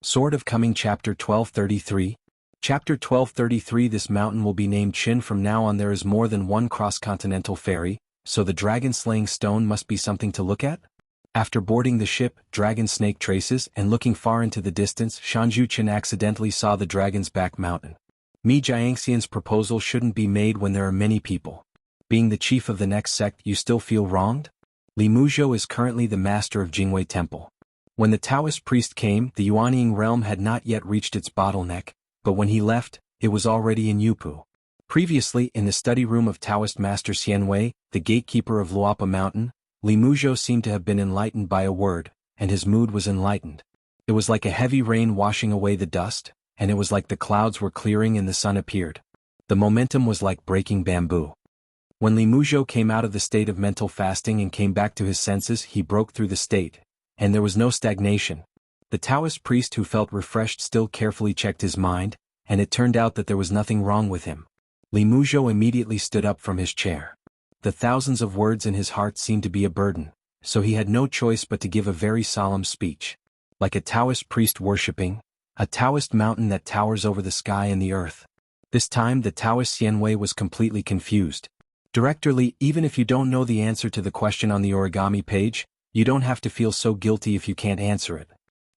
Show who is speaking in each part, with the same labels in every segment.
Speaker 1: Sword of Coming Chapter 1233. Chapter 1233. This mountain will be named Qin from now on. There is more than one cross-continental ferry, so the dragon-slaying stone must be something to look at? After boarding the ship, Dragon Snake Traces, and looking far into the distance, Qin accidentally saw the dragon's back mountain. Xianxian's proposal shouldn't be made when there are many people. Being the chief of the next sect, you still feel wronged? Li Muzhou is currently the master of Jingwei Temple. When the Taoist priest came, the Yuanying realm had not yet reached its bottleneck, but when he left, it was already in Yupu. Previously, in the study room of Taoist Master Xianhui, the gatekeeper of Luopa Mountain, Li Muzhou seemed to have been enlightened by a word, and his mood was enlightened. It was like a heavy rain washing away the dust, and it was like the clouds were clearing and the sun appeared. The momentum was like breaking bamboo. When Li Muzhou came out of the state of mental fasting and came back to his senses, he broke through the state, and there was no stagnation. The Taoist priest who felt refreshed still carefully checked his mind, and it turned out that there was nothing wrong with him. Li Muzhou immediately stood up from his chair. The thousands of words in his heart seemed to be a burden, so he had no choice but to give a very solemn speech. Like a Taoist priest worshipping a Taoist mountain that towers over the sky and the earth. This time the Taoist Xianhui was completely confused. Director Li, even if you don't know the answer to the question on the origami page, you don't have to feel so guilty if you can't answer it.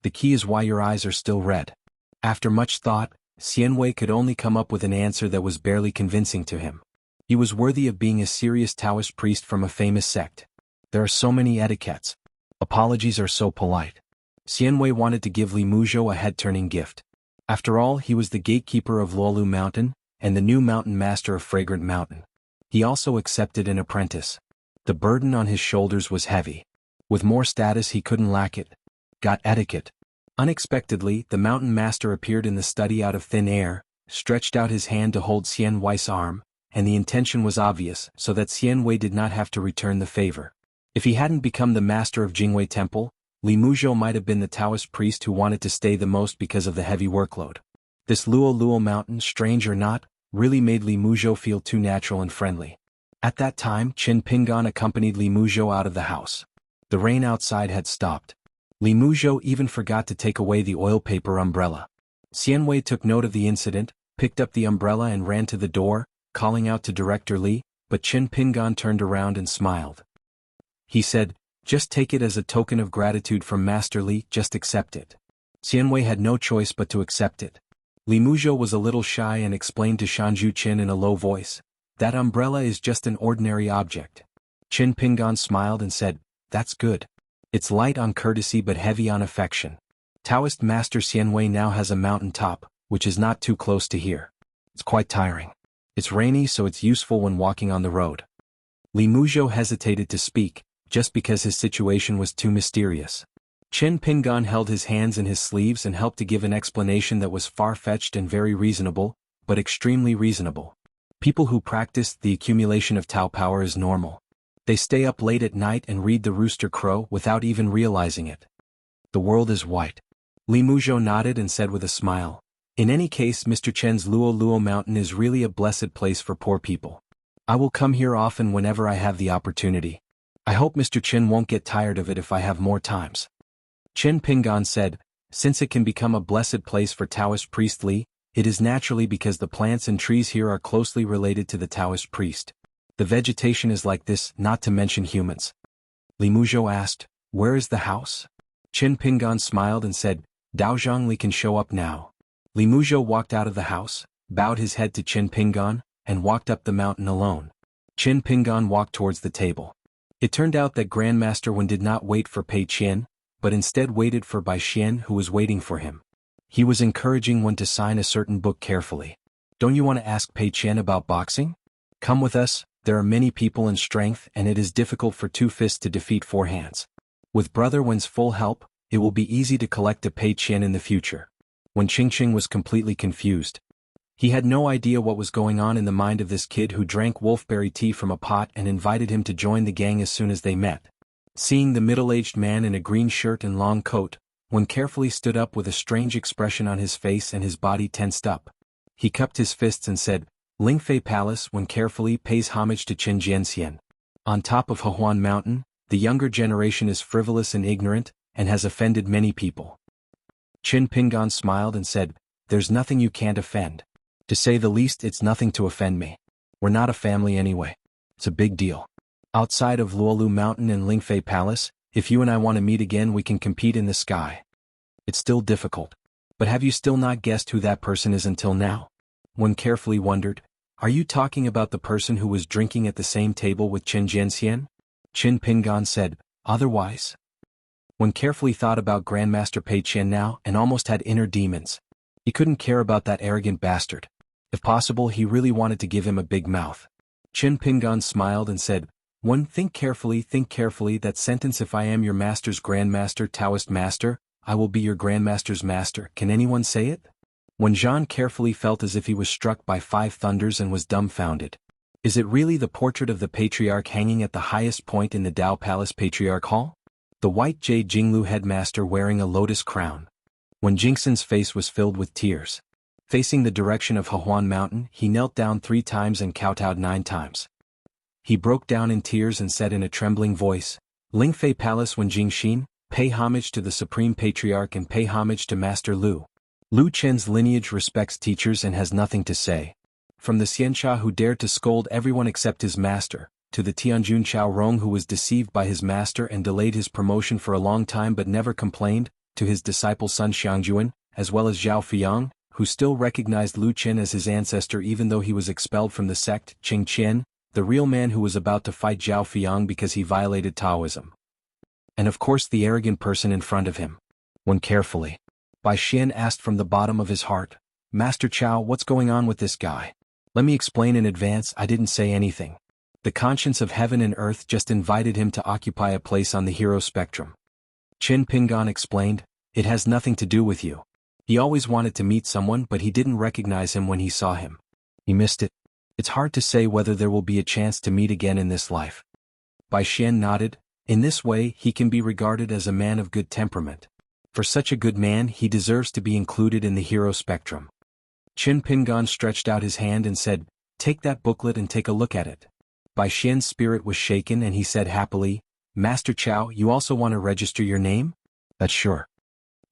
Speaker 1: The key is why your eyes are still red. After much thought, Xianhui could only come up with an answer that was barely convincing to him. He was worthy of being a serious Taoist priest from a famous sect. There are so many etiquettes. Apologies are so polite. Xianhui wanted to give Li Muzhou a head-turning gift. After all, he was the gatekeeper of Luolu Mountain, and the new mountain master of Fragrant Mountain. He also accepted an apprentice. The burden on his shoulders was heavy. With more status he couldn't lack it. Got etiquette. Unexpectedly, the mountain master appeared in the study out of thin air, stretched out his hand to hold Xianhui's arm, and the intention was obvious, so that Xianhui did not have to return the favor. If he hadn't become the master of Jingwei Temple, Li Muzhou might have been the Taoist priest who wanted to stay the most because of the heavy workload. This Luo Mountain, strange or not, really made Li Muzhou feel too natural and friendly. At that time, Qin Pingan accompanied Li Muzhou out of the house. The rain outside had stopped. Li Muzhou even forgot to take away the oil paper umbrella. Xianhui took note of the incident, picked up the umbrella and ran to the door, calling out to Director Li, but Qin Pingan turned around and smiled. He said, "Just take it as a token of gratitude from Master Li, just accept it." Xianhui had no choice but to accept it. Li Muzhou was a little shy and explained to Shanju Qin in a low voice, "That umbrella is just an ordinary object." Qin Pingan smiled and said, "That's good. It's light on courtesy but heavy on affection." Taoist Master Xianhui now has a mountain top, which is not too close to here. It's quite tiring. It's rainy, so it's useful when walking on the road. Li Muzhou hesitated to speak, just because his situation was too mysterious. Qin Pingan held his hands in his sleeves and helped to give an explanation that was far-fetched and very reasonable, but extremely reasonable. People who practice the accumulation of Tao power is normal. They stay up late at night and read the rooster crow without even realizing it. The world is white. Li Muzhou nodded and said with a smile, "In any case, Mr. Chen's Luo Mountain is really a blessed place for poor people. I will come here often whenever I have the opportunity. I hope Mr. Qin won't get tired of it if I have more times." Qin Pingan said, "Since it can become a blessed place for Taoist priest Li, it is naturally because the plants and trees here are closely related to the Taoist priest. The vegetation is like this, not to mention humans." Li Muzhou asked, "Where is the house?" Qin Pingan smiled and said, "Daozhang Li can show up now." Li Muzhou walked out of the house, bowed his head to Qin Pingan, and walked up the mountain alone. Qin Pingan walked towards the table. It turned out that Grandmaster Wen did not wait for Pei Qian, but instead waited for Bai Xian, who was waiting for him. He was encouraging Wen to sign a certain book carefully. "Don't you want to ask Pei Qian about boxing? Come with us, there are many people in strength and it is difficult for two fists to defeat four hands. With Brother Wen's full help, it will be easy to collect a Pei Qian in the future." When Qingqing was completely confused. He had no idea what was going on in the mind of this kid who drank wolfberry tea from a pot and invited him to join the gang as soon as they met. Seeing the middle-aged man in a green shirt and long coat, Wen carefully stood up with a strange expression on his face and his body tensed up. He cupped his fists and said, "Lingfei Palace," when carefully pays homage to Qin Jianxian. On top of Xuanhuan Mountain, the younger generation is frivolous and ignorant, and has offended many people. Qin Pingan smiled and said, "There's nothing you can't offend. To say the least, it's nothing to offend me. We're not a family anyway. It's a big deal. Outside of Luolu Mountain and Lingfei Palace, if you and I want to meet again, we can compete in the sky. It's still difficult. But have you still not guessed who that person is until now?" One carefully wondered, "Are you talking about the person who was drinking at the same table with Qin Jianxian?" Qin Pingan said, "Otherwise?" One carefully thought about Grandmaster Pei Qian now and almost had inner demons. He couldn't care about that arrogant bastard. If possible, he really wanted to give him a big mouth. Qin Pingan smiled and said, "One, think carefully, that sentence. If I am your master's grandmaster, Taoist master, I will be your grandmaster's master. Can anyone say it?" When Zhan carefully felt as if he was struck by 5 thunders and was dumbfounded. Is it really the portrait of the patriarch hanging at the highest point in the Dao Palace Patriarch Hall? The white jade Jinglu headmaster wearing a lotus crown. When Jingxin's face was filled with tears. Facing the direction of Hehuan Mountain, he knelt down 3 times and kowtowed 9 times. He broke down in tears and said in a trembling voice, "Lingfei Palace, when Jingxin, pay homage to the Supreme Patriarch and pay homage to Master Lu. Lu Chen's lineage respects teachers and has nothing to say. From the xianxia who dared to scold everyone except his master, to the Tianjun Chao Rong who was deceived by his master and delayed his promotion for a long time but never complained, to his disciple son Xianhuan, as well as Zhao Fiyang, who still recognized Lu Chen as his ancestor even though he was expelled from the sect, Qing Qian, the real man who was about to fight Zhao Fiyang because he violated Taoism. And of course the arrogant person in front of him." When carefully, Bai Xian asked from the bottom of his heart, "Master Chao, what's going on with this guy? Let me explain in advance, I didn't say anything. The conscience of heaven and earth just invited him to occupy a place on the hero spectrum." Qin Pingan explained, "It has nothing to do with you. He always wanted to meet someone but he didn't recognize him when he saw him. He missed it. It's hard to say whether there will be a chance to meet again in this life." Bai Xian nodded. In this way he can be regarded as a man of good temperament. For such a good man he deserves to be included in the hero spectrum. Qin Pingan stretched out his hand and said, "Take that booklet and take a look at it." Bai Xian's spirit was shaken and he said happily, "Master Chao, you also want to register your name?" "That's sure."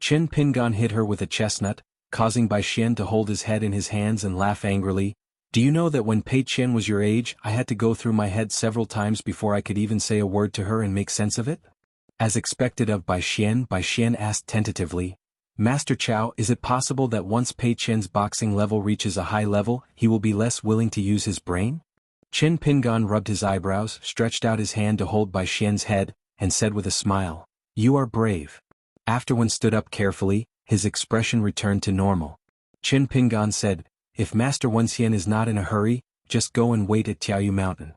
Speaker 1: Qin Pingan hit her with a chestnut, causing Bai Xian to hold his head in his hands and laugh angrily. "Do you know that when Pei Qian was your age, I had to go through my head several times before I could even say a word to her and make sense of it?" As expected of Bai Xian asked tentatively, "Master Chao, is it possible that once Pei Qian's boxing level reaches a high level, he will be less willing to use his brain?" Qin Pingan rubbed his eyebrows, stretched out his hand to hold Bai Xian's head, and said with a smile, "You are brave." After one stood up carefully, his expression returned to normal. Qin Pingan said, "If Master Wenxian is not in a hurry, just go and wait at Tiaoyu Mountain.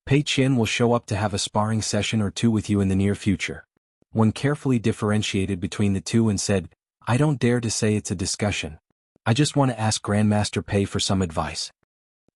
Speaker 1: Pei Qian will show up to have a sparring session or 2 with you in the near future." One carefully differentiated between the two and said, "I don't dare to say it's a discussion. I just want to ask Grandmaster Pei for some advice."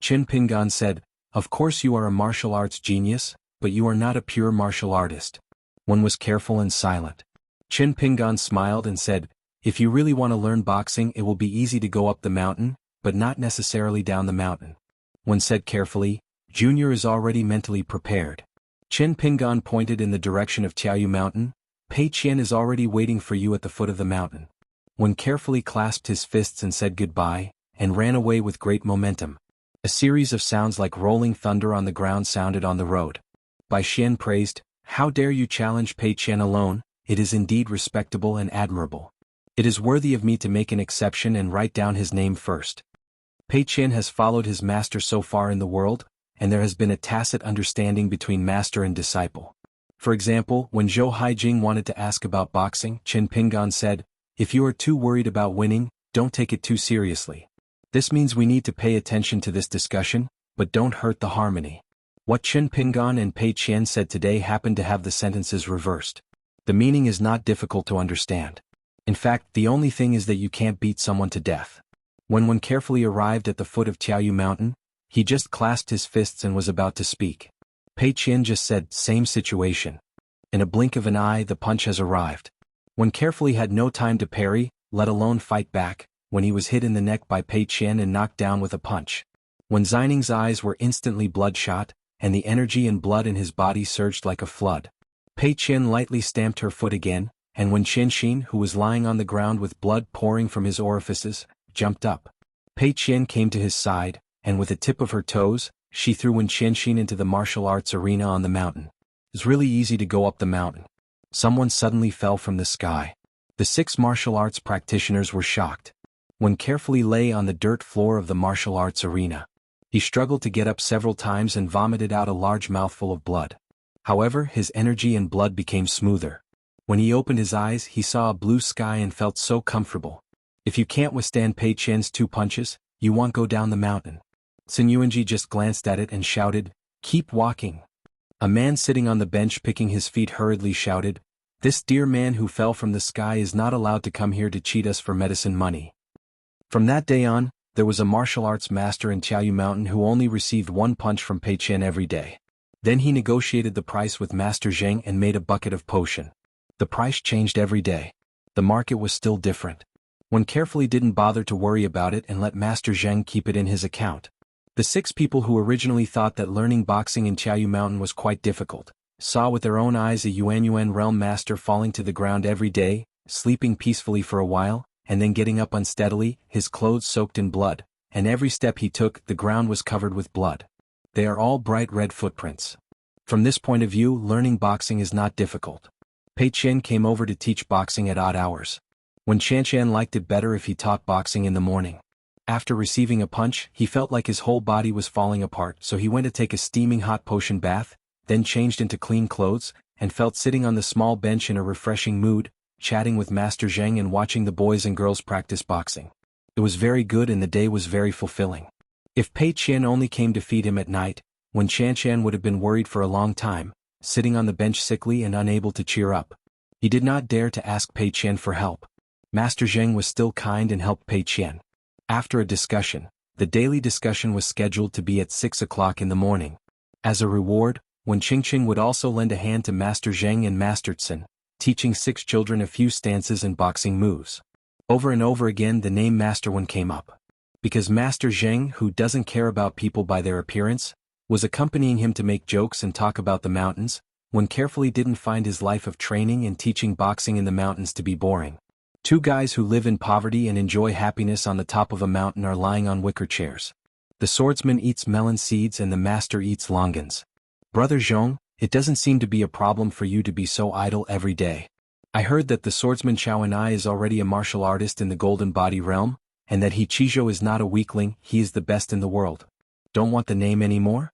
Speaker 1: Qin Pingan said, "Of course you are a martial arts genius, but you are not a pure martial artist." One was careful and silent. Qin Pingan smiled and said, "If you really want to learn boxing, it will be easy to go up the mountain, but not necessarily down the mountain." One said carefully, "Junior is already mentally prepared." Qin Pingan pointed in the direction of Tiaoyu Mountain. "Pei Qian is already waiting for you at the foot of the mountain." One carefully clasped his fists and said goodbye, and ran away with great momentum. A series of sounds like rolling thunder on the ground sounded on the road. Bai Xian praised, "How dare you challenge Pei Qian alone? It is indeed respectable and admirable. It is worthy of me to make an exception and write down his name first. Pei Qian has followed his master so far in the world, and there has been a tacit understanding between master and disciple. For example, when Zhou Haijing wanted to ask about boxing, Qin Pingan said, 'If you are too worried about winning, don't take it too seriously. This means we need to pay attention to this discussion, but don't hurt the harmony.' What Qin Pingan and Pei Qian said today happened to have the sentences reversed. The meaning is not difficult to understand. In fact, the only thing is that you can't beat someone to death." When one carefully arrived at the foot of Tiaoyu Mountain, he just clasped his fists and was about to speak. Pei Qian just said, "Same situation." In a blink of an eye the punch has arrived. One carefully had no time to parry, let alone fight back, when he was hit in the neck by Pei Qian and knocked down with a punch. When Xining's eyes were instantly bloodshot, and the energy and blood in his body surged like a flood. Pei Qian lightly stamped her foot again, and when Xianxia, who was lying on the ground with blood pouring from his orifices, jumped up, Pei Qian came to his side, and with the tip of her toes, she threw Xianxia into the martial arts arena on the mountain. It's really easy to go up the mountain. Someone suddenly fell from the sky. The 6 martial arts practitioners were shocked. When carefully lay on the dirt floor of the martial arts arena, he struggled to get up several times and vomited out a large mouthful of blood. However, his energy and blood became smoother. When he opened his eyes, he saw a blue sky and felt so comfortable. If you can't withstand Pei Qian's 2 punches, you won't go down the mountain. Sun Yuanji just glanced at it and shouted, "Keep walking." A man sitting on the bench picking his feet hurriedly shouted, "This dear man who fell from the sky is not allowed to come here to cheat us for medicine money." From that day on, there was a martial arts master in Qiaoyu Mountain who only received 1 punch from Pei Qian every day. Then he negotiated the price with Master Zheng and made a bucket of potion. The price changed every day. The market was still different. One carefully didn't bother to worry about it and let Master Zheng keep it in his account. The 6 people who originally thought that learning boxing in Qiaoyu Mountain was quite difficult, saw with their own eyes a Xuanhuan realm master falling to the ground every day, sleeping peacefully for a while, and then getting up unsteadily, his clothes soaked in blood, and every step he took, the ground was covered with blood. They are all bright red footprints. From this point of view, learning boxing is not difficult. Pei Qian came over to teach boxing at odd hours. When Xianxia liked it better if he taught boxing in the morning. After receiving a punch, he felt like his whole body was falling apart, so he went to take a steaming hot potion bath, then changed into clean clothes, and felt sitting on the small bench in a refreshing mood, chatting with Master Zheng and watching the boys and girls practice boxing. It was very good and the day was very fulfilling. If Pei Qian only came to feed him at night, when Xianxia would have been worried for a long time, sitting on the bench sickly and unable to cheer up. He did not dare to ask Pei Qian for help. Master Zheng was still kind and helped Pei Qian. After a discussion, the daily discussion was scheduled to be at 6 o'clock in the morning. As a reward, Wen Qingqing would also lend a hand to Master Zheng and Master Tsun, teaching 6 children a few stances and boxing moves. Over and over again the name Master Wen came up. Because Master Zheng, who doesn't care about people by their appearance, was accompanying him to make jokes and talk about the mountains, Wen carefully didn't find his life of training and teaching boxing in the mountains to be boring. 2 guys who live in poverty and enjoy happiness on the top of a mountain are lying on wicker chairs. The swordsman eats melon seeds and the master eats longans. Brother Zhong, it doesn't seem to be a problem for you to be so idle every day. I heard that the swordsman Xuanhuan is already a martial artist in the Golden Body realm, and that he Qizhou is not a weakling, he is the best in the world. Don't want the name anymore?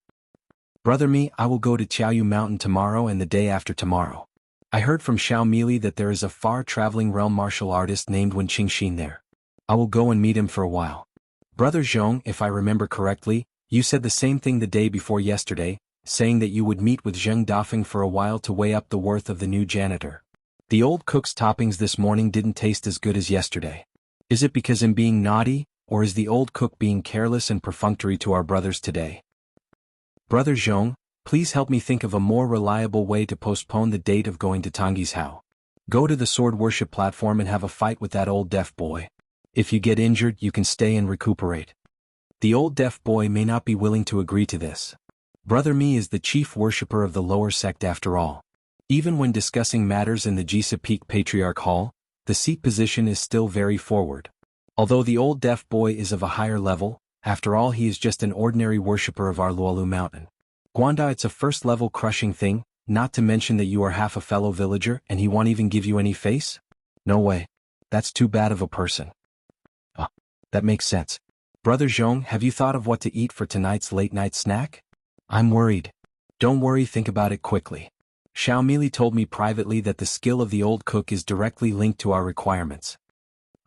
Speaker 1: Brother me, I will go to Qiaoyu Mountain tomorrow and the day after tomorrow. I heard from Xiao Meili that there is a far-traveling realm martial artist named Wen Qingxin there. I will go and meet him for a while. Brother Zhong, if I remember correctly, you said the same thing the day before yesterday, saying that you would meet with Zheng Dafeng for a while to weigh up the worth of the new janitor. The old cook's toppings this morning didn't taste as good as yesterday. Is it because I'm being naughty, or is the old cook being careless and perfunctory to our brothers today? Brother Zhong, please help me think of a more reliable way to postpone the date of going to Tangyi's house. Go to the sword worship platform and have a fight with that old deaf boy. If you get injured, you can stay and recuperate. The old deaf boy may not be willing to agree to this. Brother Me is the chief worshipper of the lower sect after all. Even when discussing matters in the Jisa Peak Patriarch Hall, the seat position is still very forward. Although the old deaf boy is of a higher level, after all he is just an ordinary worshipper of our Luolu Mountain. Guanda, it's a first-level crushing thing, not to mention that you are half a fellow villager and he won't even give you any face? No way. That's too bad of a person. That makes sense. Brother Zhong, have you thought of what to eat for tonight's late-night snack? I'm worried. Don't worry, think about it quickly. Xiao Meili told me privately that the skill of the old cook is directly linked to our requirements.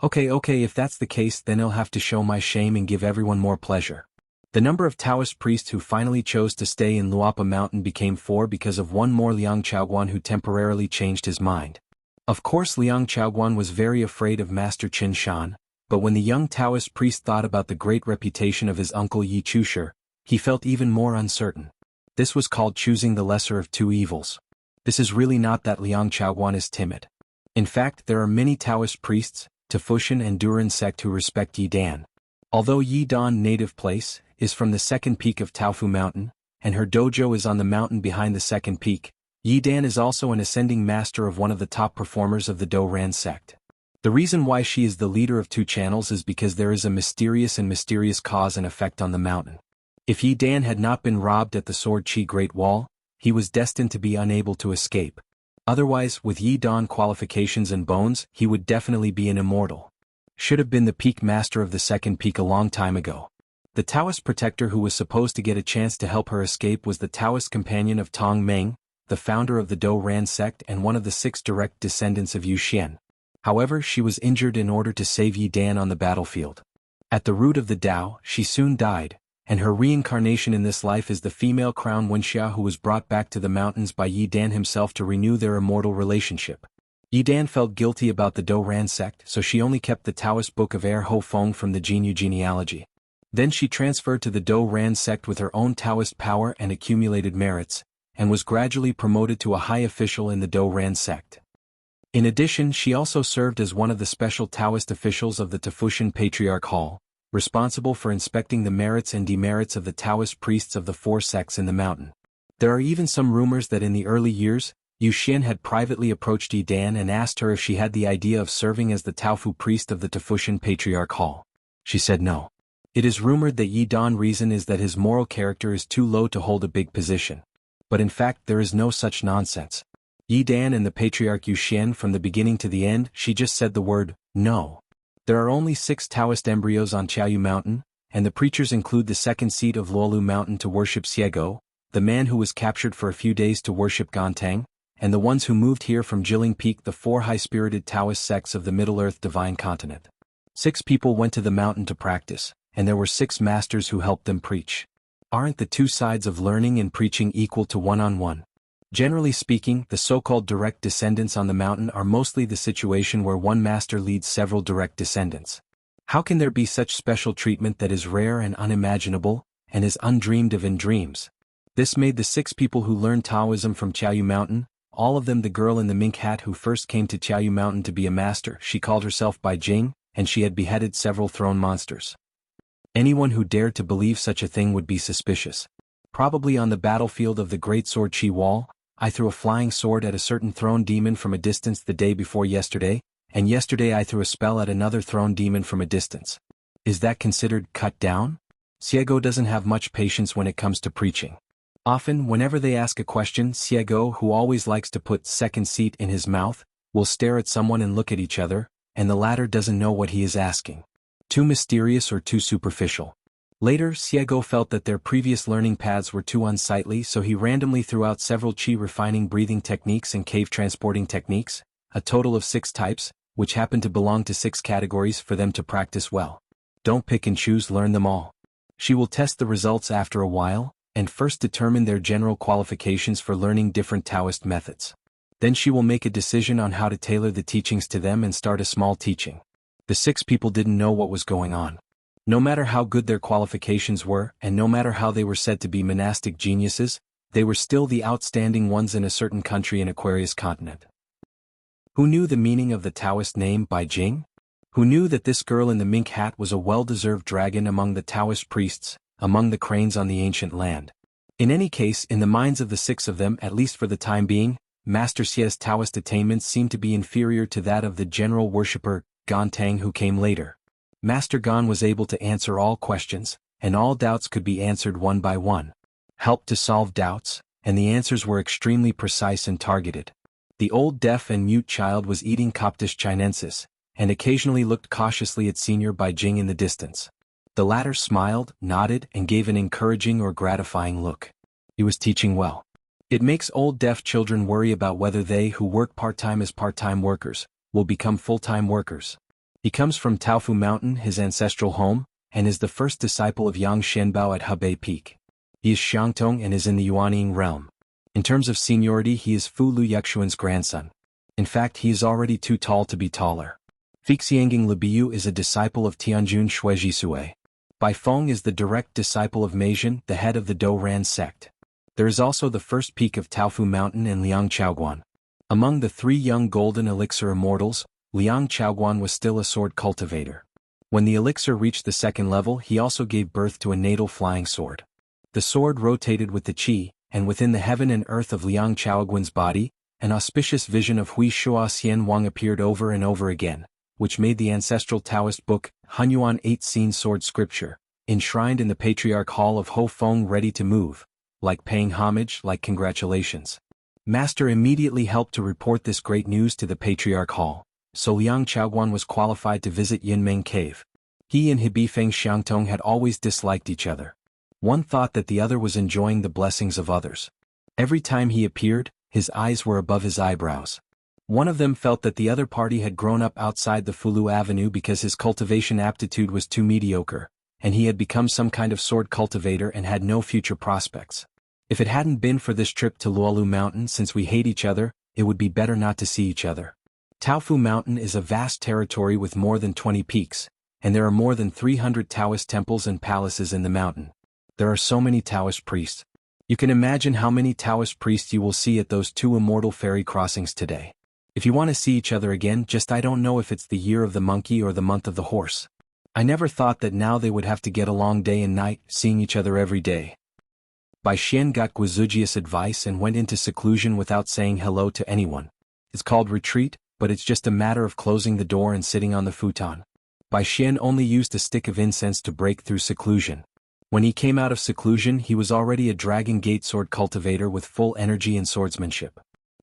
Speaker 1: Okay, if that's the case, then I'll have to show my shame and give everyone more pleasure. The number of Taoist priests who finally chose to stay in Luapa Mountain became 4 because of one more Liang Chaoguan who temporarily changed his mind. Of course Liang Chaoguan was very afraid of Master Qin Shan, but when the young Taoist priest thought about the great reputation of his uncle Yi Chushi, he felt even more uncertain. This was called choosing the lesser of 2 evils. This is really not that Liang Chaoguan is timid. In fact, there are many Taoist priests, Tafushan and Duran sect who respect Yi Dan. Although Yi Dan native place is from the second peak of Taofu Mountain, and her dojo is on the mountain behind the second peak, Yi Dan is also an ascending master of one of the top performers of the Do Ran sect. The reason why she is the leader of two channels is because there is a mysterious cause and effect on the mountain. If Yi Dan had not been robbed at the Sword Chi Great Wall, he was destined to be unable to escape. Otherwise, with Yi Dan qualifications and bones, he would definitely be an immortal. Should have been the peak master of the second peak a long time ago. The Taoist protector who was supposed to get a chance to help her escape was the Taoist companion of Tong Meng, the founder of the Do Ran sect and one of the 6 direct descendants of Yu Xian. However, she was injured in order to save Yi Dan on the battlefield. At the root of the Tao, she soon died, and her reincarnation in this life is the female crown wuxia who was brought back to the mountains by Yi Dan himself to renew their immortal relationship. Yi Dan felt guilty about the Do Ran sect, so she only kept the Taoist book of Er Ho Feng from the Jianghu genealogy. Then she transferred to the Do Ran sect with her own Taoist power and accumulated merits, and was gradually promoted to a high official in the Do Ran sect. In addition, she also served as one of the special Taoist officials of the Tafushan Patriarch Hall, responsible for inspecting the merits and demerits of the Taoist priests of the 4 sects in the mountain. There are even some rumors that in the early years, Yu Xian had privately approached Yi Dan and asked her if she had the idea of serving as the Taofu priest of the Tafushan Patriarch Hall. She said no. It is rumored that Yi Dan's reason is that his moral character is too low to hold a big position. But in fact there is no such nonsense. Yi Dan and the Patriarch Yu Xian from the beginning to the end, she just said the word, no. There are only 6 Taoist embryos on Qiaoyu Mountain, and the preachers include the second seat of Luolu Mountain to worship Xiego, the man who was captured for a few days to worship Gantang, and the ones who moved here from Jiling Peak, the 4 high-spirited Taoist sects of the Middle-earth Divine Continent. 6 people went to the mountain to practice, and there were 6 masters who helped them preach. Aren't the 2 sides of learning and preaching equal to one-on-one? Generally speaking, the so-called direct descendants on the mountain are mostly the situation where one master leads several direct descendants. How can there be such special treatment that is rare and unimaginable, and is undreamed of in dreams? This made the 6 people who learned Taoism from Qiaoyu Mountain, all of them the girl in the mink hat who first came to Qiaoyu Mountain to be a master. She called herself Bai Jing, and she had beheaded several throne monsters. Anyone who dared to believe such a thing would be suspicious. Probably on the battlefield of the Great Sword Chi Wall, I threw a flying sword at a certain throne demon from a distance the day before yesterday, and yesterday I threw a spell at another throne demon from a distance. Is that considered cut down? Xiego doesn't have much patience when it comes to preaching. Often, whenever they ask a question, Xiego, who always likes to put second seat in his mouth, will stare at someone and look at each other, and the latter doesn't know what he is asking. Too mysterious or too superficial. Later, Xiego felt that their previous learning paths were too unsightly, so he randomly threw out several qi refining breathing techniques and cave transporting techniques, a total of 6 types, which happened to belong to 6 categories for them to practice well. Don't pick and choose, learn them all. She will test the results after a while, and first determine their general qualifications for learning different Taoist methods. Then she will make a decision on how to tailor the teachings to them and start a small teaching. The 6 people didn't know what was going on. No matter how good their qualifications were, and no matter how they were said to be monastic geniuses, they were still the outstanding ones in a certain country in Aquarius continent. Who knew the meaning of the Taoist name Bai Jing? Who knew that this girl in the mink hat was a well-deserved dragon among the Taoist priests, among the cranes on the ancient land? In any case, in the minds of the 6 of them, at least for the time being, Master Xia's Taoist attainments seemed to be inferior to that of the general worshipper, Gantang, who came later. Master Gan was able to answer all questions, and all doubts could be answered one by one. Helped to solve doubts, and the answers were extremely precise and targeted. The old deaf and mute child was eating Coptis chinensis, and occasionally looked cautiously at Senior Bai Jing in the distance. The latter smiled, nodded, and gave an encouraging or gratifying look. He was teaching well. It makes old deaf children worry about whether they who work part-time as part-time workers will become full-time workers. He comes from Taofu Mountain, his ancestral home, and is the first disciple of Yang Shenbao at Hebei Peak. He is Xiangtong and is in the Yuanying realm. In terms of seniority, he is Fu Lu Yuxuan's grandson. In fact, he is already too tall to be taller. Fixianging Libiu is a disciple of Tianjun Shuiji Sui. Bai Feng is the direct disciple of Meijin, the head of the Do Ran sect. There is also the first peak of Taofu Mountain and Liang Chaoguan. Among the 3 young golden elixir immortals, Liang Chaoguan was still a sword cultivator. When the elixir reached the 2nd level, he also gave birth to a natal flying sword. The sword rotated with the qi, and within the heaven and earth of Liang Chaoguan's body, an auspicious vision of Hui Shua Xianhuan appeared over and over again, which made the ancestral Taoist book, Xuanhuan 8-scene sword scripture, enshrined in the Patriarch Hall of Ho Feng ready to move, like paying homage, like congratulations. Master immediately helped to report this great news to the Patriarch Hall, so Liang Chaoguan was qualified to visit Yinmeng Cave. He and Hebifeng Xiangtong had always disliked each other. One thought that the other was enjoying the blessings of others. Every time he appeared, his eyes were above his eyebrows. One of them felt that the other party had grown up outside the Fulu Avenue because his cultivation aptitude was too mediocre, and he had become some kind of sword cultivator and had no future prospects. If it hadn't been for this trip to Luolu Mountain, since we hate each other, it would be better not to see each other. Taofu Mountain is a vast territory with more than 20 peaks, and there are more than 300 Taoist temples and palaces in the mountain. There are so many Taoist priests. You can imagine how many Taoist priests you will see at those 2 immortal ferry crossings today. If you want to see each other again, just I don't know if it's the year of the monkey or the month of the horse. I never thought that now they would have to get along day and night, seeing each other every day. Bai Xian got Guizujia's advice and went into seclusion without saying hello to anyone. It's called retreat, but it's just a matter of closing the door and sitting on the futon. Bai Xian only used a stick of incense to break through seclusion. When he came out of seclusion, he was already a Dragon Gate sword cultivator with full energy and swordsmanship.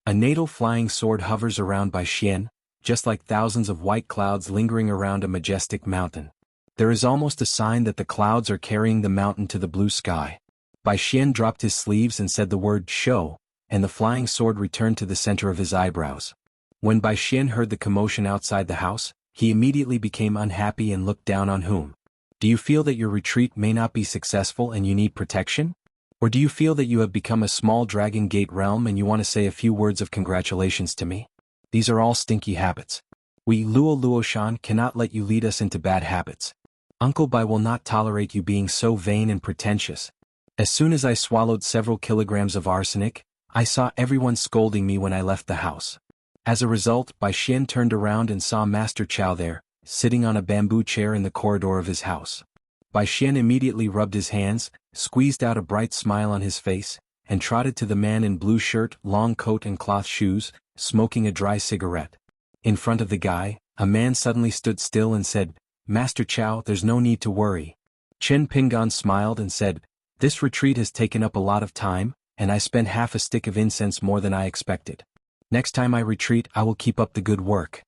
Speaker 1: A natal flying sword hovers around Bai Xian, just like thousands of white clouds lingering around a majestic mountain. There is almost a sign that the clouds are carrying the mountain to the blue sky. Bai Xian dropped his sleeves and said the word "show," and the flying sword returned to the center of his eyebrows. When Bai Xian heard the commotion outside the house, he immediately became unhappy and looked down on whom. Do you feel that your retreat may not be successful and you need protection? Or do you feel that you have become a small Dragon Gate realm and you want to say a few words of congratulations to me? These are all stinky habits. We Luo cannot let you lead us into bad habits. Uncle Bai will not tolerate you being so vain and pretentious. As soon as I swallowed several kilograms of arsenic, I saw everyone scolding me when I left the house. As a result, Bai Xian turned around and saw Master Chao there, sitting on a bamboo chair in the corridor of his house. Bai Xian immediately rubbed his hands, squeezed out a bright smile on his face, and trotted to the man in blue shirt, long coat and cloth shoes, smoking a dry cigarette. In front of the guy, a man suddenly stood still and said, "Master Chao, there's no need to worry." Chen Pingan smiled and said, "This retreat has taken up a lot of time, and I spent half a stick of incense more than I expected. Next time I retreat, I will keep up the good work."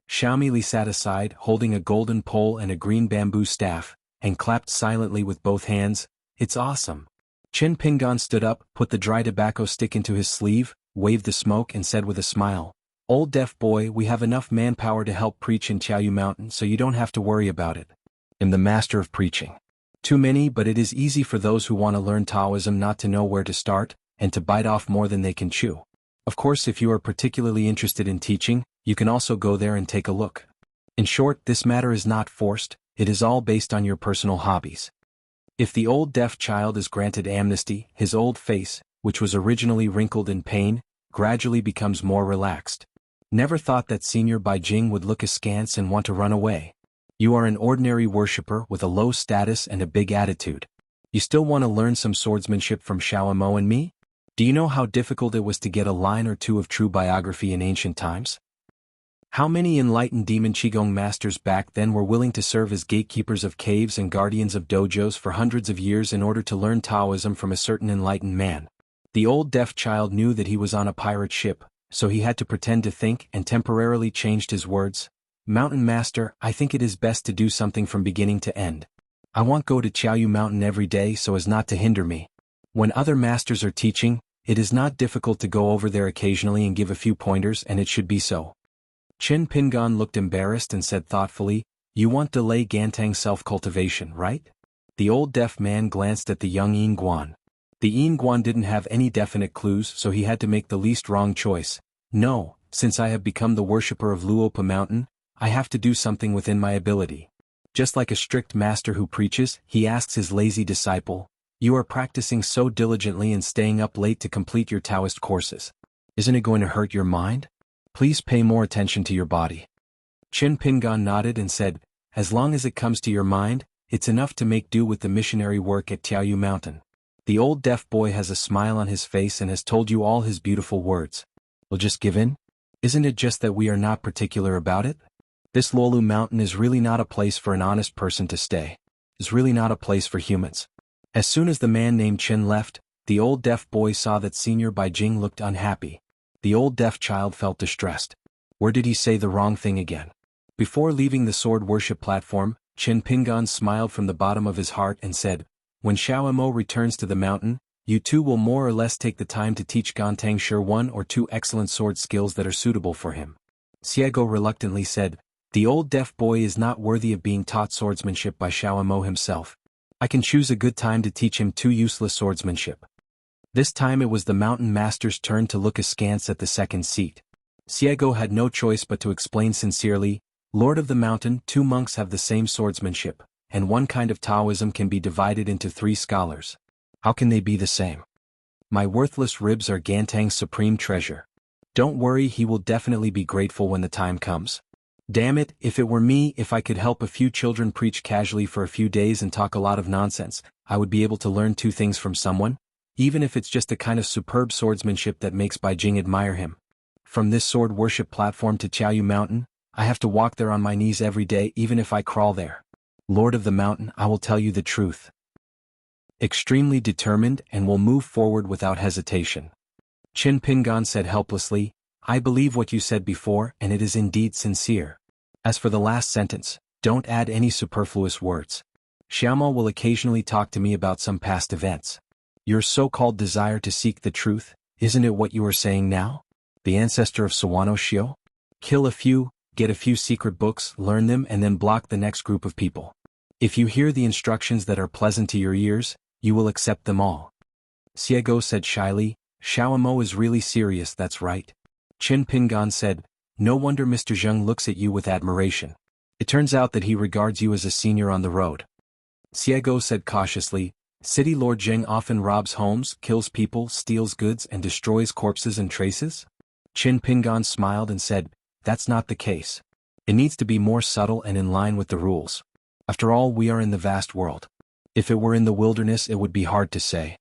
Speaker 1: Xiaomi Li sat aside, holding a golden pole and a green bamboo staff, and clapped silently with both hands. "It's awesome." Chen Pingan stood up, put the dry tobacco stick into his sleeve, waved the smoke and said with a smile, "Old deaf boy, we have enough manpower to help preach in Qiaoyu Mountain, so you don't have to worry about it. I'm the master of preaching. Too many, but it is easy for those who want to learn Taoism not to know where to start, and to bite off more than they can chew. Of course, if you are particularly interested in teaching, you can also go there and take a look. In short, this matter is not forced, it is all based on your personal hobbies." If the old deaf child is granted amnesty, his old face, which was originally wrinkled in pain, gradually becomes more relaxed. Never thought that Senior Bai Jing would look askance and want to run away. You are an ordinary worshipper with a low status and a big attitude. You still want to learn some swordsmanship from Xiaomo and me? Do you know how difficult it was to get a line or two of true biography in ancient times? How many enlightened demon Qigong masters back then were willing to serve as gatekeepers of caves and guardians of dojos for hundreds of years in order to learn Taoism from a certain enlightened man? The old deaf child knew that he was on a pirate ship, so he had to pretend to think and temporarily changed his words. "Mountain Master, I think it is best to do something from beginning to end. I want go to Qiaoyu Mountain every day so as not to hinder me. When other masters are teaching, it is not difficult to go over there occasionally and give a few pointers, and it should be so." Chen Pingan looked embarrassed and said thoughtfully, "You want delay Gantang self-cultivation, right?" The old deaf man glanced at the young Yin Guan. The Yin Guan didn't have any definite clues, so he had to make the least wrong choice. "No, since I have become the worshipper of Luopa Mountain, I have to do something within my ability." Just like a strict master who preaches, he asks his lazy disciple, "You are practicing so diligently and staying up late to complete your Taoist courses. Isn't it going to hurt your mind? Please pay more attention to your body." Chen Pingan nodded and said, "As long as it comes to your mind, it's enough to make do with the missionary work at Qiaoyu Mountain." The old deaf boy has a smile on his face and has told you all his beautiful words. We'll just give in? Isn't it just that we are not particular about it? This Lolu mountain is really not a place for an honest person to stay. It's really not a place for humans. As soon as the man named Chen left, the old deaf boy saw that Senior Beijing looked unhappy. The old deaf child felt distressed. Where did he say the wrong thing again? Before leaving the sword worship platform, Chen Pingan smiled from the bottom of his heart and said, "When Xiaomo returns to the mountain, you two will more or less take the time to teach Gontang Shi one or two excellent sword skills that are suitable for him." Xiego reluctantly said, "The old deaf boy is not worthy of being taught swordsmanship by Xiaomo himself. I can choose a good time to teach him two useless swordsmanship." This time it was the mountain master's turn to look askance at the second seat. Xiego had no choice but to explain sincerely, "Lord of the mountain, two monks have the same swordsmanship, and one kind of Taoism can be divided into three scholars. How can they be the same? My worthless ribs are Gantang's supreme treasure. Don't worry, he will definitely be grateful when the time comes. Damn it, if it were me, if I could help a few children preach casually for a few days and talk a lot of nonsense, I would be able to learn two things from someone, even if it's just a kind of superb swordsmanship that makes Beijing admire him. From this sword worship platform to Chaoyu Mountain, I have to walk there on my knees every day even if I crawl there. Lord of the mountain, I will tell you the truth. Extremely determined and will move forward without hesitation." Qin Pingan said helplessly, "I believe what you said before and it is indeed sincere. As for the last sentence, don't add any superfluous words. Xiaomo will occasionally talk to me about some past events. Your so-called desire to seek the truth, isn't it what you are saying now? The ancestor of Sawano Shio? Kill a few, get a few secret books, learn them and then block the next group of people. If you hear the instructions that are pleasant to your ears, you will accept them all." Xiego said shyly, "Xiaomo is really serious, that's right." Qin Pingan said, "No wonder Mr. Zheng looks at you with admiration. It turns out that he regards you as a senior on the road." Xiego said cautiously, "City Lord Zheng often robs homes, kills people, steals goods and destroys corpses and traces?" Qin Pingan smiled and said, "That's not the case. It needs to be more subtle and in line with the rules. After all, we are in the vast world. If it were in the wilderness it would be hard to say."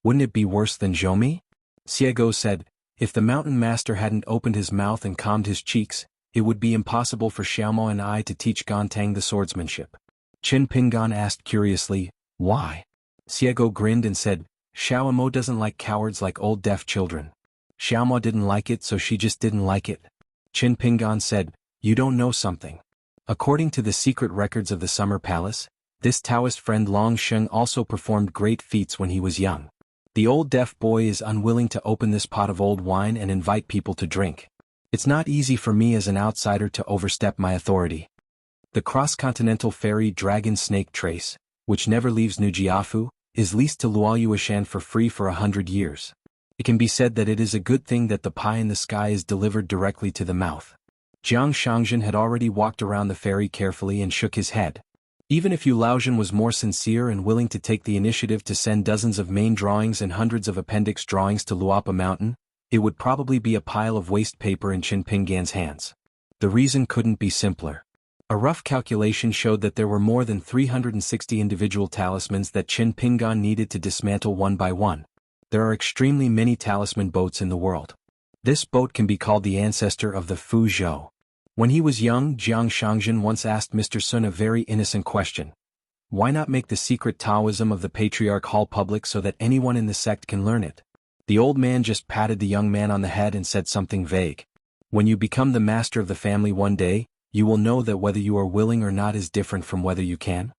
Speaker 1: "Wouldn't it be worse than Zhoumi?" Xiego said, "If the mountain master hadn't opened his mouth and calmed his cheeks, it would be impossible for Xiaomo and I to teach Gontang the swordsmanship." Qin Pingan asked curiously, "Why?" Xiego grinned and said, "Xiaomo doesn't like cowards like old deaf children. Xiaomo didn't like it so she just didn't like it." Qin Pingan said, "You don't know something. According to the secret records of the Summer Palace, this Taoist friend Long Sheng also performed great feats when he was young. The old deaf boy is unwilling to open this pot of old wine and invite people to drink. It's not easy for me as an outsider to overstep my authority. The cross-continental ferry Dragon Snake Trace, which never leaves New Jiafu, is leased to Luoyuashan for free for 100 years. It can be said that it is a good thing that the pie in the sky is delivered directly to the mouth." Jiang Shangzhen had already walked around the ferry carefully and shook his head. Even if Yu Laozhen was more sincere and willing to take the initiative to send dozens of main drawings and hundreds of appendix drawings to Luapa Mountain, it would probably be a pile of waste paper in Qin Pingan's hands. The reason couldn't be simpler. A rough calculation showed that there were more than 360 individual talismans that Qin Pingan needed to dismantle one by one. There are extremely many talisman boats in the world. This boat can be called the ancestor of the Fu Zhou. When he was young, Jiang Shangzhen once asked Mr. Sun a very innocent question. Why not make the secret Taoism of the Patriarch Hall public so that anyone in the sect can learn it? The old man just patted the young man on the head and said something vague. When you become the master of the family one day, you will know that whether you are willing or not is different from whether you can.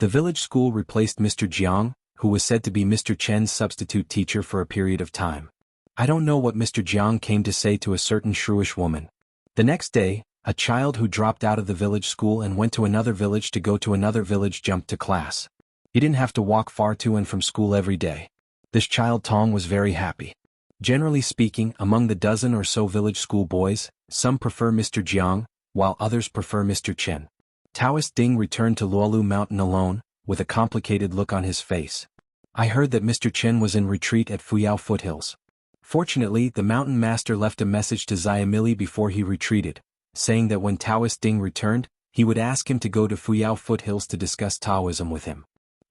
Speaker 1: The village school replaced Mr. Jiang, who was said to be Mr. Chen's substitute teacher for a period of time. I don't know what Mr. Jiang came to say to a certain shrewish woman. The next day, a child who dropped out of the village school and went to another village to go to another village jumped to class. He didn't have to walk far to and from school every day. This child Tong was very happy. Generally speaking, among the dozen or so village school boys, some prefer Mr. Jiang, while others prefer Mr. Chen. Taoist Ding returned to Luolu Mountain alone, with a complicated look on his face. I heard that Mr. Chen was in retreat at Fuyao foothills. Fortunately, the mountain master left a message to Xiamili before he retreated, saying that when Taoist Ding returned, he would ask him to go to Fuyao foothills to discuss Taoism with him.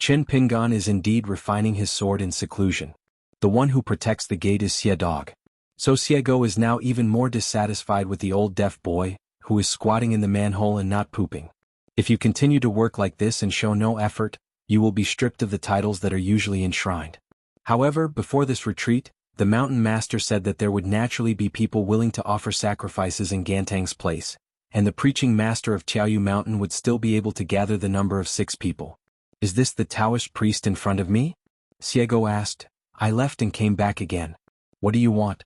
Speaker 1: Qin Pingan is indeed refining his sword in seclusion. The one who protects the gate is Xie Dog. So Xiego is now even more dissatisfied with the old deaf boy, who is squatting in the manhole and not pooping. If you continue to work like this and show no effort, you will be stripped of the titles that are usually enshrined. However, before this retreat, the mountain master said that there would naturally be people willing to offer sacrifices in Gantang's place, and the preaching master of Tiaoyu Mountain would still be able to gather the number of 6 people. Is this the Taoist priest in front of me? Xiego asked. I left and came back again. What do you want?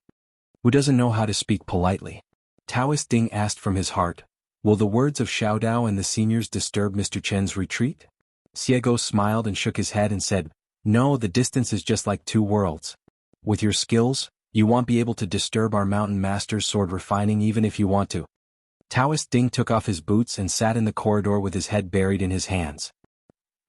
Speaker 1: Who doesn't know how to speak politely? Taoist Ding asked from his heart. Will the words of Xiao Dao and the seniors disturb Mr. Chen's retreat? Xiego smiled and shook his head and said, No, the distance is just like 2 worlds. With your skills, you won't be able to disturb our mountain master's sword refining even if you want to. Taoist Ding took off his boots and sat in the corridor with his head buried in his hands.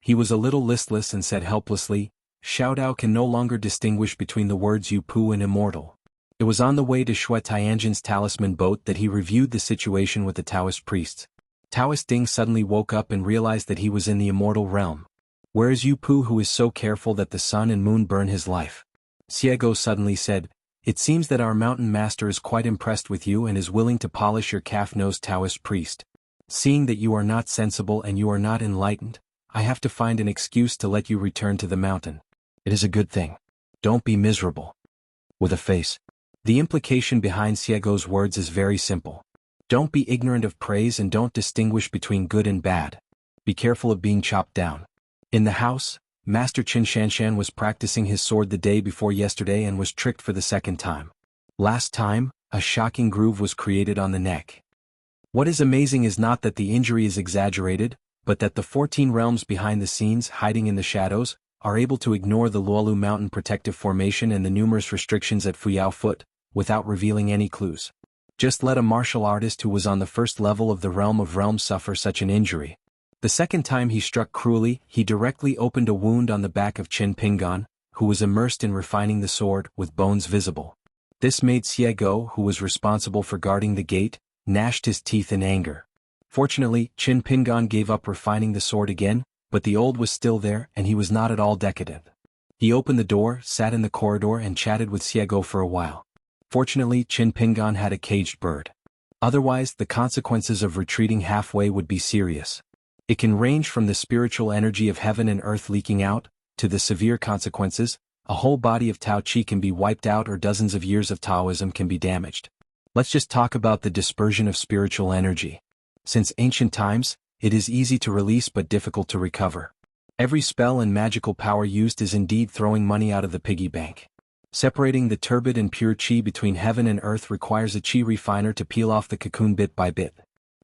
Speaker 1: He was a little listless and said helplessly, Xiao Dao can no longer distinguish between the words Yu Pu and immortal. It was on the way to Shui Tianjin's talisman boat that he reviewed the situation with the Taoist priests. Taoist Ding suddenly woke up and realized that he was in the immortal realm. Where is Yu Pu, who is so careful that the sun and moon burn his life? Xiego suddenly said, It seems that our mountain master is quite impressed with you and is willing to polish your calf-nosed Taoist priest. Seeing that you are not sensible and you are not enlightened, I have to find an excuse to let you return to the mountain. It is a good thing. Don't be miserable. With a face. The implication behind Xiego's words is very simple. Don't be ignorant of praise and don't distinguish between good and bad. Be careful of being chopped down. In the house, Master Qin Shanshan was practicing his sword the day before yesterday and was tricked for the second time. Last time, a shocking groove was created on the neck. What is amazing is not that the injury is exaggerated, but that the 14 realms behind the scenes hiding in the shadows are able to ignore the Luolu Mountain protective formation and the numerous restrictions at Fuyao Foot, without revealing any clues. Just let a martial artist who was on the first level of the realm of realms suffer such an injury. The second time he struck cruelly, he directly opened a wound on the back of Qin Pingan, who was immersed in refining the sword, with bones visible. This made Xiego, who was responsible for guarding the gate, gnashed his teeth in anger. Fortunately, Qin Pingan gave up refining the sword again, but the old was still there and he was not at all decadent. He opened the door, sat in the corridor and chatted with Xiego for a while. Fortunately, Qin Pingan had a caged bird. Otherwise, the consequences of retreating halfway would be serious. It can range from the spiritual energy of heaven and earth leaking out, to the severe consequences, a whole body of Tao Qi can be wiped out or dozens of years of Taoism can be damaged. Let's just talk about the dispersion of spiritual energy. Since ancient times, it is easy to release but difficult to recover. Every spell and magical power used is indeed throwing money out of the piggy bank. Separating the turbid and pure Qi between heaven and earth requires a Qi refiner to peel off the cocoon bit by bit.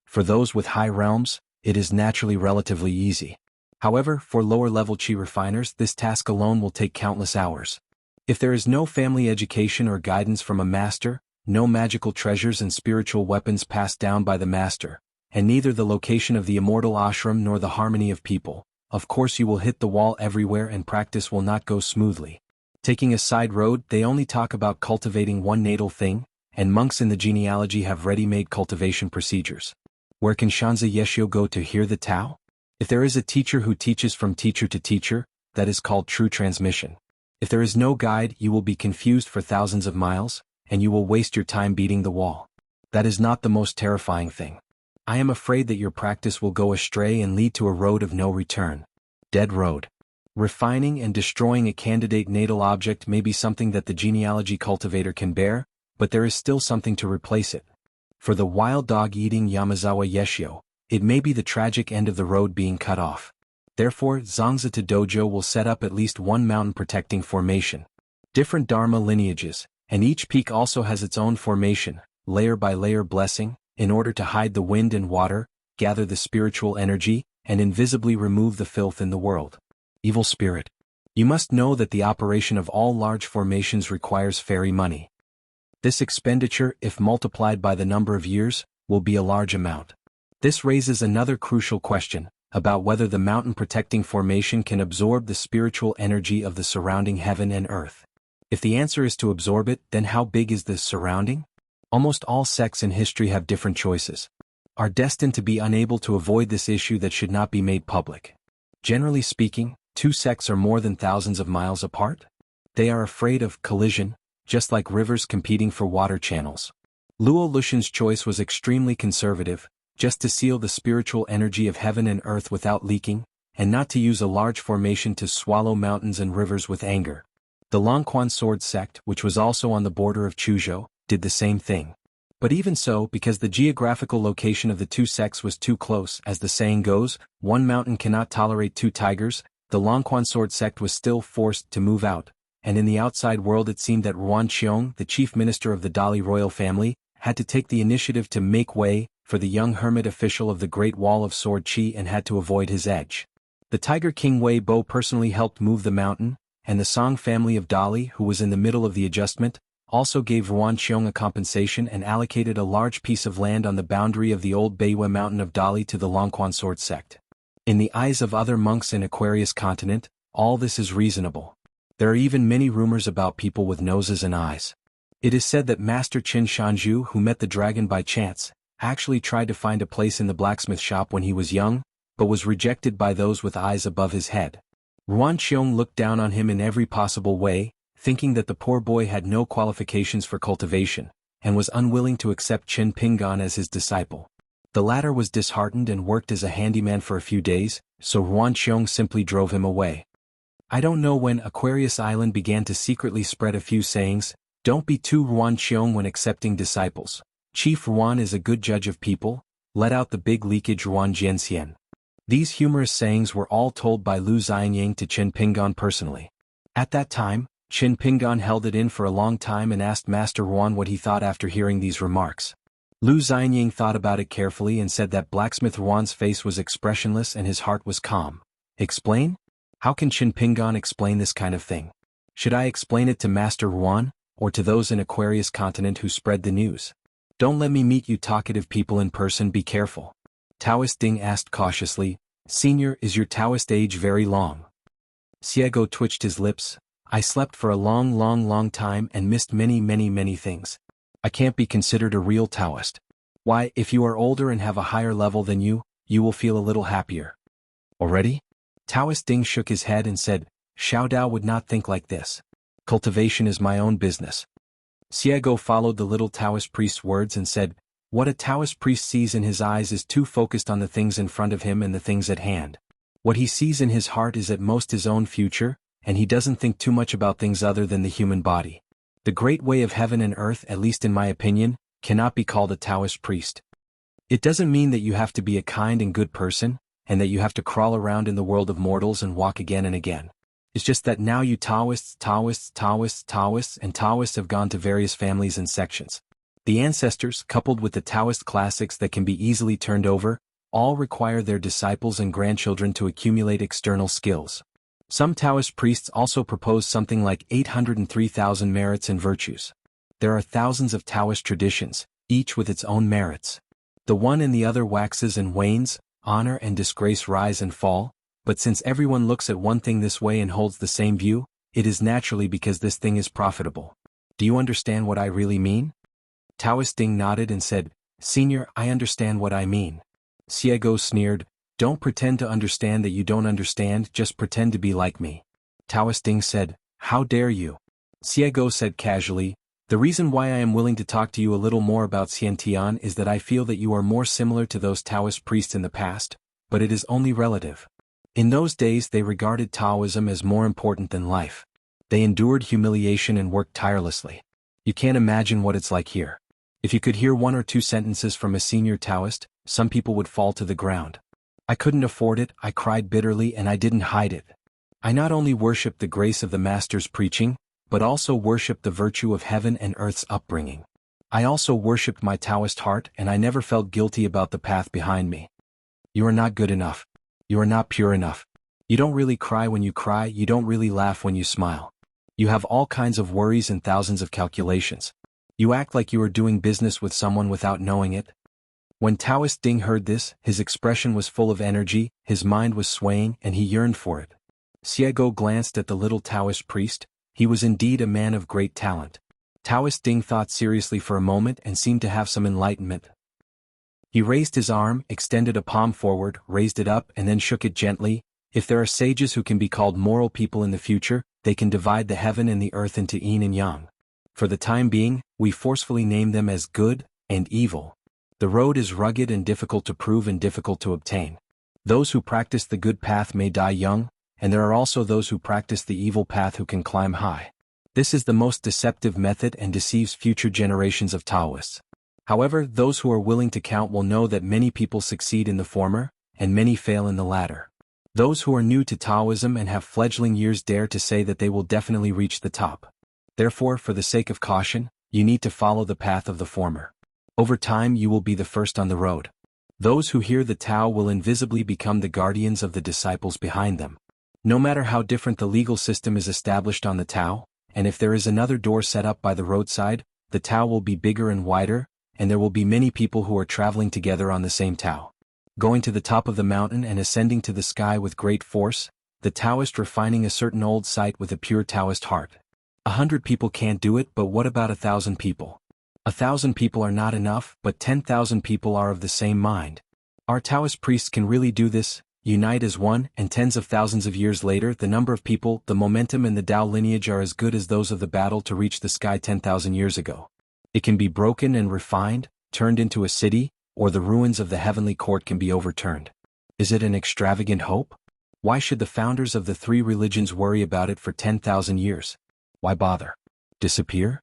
Speaker 1: For those with high realms, it is naturally relatively easy. However, for lower-level Qi refiners, this task alone will take countless hours. If there is no family education or guidance from a master, no magical treasures and spiritual weapons passed down by the master, and neither the location of the immortal ashram nor the harmony of people, of course you will hit the wall everywhere and practice will not go smoothly. Taking a side road, they only talk about cultivating one natal thing, and monks in the genealogy have ready-made cultivation procedures. Where can Shanzi Yeshio go to hear the Tao? If there is a teacher who teaches from teacher to teacher, that is called true transmission. If there is no guide, you will be confused for thousands of miles, and you will waste your time beating the wall. That is not the most terrifying thing. I am afraid that your practice will go astray and lead to a road of no return. Dead road. Refining and destroying a candidate natal object may be something that the genealogy cultivator can bear, but there is still something to replace it. For the wild dog-eating Yamazawa Yeshio, it may be the tragic end of the road being cut off. Therefore, Zangzata Dojo will set up at least one mountain protecting formation. Different Dharma lineages, and each peak also has its own formation, layer by layer blessing, in order to hide the wind and water, gather the spiritual energy, and invisibly remove the filth in the world. Evil spirit. You must know that the operation of all large formations requires fairy money. This expenditure, if multiplied by the number of years, will be a large amount. This raises another crucial question, about whether the mountain protecting formation can absorb the spiritual energy of the surrounding heaven and earth. If the answer is to absorb it, then how big is the surrounding? Almost all sects in history have different choices. Are destined to be unable to avoid this issue that should not be made public. Generally speaking, Two sects are more than thousands of miles apart? They are afraid of collision, just like rivers competing for water channels. Luo Lushan's choice was extremely conservative, just to seal the spiritual energy of heaven and earth without leaking, and not to use a large formation to swallow mountains and rivers with anger. The Longquan sword sect, which was also on the border of Chuzhou, did the same thing. But even so, because the geographical location of the two sects was too close, as the saying goes, one mountain cannot tolerate two tigers, the Longquan sword sect was still forced to move out, and in the outside world it seemed that Ruan Qiong, the chief minister of the Dali royal family, had to take the initiative to make way for the young hermit official of the Great Wall of Sword Qi and had to avoid his edge. The Tiger King Wei Bo personally helped move the mountain, and the Song family of Dali, who was in the middle of the adjustment, also gave Ruan Qiong a compensation and allocated a large piece of land on the boundary of the old Beiwa mountain of Dali to the Longquan sword sect. In the eyes of other monks in Aquarius continent, all this is reasonable. There are even many rumors about people with noses and eyes. It is said that Master Qin Shanzhu, who met the dragon by chance, actually tried to find a place in the blacksmith shop when he was young, but was rejected by those with eyes above his head. Ruan Qiong looked down on him in every possible way, thinking that the poor boy had no qualifications for cultivation, and was unwilling to accept Qin Pingan as his disciple. The latter was disheartened and worked as a handyman for a few days, so Ruan Qiong simply drove him away. I don't know when Aquarius Island began to secretly spread a few sayings, don't be too Ruan Qiong when accepting disciples. Chief Ruan is a good judge of people, let out the big leakage Ruan Jianxian. These humorous sayings were all told by Lu Xianyang to Qin Pingan personally. At that time, Qin Pingan held it in for a long time and asked Master Ruan what he thought after hearing these remarks. Lu Xianyang thought about it carefully and said that blacksmith Ruan's face was expressionless and his heart was calm. Explain? How can Qin Pingan explain this kind of thing? Should I explain it to Master Ruan, or to those in Aquarius continent who spread the news? Don't let me meet you talkative people in person, be careful. Taoist Ding asked cautiously, Senior, is your Taoist age very long? Xiego twitched his lips. I slept for a long time and missed many things. I can't be considered a real Taoist. Why, if you are older and have a higher level than you will feel a little happier. Already? Taoist Ding shook his head and said, Xiao Dao would not think like this. Cultivation is my own business. Xiego followed the little Taoist priest's words and said, what a Taoist priest sees in his eyes is too focused on the things in front of him and the things at hand. What he sees in his heart is at most his own future, and he doesn't think too much about things other than the human body. The great way of heaven and earth, at least in my opinion, cannot be called a Taoist priest. It doesn't mean that you have to be a kind and good person, and that you have to crawl around in the world of mortals and walk again and again. It's just that now you Taoists and Taoists have gone to various families and sections. The ancestors, coupled with the Taoist classics that can be easily turned over, all require their disciples and grandchildren to accumulate external skills. Some Taoist priests also propose something like 803,000 merits and virtues. There are thousands of Taoist traditions, each with its own merits. The one and the other waxes and wanes, honor and disgrace rise and fall, but since everyone looks at one thing this way and holds the same view, it is naturally because this thing is profitable. Do you understand what I really mean? Taoist Ding nodded and said, Senior, I understand what I mean. Xiego sneered, don't pretend to understand that you don't understand, just pretend to be like me. Taoist Ding said, how dare you? Xiego said casually, the reason why I am willing to talk to you a little more about Xiantian is that I feel that you are more similar to those Taoist priests in the past, but it is only relative. In those days they regarded Taoism as more important than life. They endured humiliation and worked tirelessly. You can't imagine what it's like here. If you could hear one or two sentences from a senior Taoist, some people would fall to the ground. I couldn't afford it, I cried bitterly and I didn't hide it. I not only worshipped the grace of the Master's preaching, but also worshipped the virtue of heaven and earth's upbringing. I also worshipped my Taoist heart and I never felt guilty about the path behind me. You are not good enough. You are not pure enough. You don't really cry when you cry, you don't really laugh when you smile. You have all kinds of worries and thousands of calculations. You act like you are doing business with someone without knowing it. When Taoist Ding heard this, his expression was full of energy, his mind was swaying, and he yearned for it. Xiego glanced at the little Taoist priest. He was indeed a man of great talent. Taoist Ding thought seriously for a moment and seemed to have some enlightenment. He raised his arm, extended a palm forward, raised it up and then shook it gently. If there are sages who can be called moral people in the future, they can divide the heaven and the earth into yin and yang. For the time being, we forcefully name them as good and evil. The road is rugged and difficult to prove and difficult to obtain. Those who practice the good path may die young, and there are also those who practice the evil path who can climb high. This is the most deceptive method and deceives future generations of Taoists. However, those who are willing to count will know that many people succeed in the former, and many fail in the latter. Those who are new to Taoism and have fledgling years dare to say that they will definitely reach the top. Therefore, for the sake of caution, you need to follow the path of the former. Over time you will be the first on the road. Those who hear the Tao will invisibly become the guardians of the disciples behind them. No matter how different the legal system is established on the Tao, and if there is another door set up by the roadside, the Tao will be bigger and wider, and there will be many people who are traveling together on the same Tao. Going to the top of the mountain and ascending to the sky with great force, the Taoist refining a certain old site with a pure Taoist heart. 100 people can't do it, but what about 1,000 people? 1,000 people are not enough, but 10,000 people are of the same mind. Our Taoist priests can really do this, unite as one, and tens of thousands of years later the number of people, the momentum and the Tao lineage are as good as those of the battle to reach the sky 10,000 years ago. It can be broken and refined, turned into a city, or the ruins of the heavenly court can be overturned. Is it an extravagant hope? Why should the founders of the 3 religions worry about it for 10,000 years? Why bother? Disappear?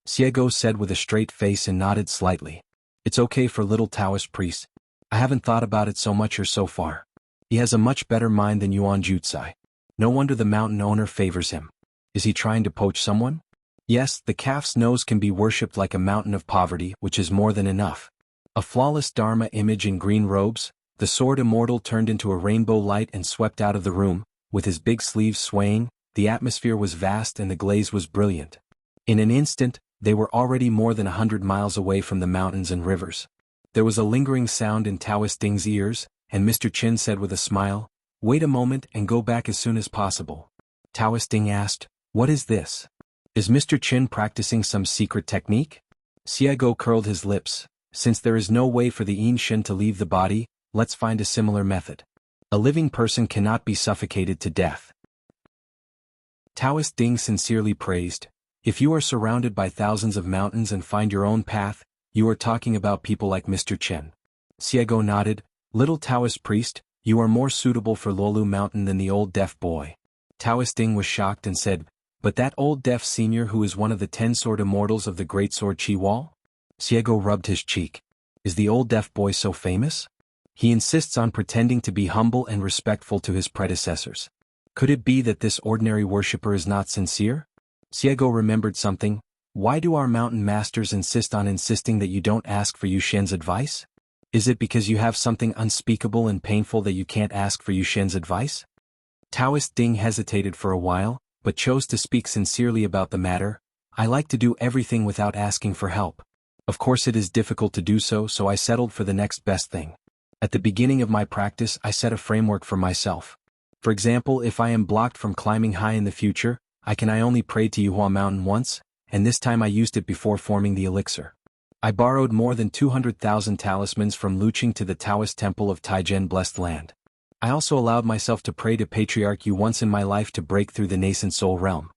Speaker 1: Xiego said with a straight face and nodded slightly. It's okay for little Taoist priests. I haven't thought about it so much or so far. He has a much better mind than Yuan Jutsai. No wonder the mountain owner favors him. Is he trying to poach someone? Yes, the calf's nose can be worshipped like a mountain of poverty, which is more than enough. A flawless Dharma image in green robes, the sword immortal turned into a rainbow light and swept out of the room, with his big sleeves swaying, the atmosphere was vast and the glaze was brilliant. In an instant, they were already more than 100 miles away from the mountains and rivers. There was a lingering sound in Taoist Ding's ears, and Mr. Chin said with a smile, "Wait a moment and go back as soon as possible." Taoist Ding asked, "What is this? Is Mr. Chin practicing some secret technique?" Xiego curled his lips. Since there is no way for the yin shen to leave the body, let's find a similar method. A living person cannot be suffocated to death. Taoist Ding sincerely praised, "If you are surrounded by thousands of mountains and find your own path, you are talking about people like Mr. Chen." Xiego nodded, "Little Taoist priest, you are more suitable for Lolu Mountain than the old deaf boy." Taoist Ding was shocked and said, "But that old deaf senior who is one of the 10 sword immortals of the great sword Qi Wall?" Xiego rubbed his cheek. "Is the old deaf boy so famous? He insists on pretending to be humble and respectful to his predecessors. Could it be that this ordinary worshipper is not sincere?" Xiego remembered something. "Why do our mountain masters insisting that you don't ask for Yu Shen's advice? Is it because you have something unspeakable and painful that you can't ask for Yu Shen's advice?" Taoist Ding hesitated for a while, but chose to speak sincerely about the matter. "I like to do everything without asking for help. Of course it is difficult to do so, so I settled for the next best thing. At the beginning of my practice I set a framework for myself. For example, if I am blocked from climbing high in the future, I only pray to Yuhua Mountain once, and this time I used it before forming the elixir. I borrowed more than 200,000 talismans from Luqing to the Taoist temple of Taijian Blessed Land. I also allowed myself to pray to Patriarch Yu once in my life to break through the nascent soul realm.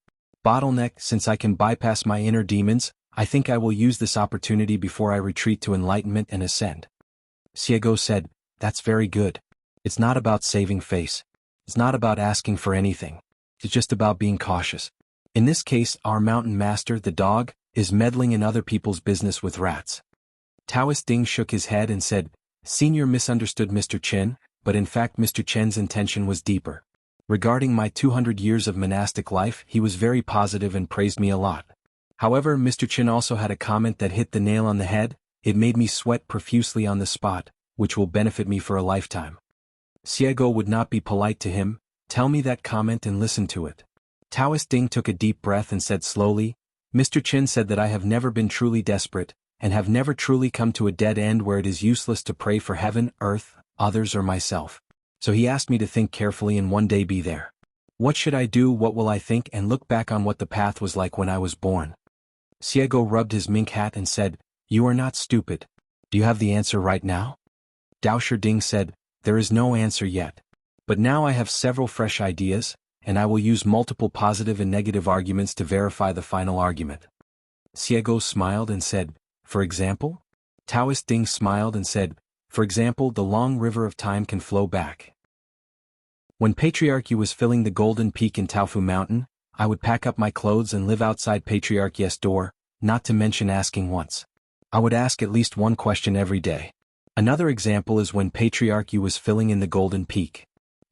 Speaker 1: Bottleneck, since I can bypass my inner demons, I think I will use this opportunity before I retreat to enlightenment and ascend." Xiego said, "That's very good. It's not about saving face. It's not about asking for anything. It's just about being cautious. In this case, our mountain master, the dog, is meddling in other people's business with rats." Taoist Ding shook his head and said, "Senior misunderstood Mr. Chen, but in fact Mr. Chen's intention was deeper. Regarding my 200 years of monastic life, he was very positive and praised me a lot. However, Mr. Chen also had a comment that hit the nail on the head. It made me sweat profusely on the spot, which will benefit me for a lifetime." Xiego would not be polite to him. "Tell me that comment and listen to it." Taoist Ding took a deep breath and said slowly, "Mr. Chen said that I have never been truly desperate, and have never truly come to a dead end where it is useless to pray for heaven, earth, others or myself. So he asked me to think carefully and one day be there. What should I do, what will I think, and look back on what the path was like when I was born." Xiego rubbed his mink hat and said, "You are not stupid. Do you have the answer right now?" Daosher Ding said, "There is no answer yet. But now I have several fresh ideas, and I will use multiple positive and negative arguments to verify the final argument. Xiego smiled and said, for example? Taoist Ding smiled and said, for example, the long river of time can flow back. When Patriarchy was filling the golden peak in Taofu Mountain, I would pack up my clothes and live outside Patriarchy's door, not to mention asking once. I would ask at least one question every day. Another example is when Patriarchy was filling in the golden peak.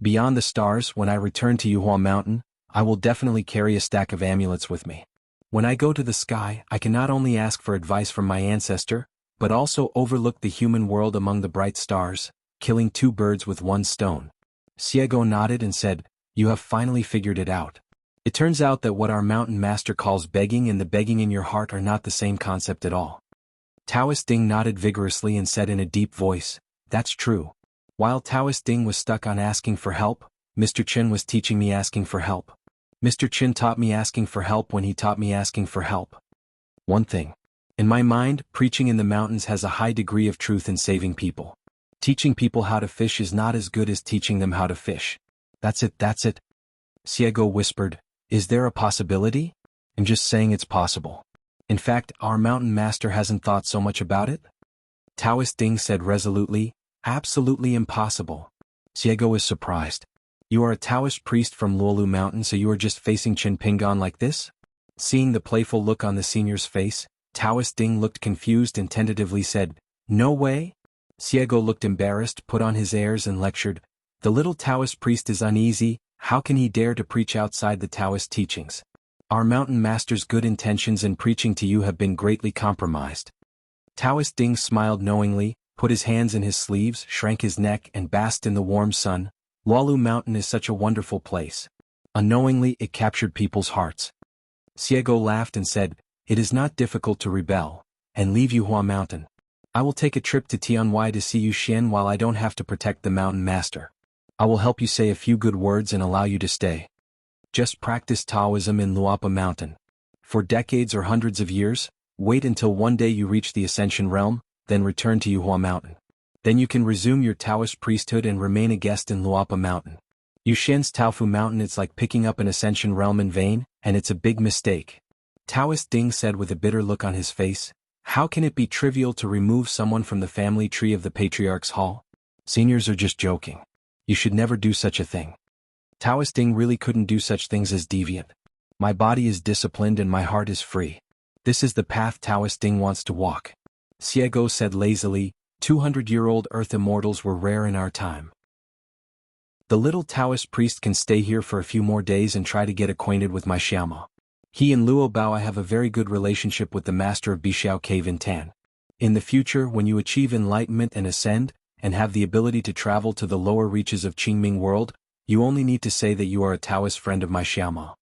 Speaker 1: Beyond the stars, when I return to Xuanhuan Mountain, I will definitely carry a stack of amulets with me. When I go to the sky, I can not only ask for advice from my ancestor, but also overlook the human world among the bright stars, killing two birds with one stone. Xiego nodded and said, you have finally figured it out. It turns out that what our mountain master calls begging and the begging in your heart are not the same concept at all. Taoist Ding nodded vigorously and said in a deep voice, that's true. While Taoist Ding was stuck on asking for help, Mr. Chen was teaching me asking for help. Mr. Chen taught me asking for help when he taught me asking for help. One thing. In my mind, preaching in the mountains has a high degree of truth in saving people. Teaching people how to fish is not as good as teaching them how to fish. That's it. Xiego whispered, is there a possibility? I'm just saying it's possible. In fact, our mountain master hasn't thought so much about it? Taoist Ding said resolutely, absolutely impossible. Xiego is surprised. You are a Taoist priest from Luolu Mountain, so you are just facing Qin Pingon like this? Seeing the playful look on the senior's face, Taoist Ding looked confused and tentatively said, no way? Xiego looked embarrassed, put on his airs and lectured, the little Taoist priest is uneasy, how can he dare to preach outside the Taoist teachings? Our mountain master's good intentions in preaching to you have been greatly compromised. Taoist Ding smiled knowingly, put his hands in his sleeves, shrank his neck and basked in the warm sun. Luolu Mountain is such a wonderful place. Unknowingly, it captured people's hearts. Xiego laughed and said, it is not difficult to rebel, and leave Xuanhuan Mountain. I will take a trip to Tianwai to see Yu Xian while I don't have to protect the mountain master. I will help you say a few good words and allow you to stay. Just practice Taoism in Luapa Mountain. For decades or hundreds of years, wait until one day you reach the Ascension Realm, then return to Xuanhuan Mountain. Then you can resume your Taoist priesthood and remain a guest in Luapa Mountain. Yu Xian's Taofu Mountain, it's like picking up an Ascension Realm in vain, and it's a big mistake. Taoist Ding said with a bitter look on his face, how can it be trivial to remove someone from the family tree of the Patriarch's Hall? Seniors are just joking. You should never do such a thing. Taoist Ding really couldn't do such things as deviant. My body is disciplined and my heart is free. This is the path Taoist Ding wants to walk. Xiego said lazily, 200-year-old Earth immortals were rare in our time. The little Taoist priest can stay here for a few more days and try to get acquainted with my Xiaoma. He and Luo Bao have a very good relationship with the master of Bixiao Cave in Tan. In the future, when you achieve enlightenment and ascend, and have the ability to travel to the lower reaches of Qingming world, you only need to say that you are a Taoist friend of my Xiaoma.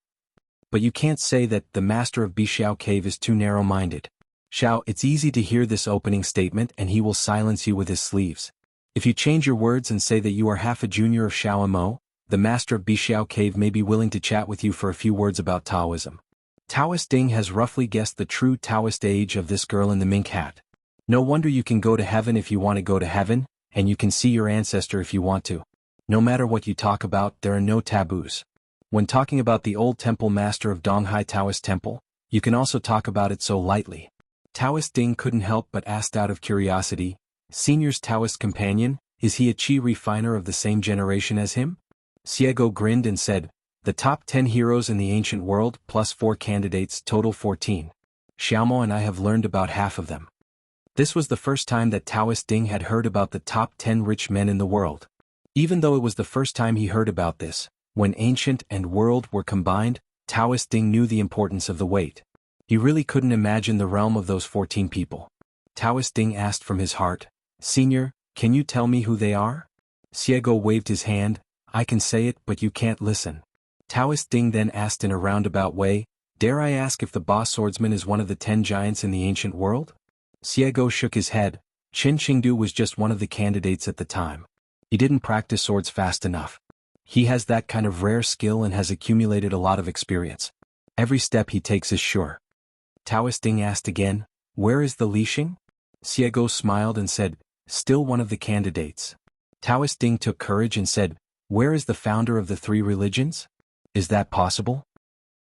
Speaker 1: But you can't say that the master of Bixiao Cave is too narrow-minded. Xiao, it's easy to hear this opening statement and he will silence you with his sleeves. If you change your words and say that you are half a junior of Xiao Mo, the master of Bixiao Cave may be willing to chat with you for a few words about Taoism. Taoist Ding has roughly guessed the true Taoist age of this girl in the mink hat. No wonder you can go to heaven if you want to go to heaven, and you can see your ancestor if you want to. No matter what you talk about, there are no taboos. When talking about the old temple master of Donghai Taoist Temple, you can also talk about it so lightly. Taoist Ding couldn't help but asked out of curiosity, Senior's Taoist companion, is he a chi refiner of the same generation as him? Xiego grinned and said, the top 10 heroes in the ancient world plus 4 candidates total 14. Xiaomo and I have learned about half of them. This was the first time that Taoist Ding had heard about the top 10 rich men in the world. Even though it was the first time he heard about this, when ancient and world were combined, Taoist Ding knew the importance of the weight. He really couldn't imagine the realm of those 14 people. Taoist Ding asked from his heart, Senior, can you tell me who they are? Xiego waved his hand, I can say it but you can't listen. Taoist Ding then asked in a roundabout way, dare I ask if the boss swordsman is one of the 10 giants in the ancient world? Xiego shook his head, Qin Qingdu was just one of the candidates at the time. He didn't practice swords fast enough. He has that kind of rare skill and has accumulated a lot of experience. Every step he takes is sure. Taoist Ding asked again, where is the Lixing? Xiego smiled and said, still one of the candidates. Taoist Ding took courage and said, Where is the founder of the three religions? Is that possible?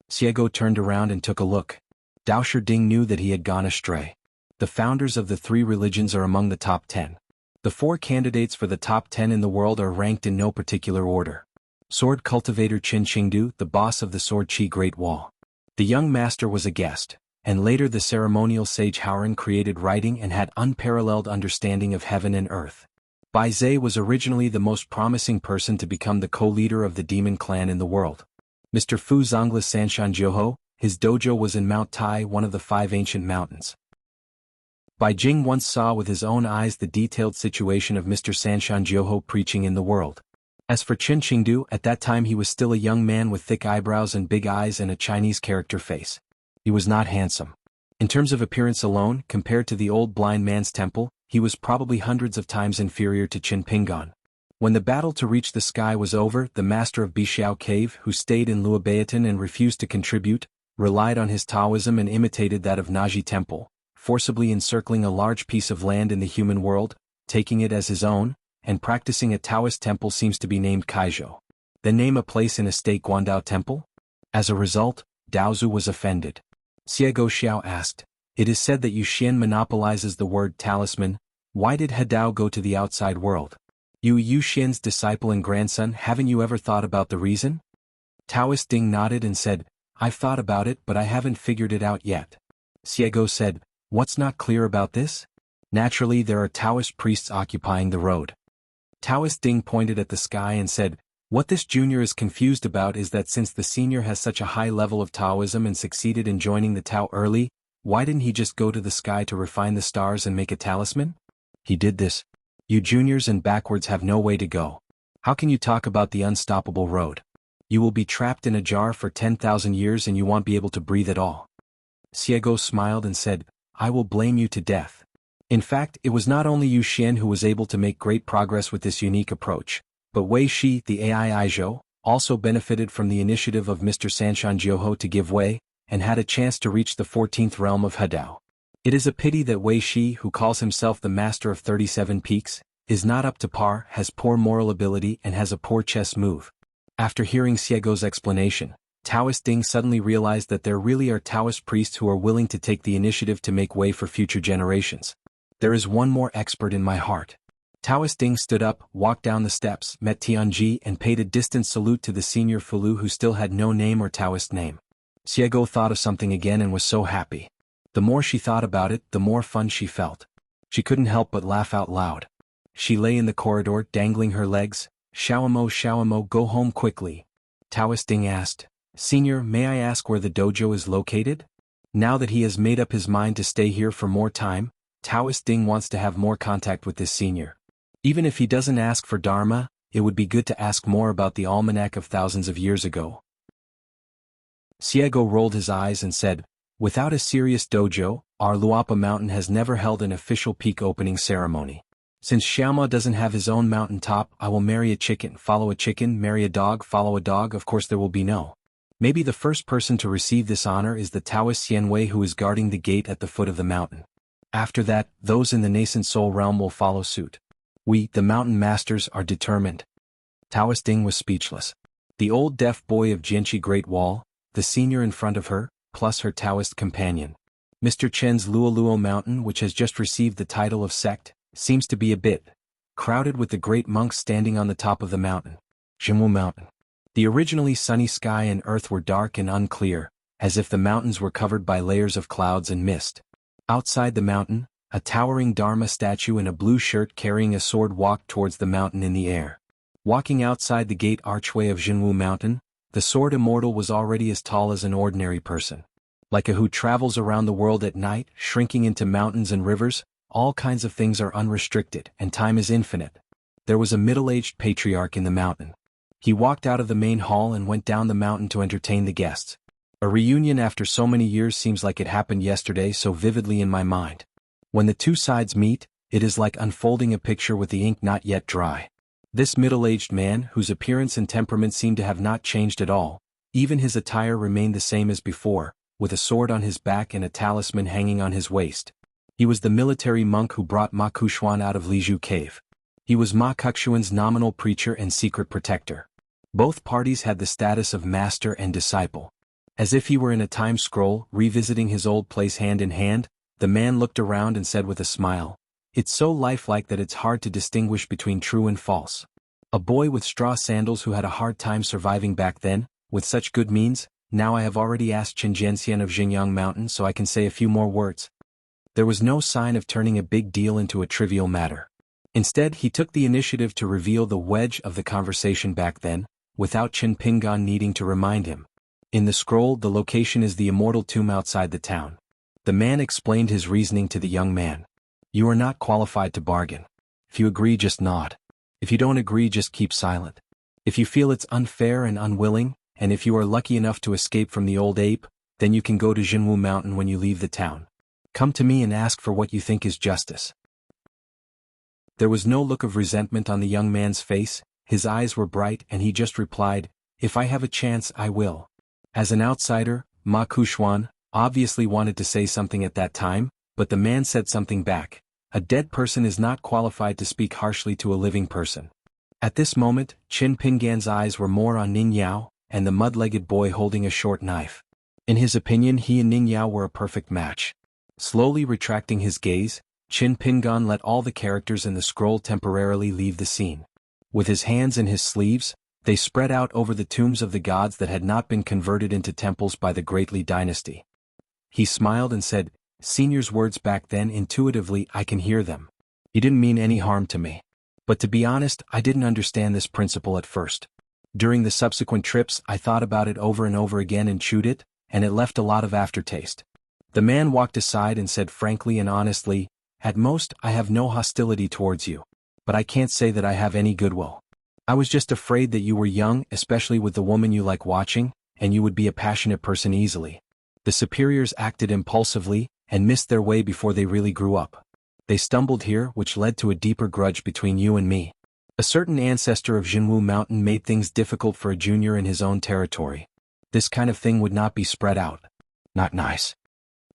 Speaker 1: Xiego turned around and took a look. Dao Sherding knew that he had gone astray. The founders of the three religions are among the top 10. The 4 candidates for the top 10 in the world are ranked in no particular order. Sword cultivator Qin Qingdu, the boss of the Sword Qi Great Wall. The young master was a guest, and later the ceremonial sage Haoran created writing and had unparalleled understanding of heaven and earth. Bai Zhe was originally the most promising person to become the co-leader of the demon clan in the world. Mr. Fu Zonglis Sanshan Jiuho, his dojo was in Mount Tai, one of the 5 ancient mountains. Bai Jing once saw with his own eyes the detailed situation of Mr. Sanshan Jiuho preaching in the world. As for Qin Qingdu, at that time he was still a young man with thick eyebrows and big eyes and a Chinese character face. He was not handsome. In terms of appearance alone, compared to the old blind man's temple, he was probably hundreds of times inferior to Qin Pingan. When the battle to reach the sky was over, the master of Bixiao Cave, who stayed in Luobaotan and refused to contribute, relied on his Taoism and imitated that of Naji Temple, forcibly encircling a large piece of land in the human world, taking it as his own, and practicing a Taoist temple seems to be named Kaizhou. Then name a place in a state Guandao Temple? As a result, Daozu was offended. Xiego Xiao asked, "It is said that Yu Xian monopolizes the word talisman. Why did Hadao go to the outside world? Yu Xian's disciple and grandson, haven't you ever thought about the reason?" Taoist Ding nodded and said, "I've thought about it, but I haven't figured it out yet." Xiego said, "What's not clear about this?" "Naturally, there are Taoist priests occupying the road." Taoist Ding pointed at the sky and said, "What this junior is confused about is that since the senior has such a high level of Taoism and succeeded in joining the Tao early, why didn't he just go to the sky to refine the stars and make a talisman? He did this. You juniors and backwards have no way to go. How can you talk about the unstoppable road? You will be trapped in a jar for 10,000 years and you won't be able to breathe at all." Xiego smiled and said, "I will blame you to death." In fact, it was not only Yu Xian who was able to make great progress with this unique approach, but Wei Shi, the AI Aizhou, also benefited from the initiative of Mr. Sanshan Jiuho to give way, and had a chance to reach the 14th realm of Hadao. It is a pity that Wei Shi, who calls himself the master of 37 peaks, is not up to par, has poor moral ability and has a poor chess move. After hearing Xiego's explanation, Taoist Ding suddenly realized that there really are Taoist priests who are willing to take the initiative to make way for future generations. There is one more expert in my heart. Taoist Ding stood up, walked down the steps, met Tianji and paid a distant salute to the senior Fulu who still had no name or Taoist name. Xiego thought of something again and was so happy. The more she thought about it, the more fun she felt. She couldn't help but laugh out loud. She lay in the corridor, dangling her legs. Xiaomo, go home quickly." Taoist Ding asked, "Senior, may I ask where the dojo is located?" Now that he has made up his mind to stay here for more time, Taoist Ding wants to have more contact with this senior. Even if he doesn't ask for Dharma, it would be good to ask more about the almanac of thousands of years ago. Xiego rolled his eyes and said, "Without a serious dojo, our Luapa mountain has never held an official peak opening ceremony. Since Xiaoma doesn't have his own mountain top, I will marry a chicken, follow a chicken, marry a dog, follow a dog. Of course there will be no. Maybe the first person to receive this honor is the Taoist Xianwei who is guarding the gate at the foot of the mountain. After that, those in the nascent soul realm will follow suit. We, the mountain masters, are determined." Taoist Ding was speechless. The old deaf boy of Jianghu Great Wall, the senior in front of her, plus her Taoist companion. Mr. Chen's Luoluo Mountain, which has just received the title of sect, seems to be a bit crowded with the great monks standing on the top of the mountain. Xuanhuan Mountain. The originally sunny sky and earth were dark and unclear, as if the mountains were covered by layers of clouds and mist. Outside the mountain, a towering Dharma statue in a blue shirt carrying a sword walked towards the mountain in the air. Walking outside the gate archway of Xuanhuan Mountain, the sword immortal was already as tall as an ordinary person. Like a who travels around the world at night, shrinking into mountains and rivers, all kinds of things are unrestricted and time is infinite. There was a middle-aged patriarch in the mountain. He walked out of the main hall and went down the mountain to entertain the guests. A reunion after so many years seems like it happened yesterday, so vividly in my mind. When the two sides meet, it is like unfolding a picture with the ink not yet dry. This middle-aged man, whose appearance and temperament seemed to have not changed at all, even his attire remained the same as before, with a sword on his back and a talisman hanging on his waist. He was the military monk who brought Ma Kuxuan out of Liju Cave. He was Ma Kexuan's nominal preacher and secret protector. Both parties had the status of master and disciple. As if he were in a time scroll, revisiting his old place hand in hand, the man looked around and said with a smile, "It's so lifelike that it's hard to distinguish between true and false." A boy with straw sandals who had a hard time surviving back then, with such good means. Now I have already asked Xianxian of Xingyang Mountain, so I can say a few more words. There was no sign of turning a big deal into a trivial matter. Instead, he took the initiative to reveal the wedge of the conversation back then, without Qin Pingan needing to remind him. In the scroll, the location is the immortal tomb outside the town. The man explained his reasoning to the young man. "You are not qualified to bargain. If you agree, just nod. If you don't agree, just keep silent. If you feel it's unfair and unwilling, and if you are lucky enough to escape from the old ape, then you can go to Jianghu Mountain when you leave the town. Come to me and ask for what you think is justice." There was no look of resentment on the young man's face, his eyes were bright and he just replied, "If I have a chance, I will." As an outsider, Ma Kexuan obviously wanted to say something at that time, but the man said something back. A dead person is not qualified to speak harshly to a living person. At this moment, Qin Pingan's eyes were more on Ning Yao, and the mud-legged boy holding a short knife. In his opinion, he and Ning Yao were a perfect match. Slowly retracting his gaze, Qin Pingan let all the characters in the scroll temporarily leave the scene. With his hands in his sleeves, they spread out over the tombs of the gods that had not been converted into temples by the Great Li dynasty. He smiled and said, "Senior's words back then, intuitively I can hear them. He didn't mean any harm to me. But to be honest, I didn't understand this principle at first. During the subsequent trips, I thought about it over and over again and chewed it, and it left a lot of aftertaste." The man walked aside and said frankly and honestly, "At most, I have no hostility towards you. But I can't say that I have any goodwill. I was just afraid that you were young, especially with the woman you like watching, and you would be a passionate person easily. The superiors acted impulsively, and missed their way before they really grew up. They stumbled here, which led to a deeper grudge between you and me. A certain ancestor of Jianghu Mountain made things difficult for a junior in his own territory. This kind of thing would not be spread out. Not nice."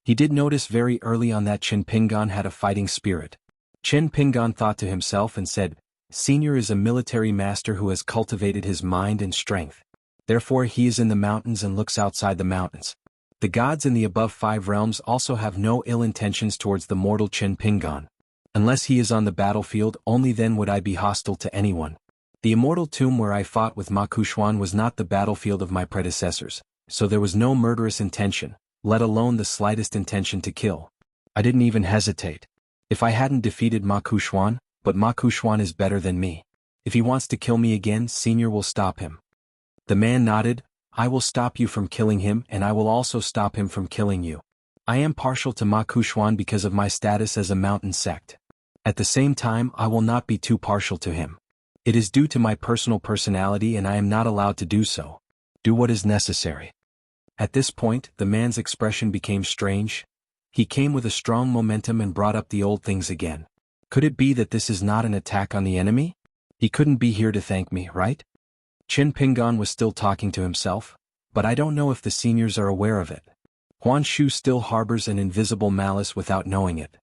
Speaker 1: He did notice very early on that Qin Pingan had a fighting spirit. Qin Pingan thought to himself and said, "Senior is a military master who has cultivated his mind and strength. Therefore he is in the mountains and looks outside the mountains. The gods in the above 5 realms also have no ill intentions towards the mortal Qin Pingan. Unless he is on the battlefield, only then would I be hostile to anyone. The immortal tomb where I fought with Ma Kexuan was not the battlefield of my predecessors, so there was no murderous intention, let alone the slightest intention to kill. I didn't even hesitate. If I hadn't defeated Ma Kexuan, but Ma Kexuan is better than me. If he wants to kill me again, Senior will stop him." The man nodded, "I will stop you from killing him, and I will also stop him from killing you. I am partial to Ma Kexuan because of my status as a mountain sect. At the same time, I will not be too partial to him. It is due to my personal personality and I am not allowed to do so. Do what is necessary." At this point, the man's expression became strange. He came with a strong momentum and brought up the old things again. Could it be that this is not an attack on the enemy? He couldn't be here to thank me, right? Qin Pingan was still talking to himself, but I don't know if the seniors are aware of it. Huan Shu still harbors an invisible malice without knowing it.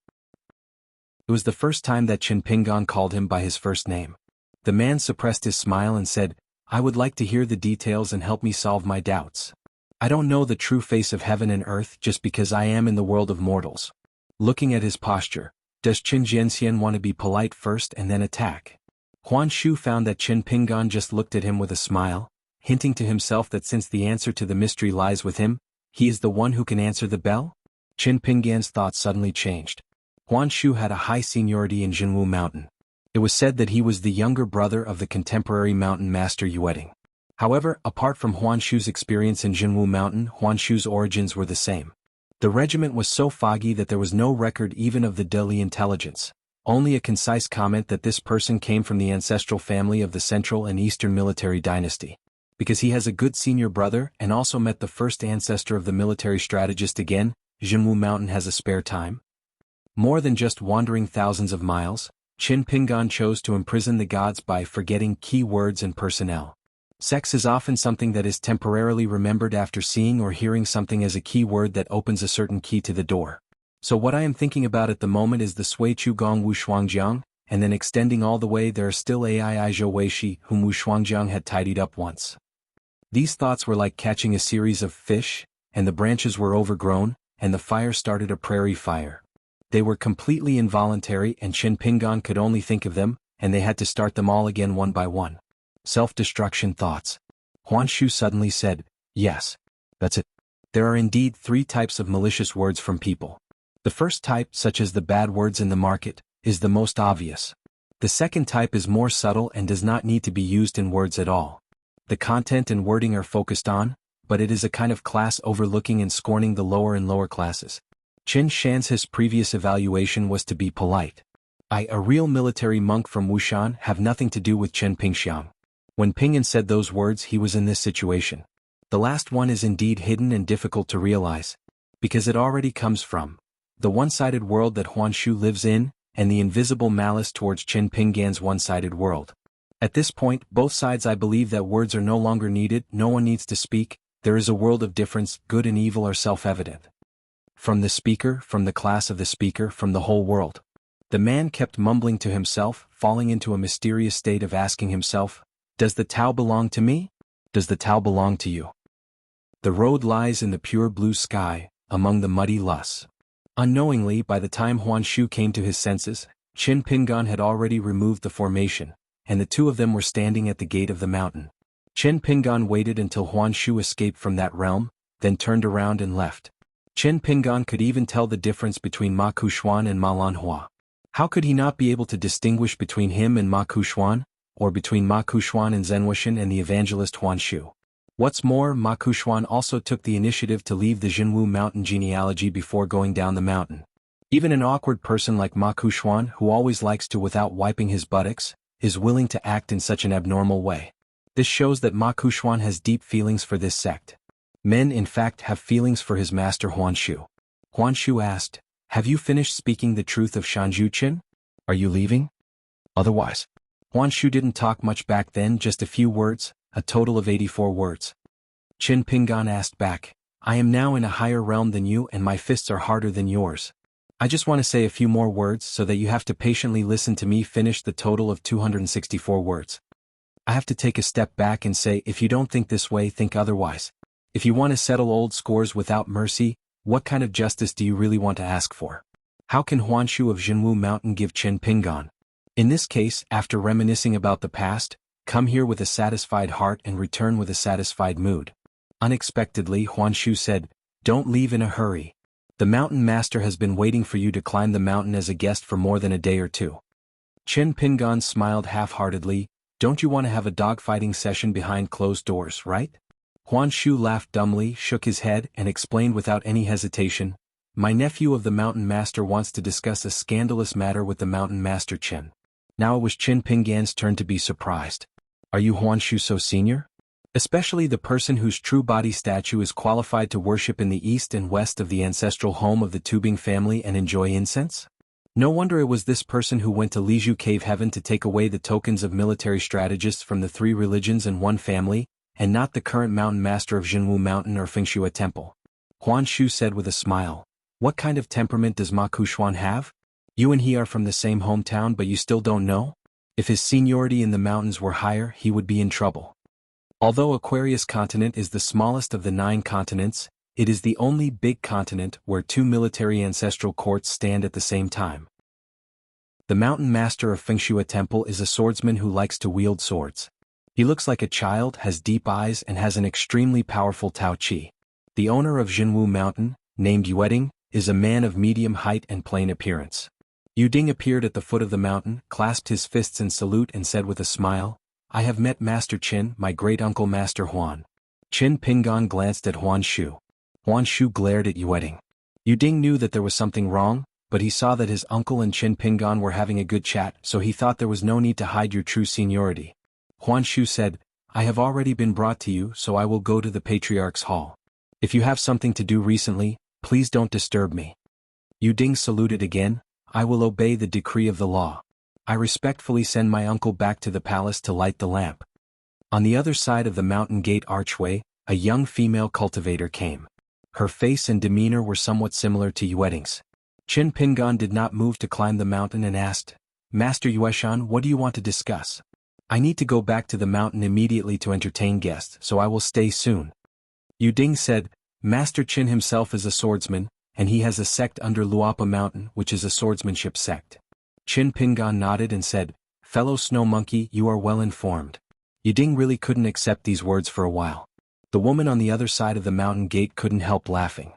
Speaker 1: It was the first time that Qin Pingan called him by his first name. The man suppressed his smile and said, "I would like to hear the details and help me solve my doubts. I don't know the true face of heaven and earth just because I am in the world of mortals." Looking at his posture, does Qin Jianxian want to be polite first and then attack? Huan Shu found that Qin Pingan just looked at him with a smile, hinting to himself that since the answer to the mystery lies with him, he is the one who can answer the bell? Qin Pingan's thoughts suddenly changed. Huan Shu had a high seniority in Jianghu Mountain. It was said that he was the younger brother of the contemporary mountain master Yueding. However, apart from Huan Shu's experience in Jianghu Mountain, Huan Shu's origins were the same. The regiment was so foggy that there was no record even of the Deli intelligence, only a concise comment that this person came from the ancestral family of the Central and Eastern military dynasty. Because he has a good senior brother and also met the first ancestor of the military strategist again, Jianghu Mountain has a spare time. More than just wandering thousands of miles, Qin Pingan chose to imprison the gods by forgetting key words and personnel. Sex is often something that is temporarily remembered after seeing or hearing something as a key word that opens a certain key to the door. So what I am thinking about at the moment is the Sui Chu Gong Wu Shuangjiang, and then extending all the way there are still Aizhou Weishi whom Wu Shuangjiang had tidied up once. These thoughts were like catching a series of fish, and the branches were overgrown, and the fire started a prairie fire. They were completely involuntary and Qin Pingan could only think of them, and they had to start them all again one by one. Self-destruction thoughts. Huan Shu suddenly said, "Yes. That's it." There are indeed 3 types of malicious words from people. The first type, such as the bad words in the market, is the most obvious. The second type is more subtle and does not need to be used in words at all. The content and wording are focused on, but it is a kind of class overlooking and scorning the lower and lower classes. Qin Shan's previous evaluation was to be polite. I, a real military monk from Wushan, have nothing to do with Chen Pingxiang. When Ping'an said those words he was in this situation. The last one is indeed hidden and difficult to realize, because it already comes from the one-sided world that Huan Shu lives in, and the invisible malice towards Qin Pingan's one-sided world. At this point, both sides I believe that words are no longer needed, no one needs to speak, there is a world of difference, good and evil are self-evident. From the speaker, from the class of the speaker, from the whole world. The man kept mumbling to himself, falling into a mysterious state of asking himself, does the Tao belong to me? Does the Tao belong to you? The road lies in the pure blue sky, among the muddy lusts. Unknowingly, by the time Huan Shu came to his senses, Qin Pingan had already removed the formation, and the 2 of them were standing at the gate of the mountain. Qin Pingan waited until Huan Shu escaped from that realm, then turned around and left. Qin Pingan could even tell the difference between Ma Kuxuan and Ma Lanhua. How could he not be able to distinguish between him and Ma Kuxuan, or between Ma Kuxuan and Zhenwuxian and the evangelist Huan Shu? What's more, Ma Kuxuan also took the initiative to leave the Jianghu mountain genealogy before going down the mountain. Even an awkward person like Ma Kuxuan, who always likes to without wiping his buttocks, is willing to act in such an abnormal way. This shows that Ma Kuxuan has deep feelings for this sect. Men in fact have feelings for his master Huan Shu. Huan Shu asked, have you finished speaking the truth of Shanzhu Qin? Are you leaving? Otherwise. Huan Shu didn't talk much back then, just a few words, a total of 84 words. Qin Pingan asked back, I am now in a higher realm than you and my fists are harder than yours. I just want to say a few more words so that you have to patiently listen to me finish the total of 264 words. I have to take a step back and say, if you don't think this way, think otherwise. If you want to settle old scores without mercy, what kind of justice do you really want to ask for? How can Huan Shu of Jianghu Mountain give Qin Pingan? In this case, after reminiscing about the past, come here with a satisfied heart and return with a satisfied mood. Unexpectedly, Huan Shu said, don't leave in a hurry. The mountain master has been waiting for you to climb the mountain as a guest for more than a day or 2. Qin Pingan smiled half-heartedly, don't you want to have a dogfighting session behind closed doors, right? Huan Shu laughed dumbly, shook his head, and explained without any hesitation, my nephew of the mountain master wants to discuss a scandalous matter with the mountain master Qin. Now it was Qin Pingan's turn to be surprised. Are you Huan Shu so senior? Especially the person whose true body statue is qualified to worship in the east and west of the ancestral home of the Tubing family and enjoy incense? No wonder it was this person who went to Lizhu Cave Heaven to take away the tokens of military strategists from the 3 religions and 1 family, and not the current mountain master of Jianghu Mountain or Fengxue Temple. Huan Shu said with a smile, what kind of temperament does Ma Kuxuan have? You and he are from the same hometown but you still don't know? If his seniority in the mountains were higher, he would be in trouble. Although Aquarius continent is the smallest of the 9 continents, it is the only big continent where 2 military ancestral courts stand at the same time. The mountain master of Fengxue Temple is a swordsman who likes to wield swords. He looks like a child, has deep eyes and has an extremely powerful Tao Qi. The owner of Jianghu Mountain, named Yueding, is a man of medium height and plain appearance. Yuding appeared at the foot of the mountain, clasped his fists in salute and said with a smile, I have met Master Qin, my great-uncle Master Huan. Qin Pingan glanced at Huan Shu. Huan Shu glared at Yueding. Yuding knew that there was something wrong, but he saw that his uncle and Qin Pingan were having a good chat, so he thought there was no need to hide your true seniority. Huan Shu said, I have already been brought to you, so I will go to the Patriarch's Hall. If you have something to do recently, please don't disturb me. Yuding saluted again, I will obey the decree of the law. I respectfully send my uncle back to the palace to light the lamp. On the other side of the mountain gate archway, a young female cultivator came. Her face and demeanor were somewhat similar to Yueding's. Qin Pingan did not move to climb the mountain and asked, Master Yueshan, what do you want to discuss? I need to go back to the mountain immediately to entertain guests, so I will stay soon. Yu Ding said, Master Qin himself is a swordsman, and he has a sect under Luapa Mountain which is a swordsmanship sect. Qin Pingan nodded and said, Fellow snow monkey, you are well informed. Yu Ding really couldn't accept these words for a while. The woman on the other side of the mountain gate couldn't help laughing.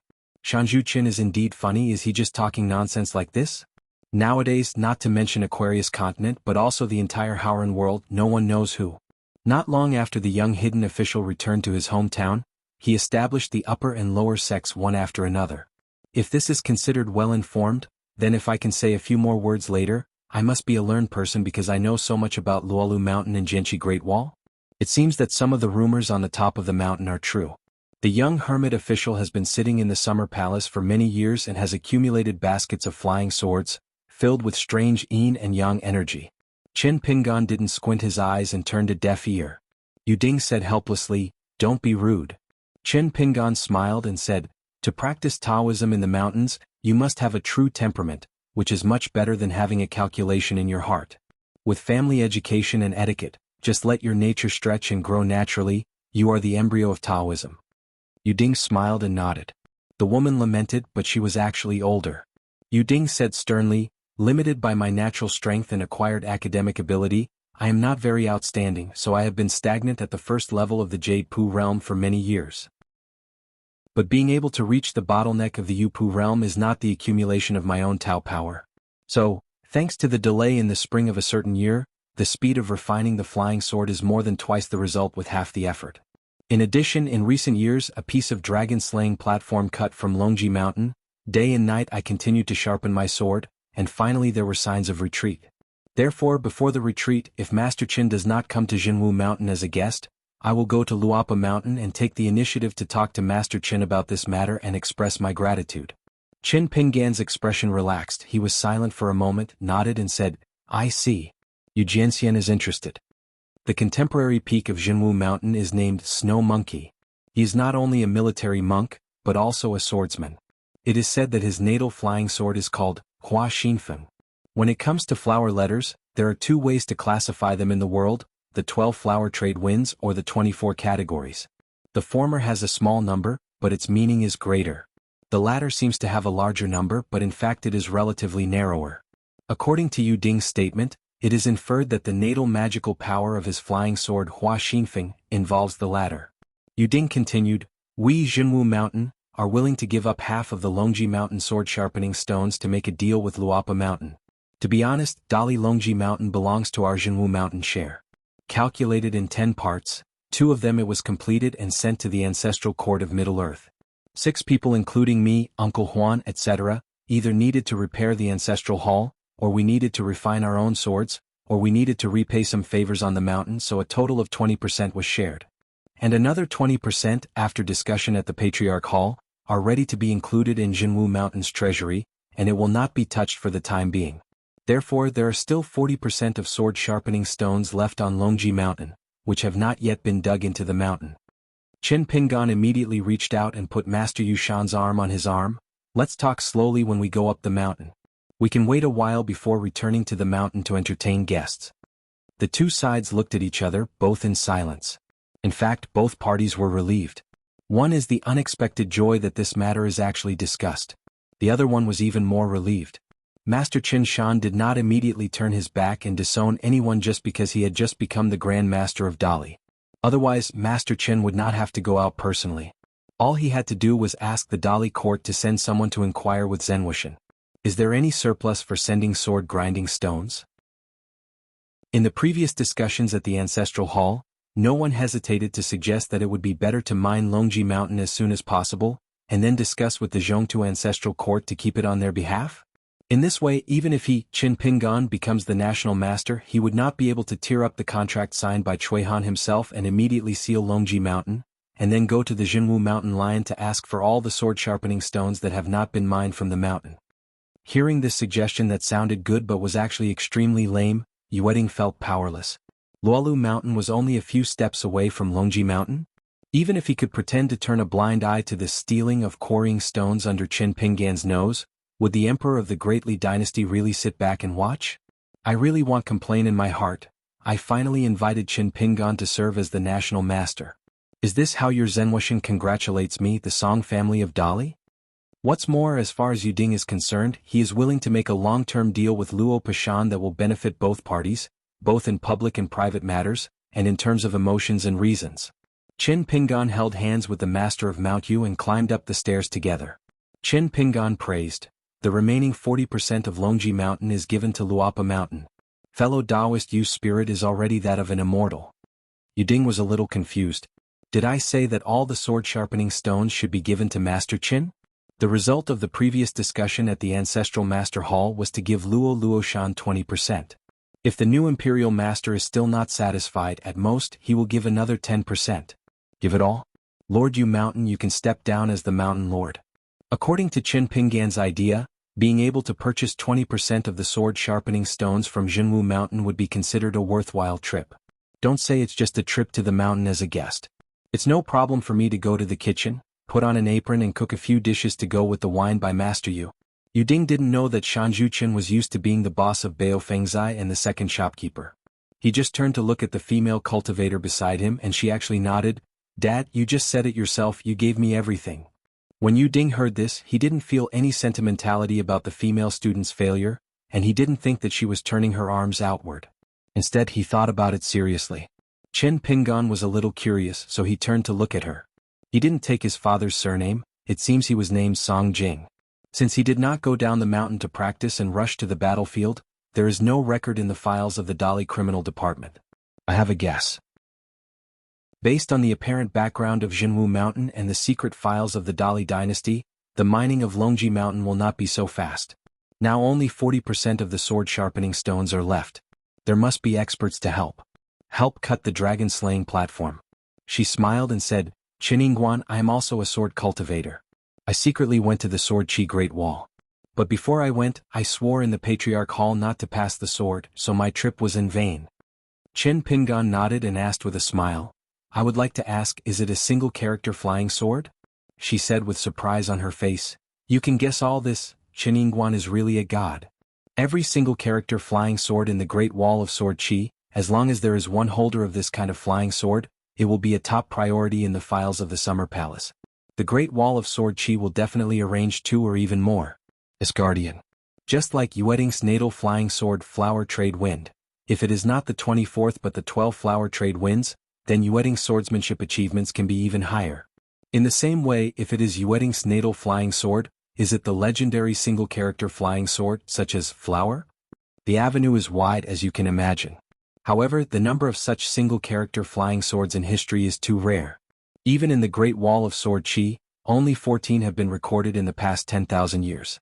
Speaker 1: Shanzhu Qin is indeed funny. Is he just talking nonsense like this? Nowadays, not to mention Aquarius continent but also the entire Howran world, no one knows who. Not long after the young hidden official returned to his hometown, he established the upper and lower sects one after another. If this is considered well-informed, then if I can say a few more words later, I must be a learned person because I know so much about Luolu Mountain and Jianghu Great Wall. It seems that some of the rumors on the top of the mountain are true. The young hermit official has been sitting in the summer palace for many years and has accumulated baskets of flying swords, filled with strange yin and yang energy. Qin Pingan didn't squint his eyes and turned a deaf ear. Yu Ding said helplessly, Don't be rude. Qin Pingan smiled and said, To practice Taoism in the mountains, you must have a true temperament, which is much better than having a calculation in your heart. With family education and etiquette, just let your nature stretch and grow naturally, you are the embryo of Taoism. Yu Ding smiled and nodded. The woman lamented, but she was actually older. Yu Ding said sternly, Limited by my natural strength and acquired academic ability, I am not very outstanding, so I have been stagnant at the first level of the Jade Pu realm for many years. But being able to reach the bottleneck of the Yu Pu realm is not the accumulation of my own Tao power. So, thanks to the delay in the spring of a certain year, the speed of refining the flying sword is more than twice the result with half the effort. In addition, in recent years, a piece of dragon-slaying platform cut from Longji Mountain, day and night I continued to sharpen my sword, and finally there were signs of retreat. Therefore, before the retreat, if Master Qin does not come to Xuanhu Mountain as a guest, I will go to Luapa Mountain and take the initiative to talk to Master Qin about this matter and express my gratitude. Qin Pingan's expression relaxed. He was silent for a moment, nodded and said, I see. Yu Jianxian is interested. The contemporary peak of Xuanhu Mountain is named Snow Monkey. He is not only a military monk, but also a swordsman. It is said that his natal flying sword is called Hua Xinfeng. When it comes to flower letters, there are two ways to classify them in the world, the 12 flower trade winds or the 24 categories. The former has a small number, but its meaning is greater. The latter seems to have a larger number, but in fact it is relatively narrower. According to Yu Ding's statement, it is inferred that the natal magical power of his flying sword Hua Xinfeng involves the latter. Yu Ding continued, We Xuanhu Mountain are willing to give up half of the Longji Mountain sword sharpening stones to make a deal with Luapa Mountain. To be honest, Dali Longji Mountain belongs to our Xuanhu Mountain share. Calculated in 10 parts, 2 of them it was completed and sent to the ancestral court of Middle-earth. 6 people including me, Uncle Huan, etc., either needed to repair the ancestral hall, or we needed to refine our own swords, or we needed to repay some favors on the mountain, so a total of 20% was shared. And another 20%, after discussion at the Patriarch Hall, are ready to be included in Xuanhu Mountain's treasury, and it will not be touched for the time being. Therefore, there are still 40% of sword sharpening stones left on Longji Mountain, which have not yet been dug into the mountain. Qin Pingan immediately reached out and put Master Yushan's arm on his arm. Let's talk slowly when we go up the mountain. We can wait a while before returning to the mountain to entertain guests. The two sides looked at each other, both in silence. In fact, both parties were relieved. One is the unexpected joy that this matter is actually discussed. The other one was even more relieved. Master Qin Shan did not immediately turn his back and disown anyone just because he had just become the Grand Master of Dali. Otherwise, Master Qin would not have to go out personally. All he had to do was ask the Dali court to send someone to inquire with Zhenwushan. Is there any surplus for sending sword grinding stones? In the previous discussions at the Ancestral Hall, no one hesitated to suggest that it would be better to mine Longji Mountain as soon as possible, and then discuss with the Zhongtu Ancestral Court to keep it on their behalf. In this way, even if he, Qin Pingan, becomes the national master, he would not be able to tear up the contract signed by Xuanhuan himself and immediately seal Longji Mountain, and then go to the Xuanhu Mountain Lion to ask for all the sword sharpening stones that have not been mined from the mountain. Hearing this suggestion that sounded good but was actually extremely lame, Yueding felt powerless. Luolu Mountain was only a few steps away from Longji Mountain? Even if he could pretend to turn a blind eye to this stealing of quarrying stones under Qin Pingan's nose, would the emperor of the Great Li dynasty really sit back and watch? I really want complain in my heart. I finally invited Qin Pingan to serve as the national master. Is this how your Zenwuxian congratulates me, the Song family of Dali? What's more, as far as Yuding is concerned, he is willing to make a long-term deal with Luo Pashan that will benefit both parties, both in public and private matters, and in terms of emotions and reasons. Qin Pingan held hands with the master of Mount Yu and climbed up the stairs together. Qin Pingan praised, the remaining 40% of Longji Mountain is given to Luapa Mountain. Fellow Taoist Yu's spirit is already that of an immortal. Yuding was a little confused. Did I say that all the sword-sharpening stones should be given to Master Qin? The result of the previous discussion at the Ancestral Master Hall was to give Luo Luoshan 20%. If the new Imperial Master is still not satisfied, at most, he will give another 10%. Give it all? Lord Yu Mountain, you can step down as the Mountain Lord. According to Qin Pingan's idea, being able to purchase 20% of the sword-sharpening stones from Xianhu Mountain would be considered a worthwhile trip. Don't say it's just a trip to the mountain as a guest. It's no problem for me to go to the kitchen, put on an apron and cook a few dishes to go with the wine by Master Yu. Yuding didn't know that Shanzhuchen was used to being the boss of Bao Fengzai and the second shopkeeper. He just turned to look at the female cultivator beside him and she actually nodded. Dad, you just said it yourself, you gave me everything. When Yuding heard this, he didn't feel any sentimentality about the female student's failure, and he didn't think that she was turning her arms outward. Instead, he thought about it seriously. Qin Pingan was a little curious, so he turned to look at her. He didn't take his father's surname, it seems he was named Song Jing. Since he did not go down the mountain to practice and rush to the battlefield, there is no record in the files of the Dali Criminal Department. I have a guess. Based on the apparent background of Xianhu Mountain and the secret files of the Dali dynasty, the mining of Longji Mountain will not be so fast. Now only 40% of the sword-sharpening stones are left. There must be experts to help. Help cut the dragon-slaying platform. She smiled and said, Xuanhuan, I am also a sword cultivator. I secretly went to the Sword Qi Great Wall. But before I went, I swore in the Patriarch Hall not to pass the sword, so my trip was in vain. Qin Pingan nodded and asked with a smile, I would like to ask, is it a single-character flying sword? She said with surprise on her face, You can guess all this, Xuanhuan is really a god. Every single-character flying sword in the Great Wall of Sword Qi, as long as there is one holder of this kind of flying sword, it will be a top priority in the files of the Summer Palace. The Great Wall of Sword Qi will definitely arrange 2 or even more. As guardian. Just like Yueting's natal flying sword Flower Trade Wind. If it is not the 24th but the 12 Flower Trade Winds, then Yueting's swordsmanship achievements can be even higher. In the same way, if it is Yueting's natal flying sword, is it the legendary single-character flying sword, such as Flower? The avenue is wide as you can imagine. However, the number of such single-character flying swords in history is too rare. Even in the Great Wall of Sword Qi, only 14 have been recorded in the past 10,000 years.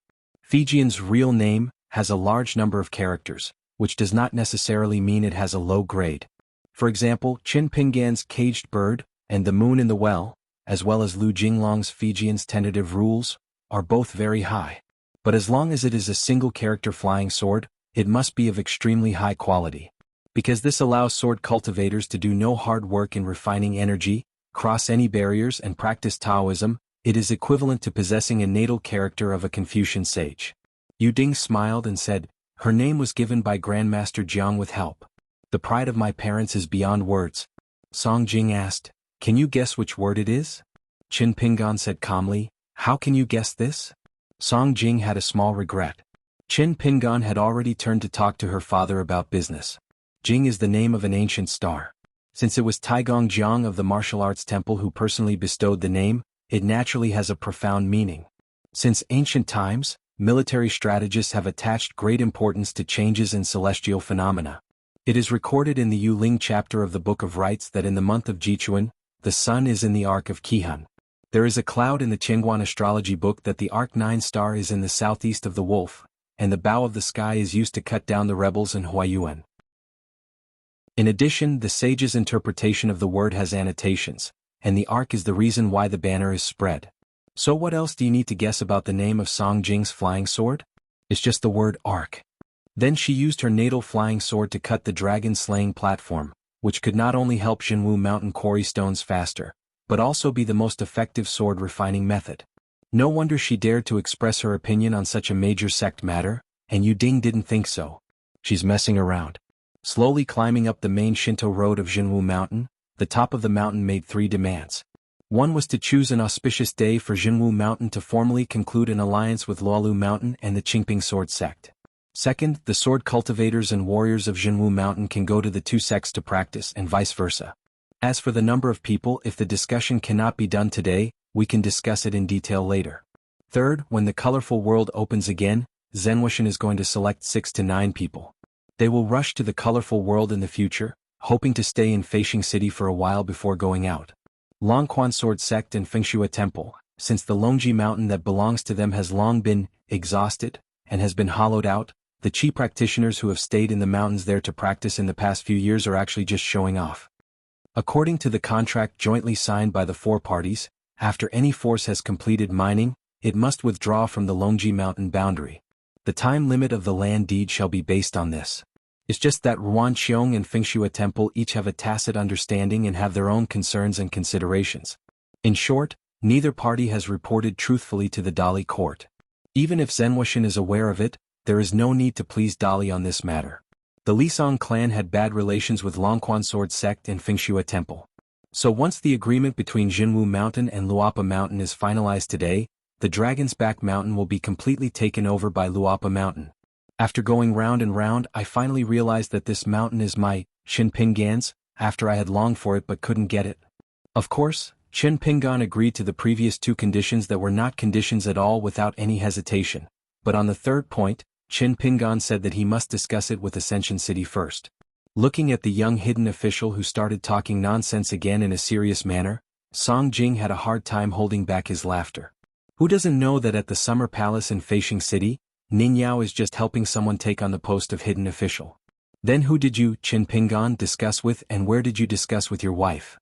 Speaker 1: Fijian's real name has a large number of characters, which does not necessarily mean it has a low grade. For example, Qin Pingan's Caged Bird and The Moon in the Well, as well as Lu Jinglong's Fijian's Tentative Rules, are both very high. But as long as it is a single-character flying sword, it must be of extremely high quality. Because this allows sword cultivators to do no hard work in refining energy, cross any barriers and practice Taoism, it is equivalent to possessing a natal character of a Confucian sage. Yuding smiled and said, Her name was given by Grandmaster Jiang with help. The pride of my parents is beyond words. Song Jing asked, Can you guess which word it is? Qin Pingan said calmly, How can you guess this? Song Jing had a small regret. Qin Pingan had already turned to talk to her father about business. Jing is the name of an ancient star. Since it was Taigong Jiang of the martial arts temple who personally bestowed the name, it naturally has a profound meaning. Since ancient times, military strategists have attached great importance to changes in celestial phenomena. It is recorded in the Yu Ling chapter of the Book of Rites that in the month of Jichuan, the sun is in the arc of Qihun. There is a cloud in the Qianguan astrology book that the arc 9 star is in the southeast of the wolf, and the bow of the sky is used to cut down the rebels in Huaiyuan. In addition, the sage's interpretation of the word has annotations, and the arc is the reason why the banner is spread. So what else do you need to guess about the name of Song Jing's flying sword? It's just the word arc. Then she used her natal flying sword to cut the dragon-slaying platform, which could not only help Xianhu Mountain quarry stones faster, but also be the most effective sword refining method. No wonder she dared to express her opinion on such a major sect matter, and Yuding didn't think so. She's messing around. Slowly climbing up the main Shinto road of Jianghu Mountain, the top of the mountain made 3 demands. One was to choose an auspicious day for Jianghu Mountain to formally conclude an alliance with Luolu Mountain and the Qingping Sword Sect. Second, the sword cultivators and warriors of Jianghu Mountain can go to the 2 sects to practice and vice versa. As for the number of people, if the discussion cannot be done today, we can discuss it in detail later. Third, when the colorful world opens again, Xuanhuan is going to select 6 to 9 people. They will rush to the colorful world in the future, hoping to stay in Feishing City for a while before going out. Longquan Sword Sect and Fengxue Temple, since the Longji Mountain that belongs to them has long been exhausted and has been hollowed out, the Qi practitioners who have stayed in the mountains there to practice in the past few years are actually just showing off. According to the contract jointly signed by the 4 parties, after any force has completed mining, it must withdraw from the Longji Mountain boundary. The time limit of the land deed shall be based on this. It's just that Ruanqiong and Fengxue Temple each have a tacit understanding and have their own concerns and considerations. In short, neither party has reported truthfully to the Dali court. Even if Xuanhuan is aware of it, there is no need to please Dali on this matter. The Lisong clan had bad relations with Longquan Sword Sect and Fengxue Temple. So once the agreement between Jianghu Mountain and Luopa Mountain is finalized today, the Dragon's Back Mountain will be completely taken over by Luopa Mountain. After going round and round, I finally realized that this mountain is my Qinpinggan's, after I had longed for it but couldn't get it. Of course, Qinpinggan agreed to the previous 2 conditions that were not conditions at all without any hesitation, but on the 3rd point, Qinpinggan said that he must discuss it with Ascension City first. Looking at the young hidden official who started talking nonsense again in a serious manner, Song Jing had a hard time holding back his laughter. Who doesn't know that at the Summer Palace in Feishing City, Ning Yao is just helping someone take on the post of hidden official? Then who did you, Qinpinggan, discuss with, and where did you discuss with your wife?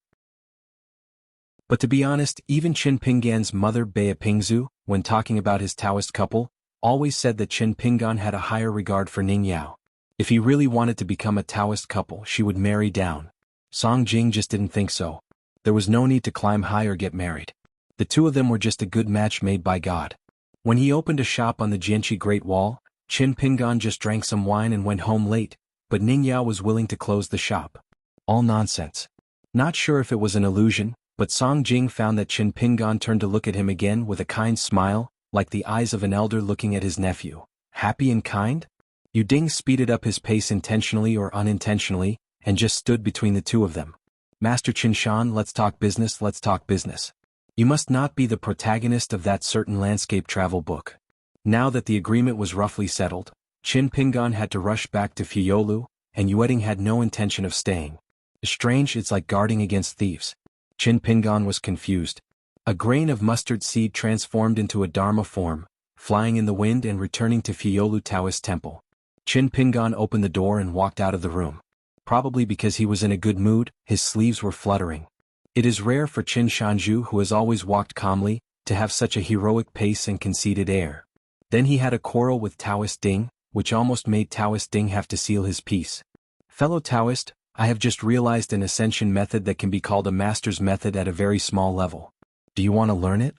Speaker 1: But to be honest, even Qinpinggan's mother Bea Pingzu, when talking about his Taoist couple, always said that Qinpinggan had a higher regard for Ning Yao. If he really wanted to become a Taoist couple, she would marry down. Song Jing just didn't think so. There was no need to climb high or get married. The 2 of them were just a good match made by God. When he opened a shop on the Jianxi Great Wall, Qinpinggan just drank some wine and went home late, but Ning Yao was willing to close the shop. All nonsense. Not sure if it was an illusion, but Song Jing found that Qinpinggan turned to look at him again with a kind smile, like the eyes of an elder looking at his nephew. Happy and kind? Yu Ding speeded up his pace intentionally or unintentionally, and just stood between the 2 of them. Master Qinshan, let's talk business, let's talk business. You must not be the protagonist of that certain landscape travel book. Now that the agreement was roughly settled, Qinpinggan had to rush back to Fuyolu, and Yueding had no intention of staying. Strange, it's like guarding against thieves. Qinpinggan was confused. A grain of mustard seed transformed into a Dharma form, flying in the wind and returning to Fuyolu Taoist Temple. Qinpinggan opened the door and walked out of the room. Probably because he was in a good mood, his sleeves were fluttering. It is rare for Qin Shanju, who has always walked calmly, to have such a heroic pace and conceited air. Then he had a quarrel with Taoist Ding, which almost made Taoist Ding have to seal his peace. Fellow Taoist, I have just realized an ascension method that can be called a master's method at a very small level. Do you want to learn it?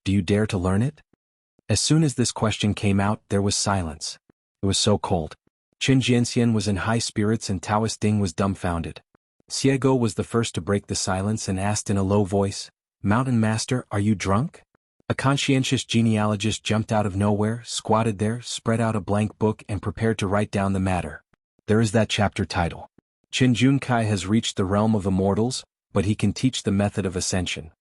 Speaker 1: Do you dare to learn it? As soon as this question came out, there was silence. It was so cold. Qin Jianxian was in high spirits and Taoist Ding was dumbfounded. Xiego was the first to break the silence and asked in a low voice, "Mountain Master, are you drunk?" A conscientious genealogist jumped out of nowhere, squatted there, spread out a blank book and prepared to write down the matter. There is that chapter title. Qin Junkai has reached the realm of immortals, but he can teach the method of ascension.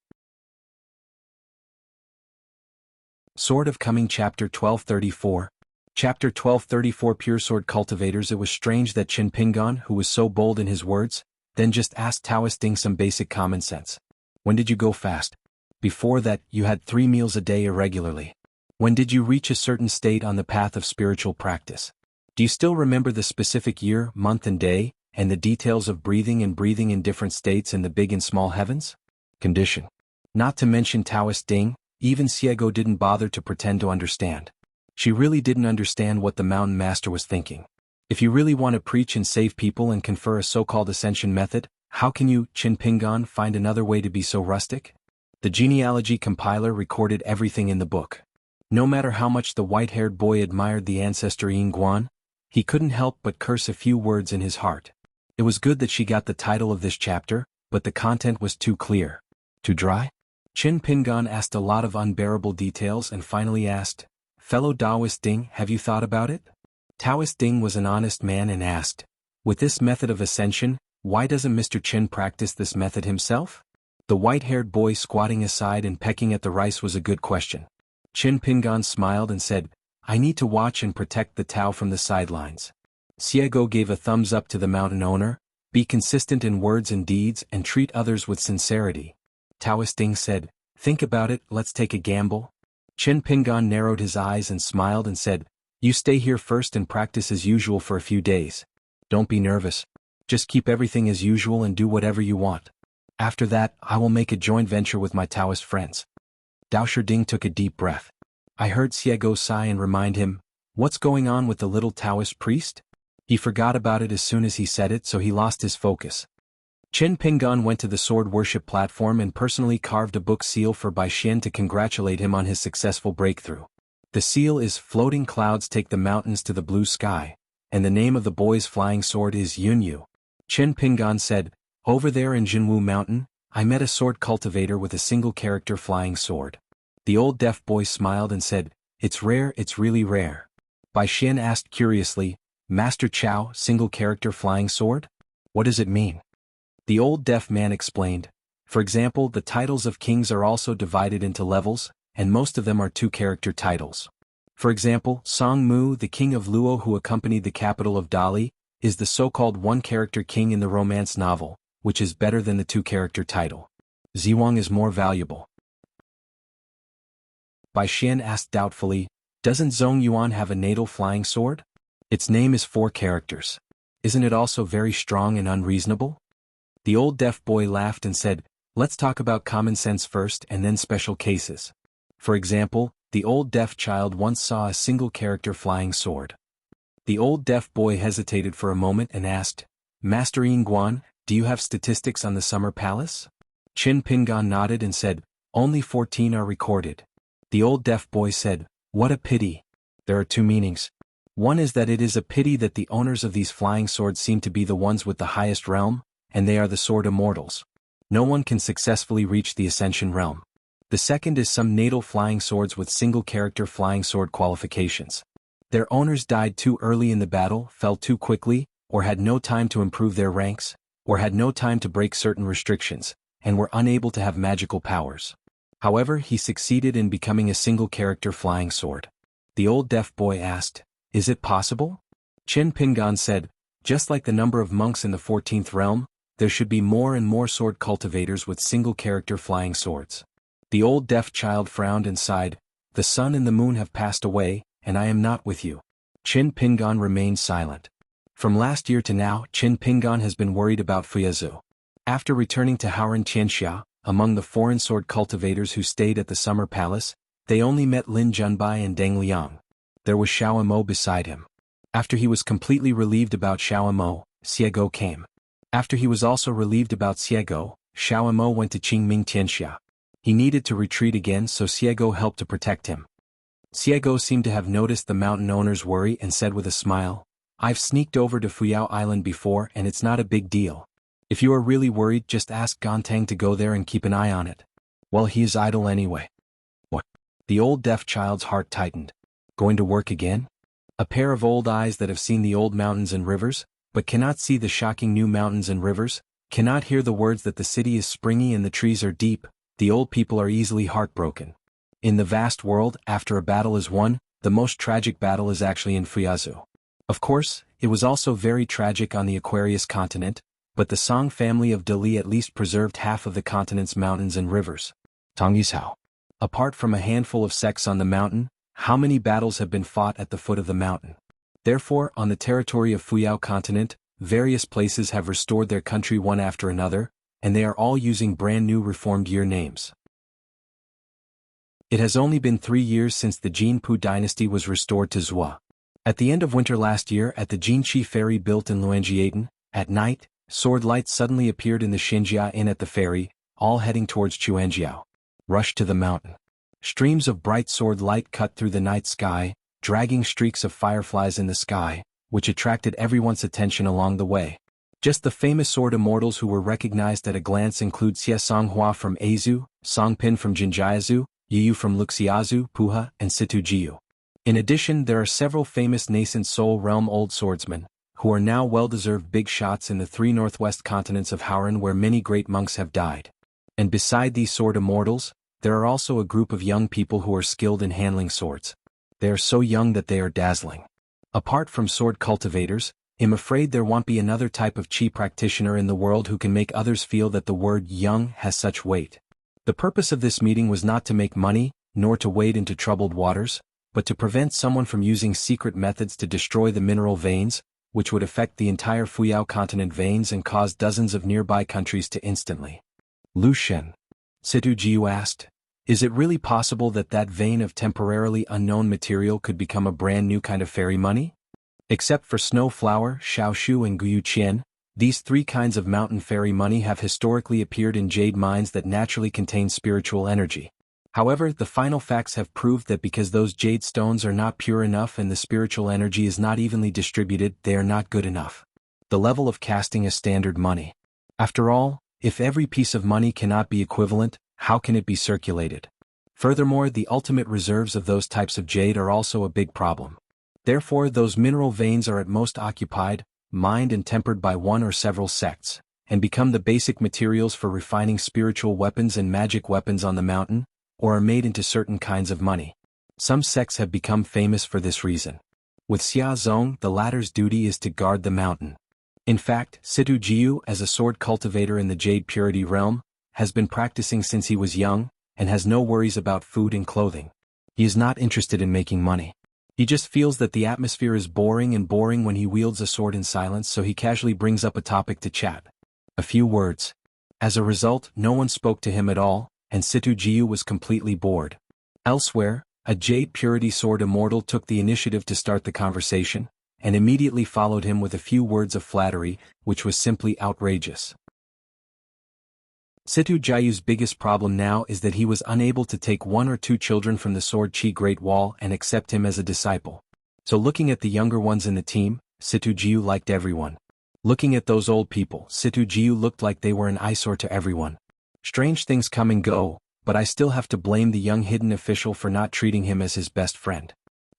Speaker 1: Sword of Coming Chapter 1234. Chapter 1234 Pure Sword Cultivators. It was strange that Qinpinggan, who was so bold in his words, then just asked Taoist Ding some basic common sense. When did you go fast? Before that, you had 3 meals a day irregularly. When did you reach a certain state on the path of spiritual practice? Do you still remember the specific year, month and day, and the details of breathing in different states in the big and small heavens? Condition. Not to mention Taoist Ding, even Xiego didn't bother to pretend to understand. She really didn't understand what the Mountain Master was thinking. If you really want to preach and save people and confer a so-called ascension method, how can you, Qinpinggan, find another way to be so rustic? The genealogy compiler recorded everything in the book. No matter how much the white-haired boy admired the ancestor Yingguan, He couldn't help but curse a few words in his heart. It was good that she got the title of this chapter, but the content was too clear. Too dry? Qin Pingan asked a lot of unbearable details and finally asked, "Fellow Taoist Ding, have you thought about it?" Taoist Ding was an honest man and asked, "With this method of ascension, why doesn't Mr. Qin practice this method himself?" The white-haired boy squatting aside and pecking at the rice was a good question. Qin Pingan smiled and said, "I need to watch and protect the Tao from the sidelines." Xiego gave a thumbs up to the mountain owner, "Be consistent in words and deeds and treat others with sincerity." Taoist Ding said, "Think about it, let's take a gamble." Qin Pingan narrowed his eyes and smiled and said, "You stay here first and practice as usual for a few days. Don't be nervous. Just keep everything as usual and do whatever you want. After that, I will make a joint venture with my Taoist friends." Dao Sherding took a deep breath. I heard Xiego sigh and remind him, "What's going on with the little Taoist priest?" He forgot about it as soon as he said it, so he lost his focus. Qin Pingan went to the sword worship platform and personally carved a book seal for Bai Xian to congratulate him on his successful breakthrough. The seal is "Floating clouds take the mountains to the blue sky," and the name of the boy's flying sword is Yunyu. Qin Pingan said, "Over there in Jianghu Mountain, I met a sword cultivator with a single character flying sword." The old deaf boy smiled and said, "It's rare, it's really rare." Bai Xian asked curiously, "Master Chow, single character flying sword? What does it mean?" The old deaf man explained, "For example, the titles of kings are also divided into levels, and most of them are two-character titles. For example, Song Mu, the king of Luo who accompanied the capital of Dali, is the so-called one-character king in the romance novel, which is better than the two-character title. Ziwang is more valuable." Bai Xian asked doubtfully, "Doesn't Xuanhuan have a natal flying sword? Its name is 4 characters. Isn't it also very strong and unreasonable?" The old deaf boy laughed and said, "Let's talk about common sense first and then special cases. For example, the old deaf child once saw a single character flying sword." The old deaf boy hesitated for a moment and asked, "Master Yingguan, do you have statistics on the summer palace?" Qin Pingan nodded and said, "Only 14 are recorded." The old deaf boy said, "What a pity." There are 2 meanings. One is that it is a pity that the owners of these flying swords seem to be the ones with the highest realm, and they are the sword immortals. No one can successfully reach the ascension realm. The second is some natal flying swords with single character flying sword qualifications. Their owners died too early in the battle, fell too quickly, or had no time to improve their ranks, or had no time to break certain restrictions, and were unable to have magical powers. However, he succeeded in becoming a single character flying sword. The old deaf boy asked, "Is it possible?" Qin Pingan said, "Just like the number of monks in the 14th realm, there should be more and more sword cultivators with single character flying swords." The old deaf child frowned and sighed, "The sun and the moon have passed away, and I am not with you." Qin Pingan remained silent. From last year to now, Qin Pingan has been worried about Fuyazu. After returning to Haoran Xianxia, among the foreign sword cultivators who stayed at the summer palace, they only met Lin Junbai and Deng Liang. There was Xiao Mo beside him. After he was completely relieved about Xiao Mo, Xiego came. After he was also relieved about Xiego, Xiao Mo went to Qingming Tianxia. He needed to retreat again, so Xiego helped to protect him. Xiego seemed to have noticed the mountain owner's worry and said with a smile, "I've sneaked over to Fuyao Island before and it's not a big deal. If you are really worried, just ask Gontang to go there and keep an eye on it. Well, he is idle anyway." What? The old deaf child's heart tightened. Going to work again? A pair of old eyes that have seen the old mountains and rivers, but cannot see the shocking new mountains and rivers, cannot hear the words that the city is springy and the trees are deep, the old people are easily heartbroken. In the vast world, after a battle is won, the most tragic battle is actually in Fuyazu. Of course, it was also very tragic on the Aquarius continent, but the Song family of Dali at least preserved half of the continent's mountains and rivers. Tongyishao. Apart from a handful of sects on the mountain, how many battles have been fought at the foot of the mountain? Therefore, on the territory of Fuyao continent, various places have restored their country one after another, and they are all using brand new reformed year names. It has only been 3 years since the Jinpu dynasty was restored to Zhua. At the end of winter last year at the Jinqi ferry built in Luanjiaden, at night, sword lights suddenly appeared in the Xinjia Inn at the ferry, all heading towards Chuanjiao. Rush to the mountain. Streams of bright sword light cut through the night sky, dragging streaks of fireflies in the sky, which attracted everyone's attention along the way. Just the famous sword immortals who were recognized at a glance include xuanhuan from Azu, Songpin from Jinjiazu, Yu from Luxiazu, Puha, and Situ Jiu. In addition, there are several famous nascent Soul Realm old swordsmen, who are now well-deserved big shots in the 3 northwest continents of Hauran where many great monks have died. And beside these sword immortals, there are also a group of young people who are skilled in handling swords. They are so young that they are dazzling. Apart from sword cultivators, I'm afraid there won't be another type of chi practitioner in the world who can make others feel that the word young has such weight. The purpose of this meeting was not to make money, nor to wade into troubled waters, but to prevent someone from using secret methods to destroy the mineral veins, which would affect the entire Fuyao continent veins and cause dozens of nearby countries to instantly. Lu Shen. Situ Jiu asked, is it really possible that that vein of temporarily unknown material could become a brand new kind of fairy money? Except for snow flower, xiaoshu and guyu qian, these 3 kinds of mountain fairy money have historically appeared in jade mines that naturally contain spiritual energy. However, the final facts have proved that because those jade stones are not pure enough and the spiritual energy is not evenly distributed, they are not good enough. The level of casting is standard money. After all, if every piece of money cannot be equivalent, how can it be circulated? Furthermore, the ultimate reserves of those types of jade are also a big problem. Therefore, those mineral veins are at most occupied, mined and tempered by one or several sects, and become the basic materials for refining spiritual weapons and magic weapons on the mountain, or are made into certain kinds of money. Some sects have become famous for this reason. With Xia Zong, the latter's duty is to guard the mountain. In fact, Situ Jiu, as a sword cultivator in the Jade Purity realm, has been practicing since he was young, and has no worries about food and clothing. He is not interested in making money. He just feels that the atmosphere is boring when he wields a sword in silence, so he casually brings up a topic to chat. A few words. As a result, no one spoke to him at all, and Situ Jiu was completely bored. Elsewhere, a Jade Purity sword immortal took the initiative to start the conversation, and immediately followed him with a few words of flattery, which was simply outrageous. Situ Jiu's biggest problem now is that he was unable to take 1 or 2 children from the Sword Chi Great Wall and accept him as a disciple. So looking at the younger ones in the team, Situ Jiu liked everyone. Looking at those old people, Situ Jiu looked like they were an eyesore to everyone. Strange things come and go, but I still have to blame the young hidden official for not treating him as his best friend.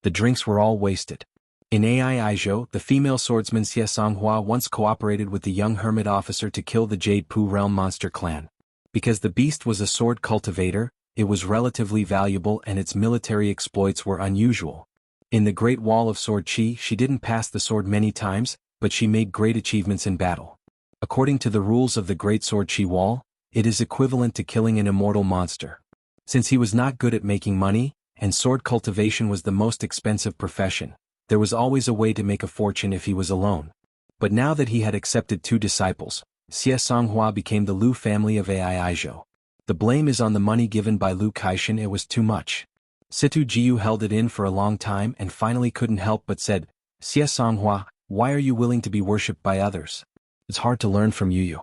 Speaker 1: The drinks were all wasted. In Aijo, the female swordsman Xie Songhua once cooperated with the young hermit officer to kill the Jade Pu realm monster clan. Because the beast was a sword cultivator, it was relatively valuable and its military exploits were unusual. In the Great Wall of Sword Chi, she didn't pass the sword many times, but she made great achievements in battle. According to the rules of the Great Sword Chi Wall, it is equivalent to killing an immortal monster. Since he was not good at making money, and sword cultivation was the most expensive profession, there was always a way to make a fortune if he was alone. But now that he had accepted 2 disciples, Xie Songhua became the Lu family of Aijo. The blame is on the money given by Lu Kaishan. It was too much. Situ Jiu held it in for a long time and finally couldn't help but said, Xie Songhua, why are you willing to be worshipped by others? It's hard to learn from Yu.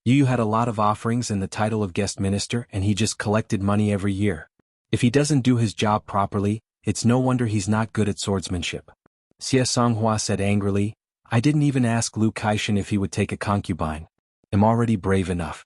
Speaker 1: Yu had a lot of offerings and the title of guest minister, and he just collected money every year. If he doesn't do his job properly, it's no wonder he's not good at swordsmanship. Xie Songhua said angrily, I didn't even ask Lu Kaishan if he would take a concubine. I'm already brave enough.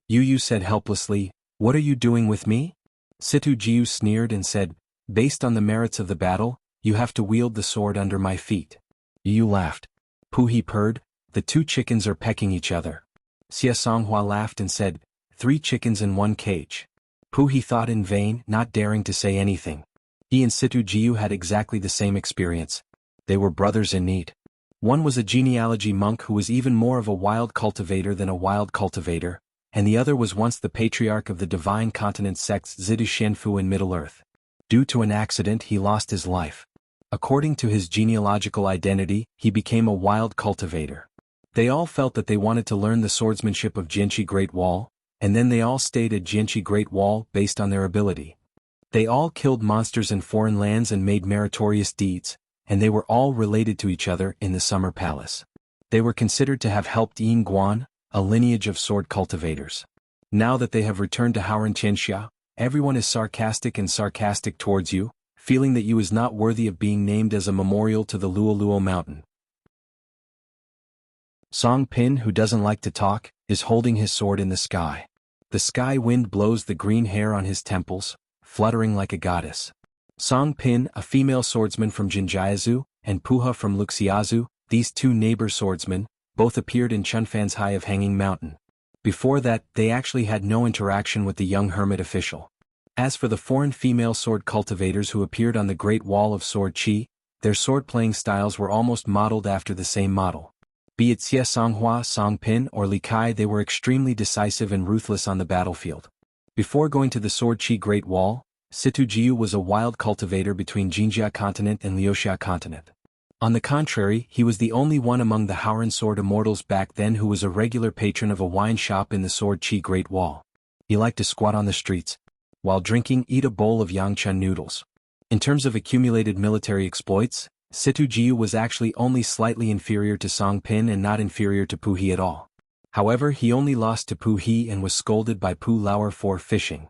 Speaker 1: Yu said helplessly, what are you doing with me? Situ Jiu sneered and said, based on the merits of the battle, you have to wield the sword under my feet. Yu laughed. Puhi purred, the 2 chickens are pecking each other. Xie Songhua laughed and said, 3 chickens in 1 cage. Puhi thought in vain, not daring to say anything. He and Situ Jiu had exactly the same experience. They were brothers in need. One was a genealogy monk who was even more of a wild cultivator than a wild cultivator, and the other was once the patriarch of the divine continent sects Zidu Shenfu in Middle-earth. Due to an accident he lost his life. According to his genealogical identity, he became a wild cultivator. They all felt that they wanted to learn the swordsmanship of Jianxi Great Wall, and then they all stayed at Jianxi Great Wall based on their ability. They all killed monsters in foreign lands and made meritorious deeds, and they were all related to each other in the Summer Palace. They were considered to have helped Yin Guan, a lineage of sword cultivators. Now that they have returned to Hauran Xianxia, everyone is sarcastic towards you, feeling that you is not worthy of being named as a memorial to the Luoluo mountain, Song Pin, who doesn't like to talk, is holding his sword in the sky. The sky wind blows the green hair on his temples, fluttering like a goddess. Song Pin, a female swordsman from Jinjiazu, and Puha from Luxiazu, these two neighbor swordsmen, both appeared in Chunfan's High of Hanging Mountain. Before that, they actually had no interaction with the young hermit official. As for the foreign female sword cultivators who appeared on the Great Wall of Sword Qi, their sword-playing styles were almost modeled after the same model. Be it Xie Songhua, Song Pin, or Li Kai, they were extremely decisive and ruthless on the battlefield. Before going to the Sword Qi Great Wall, Situ Jiu was a wild cultivator between Jingjia continent and Liuxia continent. On the contrary, he was the only one among the Howran sword immortals back then who was a regular patron of a wine shop in the Sword Qi Great Wall. He liked to squat on the streets. While drinking, eat a bowl of xianxia noodles. In terms of accumulated military exploits, Situ Jiu was actually only slightly inferior to Song Pin and not inferior to Pu He at all. However, he only lost to Pu He and was scolded by Pu Lauer for fishing.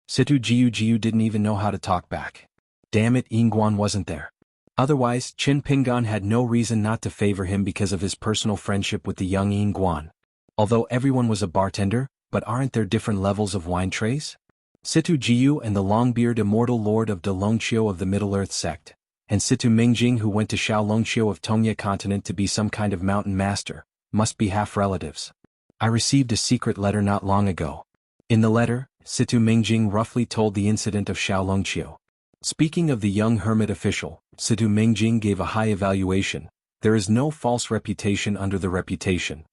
Speaker 1: Situ Jiu didn't even know how to talk back. Damn it, Yingguan wasn't there. Otherwise, Qin Pingan had no reason not to favor him because of his personal friendship with the young Yingguan. Although everyone was a bartender, but aren't there different levels of wine trays? Situ Jiu and the Longbeard immortal lord of De Longqiu of the Middle-earth sect, and Situ Mingjing, who went to Xiao Longqiu of Tongye continent to be some kind of mountain master, must be half-relatives. I received a secret letter not long ago. In the letter, Situ Mingjing roughly told the incident of Xiao Longqiu. Speaking of the young hermit official, Situ Mingjing gave a high evaluation. There is no false reputation under the reputation.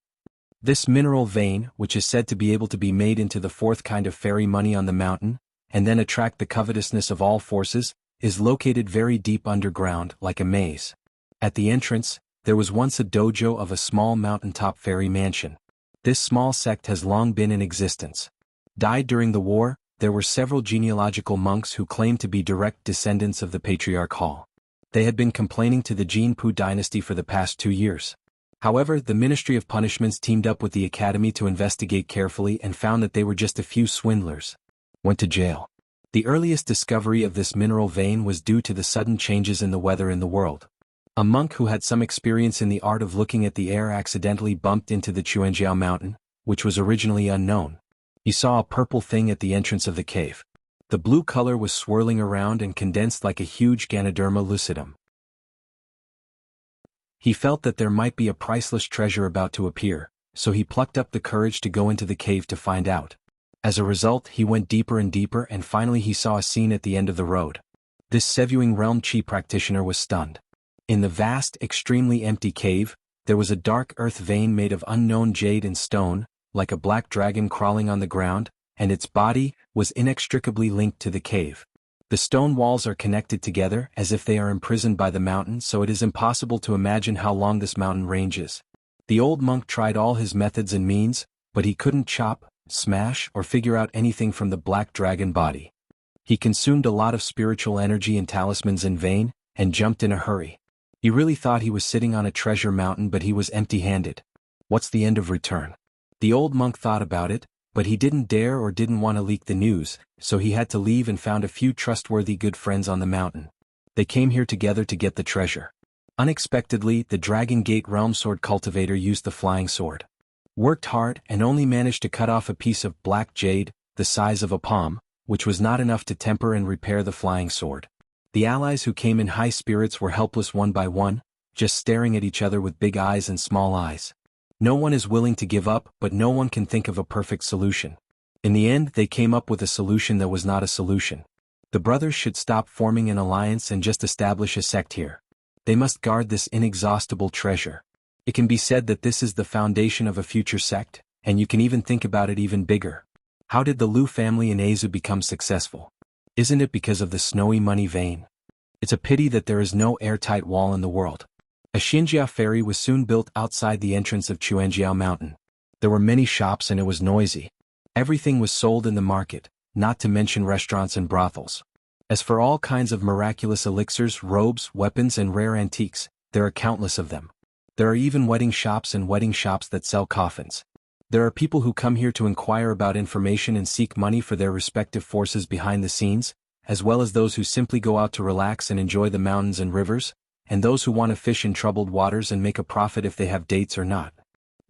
Speaker 1: This mineral vein, which is said to be able to be made into the fourth kind of fairy money on the mountain, and then attract the covetousness of all forces, is located very deep underground, like a maze. At the entrance, there was once a dojo of a small mountaintop fairy mansion. This small sect has long been in existence. Died during the war, there were several genealogical monks who claimed to be direct descendants of the Patriarch Hall. They had been complaining to the Jinpu dynasty for the past 2 years. However, the Ministry of Punishments teamed up with the Academy to investigate carefully and found that they were just a few swindlers. Went to jail. The earliest discovery of this mineral vein was due to the sudden changes in the weather in the world. A monk who had some experience in the art of looking at the air accidentally bumped into the Xuanjiao mountain, which was originally unknown. He saw a purple thing at the entrance of the cave. The blue color was swirling around and condensed like a huge Ganoderma lucidum. He felt that there might be a priceless treasure about to appear, so he plucked up the courage to go into the cave to find out. As a result, he went deeper and deeper, and finally he saw a scene at the end of the road. This Sevuing Realm Qi practitioner was stunned. In the vast, extremely empty cave, there was a dark earth vein made of unknown jade and stone, like a black dragon crawling on the ground, and its body was inextricably linked to the cave. The stone walls are connected together as if they are imprisoned by the mountain, so it is impossible to imagine how long this mountain range is. The old monk tried all his methods and means, but he couldn't chop, smash, or figure out anything from the black dragon body. He consumed a lot of spiritual energy and talismans in vain, and jumped in a hurry. He really thought he was sitting on a treasure mountain, but he was empty-handed. What's the end of return? The old monk thought about it, but he didn't dare or didn't want to leak the news, so he had to leave and found a few trustworthy good friends on the mountain. They came here together to get the treasure. Unexpectedly, the Dragon Gate Realm Sword cultivator used the flying sword. Worked hard and only managed to cut off a piece of black jade, the size of a palm, which was not enough to temper and repair the flying sword. The allies who came in high spirits were helpless one by one, just staring at each other with big eyes and small eyes. No one is willing to give up, but no one can think of a perfect solution. In the end, they came up with a solution that was not a solution. The brothers should stop forming an alliance and just establish a sect here. They must guard this inexhaustible treasure. It can be said that this is the foundation of a future sect, and you can even think about it even bigger. How did the Liu family in Azu become successful? Isn't it because of the snowy money vein? It's a pity that there is no airtight wall in the world. A Xinjia ferry was soon built outside the entrance of Xuanjiao Mountain. There were many shops and it was noisy. Everything was sold in the market, not to mention restaurants and brothels. As for all kinds of miraculous elixirs, robes, weapons, and rare antiques, there are countless of them. There are even wedding shops that sell coffins. There are people who come here to inquire about information and seek money for their respective forces behind the scenes, as well as those who simply go out to relax and enjoy the mountains and rivers, and those who want to fish in troubled waters and make a profit if they have dates or not.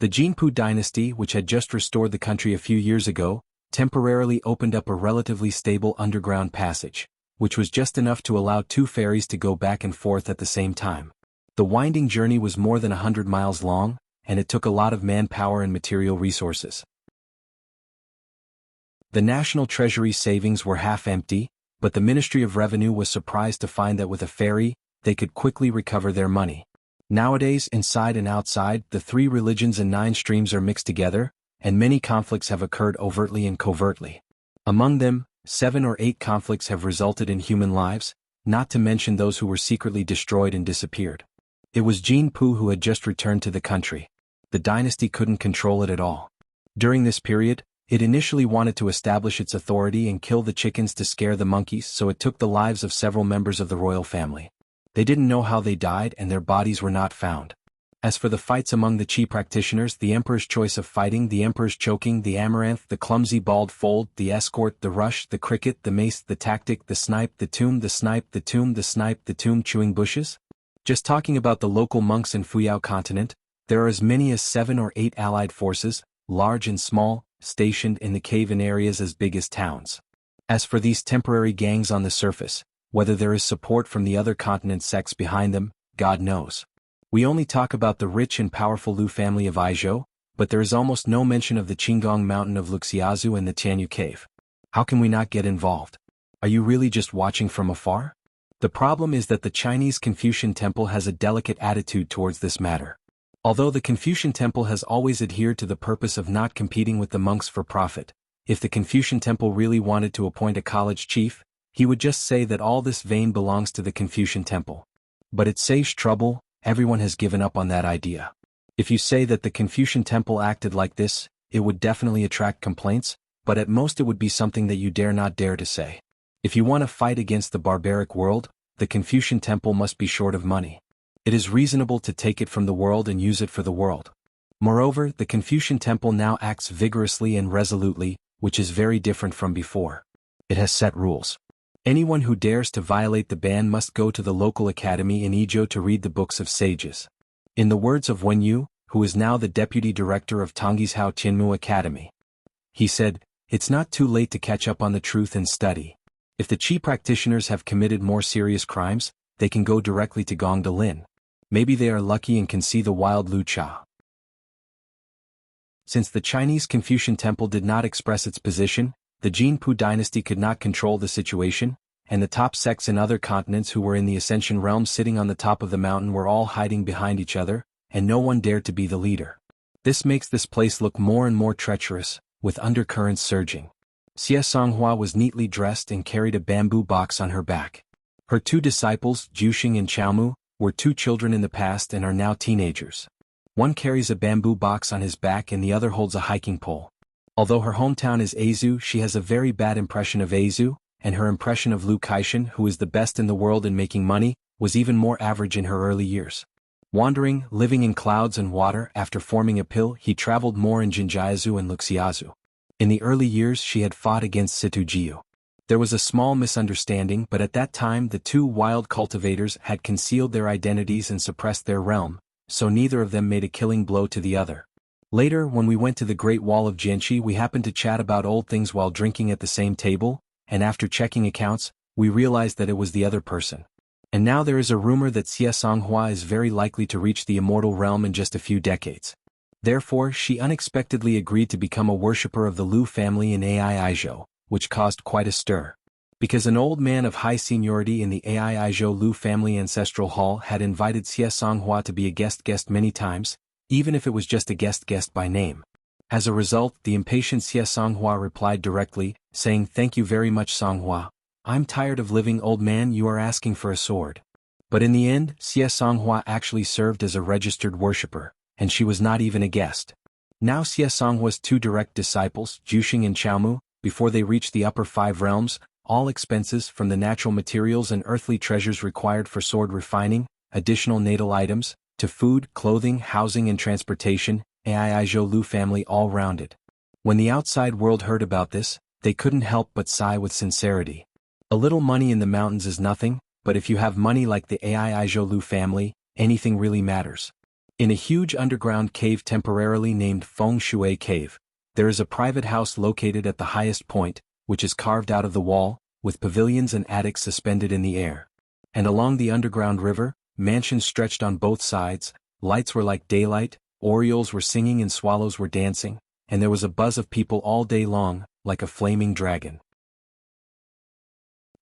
Speaker 1: The Jianghu dynasty, which had just restored the country a few years ago, temporarily opened up a relatively stable underground passage, which was just enough to allow two ferries to go back and forth at the same time. The winding journey was more than 100 miles long, and it took a lot of manpower and material resources. The national treasury savings were half empty, but the Ministry of Revenue was surprised to find that with a ferry, they could quickly recover their money. Nowadays, inside and outside, the 3 religions and 9 streams are mixed together, and many conflicts have occurred overtly and covertly. Among them, 7 or 8 conflicts have resulted in human lives, not to mention those who were secretly destroyed and disappeared. It was Jianghu who had just returned to the country. The dynasty couldn't control it at all. During this period, it initially wanted to establish its authority and kill the chickens to scare the monkeys, so it took the lives of several members of the royal family. They didn't know how they died and their bodies were not found. As for the fights among the Qi practitioners, the emperor's choice of fighting, the emperor's choking, the amaranth, the clumsy bald fold, the escort, the rush, the cricket, the mace, the tactic, the snipe, the tomb, the snipe, the tomb, the snipe, the tomb, chewing bushes? Just talking about the local monks in Fuyao continent, there are as many as 7 or 8 allied forces, large and small, stationed in the cave-in areas as big as towns. As for these temporary gangs on the surface, whether there is support from the other continent sects behind them, God knows. We only talk about the rich and powerful Lu family of Aizhou, but there is almost no mention of the Qinggong mountain of Luxiazu and the Tianyu cave. How can we not get involved? Are you really just watching from afar? The problem is that the Chinese Confucian temple has a delicate attitude towards this matter. Although the Confucian temple has always adhered to the purpose of not competing with the monks for profit, if the Confucian temple really wanted to appoint a college chief, he would just say that all this vein belongs to the Confucian temple. But it saves trouble, everyone has given up on that idea. If you say that the Confucian temple acted like this, it would definitely attract complaints, but at most it would be something that you dare not dare to say. If you want to fight against the barbaric world, the Confucian temple must be short of money. It is reasonable to take it from the world and use it for the world. Moreover, the Confucian temple now acts vigorously and resolutely, which is very different from before. It has set rules. Anyone who dares to violate the ban must go to the local academy in Izhou to read the books of sages. In the words of Wen Yu, who is now the deputy director of Tonggishao Tianmu Academy, he said, "It's not too late to catch up on the truth and study. If the Qi practitioners have committed more serious crimes, they can go directly to Gongda. Maybe they are lucky and can see the wild Lu Cha." Since the Chinese Confucian temple did not express its position, the Jianghu dynasty could not control the situation, and the top sects in other continents who were in the Ascension realm sitting on the top of the mountain were all hiding behind each other, and no one dared to be the leader. This makes this place look more and more treacherous, with undercurrents surging. Xuanhuan was neatly dressed and carried a bamboo box on her back. Her 2 disciples, Juxing and Xiaomu, were 2 children in the past and are now teenagers. One carries a bamboo box on his back and the other holds a hiking pole. Although her hometown is Aizu, she has a very bad impression of Aizu, and her impression of Lu Kaishan, who is the best in the world in making money, was even more average in her early years. Wandering, living in clouds and water, after forming a pill, he traveled more in Jinjiazu and Luxiazu. In the early years she had fought against Situjiu. There was a small misunderstanding, but at that time the 2 wild cultivators had concealed their identities and suppressed their realm, so neither of them made a killing blow to the other. Later, when we went to the Great Wall of Jianxi, we happened to chat about old things while drinking at the same table, and after checking accounts, we realized that it was the other person. And now there is a rumor that Xuanhuan is very likely to reach the immortal realm in just a few decades. Therefore, she unexpectedly agreed to become a worshipper of the Lu family in Aizhou, which caused quite a stir. Because an old man of high seniority in the Aizhou Lu family ancestral hall had invited Xuanhuan to be a guest many times, even if it was just a guest by name. As a result, the impatient Xuanhuan replied directly, saying, "Thank you very much, Songhua. I'm tired of living, old man, you are asking for a sword." But in the end, Xuanhuan actually served as a registered worshipper, and she was not even a guest. Now Xuanhua's 2 direct disciples, Juxing and Xiaomu, before they reached the upper 5 realms, all expenses from the natural materials and earthly treasures required for sword refining, additional natal items, to food, clothing, housing and transportation, Aizhou Lu family all rounded. When the outside world heard about this, they couldn't help but sigh with sincerity. A little money in the mountains is nothing, but if you have money like the Aizhou Lu family, anything really matters. In a huge underground cave temporarily named Feng Shui Cave, there is a private house located at the highest point, which is carved out of the wall, with pavilions and attics suspended in the air. And along the underground river, mansions stretched on both sides, lights were like daylight, orioles were singing and swallows were dancing, and there was a buzz of people all day long, like a flaming dragon.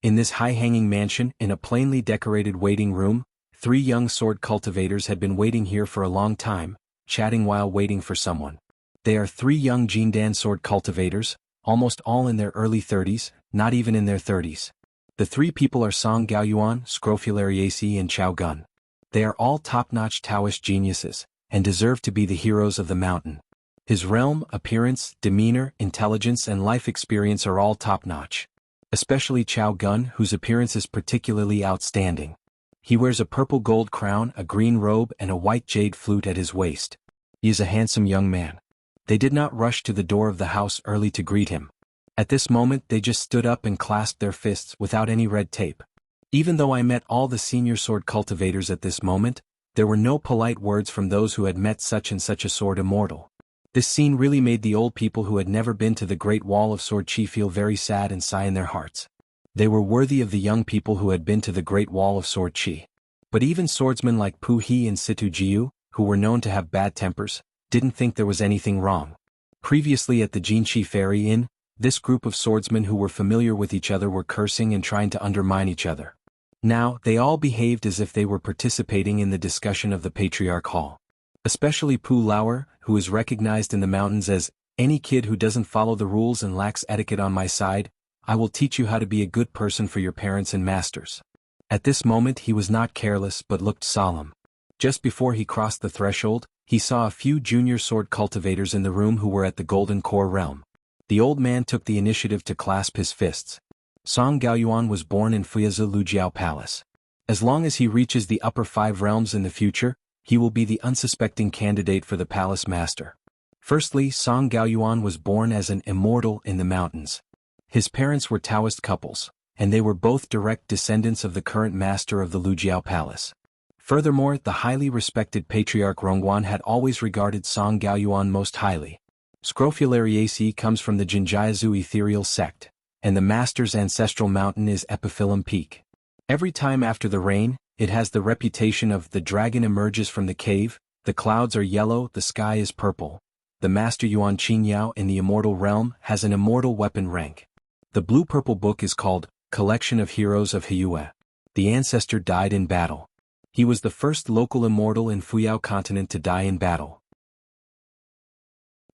Speaker 1: In this high-hanging mansion, in a plainly decorated waiting room, 3 young sword cultivators had been waiting here for a long time, chatting while waiting for someone. They are 3 young Jindan sword cultivators, almost all in their early 30s, not even in their 30s. The 3 people are Song Gaoyuan, Scrofulariaceae and Chao Gun. They are all top-notch Taoist geniuses, and deserve to be the heroes of the mountain. His realm, appearance, demeanor, intelligence and life experience are all top-notch. Especially Chao Gun, whose appearance is particularly outstanding. He wears a purple gold crown, a green robe and a white jade flute at his waist. He is a handsome young man. They did not rush to the door of the house early to greet him. At this moment they just stood up and clasped their fists without any red tape. Even though I met all the senior sword cultivators at this moment, there were no polite words from those who had met such and such a sword immortal. This scene really made the old people who had never been to the Great Wall of Sword Chi feel very sad and sigh in their hearts. They were worthy of the young people who had been to the Great Wall of Sword Chi. But even swordsmen like Pu He and Situ Jiu, who were known to have bad tempers, didn't think there was anything wrong. Previously at the Jinchi Ferry Inn, this group of swordsmen who were familiar with each other were cursing and trying to undermine each other. Now, they all behaved as if they were participating in the discussion of the Patriarch Hall. Especially Pu Lauer, who is recognized in the mountains as, "Any kid who doesn't follow the rules and lacks etiquette on my side, I will teach you how to be a good person for your parents and masters." At this moment he was not careless but looked solemn. Just before he crossed the threshold, he saw a few junior sword cultivators in the room who were at the Golden Core realm. The old man took the initiative to clasp his fists. Song Gaoyuan was born in Fuyazi Lujiao Palace. As long as he reaches the upper 5 realms in the future, he will be the unsuspecting candidate for the palace master. Firstly, Song Gaoyuan was born as an immortal in the mountains. His parents were Taoist couples, and they were both direct descendants of the current master of the Lujiao Palace. Furthermore, the highly respected patriarch Rongguan had always regarded Song Gaoyuan most highly. Scrofulariaceae comes from the Jinjiazu ethereal sect, and the master's ancestral mountain is Epiphyllum Peak. Every time after the rain, it has the reputation of the dragon emerges from the cave, the clouds are yellow, the sky is purple. The master Yuan Qingyao in the immortal realm has an immortal weapon rank. The blue-purple book is called Collection of Heroes of Hiyue. The ancestor died in battle. He was the first local immortal in Fuyao continent to die in battle.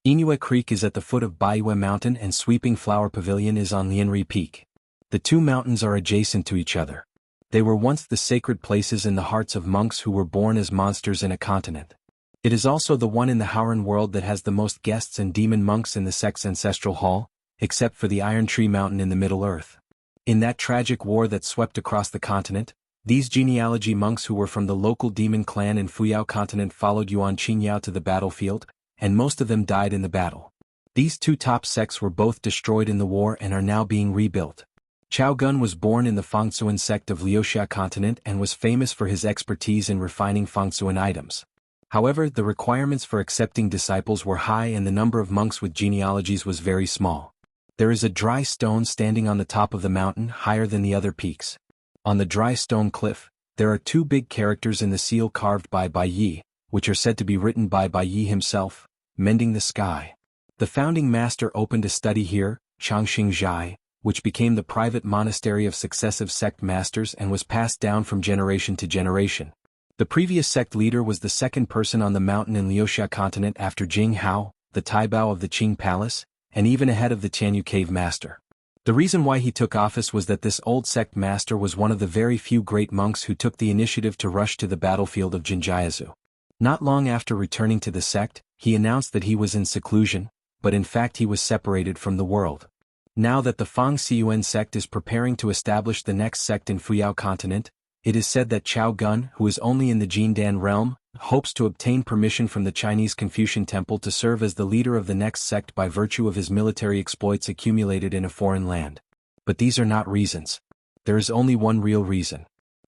Speaker 1: Inyue Creek is at the foot of Baiyue Mountain and Sweeping Flower Pavilion is on Lianri Peak. The 2 mountains are adjacent to each other. They were once the sacred places in the hearts of monks who were born as monsters in a continent. It is also the one in the Howran world that has the most guests and demon monks in the sect's ancestral hall, except for the Iron Tree Mountain in the Middle Earth. In that tragic war that swept across the continent, these genealogy monks who were from the local demon clan in Fuyao continent followed Yuan Qingyao to the battlefield, and most of them died in the battle. These 2 top sects were both destroyed in the war and are now being rebuilt. Chao Gun was born in the Fangsuan sect of Liuxia continent and was famous for his expertise in refining Fangsuan items. However, the requirements for accepting disciples were high and the number of monks with genealogies was very small. There is a dry stone standing on the top of the mountain higher than the other peaks. On the dry stone cliff, there are 2 big characters in the seal carved by Bai Yi, which are said to be written by Bai Yi himself, mending the sky. The founding master opened a study here, Changxing Zhai, which became the private monastery of successive sect masters and was passed down from generation to generation. The previous sect leader was the second person on the mountain in Liuxia continent after Jing Hao, the Taibao of the Qing Palace, and even ahead of the Tianyu Cave master. The reason why he took office was that this old sect master was one of the very few great monks who took the initiative to rush to the battlefield of Jinjiazu. Not long after returning to the sect, he announced that he was in seclusion, but in fact he was separated from the world. Now that the Fang Siyuan sect is preparing to establish the next sect in Fuyao continent, it is said that Chao Gun, who is only in the Jindan realm, hopes to obtain permission from the Chinese Confucian Temple to serve as the leader of the next sect by virtue of his military exploits accumulated in a foreign land. But these are not reasons. There is only one real reason.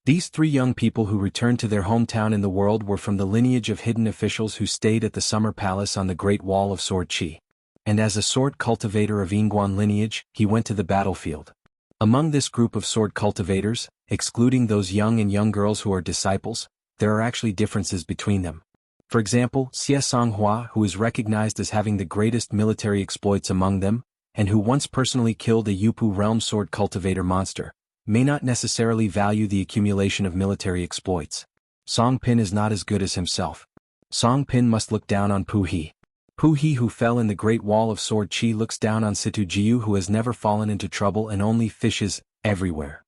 Speaker 1: These three young people who returned to their hometown in the world were from the lineage of hidden officials who stayed at the summer palace on the Great Wall of Sword Qi. And as a sword cultivator of Xuanhuan lineage, he went to the battlefield. Among this group of sword cultivators, excluding those young girls who are disciples, there are actually differences between them. For example, xuanhuan, who is recognized as having the greatest military exploits among them, and who once personally killed a Yupu realm sword cultivator monster, may not necessarily value the accumulation of military exploits. Song Pin is not as good as himself. Song Pin must look down on Pu He. Pu He, who fell in the Great Wall of Sword Qi, looks down on Situ Jiu, who has never fallen into trouble and only fishes everywhere.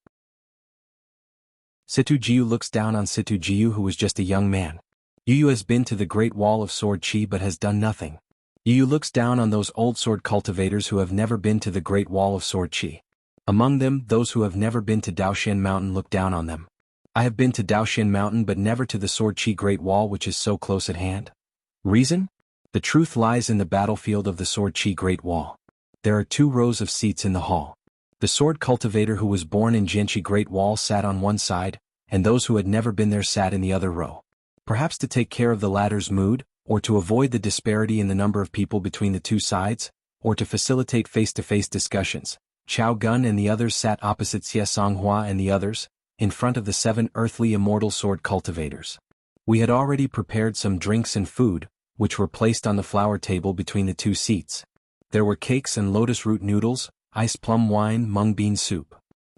Speaker 1: Situ Jiu looks down on Situ Jiu, who was just a young man. Yu has been to the Great Wall of Sword Qi but has done nothing. Yu looks down on those old sword cultivators who have never been to the Great Wall of Sword Qi. Among them, those who have never been to Daoxian Mountain look down on them. I have been to Daoxian Mountain but never to the Sword Qi Great Wall, which is so close at hand. Reason? The truth lies in the battlefield of the Sword Qi Great Wall. There are 2 rows of seats in the hall. The sword cultivator who was born in Jianghu Great Wall sat on one side, and those who had never been there sat in the other row. Perhaps to take care of the latter's mood, or to avoid the disparity in the number of people between the 2 sides, or to facilitate face-to-face discussions, Chao Gun and the others sat opposite Xuanhuan and the others, in front of the 7 earthly immortal sword cultivators. We had already prepared some drinks and food, which were placed on the flower table between the 2 seats. There were cakes and lotus root noodles, iced plum wine, mung bean soup.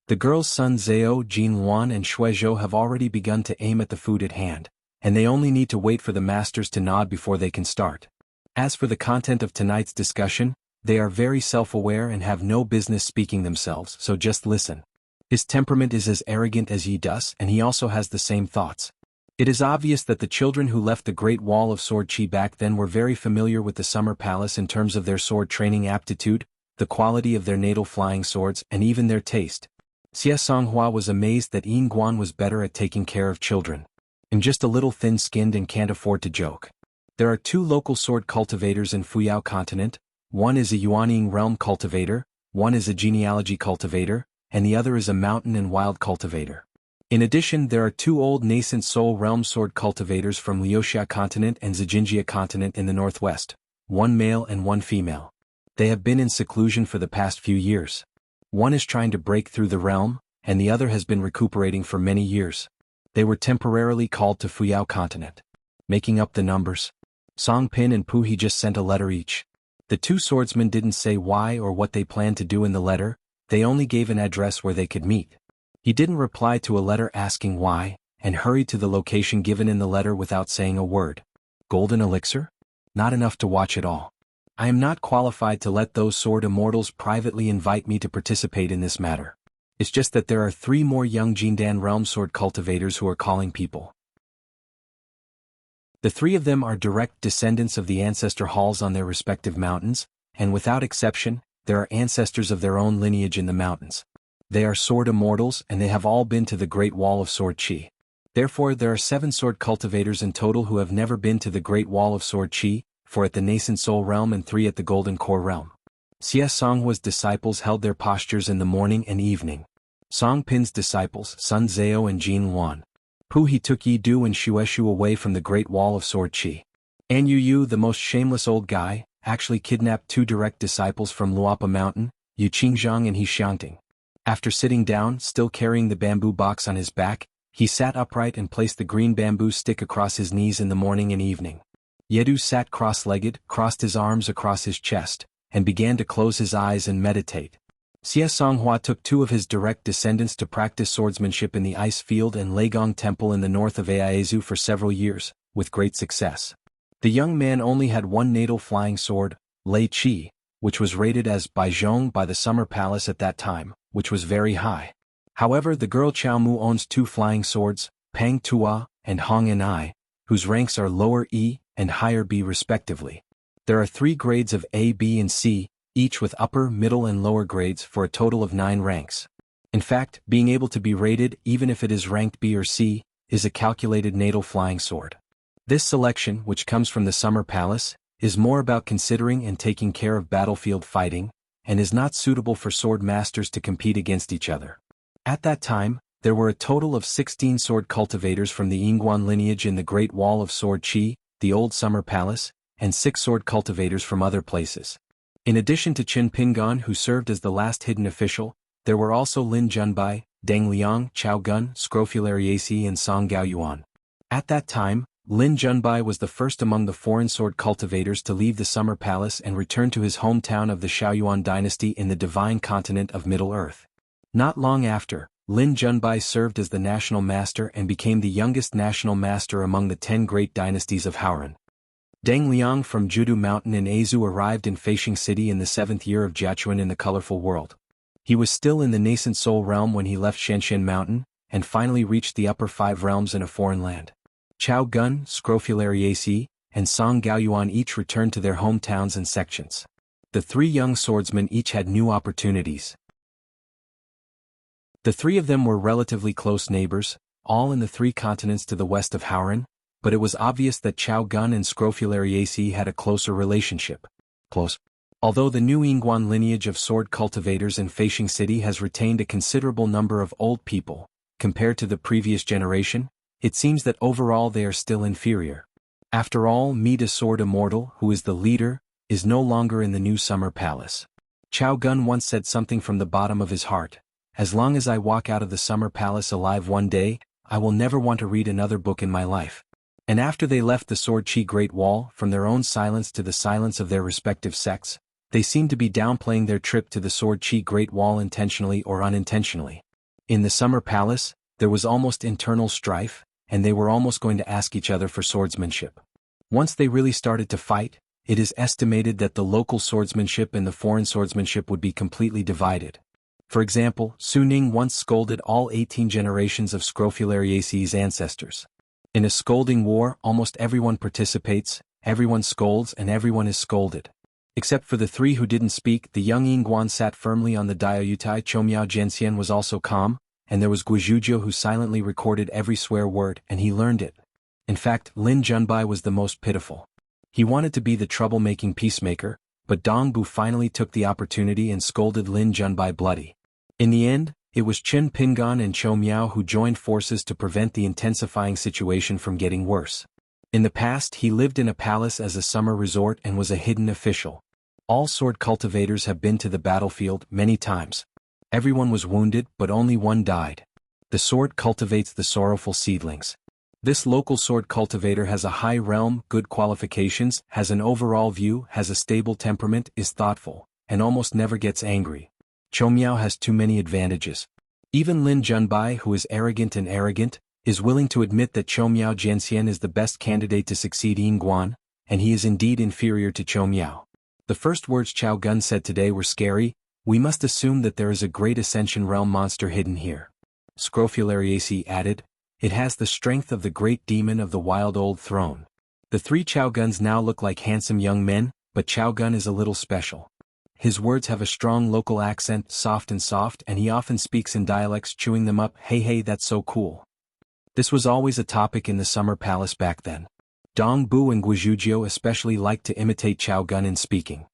Speaker 1: The girls Sun Zhao, Jinhuan and Shuizhou have already begun to aim at the food at hand, and they only need to wait for the masters to nod before they can start. As for the content of tonight's discussion, they are very self-aware and have no business speaking themselves, so just listen. His temperament is as arrogant as Yi does, and he also has the same thoughts. It is obvious that the children who left the Great Wall of Sword Qi back then were very familiar with the Summer Palace in terms of their sword training aptitude, the quality of their natal flying swords, and even their taste. Xuanhuan was amazed that Yinguan was better at taking care of children. And just a little thin-skinned and can't afford to joke. There are 2 local sword cultivators in Fuyao continent. One is a Yuanying realm cultivator, one is a genealogy cultivator, and the other is a mountain and wild cultivator. In addition, there are 2 old nascent soul realm sword cultivators from Liuxia continent and Zijinjia continent in the northwest, 1 male and 1 female. They have been in seclusion for the past few years. One is trying to break through the realm, and the other has been recuperating for many years. They were temporarily called to Fuyao continent. Making up the numbers, Song Pin and Pu He just sent a letter each. The 2 swordsmen didn't say why or what they planned to do in the letter, they only gave an address where they could meet. He didn't reply to a letter asking why, and hurried to the location given in the letter without saying a word. Golden elixir? Not enough to watch it all. I am not qualified to let those sword immortals privately invite me to participate in this matter. It's just that there are 3 more young Jindan realm sword cultivators who are calling people. The 3 of them are direct descendants of the ancestor halls on their respective mountains, and without exception, there are ancestors of their own lineage in the mountains. They are sword immortals and they have all been to the Great Wall of Sword Qi. Therefore there are 7 sword cultivators in total who have never been to the Great Wall of Sword Qi, 4 at the Nascent Soul Realm and 3 at the Golden Core Realm. Xuanhua's disciples held their postures in the morning and evening. Song Pin's disciples, Sun Zhao and Jinhuan. Pu He took Yi Du and Shuizhou away from the Great Wall of Sword Qi. An Yu, the most shameless old guy, actually kidnapped 2 direct disciples from Luapa Mountain, Yu Qingzhang and He Xiangting. After sitting down, still carrying the bamboo box on his back, he sat upright and placed the green bamboo stick across his knees in the morning and evening. Yedu sat cross-legged, crossed his arms across his chest, and began to close his eyes and meditate. Xuanhuan took 2 of his direct descendants to practice swordsmanship in the Ice Field and Leigong Temple in the north of Aizu for several years, with great success. The young man only had 1 natal flying sword, Lei Qi, which was rated as Baizhong by the Summer Palace at that time, which was very high. However, the girl Chao Mu owns 2 flying swords, Pang Tua and Hong En I, whose ranks are lower E and higher B respectively. There are 3 grades of A, B and C, each with upper, middle and lower grades for a total of 9 ranks. In fact, being able to be rated, even if it is ranked B or C, is a calculated natal flying sword. This selection, which comes from the Summer Palace, is more about considering and taking care of battlefield fighting, and is not suitable for sword masters to compete against each other. At that time, There were a total of 16 sword cultivators from the Yingguan lineage in the Great Wall of Sword Qi, the Old Summer Palace, and 6 sword cultivators from other places. In addition to Qin Pingan, who served as the last hidden official, there were also Lin Junbai, Deng Liang, Chao Gun, Scrofulariaci and Song Gaoyuan. At that time, Lin Junbai was the first among the foreign sword cultivators to leave the Summer Palace and return to his hometown of the Xiaoyuan dynasty in the divine continent of Middle-earth. Not long after, Lin Junbai served as the national master and became the youngest national master among the 10 great dynasties of Haoran. Deng Liang from Judu Mountain in Azu arrived in Feishing City in the 7th year of Jiachuan in the colorful world. He was still in the nascent Soul realm when he left Shenshen Mountain, and finally reached the upper 5 realms in a foreign land. Chao Gun, Scrofulariaci, and Song Gaoyuan each returned to their hometowns and sections. The 3 young swordsmen each had new opportunities. The 3 of them were relatively close neighbors, all in the 3 continents to the west of Haoran, but it was obvious that Chao Gun and Scrofulariaci had a closer relationship. Although the new Yingguan lineage of sword cultivators in Feishing City has retained a considerable number of old people, compared to the previous generation, it seems that overall they are still inferior. After all, Mida Sword Immortal, who is the leader, is no longer in the new Summer Palace. Chao Gun once said something from the bottom of his heart: "As long as I walk out of the Summer Palace alive one day, I will never want to read another book in my life." And after they left the Sword Qi Great Wall, from their own silence to the silence of their respective sects, they seemed to be downplaying their trip to the Sword Qi Great Wall intentionally or unintentionally. In the Summer Palace, there was almost internal strife, and they were almost going to ask each other for swordsmanship. Once they really started to fight, it is estimated that the local swordsmanship and the foreign swordsmanship would be completely divided. For example, Su Ning once scolded all 18 generations of Scrofulariaci's ancestors. In a scolding war, almost everyone participates, everyone scolds and everyone is scolded. Except for the 3 who didn't speak, the young Yingguan sat firmly on the Diaoyutai. Choumiao Jianxian was also calm, and there was Guizhuzhou who silently recorded every swear word, and he learned it. In fact, Lin Junbai was the most pitiful. He wanted to be the troublemaking peacemaker, but Dong Bu finally took the opportunity and scolded Lin Junbai bloody. In the end, it was Qin Pingan and Chou Miao who joined forces to prevent the intensifying situation from getting worse. In the past, he lived in a palace as a summer resort and was a hidden official. All sword cultivators have been to the battlefield many times. Everyone was wounded, but only one died. The sword cultivates the sorrowful seedlings. This local sword cultivator has a high realm, good qualifications, has an overall view, has a stable temperament, is thoughtful, and almost never gets angry. Chou Miao has too many advantages. Even Lin Junbai, who is arrogant, is willing to admit that Chou Miao Jianxian is the best candidate to succeed Yingguan, and he is indeed inferior to Chou Miao. The first words Chao Gun said today were scary. "We must assume that there is a great Ascension Realm monster hidden here." Scrofulariaci added, "It has the strength of the great demon of the wild old throne." The 3 Chao Guns now look like handsome young men, but Chao Gun is a little special. His words have a strong local accent, soft, and he often speaks in dialects, chewing them up. Hey, that's so cool. This was always a topic in the Summer Palace back then. Dong Bu and Guizhuzhou especially liked to imitate Chao Gun in speaking.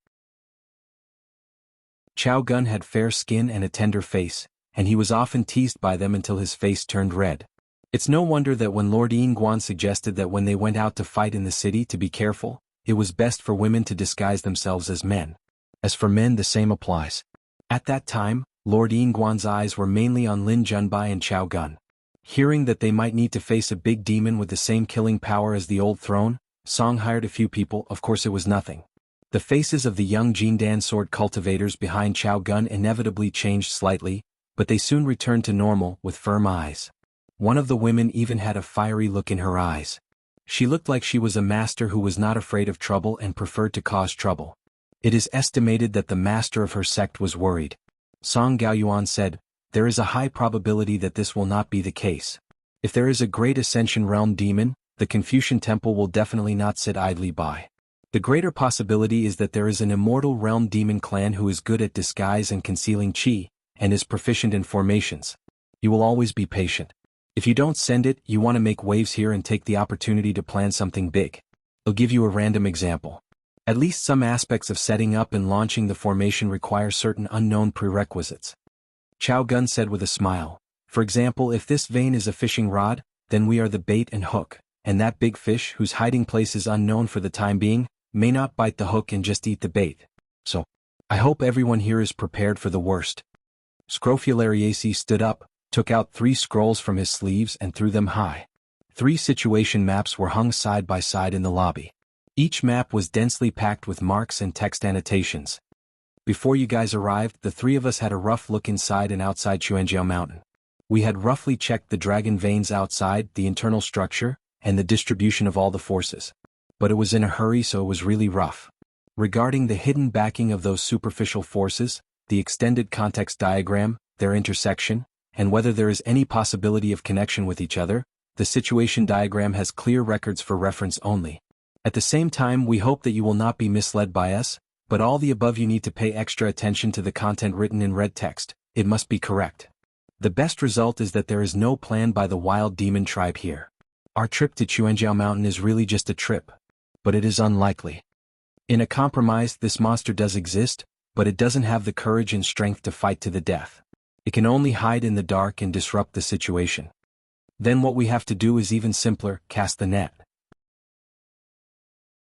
Speaker 1: Chao Gun had fair skin and a tender face, and he was often teased by them until his face turned red. It's no wonder that when Lord Yingguan suggested that when they went out to fight in the city to be careful, it was best for women to disguise themselves as men. As for men, the same applies. At that time, Lord Yingguan's eyes were mainly on Lin Junbai and Chao Gun. Hearing that they might need to face a big demon with the same killing power as the old throne, Song hired a few people. Of course it was nothing. The faces of the young Jindan sword cultivators behind Chao Gun inevitably changed slightly, but they soon returned to normal, with firm eyes. One of the women even had a fiery look in her eyes. She looked like she was a master who was not afraid of trouble and preferred to cause trouble. It is estimated that the master of her sect was worried. Song Gaoyuan said, "There is a high probability that this will not be the case. If there is a great Ascension Realm demon, the Confucian Temple will definitely not sit idly by. The greater possibility is that there is an Immortal Realm demon clan who is good at disguise and concealing qi, and is proficient in formations. You will always be patient. If you don't send it, you want to make waves here and take the opportunity to plan something big. I'll give you a random example. At least some aspects of setting up and launching the formation require certain unknown prerequisites." Chao Gun said with a smile, For example, if this vein is a fishing rod, then we are the bait and hook, and that big fish, whose hiding place is unknown for the time being, may not bite the hook and just eat the bait. So, I hope everyone here is prepared for the worst. Scrophulariaceae stood up, took out 3 scrolls from his sleeves and threw them high. 3 situation maps were hung side by side in the lobby. Each map was densely packed with marks and text annotations. Before you guys arrived, the 3 of us had a rough look inside and outside Xianxia Mountain. We had roughly checked the dragon veins outside, the internal structure, and the distribution of all the forces. But it was in a hurry, so it was really rough. Regarding the hidden backing of those superficial forces, the extended context diagram, their intersection, and whether there is any possibility of connection with each other, the situation diagram has clear records for reference only. At the same time, we hope that you will not be misled by us, but all the above you need to pay extra attention to the content written in red text. It must be correct. The best result is that there is no plan by the wild demon tribe here. Our trip to Xianxia Mountain is really just a trip. But it is unlikely. In a compromise, this monster does exist, but it doesn't have the courage and strength to fight to the death. It can only hide in the dark and disrupt the situation. Then what we have to do is even simpler: cast the net.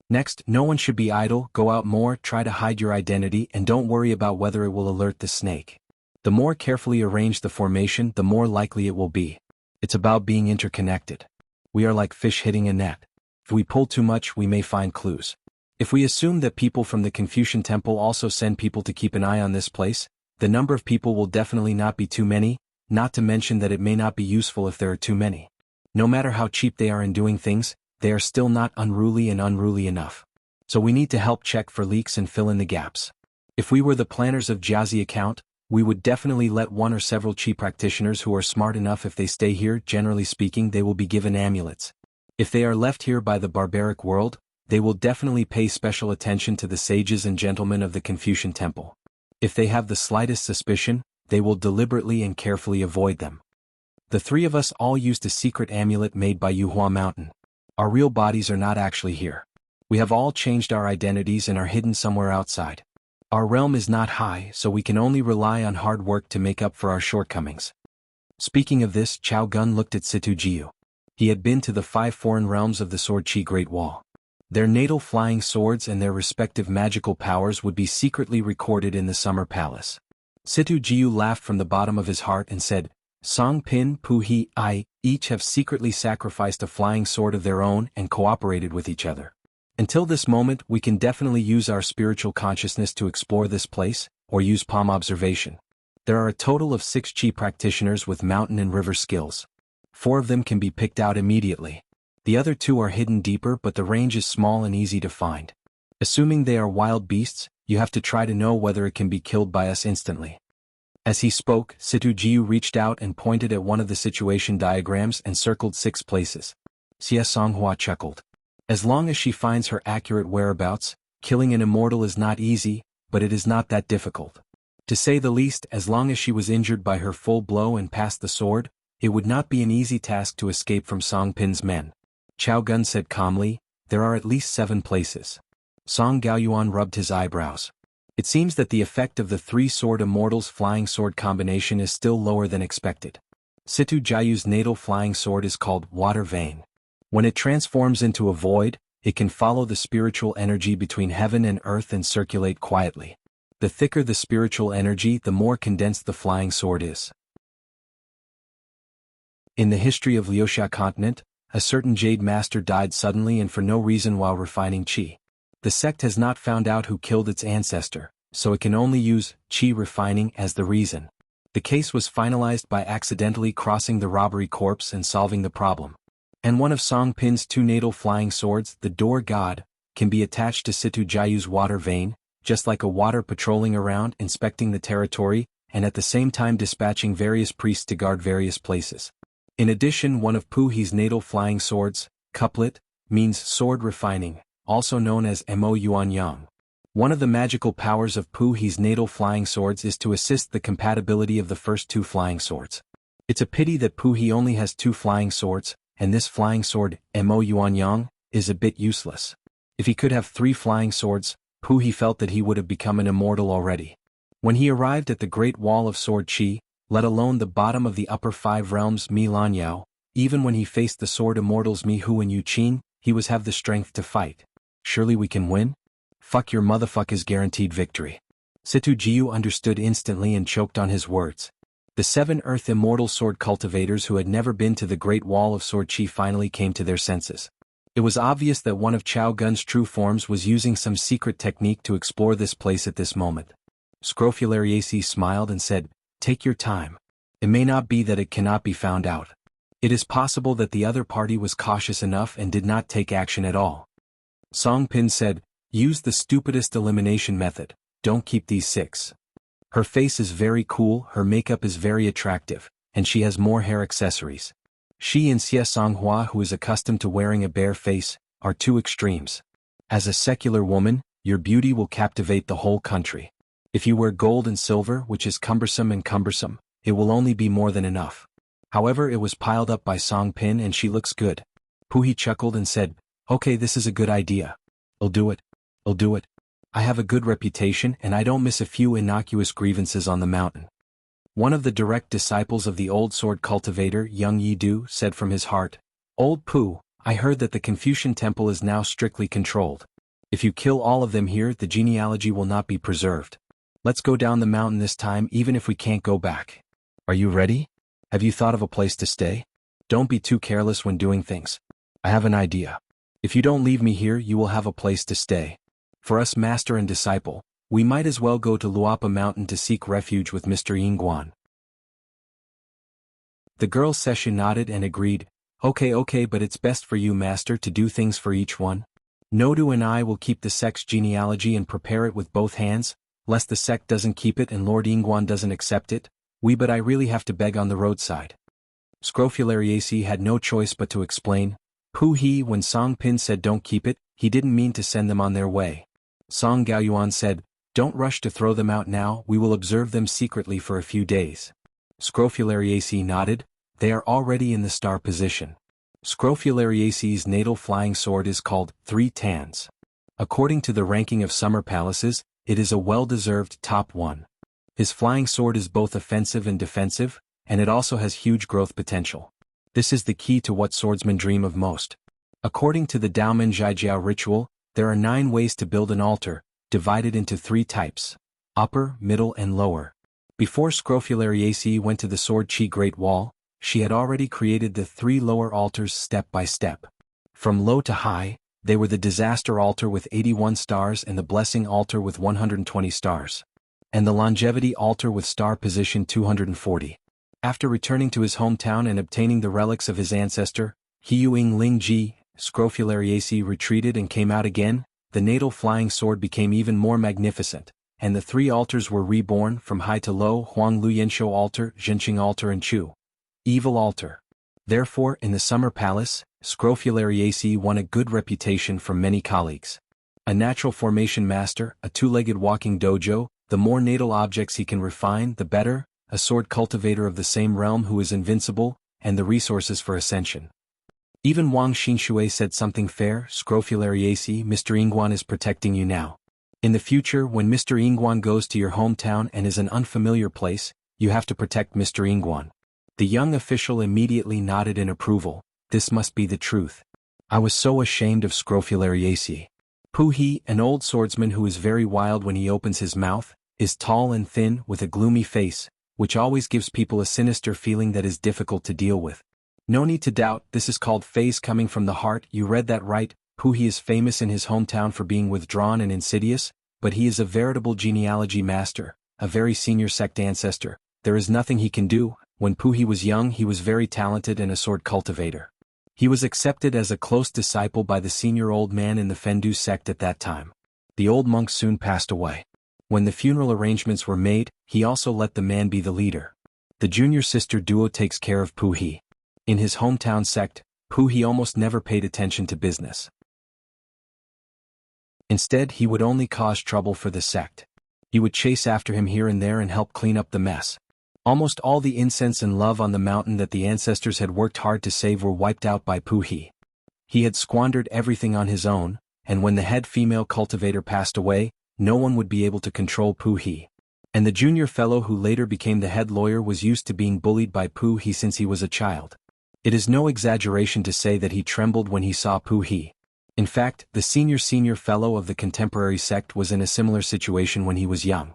Speaker 1: Next, no one should be idle, go out more, try to hide your identity, and don't worry about whether it will alert the snake. The more carefully arranged the formation, the more likely it will be. It's about being interconnected. We are like fish hitting a net. If we pull too much, we may find clues. If we assume that people from the Confucian Temple also send people to keep an eye on this place, the number of people will definitely not be too many, not to mention that it may not be useful if there are too many. No matter how cheap they are in doing things, they are still not unruly enough. So we need to help check for leaks and fill in the gaps. If we were the planners of Jiazi account, we would definitely let 1 or several chi practitioners who are smart enough. If they stay here, generally speaking, they will be given amulets. If they are left here by the barbaric world, they will definitely pay special attention to the sages and gentlemen of the Confucian Temple. If they have the slightest suspicion, they will deliberately and carefully avoid them. The 3 of us all used a secret amulet made by Yuhua Mountain. Our real bodies are not actually here. We have all changed our identities and are hidden somewhere outside. Our realm is not high, so we can only rely on hard work to make up for our shortcomings. Speaking of this, Chao Gun looked at Situ Jiu. He had been to the 5 foreign realms of the Sword Chi Great Wall. Their natal flying swords and their respective magical powers would be secretly recorded in the Summer Palace. Situ Jiu laughed from the bottom of his heart and said, Song Pin, Pu He, I, each have secretly sacrificed a flying sword of their own and cooperated with each other. Until this moment, we can definitely use our spiritual consciousness to explore this place, or use palm observation. There are a total of 6 chi practitioners with mountain and river skills. 4 of them can be picked out immediately. The other 2 are hidden deeper, but the range is small and easy to find. Assuming they are wild beasts, you have to try to know whether it can be killed by us instantly. As he spoke, Situ Jiu reached out and pointed at one of the situation diagrams and circled 6 places. Xuanhuan chuckled. As long as she finds her accurate whereabouts, killing an immortal is not easy, but it is not that difficult. To say the least, as long as she was injured by her full blow and passed the sword, it would not be an easy task to escape from Song Pin's men. Chao Gun said calmly, there are at least 7 places. Song Gaoyuan rubbed his eyebrows. It seems that the effect of the 3-sword immortals flying sword combination is still lower than expected. Situ Jiu's natal flying sword is called Water Vein. When it transforms into a void, it can follow the spiritual energy between heaven and earth and circulate quietly. The thicker the spiritual energy, the more condensed the flying sword is. In the history of Liuxia continent, a certain Jade Master died suddenly and for no reason while refining Qi. The sect has not found out who killed its ancestor, so it can only use Qi refining as the reason. The case was finalized by accidentally crossing the robbery corpse and solving the problem. And one of Song Pin's 2 natal flying swords, the Door God, can be attached to Situ Jiu's water vein, just like a water patrolling around, inspecting the territory, and at the same time dispatching various priests to guard various places. In addition, one of Pu He's natal flying swords, Couplet, means sword refining, also known as Mo Yuan Yang. One of the magical powers of Pu He's natal flying swords is to assist the compatibility of the first 2 flying swords. It's a pity that Pu He only has 2 flying swords, and this flying sword, Mo Yuan Yang, is a bit useless. If he could have 3 flying swords, Pu He felt that he would have become an immortal already. When he arrived at the Great Wall of Sword Chi, let alone the bottom of the upper 5 realms Mi Lanyao. Even when he faced the sword immortals Mi Hu and Yu Qin, he was have the strength to fight. Surely we can win? Fuck your motherfuckers, guaranteed victory. Situ Jiu understood instantly and choked on his words. The 7 Earth immortal sword cultivators who had never been to the Great Wall of Sword Chi finally came to their senses. It was obvious that one of Chao Gun's true forms was using some secret technique to explore this place at this moment. Scrofulariaci smiled and said, "Take your time. It may not be that it cannot be found out. It is possible that the other party was cautious enough and did not take action at all." Song Pin said, "Use the stupidest elimination method, don't keep these 6. Her face is very cool, her makeup is very attractive, and she has more hair accessories. She and Xie Songhua, who is accustomed to wearing a bare face, are 2 extremes. As a secular woman, your beauty will captivate the whole country. If you wear gold and silver, which is cumbersome, it will only be more than enough." However, it was piled up by Song Pin and she looks good. Puhi chuckled and said, "Okay, this is a good idea. I'll do it. I have a good reputation and I don't miss a few innocuous grievances on the mountain." One of the direct disciples of the old sword cultivator, Young Yidu, said from his heart, "Old Pu, I heard that the Confucian temple is now strictly controlled. If you kill all of them here, the genealogy will not be preserved. Let's go down the mountain this time even if we can't go back. Are you ready? Have you thought of a place to stay? Don't be too careless when doing things. I have an idea. If you don't leave me here, you will have a place to stay. For us master and disciple, we might as well go to Luapa Mountain to seek refuge with Mr. Yingguan." The girl Sesha nodded and agreed, Okay, but it's best for you, master, to do things for each one. Nodu and I will keep the sect's genealogy and prepare it with both hands, lest the sect doesn't keep it and Lord Yingguan doesn't accept it. But I really have to beg on the roadside." Scrofulariaci had no choice but to explain, "Pu-he, when Song Pin said don't keep it, he didn't mean to send them on their way." Song Gaoyuan said, "Don't rush to throw them out now, we will observe them secretly for a few days." Scrofulariaci nodded, "They are already in the star position." Scrofulariaci's natal flying sword is called 3 Tans. According to the ranking of summer palaces, it is a well-deserved top 1. His flying sword is both offensive and defensive, and it also has huge growth potential. This is the key to what swordsmen dream of most. According to the Daomen Zhijiao ritual, there are 9 ways to build an altar, divided into 3 types: upper, middle and lower. Before Scrofulariaci went to the Sword Chi Great Wall, she had already created the 3 lower altars step by step. From low to high, they were the Disaster Altar with 81 stars and the Blessing Altar with 120 stars. And the Longevity Altar with star position 240. After returning to his hometown and obtaining the relics of his ancestor, Hiyuing Lingji, Scrofulariaci retreated and came out again. The natal flying sword became even more magnificent, and the 3 altars were reborn from high to low: Huang Luyensho Altar, Zhenqing Altar and Chu Evil Altar. Therefore, in the Summer Palace, Scrofulariaci won a good reputation from many colleagues. A natural formation master, a 2-legged walking dojo, the more natal objects he can refine, the better, a sword cultivator of the same realm who is invincible, and the resources for ascension. Even Wang Xinshui said something fair. "Scrofulariaci, Mr. Yingguan is protecting you now. In the future, when Mr. Yingguan goes to your hometown and is an unfamiliar place, you have to protect Mr. Yingguan." The young official immediately nodded in approval. This must be the truth. I was so ashamed of Scrofulariaci. Pu-he, an old swordsman who is very wild when he opens his mouth, is tall and thin with a gloomy face, which always gives people a sinister feeling that is difficult to deal with. No need to doubt, this is called phase coming from the heart. You read that right. Pu-he is famous in his hometown for being withdrawn and insidious, but he is a veritable genealogy master, a very senior sect ancestor. There is nothing he can do. When Pu-he was young, he was very talented and a sword cultivator. He was accepted as a close disciple by the senior old man in the Fendu sect at that time. The old monk soon passed away. When the funeral arrangements were made, he also let the man be the leader. The junior sister duo takes care of Pu-he. In his hometown sect, Pu-he almost never paid attention to business. Instead, he would only cause trouble for the sect. He would chase after him here and there and help clean up the mess. Almost all the incense and love on the mountain that the ancestors had worked hard to save were wiped out by Pu-he. He had squandered everything on his own, and when the head female cultivator passed away, no one would be able to control Pu-he. And the junior fellow who later became the head lawyer was used to being bullied by Pu He since he was a child. It is no exaggeration to say that he trembled when he saw Pu He. In fact, the senior fellow of the contemporary sect was in a similar situation when he was young.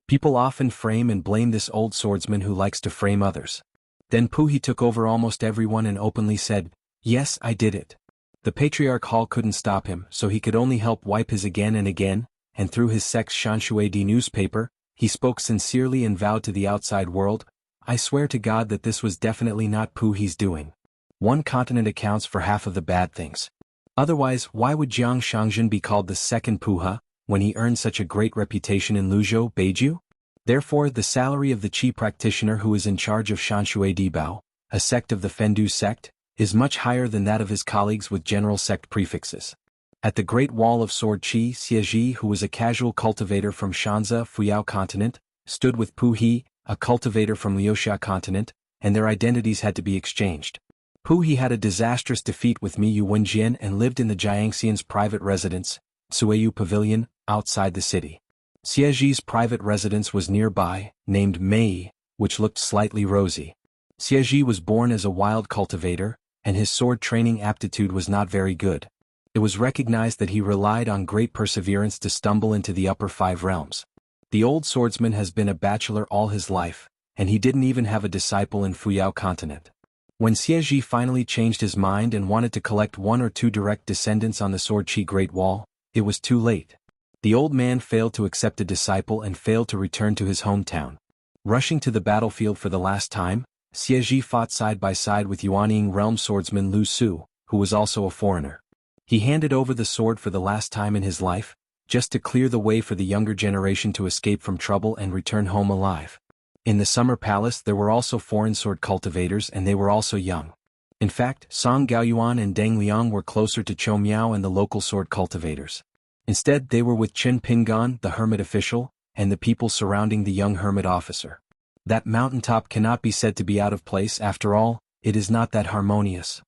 Speaker 1: People often frame and blame this old swordsman who likes to frame others. Then Pu He took over almost everyone and openly said, "Yes, I did it." The Patriarch Hall couldn't stop him, so he could only help wipe his again and again, and through his sect's Xianxia newspaper, he spoke sincerely and vowed to the outside world, "I swear to God that this was definitely not Pu He's doing. One continent accounts for half of the bad things. Otherwise, why would Jiang Shangzhen be called the second Pu He, when he earned such a great reputation in Luzhou, Beiju? Therefore, the salary of the Qi practitioner who is in charge of Xianxia Dibao, a sect of the Fendu sect, is much higher than that of his colleagues with general sect prefixes." At the Great Wall of Sword Qi, Xie, who was a casual cultivator from Shanzi, Fuyao continent, stood with Pu He, a cultivator from Liuxia continent, and their identities had to be exchanged. Pu He had a disastrous defeat with Mi Wenjian and lived in the Jiangxian's private residence, Suiyu Pavilion, outside the city. Xie's private residence was nearby, named Mei, which looked slightly rosy. Xie was born as a wild cultivator, and his sword training aptitude was not very good. It was recognized that he relied on great perseverance to stumble into the upper 5 realms. The old swordsman has been a bachelor all his life, and he didn't even have a disciple in Fuyao continent. When Xie finally changed his mind and wanted to collect 1 or 2 direct descendants on the Sword Qi Great Wall, it was too late. The old man failed to accept a disciple and failed to return to his hometown. Rushing to the battlefield for the last time, Xie fought side by side with Yuanying realm swordsman Lu Su, who was also a foreigner. He handed over the sword for the last time in his life, just to clear the way for the younger generation to escape from trouble and return home alive. In the Summer Palace there were also foreign sword cultivators and they were also young. In fact, Song Gaoyuan and Deng Liang were closer to Chou Miao and the local sword cultivators. Instead they were with Qin Pingan, the hermit official, and the people surrounding the young hermit officer. That mountaintop cannot be said to be out of place after all, it is not that harmonious.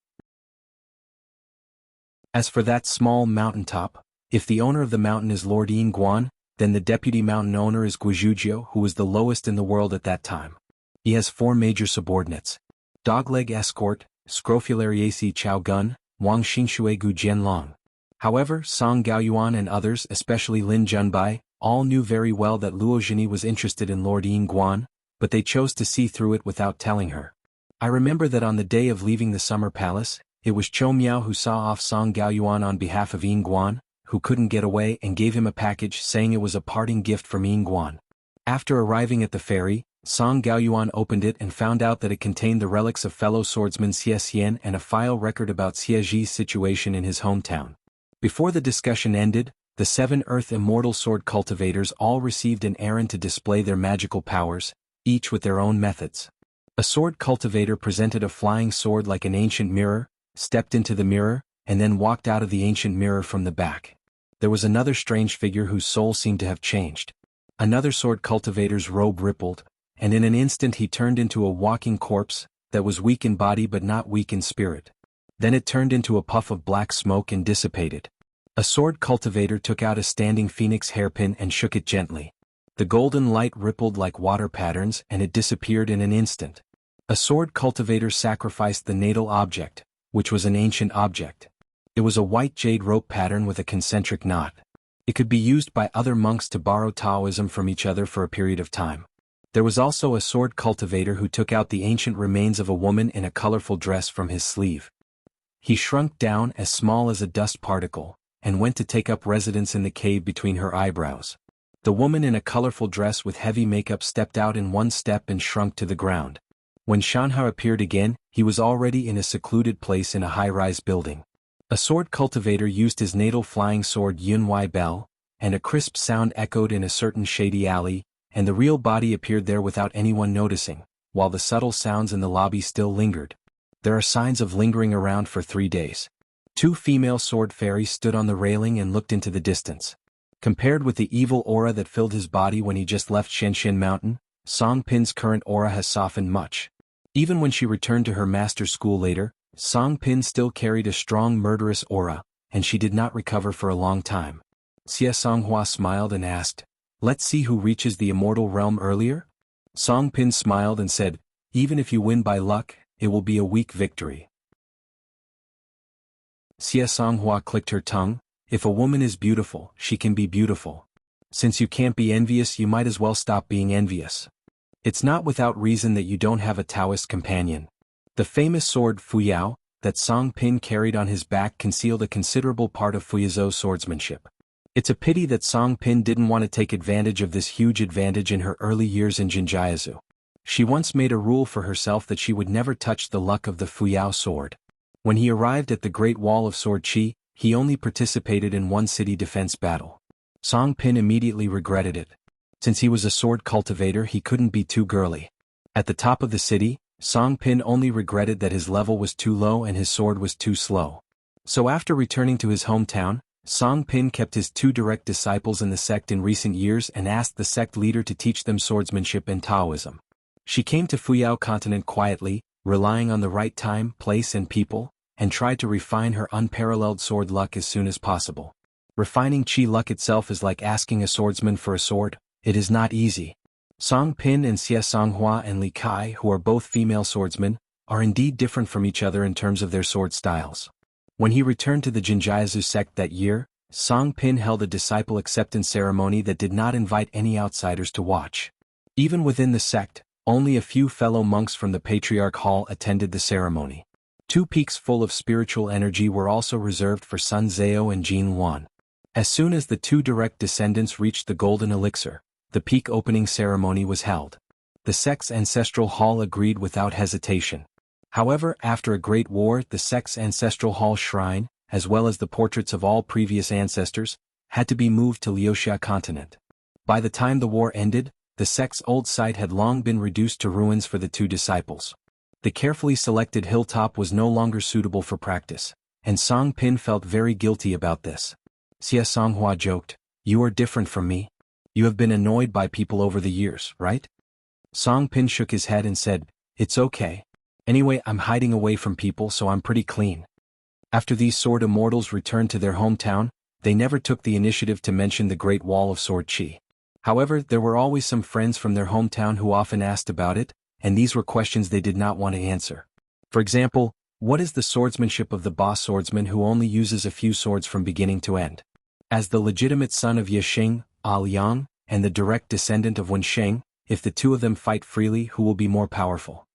Speaker 1: As for that small mountaintop, if the owner of the mountain is Lord Yingguan, then the deputy mountain owner is Guizhuzhou, who was the lowest in the world at that time. He has 4 major subordinates: Dogleg Escort, Scrofulariaci Chao Gun, Wang Xingshui Gu Jianlong. However, Song Gaoyuan and others, especially Lin Junbai, all knew very well that Luozhini was interested in Lord Yingguan, but they chose to see through it without telling her. I remember that on the day of leaving the Summer Palace, it was Chou Miao who saw off Song Gaoyuan on behalf of Yingguan, who couldn't get away, and gave him a package saying it was a parting gift from Yingguan. After arriving at the ferry, Song Gaoyuan opened it and found out that it contained the relics of fellow swordsman Xie Xian and a file record about Xie's situation in his hometown. Before the discussion ended, the 7 Earth Immortal Sword Cultivators all received an errand to display their magical powers, each with their own methods. A sword cultivator presented a flying sword like an ancient mirror, stepped into the mirror, and then walked out of the ancient mirror from the back. There was another strange figure whose soul seemed to have changed. Another sword cultivator's robe rippled, and in an instant he turned into a walking corpse, that was weak in body but not weak in spirit. Then it turned into a puff of black smoke and dissipated. A sword cultivator took out a standing phoenix hairpin and shook it gently. The golden light rippled like water patterns and it disappeared in an instant. A sword cultivator sacrificed the natal object, which was an ancient object. It was a white jade rope pattern with a concentric knot. It could be used by other monks to borrow Taoism from each other for a period of time. There was also a sword cultivator who took out the ancient remains of a woman in a colorful dress from his sleeve. He shrunk down as small as a dust particle, and went to take up residence in the cave between her eyebrows. The woman in a colorful dress with heavy makeup stepped out in one step and shrunk to the ground. When Xuanhuan appeared again, he was already in a secluded place in a high-rise building. A sword cultivator used his natal flying sword Yunwei Bell, and a crisp sound echoed in a certain shady alley, and the real body appeared there without anyone noticing, while the subtle sounds in the lobby still lingered. There are signs of lingering around for 3 days. 2 female sword fairies stood on the railing and looked into the distance. Compared with the evil aura that filled his body when he just left Shenshin Mountain, Song Pin's current aura has softened much. Even when she returned to her master's school later, Song Pin still carried a strong murderous aura, and she did not recover for a long time. Xie Songhua smiled and asked, Let's see who reaches the immortal realm earlier? Song Pin smiled and said, even if you win by luck, it will be a weak victory. Xuanhuan clicked her tongue. If a woman is beautiful, she can be beautiful. Since you can't be envious, you might as well stop being envious. It's not without reason that you don't have a Taoist companion. The famous sword Fuyao, that Song Pin carried on his back, concealed a considerable part of Fuyazo's swordsmanship. It's a pity that Song Pin didn't want to take advantage of this huge advantage in her early years in Jinjiazu. She once made a rule for herself that she would never touch the luck of the Fuyao sword. When he arrived at the Great Wall of Sword Qi, he only participated in one city defense battle. Song Pin immediately regretted it. Since he was a sword cultivator, he couldn't be too girly. At the top of the city, Song Pin only regretted that his level was too low and his sword was too slow. So after returning to his hometown, Song Pin kept his 2 direct disciples in the sect in recent years and asked the sect leader to teach them swordsmanship and Taoism. She came to Fuyao continent quietly, relying on the right time, place and people, and tried to refine her unparalleled sword luck as soon as possible. Refining Qi luck itself is like asking a swordsman for a sword. It is not easy. Song Pin and xuanhuan and Li Kai, who are both female swordsmen, are indeed different from each other in terms of their sword styles. When he returned to the Jinjiazu sect that year, Song Pin held a disciple acceptance ceremony that did not invite any outsiders to watch. Even within the sect, only a few fellow monks from the Patriarch Hall attended the ceremony. 2 peaks full of spiritual energy were also reserved for Sun Zhao and Xuanhuan. As soon as the 2 direct descendants reached the golden elixir, the peak opening ceremony was held. The sect's ancestral hall agreed without hesitation. However, after a great war, the sect's ancestral hall shrine, as well as the portraits of all previous ancestors, had to be moved to Liuxia continent. By the time the war ended, the sect's old site had long been reduced to ruins for the 2 disciples. The carefully selected hilltop was no longer suitable for practice, and Song Pin felt very guilty about this. Xuanhuan joked, "You are different from me. You have been annoyed by people over the years, right?" Song Pin shook his head and said, "It's okay. Anyway, I'm hiding away from people, so I'm pretty clean." After these sword immortals returned to their hometown, they never took the initiative to mention the Great Wall of Sword Qi. However, there were always some friends from their hometown who often asked about it, and these were questions they did not want to answer. For example, what is the swordsmanship of the boss swordsman who only uses a few swords from beginning to end? As the legitimate son of Yixing, Liang, and the direct descendant of Wensheng, if the 2 of them fight freely, who will be more powerful?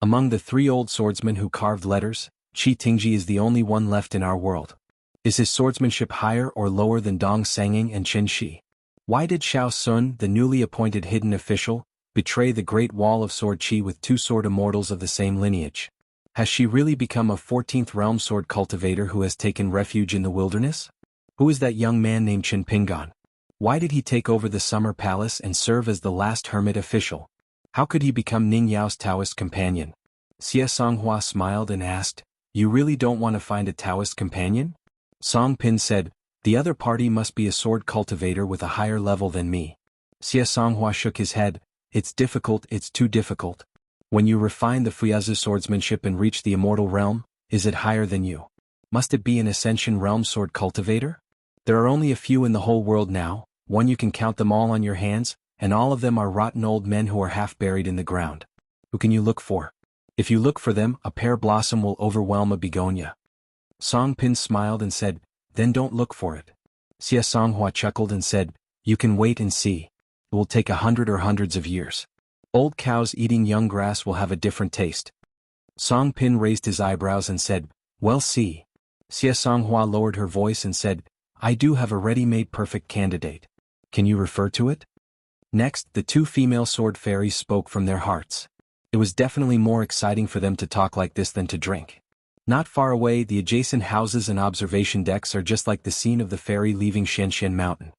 Speaker 1: Among the 3 old swordsmen who carved letters, Qi Tingji is the only one left in our world. Is his swordsmanship higher or lower than Dong Senging and Qin Shi? Why did Xiao Sun, the newly appointed hidden official, betray the Great Wall of Sword Qi with 2 sword immortals of the same lineage? Has she really become a 14th realm sword cultivator who has taken refuge in the wilderness? Who is that young man named Qin Pingan? Why did he take over the Summer Palace and serve as the last hermit official? How could he become Ning Yao's Taoist companion? Xuanhuan smiled and asked, "You really don't want to find a Taoist companion?" Song Pin said, "The other party must be a sword cultivator with a higher level than me." Xuanhuan shook his head, "It's difficult, it's too difficult. When you refine the Fuyazi swordsmanship and reach the immortal realm, is it higher than you? Must it be an Ascension realm sword cultivator? There are only a few in the whole world now, one you can count them all on your hands, and all of them are rotten old men who are half buried in the ground. Who can you look for? If you look for them, a pear blossom will overwhelm a begonia." Song Pin smiled and said, "Then don't look for it." Xuanhuan chuckled and said, "You can wait and see. It will take 100 or hundreds of years. Old cows eating young grass will have a different taste." Song Pin raised his eyebrows and said, "Well, see." Xuanhuan lowered her voice and said, "I do have a ready-made perfect candidate. Can you refer to it?" Next, the 2 female sword fairies spoke from their hearts. It was definitely more exciting for them to talk like this than to drink. Not far away, the adjacent houses and observation decks are just like the scene of the ferry leaving Xianxia Mountain.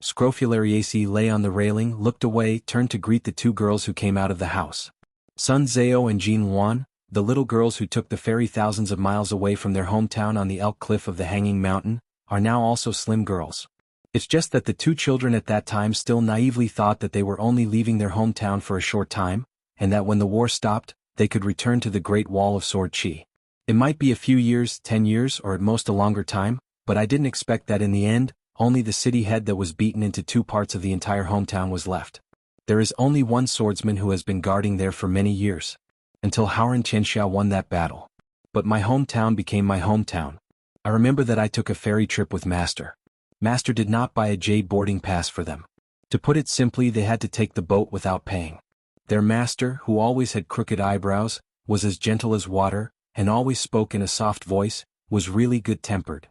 Speaker 1: Scrofulariaceae lay on the railing, looked away, turned to greet the 2 girls who came out of the house. Sun Zhao and Xuanhuan, the little girls who took the ferry thousands of miles away from their hometown on the Elk Cliff of the Hanging Mountain, are now also slim girls. It's just that the 2 children at that time still naively thought that they were only leaving their hometown for a short time, and that when the war stopped, they could return to the Great Wall of Sword Qi. It might be a few years, 10 years, or at most a longer time, but I didn't expect that in the end, only the city head that was beaten into two parts of the entire hometown was left. There is only one swordsman who has been guarding there for many years. Until xianxia won that battle. But my hometown became my hometown. I remember that I took a ferry trip with Master. Master did not buy a jade boarding pass for them. To put it simply, they had to take the boat without paying. Their master, who always had crooked eyebrows, was as gentle as water, and always spoke in a soft voice, was really good-tempered.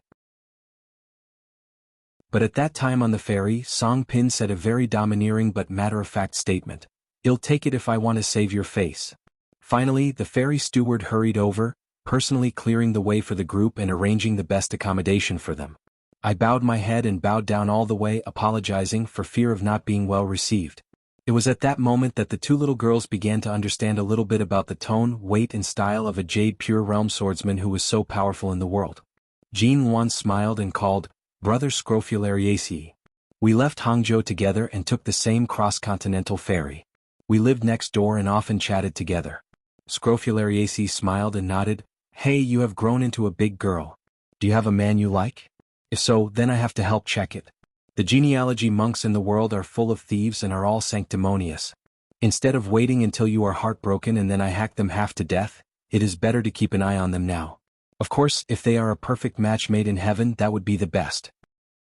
Speaker 1: But at that time on the ferry, Song Pin said a very domineering but matter-of-fact statement. "I'll take it if I want to save your face." Finally, the ferry steward hurried over, personally clearing the way for the group and arranging the best accommodation for them. I bowed my head and bowed down all the way, apologizing for fear of not being well received. It was at that moment that the two little girls began to understand a little bit about the tone, weight and style of a Jade Pure Realm swordsman who was so powerful in the world. Xuanhuan smiled and called, "Brother Scrofulariaceae." We left Hangzhou together and took the same cross-continental ferry. We lived next door and often chatted together. Scrofulariaceae smiled and nodded. "Hey, you have grown into a big girl. Do you have a man you like? If so, then I have to help check it. The genealogy monks in the world are full of thieves and are all sanctimonious. Instead of waiting until you are heartbroken and then I hack them half to death, it is better to keep an eye on them now. Of course, if they are a perfect match made in heaven, that would be the best."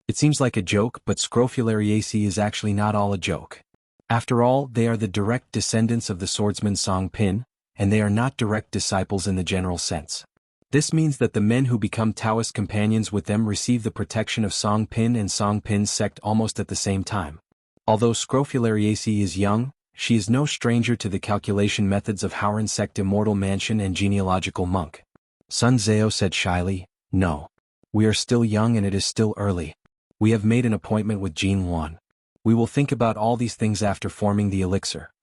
Speaker 1: It seems like a joke, but Scrofulariaceae is actually not all a joke. After all, they are the direct descendants of the swordsman Song Pin, and they are not direct disciples in the general sense. This means that the men who become Taoist companions with them receive the protection of Song Pin and Song Pin's sect almost at the same time. Although Scrofulariaceae is young, she is no stranger to the calculation methods of Howran sect immortal mansion and genealogical monk. Sun Zhao said shyly, "No. We are still young and it is still early. We have made an appointment with Xuanhuan. We will think about all these things after forming the elixir."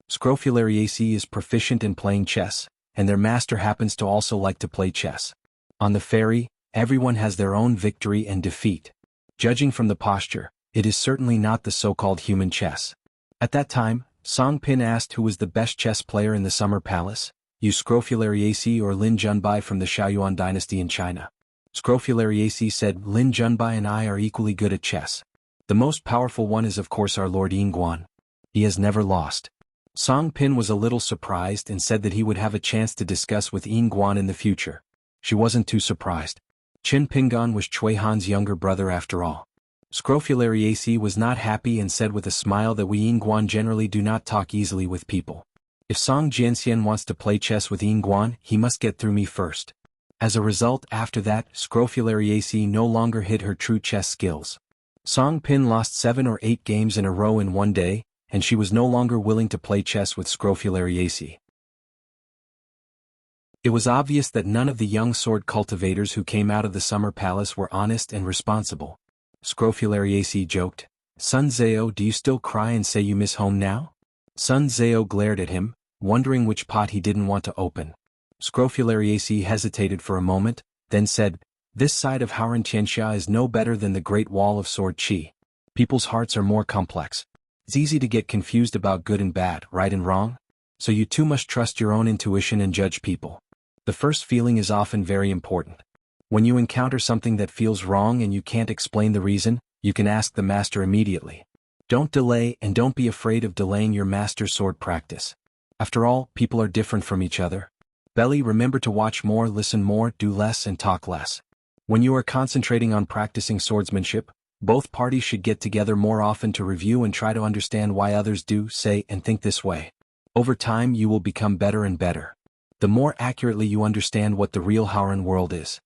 Speaker 1: Scrofulariaceae is proficient in playing chess, and their master happens to also like to play chess. On the ferry, everyone has their own victory and defeat. Judging from the posture, it is certainly not the so-called human chess. At that time, Song Pin asked who was the best chess player in the Summer Palace, you Scrofulariaceae or Lin Junbai from the Xiaoyuan dynasty in China. Scrofulariaceae said, "Lin Junbai and I are equally good at chess. The most powerful one is of course our Lord Yingguan. He has never lost." Song Pin was a little surprised and said that he would have a chance to discuss with Yingguan in the future. She wasn't too surprised. Qin Pingan was Cui Han's younger brother after all. Scrofulariaceae was not happy and said with a smile that we Yingguan generally do not talk easily with people. If Song Jianxian wants to play chess with Yingguan, he must get through me first. As a result, after that, Scrofulariaceae no longer hid her true chess skills. Song Pin lost 7 or 8 games in a row in one day, and she was no longer willing to play chess with Scrofulariaceae. It was obvious that none of the young sword cultivators who came out of the Summer Palace were honest and responsible. Scrofulariaceae joked, "Sun Zhao, do you still cry and say you miss home now?" Sun Zhao glared at him, wondering which pot he didn't want to open. Scrofulariaceae hesitated for a moment, then said, "This side of Howran Xianxia is no better than the Great Wall of Sword Qi. People's hearts are more complex. It's easy to get confused about good and bad, right and wrong. So you too must trust your own intuition and judge people. The first feeling is often very important. When you encounter something that feels wrong and you can't explain the reason, you can ask the master immediately. Don't delay and don't be afraid of delaying your master's sword practice. After all, people are different from each other. Belly, remember to watch more, listen more, do less and talk less. When you are concentrating on practicing swordsmanship, both parties should get together more often to review and try to understand why others do, say, and think this way. Over time you will become better and better. The more accurately you understand what the real Howran world is."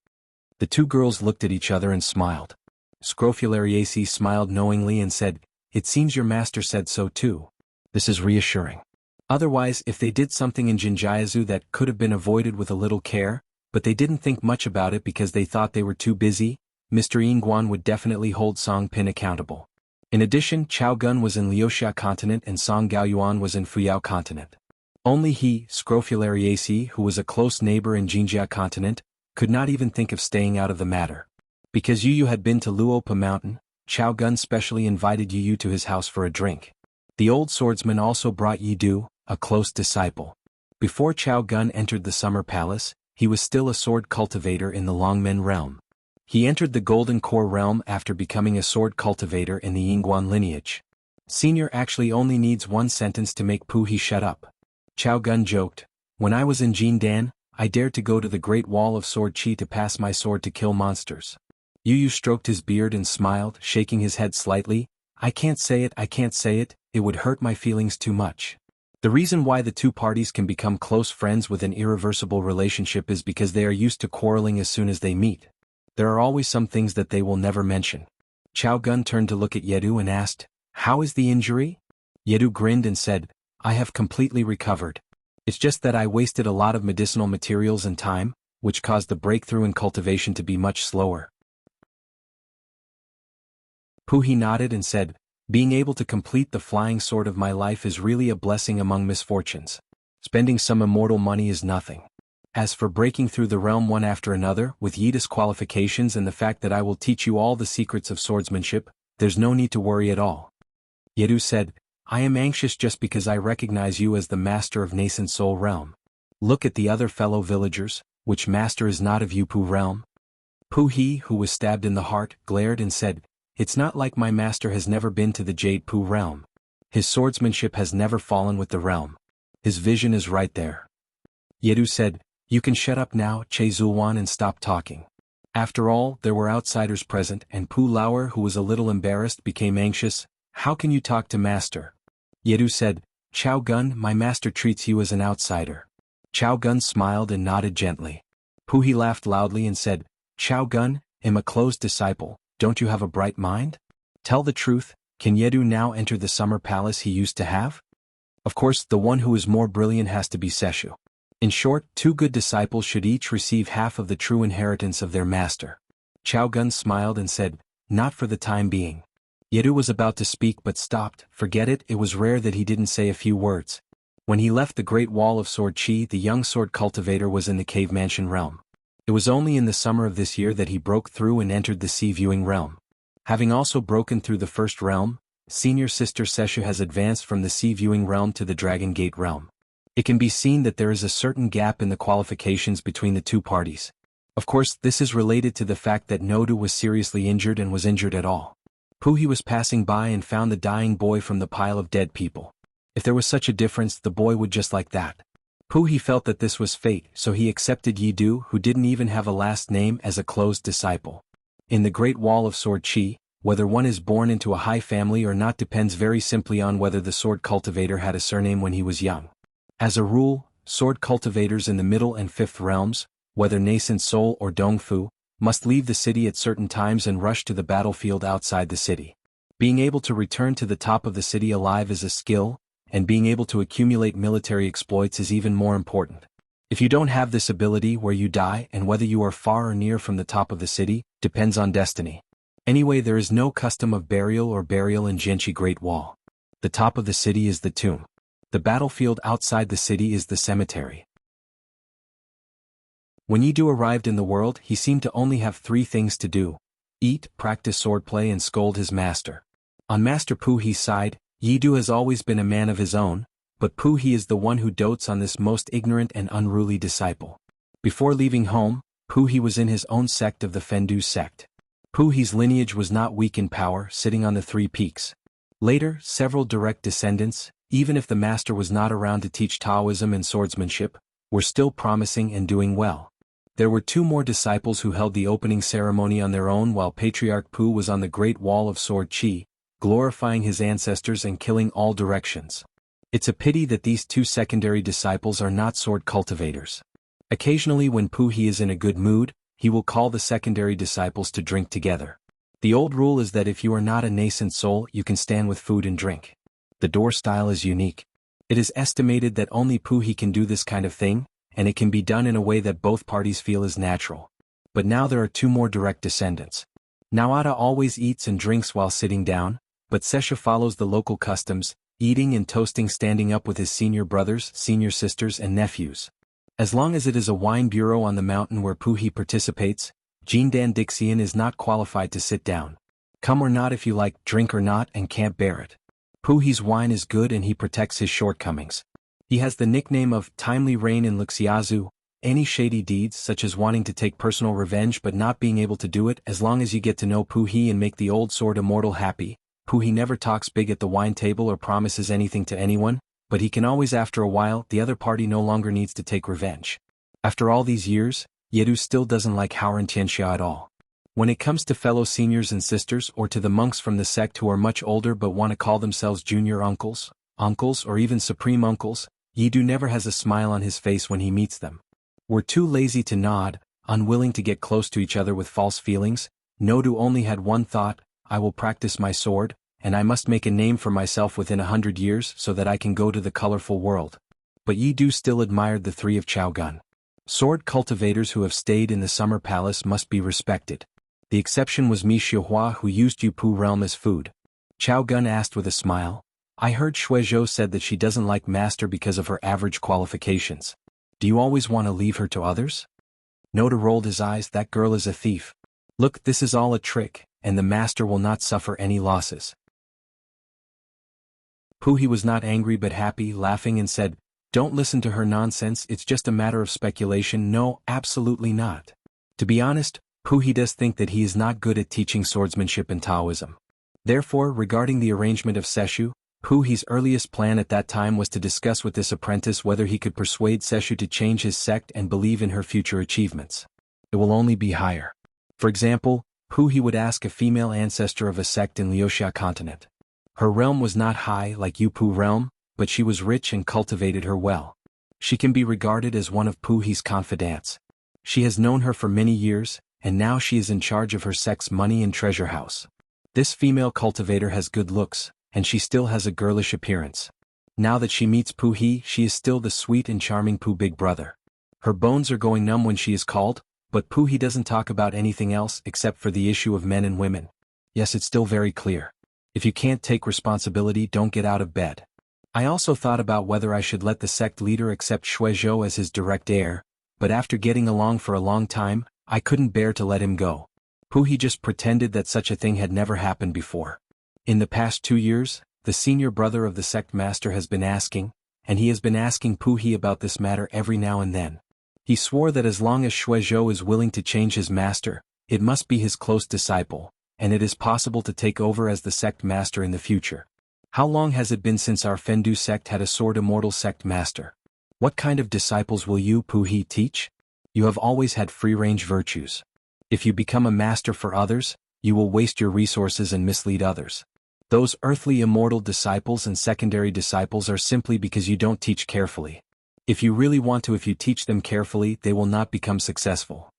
Speaker 1: The two girls looked at each other and smiled. Scrofulariaceae smiled knowingly and said, "It seems your master said so too. This is reassuring. Otherwise, if they did something in Jinjiazu that could have been avoided with a little care, but they didn't think much about it because they thought they were too busy, Mr. Yingguan would definitely hold Song Pin accountable. In addition, Chao Gun was in Liuxia continent and Song Gaoyuan was in Fuyao continent. Only he, Scrofulariaceae, who was a close neighbor in Jinjia continent, could not even think of staying out of the matter. Because Yu had been to Luopa mountain, Chao Gun specially invited Yu to his house for a drink. The old swordsman also brought Yidu, a close disciple. Before Chao Gun entered the Summer Palace, he was still a sword cultivator in the Longmen realm. He entered the Golden Core realm after becoming a sword cultivator in the Xuanhuan lineage. Senior actually only needs one sentence to make Puhi shut up. Chao Gun joked, "When I was in Jindan, I dared to go to the Great Wall of Sword Chi to pass my sword to kill monsters." Yu stroked his beard and smiled, shaking his head slightly. I can't say it, it would hurt my feelings too much. The reason why the two parties can become close friends with an irreversible relationship is because they are used to quarreling as soon as they meet. There are always some things that they will never mention. Chao Gun turned to look at Yedu and asked, "How is the injury?" Yedu grinned and said, "I have completely recovered. It's just that I wasted a lot of medicinal materials and time, which caused the breakthrough in cultivation to be much slower." Puhi nodded and said, "Being able to complete the flying sword of my life is really a blessing among misfortunes. Spending some immortal money is nothing. As for breaking through the realm one after another, with Yida's qualifications and the fact that I will teach you all the secrets of swordsmanship, there's no need to worry at all." Yedu said, "I am anxious just because I recognize you as the master of nascent soul realm. Look at the other fellow villagers, which master is not of Yupu realm?" Puhi, who was stabbed in the heart, glared and said, "It's not like my master has never been to the Jade Pu realm. His swordsmanship has never fallen with the realm. His vision is right there." Yedu said, "You can shut up now, Che Zulwan, and stop talking." After all, there were outsiders present, and Pu Lauer, who was a little embarrassed, became anxious. "How can you talk to master?" Yedu said, "Chao Gun, my master treats you as an outsider." Chao Gun smiled and nodded gently. Puhi laughed loudly and said, "Chao Gun, am a closed disciple. Don't you have a bright mind? Tell the truth, can Yedu now enter the summer palace he used to have?" Of course, the one who is more brilliant has to be Seshu. In short, two good disciples should each receive half of the true inheritance of their master. Chao Gun smiled and said, "Not for the time being." Yedu was about to speak but stopped. Forget it, it was rare that he didn't say a few words. When he left the Great Wall of Sword Chi, the young sword cultivator was in the cave mansion realm. It was only in the summer of this year that he broke through and entered the sea viewing realm. Having also broken through the first realm, senior sister Seshu has advanced from the sea viewing realm to the Dragon Gate realm. It can be seen that there is a certain gap in the qualifications between the two parties. Of course, this is related to the fact that Nodu was seriously injured and was injured at all. Puhi was passing by and found the dying boy from the pile of dead people. If there was such a difference, the boy would just like that. Puhi felt that this was fate, so he accepted Yidu, who didn't even have a last name, as a closed disciple. In the Great Wall of Sword Chi, whether one is born into a high family or not depends very simply on whether the sword cultivator had a surname when he was young. As a rule, sword cultivators in the middle and fifth realms, whether nascent soul or dongfu, must leave the city at certain times and rush to the battlefield outside the city. Being able to return to the top of the city alive is a skill, and being able to accumulate military exploits is even more important. If you don't have this ability, where you die and whether you are far or near from the top of the city, depends on destiny. Anyway, there is no custom of burial in Jianghu Great Wall. The top of the city is the tomb. The battlefield outside the city is the cemetery. When Yidu arrived in the world, he seemed to only have three things to do: eat, practice swordplay, and scold his master. On Master Puhi's side, Yidu has always been a man of his own, but Puhi is the one who dotes on this most ignorant and unruly disciple. Before leaving home, Puhi was in his own sect of the Fendu sect. Puhi's lineage was not weak in power, sitting on the three peaks. Later, several direct descendants, even if the master was not around to teach Taoism and swordsmanship, were still promising and doing well. There were two more disciples who held the opening ceremony on their own, while Patriarch Pu was on the Great Wall of Sword Chi, glorifying his ancestors and killing all directions. It's a pity that these two secondary disciples are not sword cultivators. Occasionally when Puhi is in a good mood, he will call the secondary disciples to drink together. The old rule is that if you are not a nascent soul, you can stand with food and drink. The door style is unique. It is estimated that only Puhi can do this kind of thing, and it can be done in a way that both parties feel is natural. But now there are two more direct descendants. Nawada always eats and drinks while sitting down, but Sesha follows the local customs, eating and toasting standing up with his senior brothers, senior sisters and nephews. As long as it is a wine bureau on the mountain where Puhi participates, Jindan Dixian is not qualified to sit down. Come or not if you like, drink or not and can't bear it. Puhi's wine is good and he protects his shortcomings. He has the nickname of Timely Rain in Luxiazu, Any shady deeds such as wanting to take personal revenge but not being able to do it as long as you get to know Pu He and make the old sword immortal happy. Pu He never talks big at the wine table or promises anything to anyone, but he can always after a while the other party no longer needs to take revenge. After all these years, Yedu still doesn't like Haoran Tianxia at all. When it comes to fellow seniors and sisters or to the monks from the sect who are much older but want to call themselves junior uncles, or even supreme uncles, Yedu never has a smile on his face when he meets them. We're too lazy to nod, unwilling to get close to each other with false feelings. Nodu only had one thought: I will practice my sword, and I must make a name for myself within 100 years so that I can go to the colorful world. But Yedu still admired the three of Xiaogun. Sword cultivators who have stayed in the summer palace must be respected. The exception was Mi Xiuhua, who used Yupu realm as food. Xiaogun asked with a smile, I heard Shuizhou said that she doesn't like master because of her average qualifications. Do you always want to leave her to others? Noda rolled his eyes. That girl is a thief. Look, this is all a trick, and the master will not suffer any losses. Pu He was not angry but happy, laughing, and said, Don't listen to her nonsense, it's just a matter of speculation. No, absolutely not. To be honest, Pu He does think that he is not good at teaching swordsmanship and Taoism. Therefore, regarding the arrangement of Seshu, Pu He's earliest plan at that time was to discuss with this apprentice whether he could persuade Seshu to change his sect and believe in her future achievements. It will only be higher. For example, Pu He would ask a female ancestor of a sect in Liuxia continent. Her realm was not high like Yupu realm, but she was rich and cultivated her well. She can be regarded as one of Pu He's confidants. She has known her for many years, and now she is in charge of her sect's money and treasure house. This female cultivator has good looks, and she still has a girlish appearance. Now that she meets Pu He, she is still the sweet and charming Pu Big Brother. Her bones are going numb when she is called, but Pu He doesn't talk about anything else except for the issue of men and women. Yes, it's still very clear. If you can't take responsibility, don't get out of bed. I also thought about whether I should let the sect leader accept Shuizhou as his direct heir, but after getting along for a long time, I couldn't bear to let him go. Pu He just pretended that such a thing had never happened before. In the past 2 years, the senior brother of the sect master has been asking, and he has been asking Pu He about this matter every now and then. He swore that as long as Shuizhou is willing to change his master, it must be his close disciple, and it is possible to take over as the sect master in the future. How long has it been since our Fendu sect had a sword immortal sect master? What kind of disciples will you, Pu He, teach? You have always had free-range virtues. If you become a master for others, you will waste your resources and mislead others. Those earthly immortal disciples and secondary disciples are simply because you don't teach carefully. If you really want to, if you teach them carefully, they will not become successful.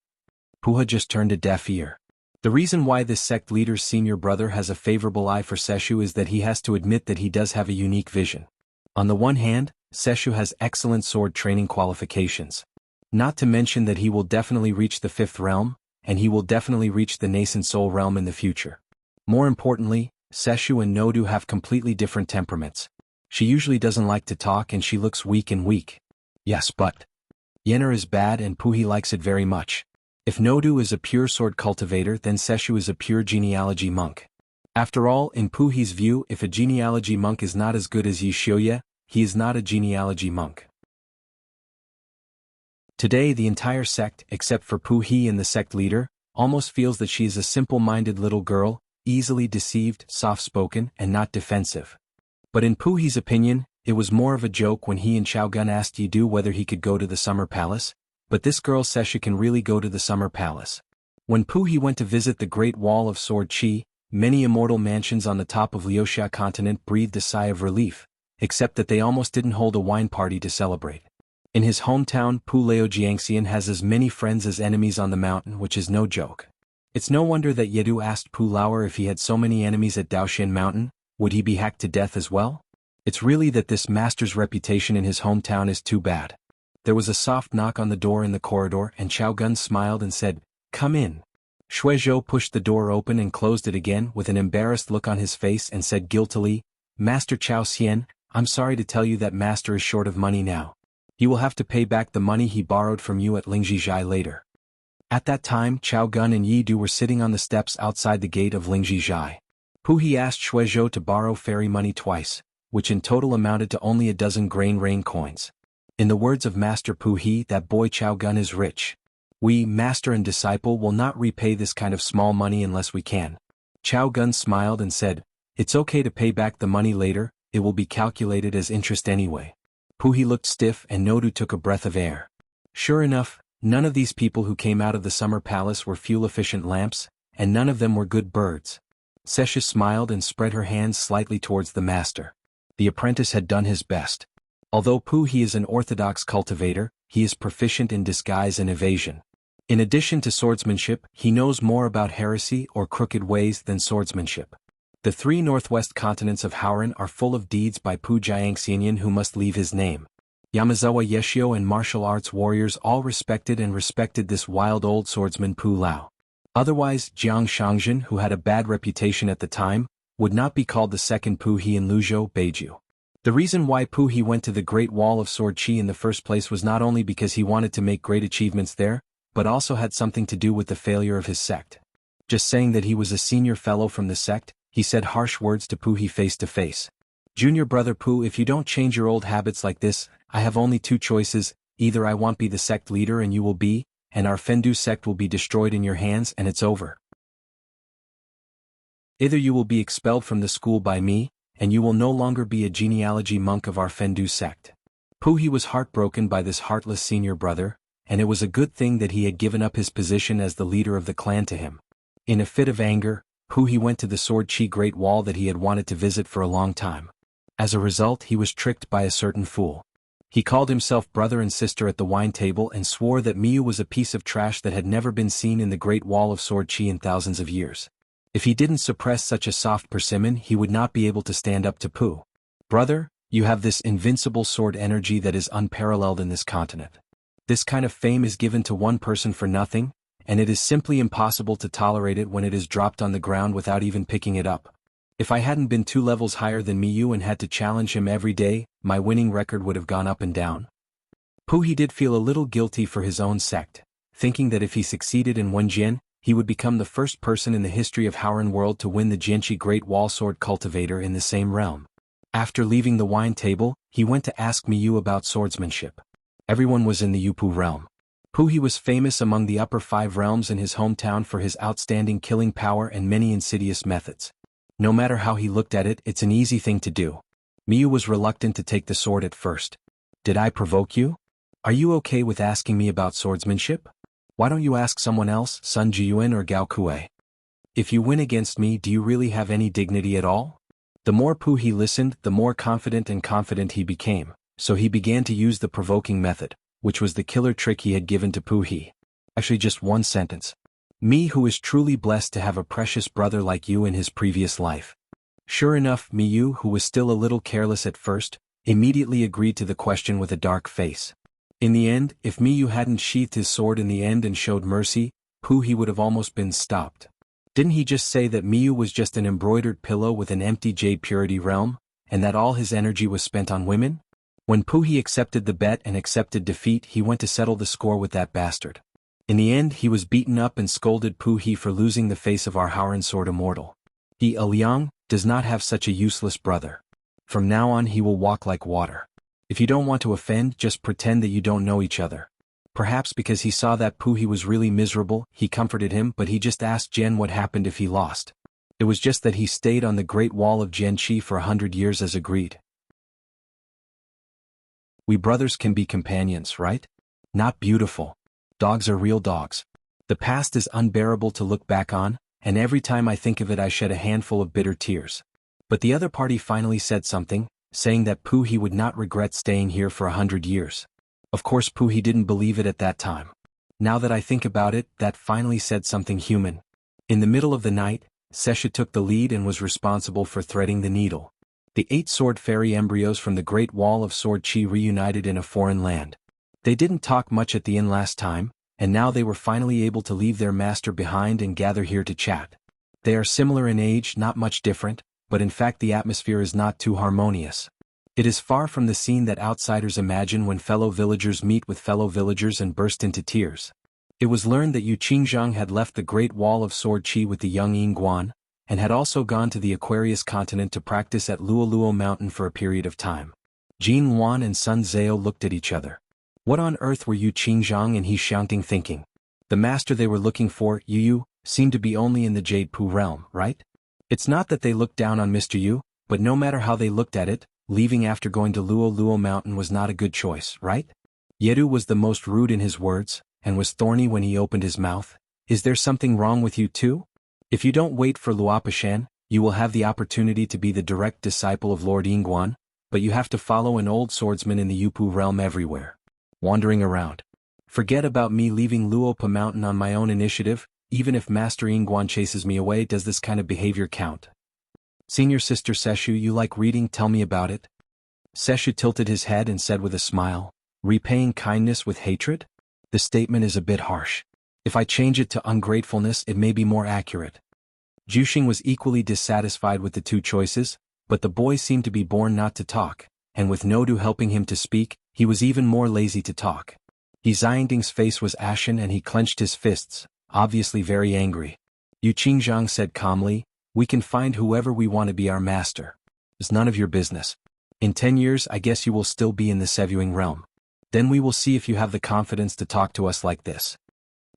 Speaker 1: Pu He just turned a deaf ear. The reason why this sect leader's senior brother has a favorable eye for Seshu is that he has to admit that he does have a unique vision. On the one hand, Seshu has excellent sword training qualifications. Not to mention that he will definitely reach the 5th realm, and he will definitely reach the nascent soul realm in the future. More importantly, Seshu and Nodu have completely different temperaments. She usually doesn't like to talk and she looks weak. Yes, but Yener is bad and Pu He likes it very much. If Nodu is a pure sword cultivator, then Seshu is a pure genealogy monk. After all, in Pu He's view, if a genealogy monk is not as good as Yi Xiuye, he is not a genealogy monk. Today the entire sect, except for Pu He and the sect leader, almost feels that she is a simple-minded little girl, easily deceived, soft-spoken, and not defensive. But in Pu He's opinion, it was more of a joke when he and Xiaogun asked Yidu whether he could go to the summer palace, but this girl Seshu can really go to the summer palace. When Pu He went to visit the Great Wall of Sword Qi, many immortal mansions on the top of Liuxia continent breathed a sigh of relief, except that they almost didn't hold a wine party to celebrate. In his hometown, Puleo Jiangxian has as many friends as enemies on the mountain, which is no joke. It's no wonder that Yedu asked Pu Lauer if he had so many enemies at Daoxian Mountain, would he be hacked to death as well? It's really that this master's reputation in his hometown is too bad. There was a soft knock on the door in the corridor and Xiaogun smiled and said, "Come in." Shuizhou pushed the door open and closed it again with an embarrassed look on his face and said guiltily, "Master Chao Xian, I'm sorry to tell you that master is short of money now. He will have to pay back the money he borrowed from you at Lingjizhai later." At that time, Xiaogun and Yidu were sitting on the steps outside the gate of Lingjizhai. Pu He asked Shuizhou to borrow fairy money twice, which in total amounted to only a dozen grain rain coins. In the words of Master Pu He, that boy Chao Gun is rich. We, master and disciple, will not repay this kind of small money unless we can. Chao Gun smiled and said, "It's okay to pay back the money later, it will be calculated as interest anyway." Pu He looked stiff and Nodu took a breath of air. Sure enough, none of these people who came out of the summer palace were fuel-efficient lamps, and none of them were good birds. Sesha smiled and spread her hands slightly towards the master. The apprentice had done his best. Although Pu He is an orthodox cultivator, he is proficient in disguise and evasion. In addition to swordsmanship, he knows more about heresy or crooked ways than swordsmanship. The 3 northwest continents of Hauran are full of deeds by Pu Jiangxian who must leave his name. Yamazawa Yeshio and martial arts warriors all respected this wild old swordsman Pu Lao. Otherwise, Jiang Shangzhen, who had a bad reputation at the time, would not be called the second Pu He in Luzhou, Beiju. The reason why Pu He went to the Great Wall of Sword Qi in the first place was not only because he wanted to make great achievements there, but also had something to do with the failure of his sect. Just saying that he was a senior fellow from the sect, he said harsh words to Pu He face to face. "Junior brother Pu, if you don't change your old habits like this, I have only 2 choices, either I won't be the sect leader and you will be, and our Fendu sect will be destroyed in your hands and it's over. Either you will be expelled from the school by me, and you will no longer be a genealogy monk of our Fendu sect." Pu He was heartbroken by this heartless senior brother, and it was a good thing that he had given up his position as the leader of the clan to him. In a fit of anger, Pu He went to the Sword Qi Great Wall that he had wanted to visit for a long time. As a result, he was tricked by a certain fool. He called himself brother and sister at the wine table and swore that Miyu was a piece of trash that had never been seen in the Great Wall of Sword Qi in thousands of years. If he didn't suppress such a soft persimmon, he would not be able to stand up to Pu. "Brother, you have this invincible sword energy that is unparalleled in this continent. This kind of fame is given to one person for nothing, and it is simply impossible to tolerate it when it is dropped on the ground without even picking it up. If I hadn't been 2 levels higher than Miyu and had to challenge him every day, my winning record would have gone up and down." Pu He did feel a little guilty for his own sect, thinking that if he succeeded in Wenjian, he would become the first person in the history of Hauran world to win the Jianqi Great Wall Sword Cultivator in the same realm. After leaving the wine table, he went to ask Miyu about swordsmanship. Everyone was in the Yupu realm. Pu He was famous among the upper 5 realms in his hometown for his outstanding killing power and many insidious methods. No matter how he looked at it, it's an easy thing to do. Miyu was reluctant to take the sword at first. "Did I provoke you? Are you okay with asking me about swordsmanship? Why don't you ask someone else, Sun Jiyuan or Gao Kuei? If you win against me, do you really have any dignity at all?" The more Pu He listened, the more confident he became, so he began to use the provoking method, which was the killer trick he had given to Pu He. Actually just 1 sentence. "Me who is truly blessed to have a precious brother like you in his previous life." Sure enough, Miyu, who was still a little careless at first, immediately agreed to the question with a dark face. In the end, if Miyu hadn't sheathed his sword in the end and showed mercy, Pu He would have almost been stopped. Didn't he just say that Miyu was just an embroidered pillow with an empty jade purity realm, and that all his energy was spent on women? When Pu He accepted the bet and accepted defeat, he went to settle the score with that bastard. In the end, he was beaten up and scolded Pu He for losing the face of our Hauran sword immortal. He, Liang, does not have such a useless brother. From now on he will walk like water. If you don't want to offend, just pretend that you don't know each other. Perhaps because he saw that Pu He was really miserable, he comforted him, but he just asked Jian what happened if he lost. It was just that he stayed on the Great Wall of Jianqi for 100 years as agreed. We brothers can be companions, right? Not beautiful. Dogs are real dogs. The past is unbearable to look back on, and every time I think of it I shed a handful of bitter tears. But the other party finally said something, saying that Pu He would not regret staying here for 100 years. Of course Pu He didn't believe it at that time. Now that I think about it, that finally said something human. In the middle of the night, Sesha took the lead and was responsible for threading the needle. The 8 sword fairy embryos from the Great Wall of Sword Qi reunited in a foreign land. They didn't talk much at the inn last time, and now they were finally able to leave their master behind and gather here to chat. They are similar in age, not much different, but in fact the atmosphere is not too harmonious. It is far from the scene that outsiders imagine when fellow villagers meet with fellow villagers and burst into tears. It was learned that Yu Qingzhang had left the Great Wall of Sword Qi with the young Yingguan, and had also gone to the Aquarius continent to practice at Luoluo Mountain for a period of time. Xuanhuan and Sun Zhao looked at each other. What on earth were Yu Qingzhang and He Xiangting thinking? The master they were looking for, Yu, seemed to be only in the Jade Pu realm, right? It's not that they looked down on Mr. Yu, but no matter how they looked at it, leaving after going to Luo Mountain was not a good choice, right? Yedu was the most rude in his words, and was thorny when he opened his mouth. Is there something wrong with you too? If you don't wait for Luopashan, you will have the opportunity to be the direct disciple of Lord Yingguan, but you have to follow an old swordsman in the Yupu realm everywhere. Wandering around. Forget about me leaving Luopa Mountain on my own initiative, even if Master Yingguan chases me away. Does this kind of behavior count? Senior Sister Seshu, you like reading, tell me about it. Seshu tilted his head and said with a smile, repaying kindness with hatred? The statement is a bit harsh. If I change it to ungratefulness, it may be more accurate. Juxing was equally dissatisfied with the two choices, but the boy seemed to be born not to talk, and with Nodu helping him to speak, he was even more lazy to talk. Xiangting's face was ashen and he clenched his fists, obviously very angry. Yu Qingzhang said calmly, we can find whoever we want to be our master. It's none of your business. In 10 years I guess you will still be in the Sevuing realm. Then we will see if you have the confidence to talk to us like this.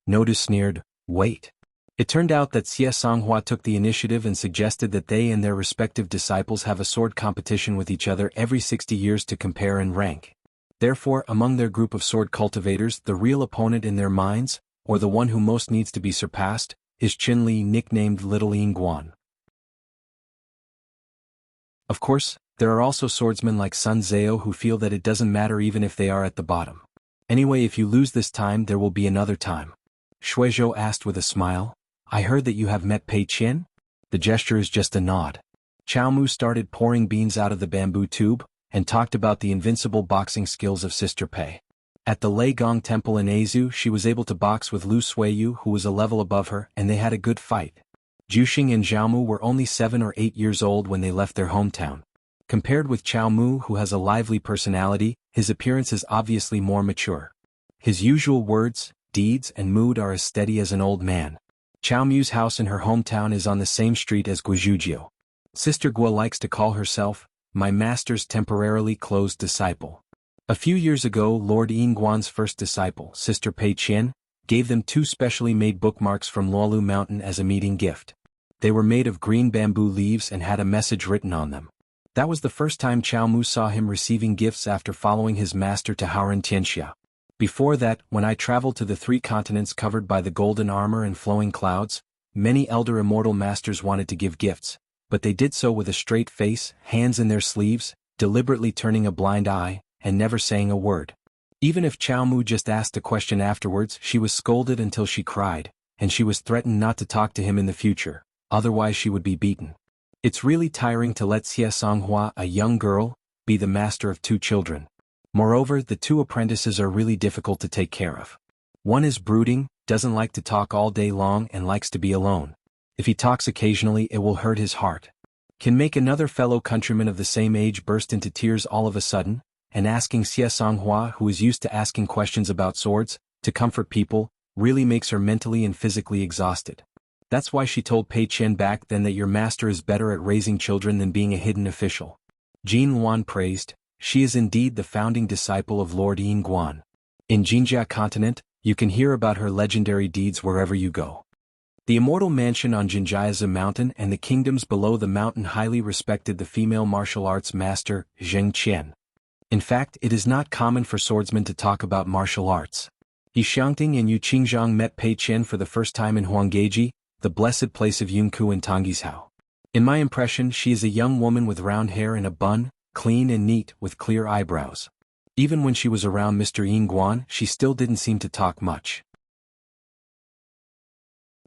Speaker 1: Nodu sneered, wait. It turned out that Xuanhuan took the initiative and suggested that they and their respective disciples have a sword competition with each other every 60 years to compare and rank. Therefore, among their group of sword cultivators, the real opponent in their minds, or the one who most needs to be surpassed, is Qinli, nicknamed Little Yingguan. Of course, there are also swordsmen like Sun Zhao who feel that it doesn't matter even if they are at the bottom. Anyway, if you lose this time, there will be another time. Shuizhou asked with a smile, I heard that you have met Pei Qian? The gesture is just a nod. Chao Mu started pouring beans out of the bamboo tube, and talked about the invincible boxing skills of Sister Pei. At the Lei Gong Temple in Azu, she was able to box with Lu Suiyu, who was a level above her, and they had a good fight. Juxing and Zhao Mu were only 7 or 8 years old when they left their hometown. Compared with Chao Mu, who has a lively personality, his appearance is obviously more mature. His usual words, deeds, and mood are as steady as an old man. Chao Mu's house in her hometown is on the same street as Guizhuzhou. Sister Guo likes to call herself, my master's temporarily closed disciple. A few years ago, Lord Yingguan's first disciple, Sister Pei Qian, gave them 2 specially made bookmarks from Luolu Mountain as a meeting gift. They were made of green bamboo leaves and had a message written on them. That was the first time Chao Mu saw him receiving gifts after following his master to Haoran Tianxia. Before that, when I traveled to the 3 continents covered by the golden armor and flowing clouds, many elder immortal masters wanted to give gifts, but they did so with a straight face, hands in their sleeves, deliberately turning a blind eye, and never saying a word. Even if Chao Mu just asked a question afterwards, she was scolded until she cried, and she was threatened not to talk to him in the future, otherwise she would be beaten. It's really tiring to let Xuanhuan, a young girl, be the master of 2 children. Moreover, the 2 apprentices are really difficult to take care of. One is brooding, doesn't like to talk all day long and likes to be alone. If he talks occasionally, it will hurt his heart. Can make another fellow countryman of the same age burst into tears all of a sudden, and asking Xuanhuan, who is used to asking questions about swords, to comfort people, really makes her mentally and physically exhausted. That's why she told Pei Qian back then that your master is better at raising children than being a hidden official. Xuanhuan praised, she is indeed the founding disciple of Lord Yingguan. In Jinjia continent, you can hear about her legendary deeds wherever you go. The immortal mansion on Jinjiazi mountain and the kingdoms below the mountain highly respected the female martial arts master, Zheng Qian. In fact, it is not common for swordsmen to talk about martial arts. He Xiangting and Yu Qingzhang met Pei Qian for the first time in Huanggeji, the blessed place of Yunku and Tanggishao. In my impression, she is a young woman with round hair in a bun, clean and neat, with clear eyebrows. Even when she was around Mr. Yingguan, she still didn't seem to talk much.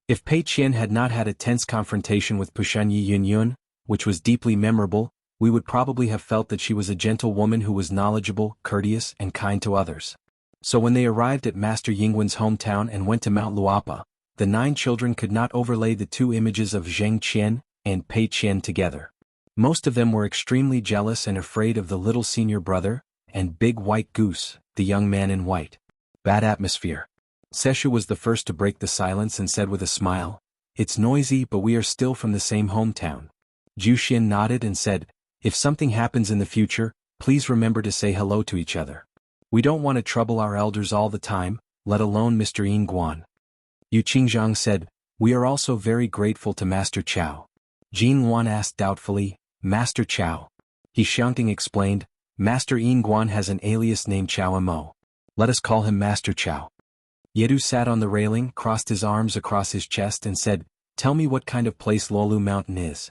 Speaker 1: If Pei Qian had not had a tense confrontation with Pushan Yi Yunyun, which was deeply memorable, we would probably have felt that she was a gentle woman who was knowledgeable, courteous, and kind to others. So when they arrived at Master Yingguan's hometown and went to Mount Luapa, the 9 children could not overlay the 2 images of Zheng Qian and Pei Qian together. Most of them were extremely jealous and afraid of the little senior brother, and Big White Goose, the young man in white. Bad atmosphere. Seshu was the first to break the silence and said with a smile, it's noisy but we are still from the same hometown. Juxian nodded and said, if something happens in the future, Please remember to say hello to each other. We don't want to trouble our elders all the time, let alone Mr. Guan. Yu Qingzhang said, "We are also very grateful to Master Chao." Xuanhuan asked doubtfully, "Master Chao?" He Xiangting explained, "Master Guan has an alias named Chao Mo. Let us call him Master Chao." Yedu sat on the railing, crossed his arms across his chest and said, "Tell me what kind of place Lolu Mountain is."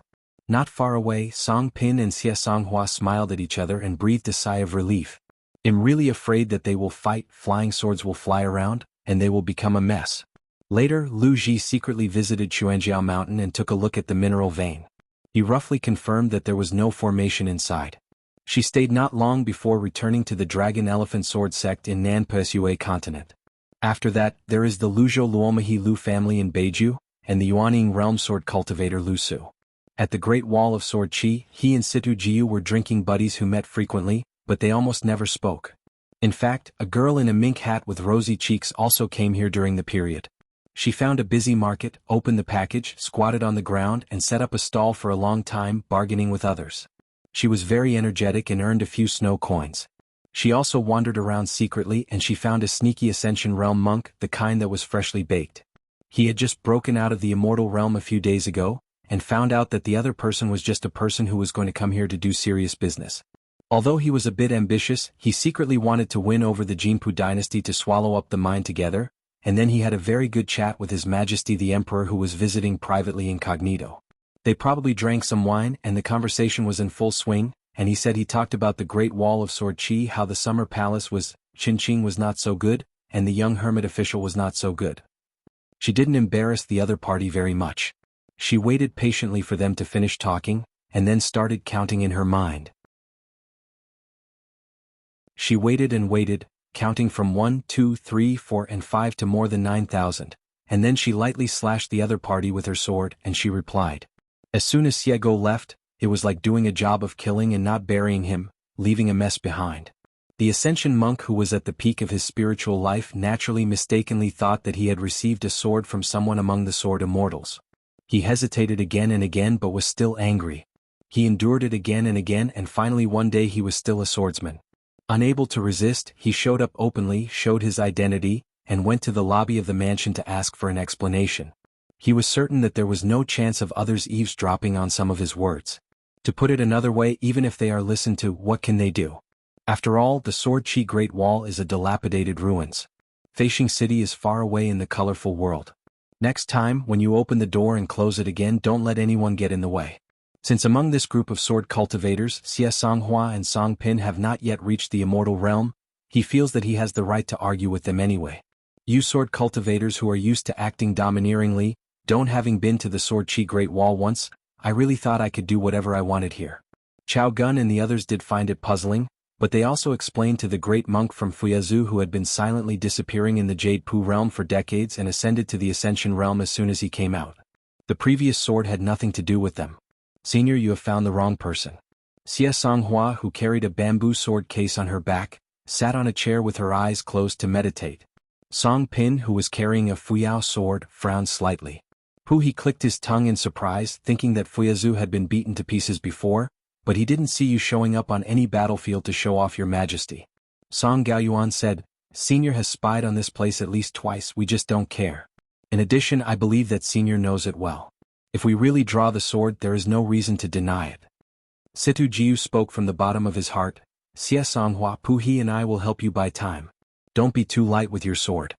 Speaker 1: Not far away, Song Pin and Xie Songhua smiled at each other and breathed a sigh of relief. "I'm really afraid that they will fight, flying swords will fly around, and they will become a mess." Later, Lu Ji secretly visited Xuanjiao Mountain and took a look at the mineral vein. He roughly confirmed that there was no formation inside. She stayed not long before returning to the Dragon Elephant Sword sect in Nanpesue continent. After that, there is the Luzhou Luomahi Lu family in Beiju, and the Yuaning realm sword cultivator Lu Su. At the Great Wall of Sword Qi, he and Situ Jiu were drinking buddies who met frequently, but they almost never spoke. In fact, a girl in a mink hat with rosy cheeks also came here during the period. She found a busy market, opened the package, squatted on the ground and set up a stall for a long time, bargaining with others. She was very energetic and earned a few snow coins. She also wandered around secretly and she found a sneaky Ascension Realm monk, the kind that was freshly baked. He had just broken out of the Immortal Realm a few days ago, and found out that the other person was just a person who was going to come here to do serious business. Although he was a bit ambitious, he secretly wanted to win over the Jinpu dynasty to swallow up the mine together, and then he had a very good chat with His Majesty the Emperor who was visiting privately incognito. They probably drank some wine and the conversation was in full swing, and he said he talked about the Great Wall of Sword Qi, how the summer palace was, Qingqing was not so good, and the young hermit official was not so good. She didn't embarrass the other party very much. She waited patiently for them to finish talking, and then started counting in her mind. She waited and waited, counting from 1, 2, 3, 4 and 5 to more than 9,000, and then she lightly slashed the other party with her sword and she replied. As soon as Xiego left, it was like doing a job of killing and not burying him, leaving a mess behind. The Ascension monk who was at the peak of his spiritual life naturally mistakenly thought that he had received a sword from someone among the sword immortals. He hesitated again and again but was still angry. He endured it again and finally one day he was still a swordsman. Unable to resist, he showed up openly, showed his identity, and went to the lobby of the mansion to ask for an explanation. He was certain that there was no chance of others eavesdropping on some of his words. To put it another way, even if they are listened to, what can they do? After all, the Sword Qi Great Wall is a dilapidated ruins. Feishing City is far away in the colorful world. Next time, when you open the door and close it again, don't let anyone get in the way. Since among this group of sword cultivators, Xie Songhua and Song Pin have not yet reached the immortal realm, he feels that he has the right to argue with them anyway. You sword cultivators who are used to acting domineeringly, don't having been to the Sword Qi Great Wall once, I really thought I could do whatever I wanted here. Chao Gun and the others did find it puzzling, but they also explained to the great monk from Fuyazu who had been silently disappearing in the Jade Pu realm for decades and ascended to the Ascension realm as soon as he came out. The previous sword had nothing to do with them. Senior, you have found the wrong person. Xie Songhua, who carried a bamboo sword case on her back, sat on a chair with her eyes closed to meditate. Song Pin, who was carrying a Fuyao sword, frowned slightly. He clicked his tongue in surprise, thinking that Fuyazu had been beaten to pieces before, but he didn't see you showing up on any battlefield to show off your majesty. Song Gaoyuan said, Senior has spied on this place at least twice, we just don't care. In addition, I believe that Senior knows it well. If we really draw the sword, there is no reason to deny it. Situ Jiu spoke from the bottom of his heart, Xie Songhua, Puhi and I will help you buy time. Don't be too light with your sword.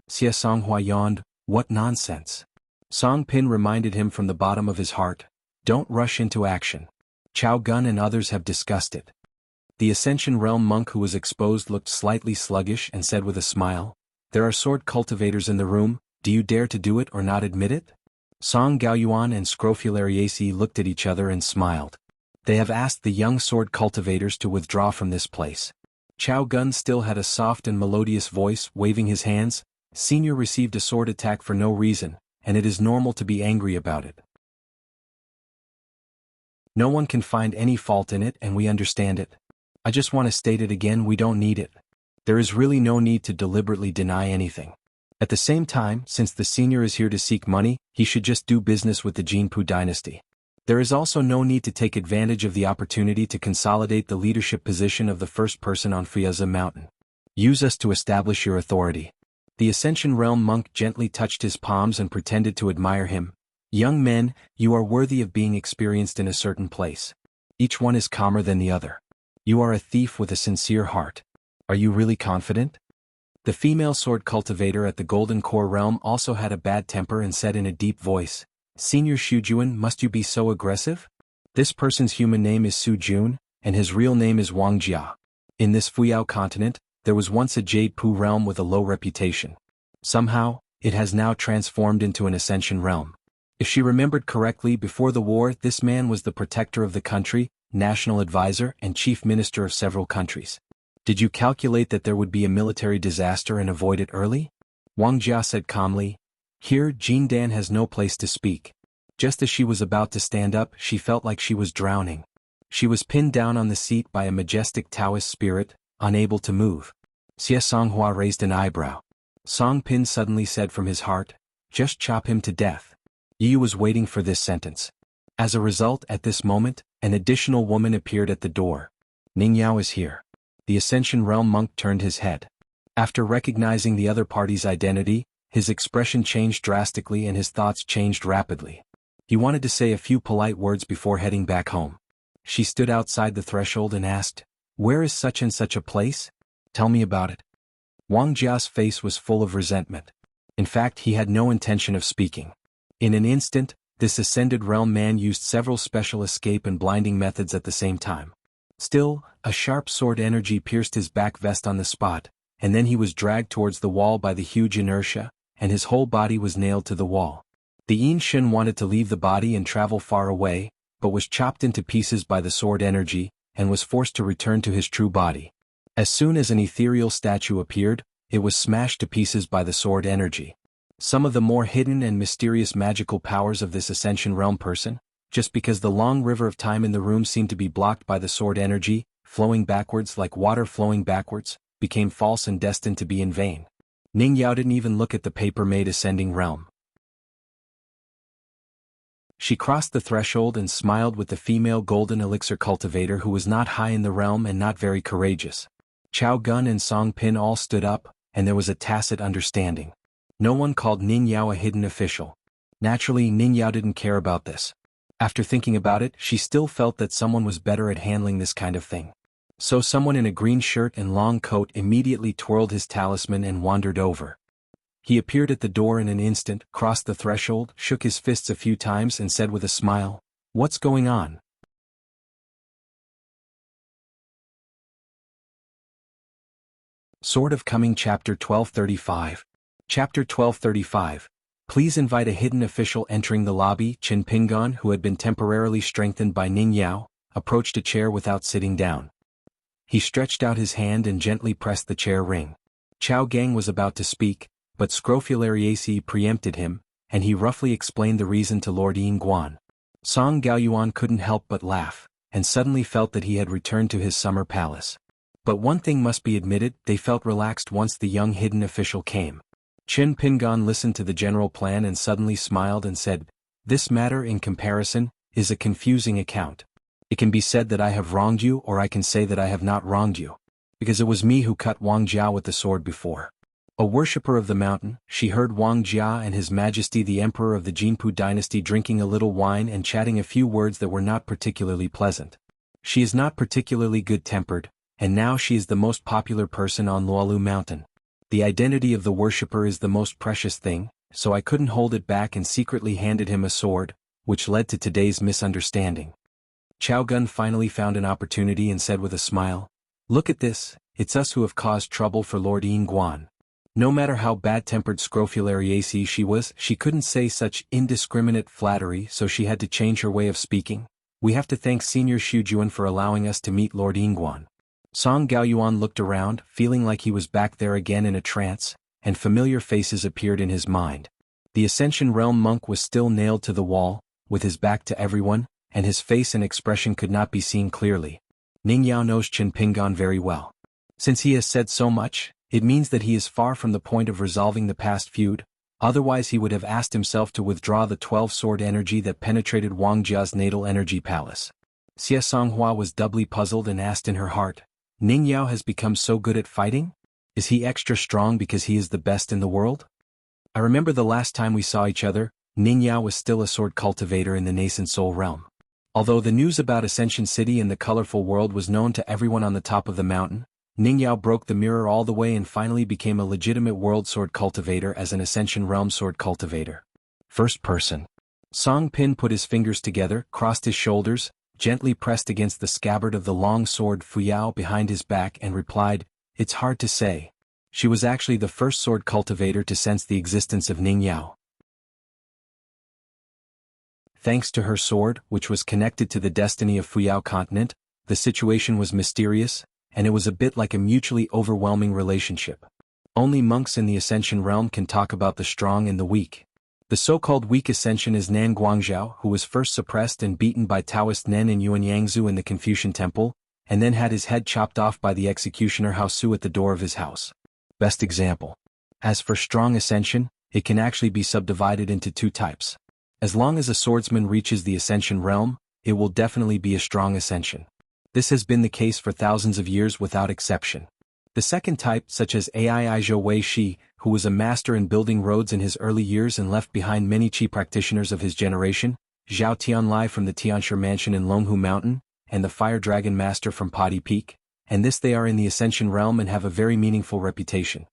Speaker 1: Xie Songhua yawned, what nonsense. Song Pin reminded him from the bottom of his heart, don't rush into action. Chao Gun and others have discussed it. The Ascension Realm monk who was exposed looked slightly sluggish and said with a smile, there are sword cultivators in the room, do you dare to do it or not admit it? Song Gaoyuan and Scrofulariaceae looked at each other and smiled. They have asked the young sword cultivators to withdraw from this place. Chao Gun still had a soft and melodious voice, waving his hands. Senior received a sword attack for no reason, and it is normal to be angry about it. No one can find any fault in it and we understand it. I just want to state it again, we don't need it. There is really no need to deliberately deny anything. At the same time, since the senior is here to seek money, he should just do business with the Jinpu dynasty. There is also no need to take advantage of the opportunity to consolidate the leadership position of the first person on Frieza Mountain. Use us to establish your authority. The Ascension Realm monk gently touched his palms and pretended to admire him. Young men, you are worthy of being experienced in a certain place. Each one is calmer than the other. You are a thief with a sincere heart. Are you really confident? The female sword cultivator at the Golden Core Realm also had a bad temper and said in a deep voice, Senior Xuanhuan, must you be so aggressive? This person's human name is Su Jun, and his real name is Wang Jia. In this Fuyao continent, there was once a Jade Pu realm with a low reputation. Somehow, it has now transformed into an Ascension realm. If she remembered correctly, before the war, this man was the protector of the country, national advisor, and chief minister of several countries. Did you calculate that there would be a military disaster and avoid it early? Wang Jia said calmly. Here, Jin Dan has no place to speak. Just as she was about to stand up, she felt like she was drowning. She was pinned down on the seat by a majestic Taoist spirit, unable to move. Xuanhuan raised an eyebrow. Song Pin suddenly said from his heart, just chop him to death. Yi was waiting for this sentence. As a result, at this moment, an additional woman appeared at the door. Ningyao is here. The Ascension Realm monk turned his head. After recognizing the other party's identity, his expression changed drastically and his thoughts changed rapidly. He wanted to say a few polite words before heading back home. She stood outside the threshold and asked, Where is such and such a place? Tell me about it. Wang Jia's face was full of resentment. In fact, he had no intention of speaking. In an instant, this Ascended Realm man used several special escape and blinding methods at the same time. Still, a sharp sword energy pierced his back vest on the spot, and then he was dragged towards the wall by the huge inertia, and his whole body was nailed to the wall. The Yin Shen wanted to leave the body and travel far away, but was chopped into pieces by the sword energy, and was forced to return to his true body. As soon as an ethereal statue appeared, it was smashed to pieces by the sword energy. Some of the more hidden and mysterious magical powers of this Ascension Realm person, just because the long river of time in the room seemed to be blocked by the sword energy, flowing backwards like water flowing backwards, became false and destined to be in vain. Ning Yao didn't even look at the paper-made ascending realm. She crossed the threshold and smiled with the female golden elixir cultivator who was not high in the realm and not very courageous. Chao Gun and Song Pin all stood up, and there was a tacit understanding. No one called Ning Yao a hidden official. Naturally, Ning Yao didn't care about this. After thinking about it, she still felt that someone was better at handling this kind of thing. So someone in a green shirt and long coat immediately twirled his talisman and wandered over. He appeared at the door in an instant, crossed the threshold, shook his fists a few times and said with a smile, What's going on? Sword of Coming Chapter 1235. Chapter 1235. Please invite a hidden official entering the lobby. Qin Pingon, who had been temporarily strengthened by Ning Yao, approached a chair without sitting down. He stretched out his hand and gently pressed the chair ring. Chao Gang was about to speak, but Scrofulariaceae preempted him, and he roughly explained the reason to Lord Yinguan. Song Gaoyuan couldn't help but laugh, and suddenly felt that he had returned to his summer palace. But one thing must be admitted, they felt relaxed once the young hidden official came. Qin Pingon listened to the general plan and suddenly smiled and said, This matter, in comparison, is a confusing account. It can be said that I have wronged you, or I can say that I have not wronged you. Because it was me who cut Wang Jia with the sword before. A worshipper of the mountain, she heard Wang Jia and His Majesty the Emperor of the Jinpu dynasty drinking a little wine and chatting a few words that were not particularly pleasant. She is not particularly good-tempered, and now she is the most popular person on Lualu Mountain. The identity of the worshipper is the most precious thing, so I couldn't hold it back and secretly handed him a sword, which led to today's misunderstanding. Chao Gun finally found an opportunity and said with a smile, Look at this, it's us who have caused trouble for Lord Yinguan. No matter how bad-tempered Scrofulariaceae she was, she couldn't say such indiscriminate flattery, so she had to change her way of speaking. We have to thank Senior Xujuan for allowing us to meet Lord Yinguan. Song Gaoyuan looked around, feeling like he was back there again in a trance, and familiar faces appeared in his mind. The Ascension Realm monk was still nailed to the wall, with his back to everyone, and his face and expression could not be seen clearly. Ning Yao knows Qin Pingon very well. Since he has said so much, it means that he is far from the point of resolving the past feud, Otherwise he would have asked himself to withdraw the 12-sword energy that penetrated Wang Jia's natal energy palace. Xuanhuan was doubly puzzled and asked in her heart, Ning Yao has become so good at fighting? Is he extra strong because he is the best in the world? I remember the last time we saw each other, Ning Yao was still a sword cultivator in the nascent soul realm. Although the news about Ascension City and the colorful world was known to everyone on the top of the mountain, Ning Yao broke the mirror all the way and finally became a legitimate world sword cultivator as an Ascension realm sword cultivator. First person. Song Pin put his fingers together, crossed his shoulders, gently pressed against the scabbard of the long sword Fuyao behind his back and replied, It's hard to say. She was actually the first sword cultivator to sense the existence of Ning Yao. Thanks to her sword, which was connected to the destiny of Fuyao continent, the situation was mysterious, and it was a bit like a mutually overwhelming relationship. Only monks in the Ascension realm can talk about the strong and the weak. The so-called weak Ascension is Nan Guangzhao, who was first suppressed and beaten by Taoist Nen and Yuan Yangzu in the Confucian temple, and then had his head chopped off by the executioner Hao Su at the door of his house. Best example. As for strong Ascension, it can actually be subdivided into two types. As long as a swordsman reaches the Ascension realm, it will definitely be a strong Ascension. This has been the case for thousands of years without exception. The second type, such as Aizhou Wei Shi, who was a master in building roads in his early years and left behind many Qi practitioners of his generation, Zhao Tianlai from the Tianshi Mansion in Longhu Mountain, and the Fire Dragon Master from Padi Peak, and this they are in the Ascension realm and have a very meaningful reputation.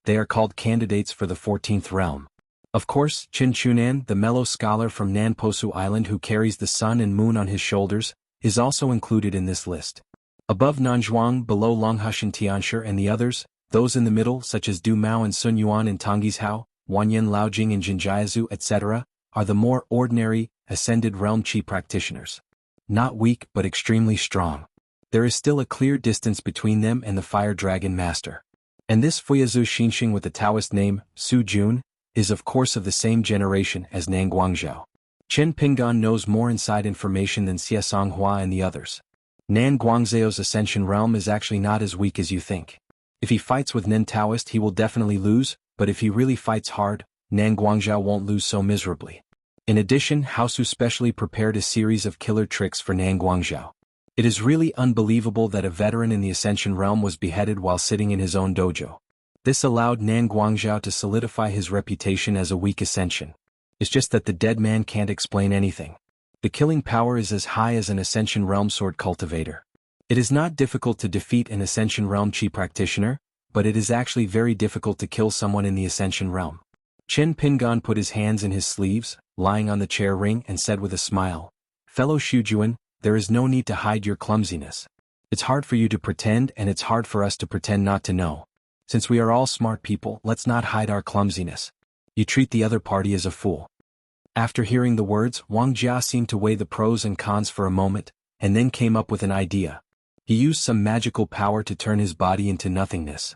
Speaker 1: They are called candidates for the 14th realm. Of course, Qin Chunan, the mellow scholar from Nanposu Island who carries the sun and moon on his shoulders, is also included in this list. Above Nanzhuang, below Longhushan Tianshi and the others, those in the middle such as Du Mao and Sun Yuan and Tongis Hao, Wanyan Laojing and Jinjiazu etc., are the more ordinary, ascended realm Qi practitioners. Not weak but extremely strong. There is still a clear distance between them and the Fire Dragon Master. And this Fuyazu Xinxing with the Taoist name, Su Jun, is of course of the same generation as Nan Guangzhao. Chen Pingan knows more inside information than Xie Songhua and the others. Nan Guangzhao's Ascension realm is actually not as weak as you think. If he fights with Nen Taoist he will definitely lose, but if he really fights hard, Nan Guangzhao won't lose so miserably. In addition, Hao Su specially prepared a series of killer tricks for Nan Guangzhao. It is really unbelievable that a veteran in the Ascension realm was beheaded while sitting in his own dojo. This allowed Nan Guangzhao to solidify his reputation as a weak Ascension. It's just that the dead man can't explain anything. The killing power is as high as an Ascension realm sword cultivator. It is not difficult to defeat an Ascension realm Qi practitioner, but it is actually very difficult to kill someone in the Ascension realm. Chen Pingan put his hands in his sleeves, lying on the chair ring, and said with a smile, Fellow Shujuan, there is no need to hide your clumsiness. It's hard for you to pretend and it's hard for us to pretend not to know. Since we are all smart people, let's not hide our clumsiness. You treat the other party as a fool. After hearing the words, Wang Jia seemed to weigh the pros and cons for a moment, and then came up with an idea. He used some magical power to turn his body into nothingness.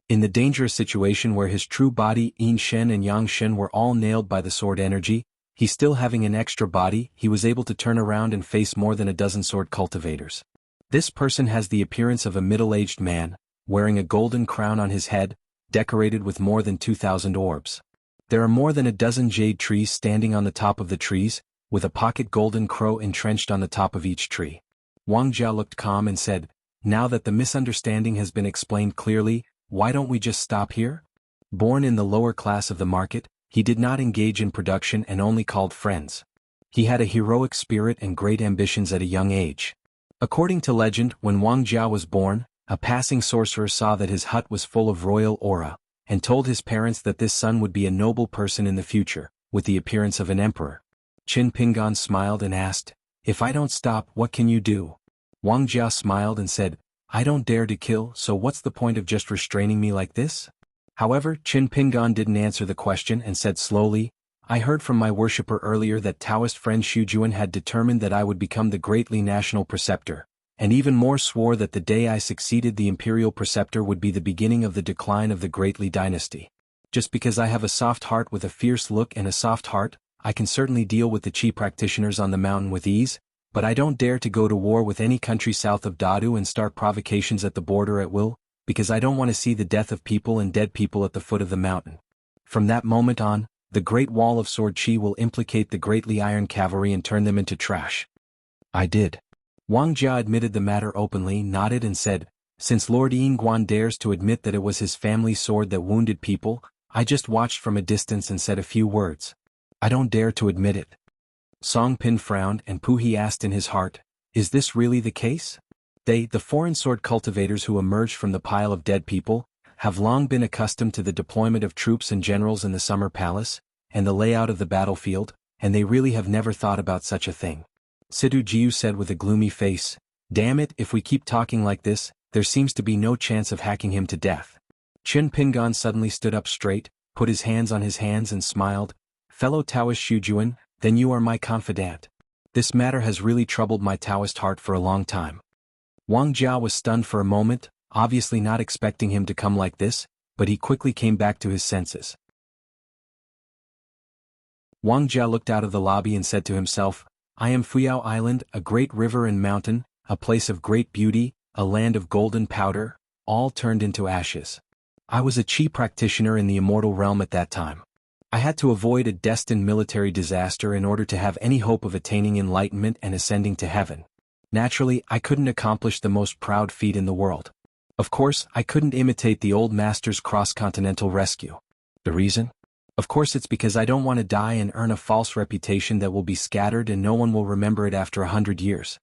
Speaker 1: In the dangerous situation where his true body, Yin Shen and Yang Shen, were all nailed by the sword energy, he still having an extra body, he was able to turn around and face more than a dozen sword cultivators. This person has the appearance of a middle-aged man, wearing a golden crown on his head, decorated with more than 2,000 orbs. There are more than a dozen jade trees standing on the top of the trees, with a pocket golden crow entrenched on the top of each tree. Wang Jia looked calm and said, Now that the misunderstanding has been explained clearly, why don't we just stop here? Born in the lower class of the market, he did not engage in production and only called friends. He had a heroic spirit and great ambitions at a young age. According to legend, when Wang Jia was born, a passing sorcerer saw that his hut was full of royal aura, and told his parents that this son would be a noble person in the future, with the appearance of an emperor. Qin Pingan smiled and asked, If I don't stop, what can you do? Wang Jia smiled and said, I don't dare to kill, so what's the point of just restraining me like this? However, Qin Pingan didn't answer the question and said slowly, I heard from my worshipper earlier that Taoist friend Shujuan had determined that I would become the greatly national preceptor, and even more swore that the day I succeeded the imperial preceptor would be the beginning of the decline of the Greatly dynasty. Just because I have a soft heart with a fierce look and a soft heart, I can certainly deal with the Qi practitioners on the mountain with ease, but I don't dare to go to war with any country south of Dadu and start provocations at the border at will, because I don't want to see the death of people and dead people at the foot of the mountain. From that moment on, the Great Wall of Sword Chi will implicate the greatly iron cavalry and turn them into trash. I did. Wang Jia admitted the matter openly, nodded and said, since Lord Yinguan dares to admit that it was his family's sword that wounded people, I just watched from a distance and said a few words. I don't dare to admit it. Song Pin frowned and Pu He asked in his heart, is this really the case? They, the foreign sword cultivators who emerged from the pile of dead people, have long been accustomed to the deployment of troops and generals in the Summer Palace, and the layout of the battlefield, and they really have never thought about such a thing. Sidu Jiu said with a gloomy face, damn it, if we keep talking like this, there seems to be no chance of hacking him to death. Qin Pingan suddenly stood up straight, put his hands on his hands and smiled, fellow Taoist Shujuan, then you are my confidant. This matter has really troubled my Taoist heart for a long time. Wang Jia was stunned for a moment, obviously not expecting him to come like this, but he quickly came back to his senses. Wang Jia looked out of the lobby and said to himself, I am Fuyao Island, a great river and mountain, a place of great beauty, a land of golden powder, all turned into ashes. I was a Qi practitioner in the immortal realm at that time. I had to avoid a destined military disaster in order to have any hope of attaining enlightenment and ascending to heaven. Naturally, I couldn't accomplish the most proud feat in the world. Of course, I couldn't imitate the old master's cross-continental rescue. The reason? Of course it's because I don't want to die and earn a false reputation that will be scattered and no one will remember it after 100 years.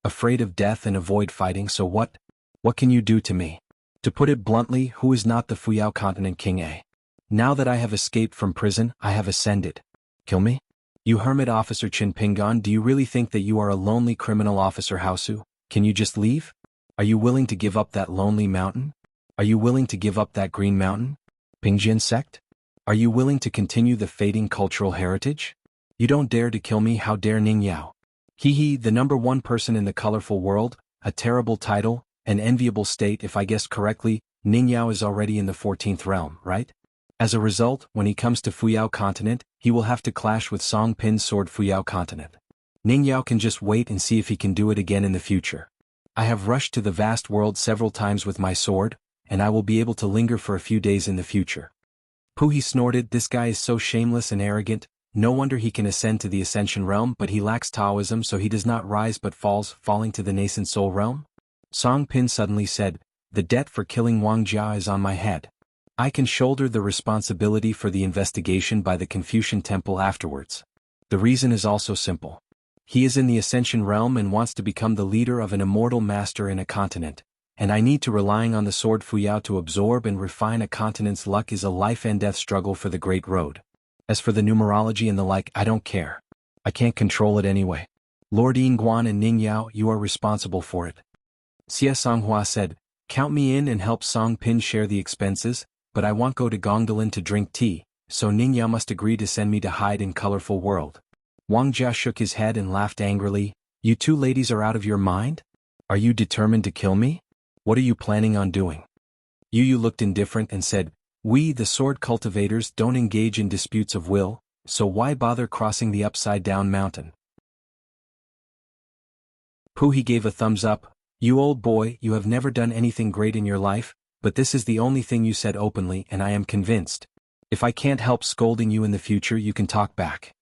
Speaker 1: Afraid of death and avoid fighting, so what? What can you do to me? To put it bluntly, who is not the Fuyao continent king, eh? Now that I have escaped from prison, I have ascended. Kill me? You hermit officer Qin Pingan, do you really think that you are a lonely criminal officer Haosu? Can you just leave? Are you willing to give up that lonely mountain? Are you willing to give up that green mountain? Pingjin sect? Are you willing to continue the fading cultural heritage? You don't dare to kill me, how dare Ning Yao? He, the number one person in the colorful world, a terrible title, an enviable state. If I guessed correctly, Ning Yao is already in the 14th realm, right? As a result, when he comes to Fuyao continent, he will have to clash with Song Pin's sword Fuyao continent. Ning Yao can just wait and see if he can do it again in the future. I have rushed to the vast world several times with my sword, and I will be able to linger for a few days in the future. Pu He snorted, this guy is so shameless and arrogant, no wonder he can ascend to the Ascension realm, but he lacks Taoism, so he does not rise but falls, falling to the nascent soul realm? Song Pin suddenly said, the debt for killing Wang Jia is on my head. I can shoulder the responsibility for the investigation by the Confucian temple afterwards. The reason is also simple. He is in the Ascension realm and wants to become the leader of an immortal master in a continent, and I need to relying on the sword Fuyao to absorb and refine a continent's luck is a life and death struggle for the Great Road. As for the numerology and the like, I don't care. I can't control it anyway. Lord Yinguan and Ning Yao, you are responsible for it. Xia Songhua said, count me in and help Song Pin share the expenses, but I won't go to Gongdalan to drink tea, so Ning Yao must agree to send me to hide in colorful world. Wang Jia shook his head and laughed angrily, you two ladies are out of your mind? Are you determined to kill me? What are you planning on doing? Yu looked indifferent and said, we, the sword cultivators, don't engage in disputes of will, so why bother crossing the upside-down mountain? Pu He gave a thumbs up, you old boy, you have never done anything great in your life, but this is the only thing you said openly and I am convinced. If I can't help scolding you in the future, you can talk back.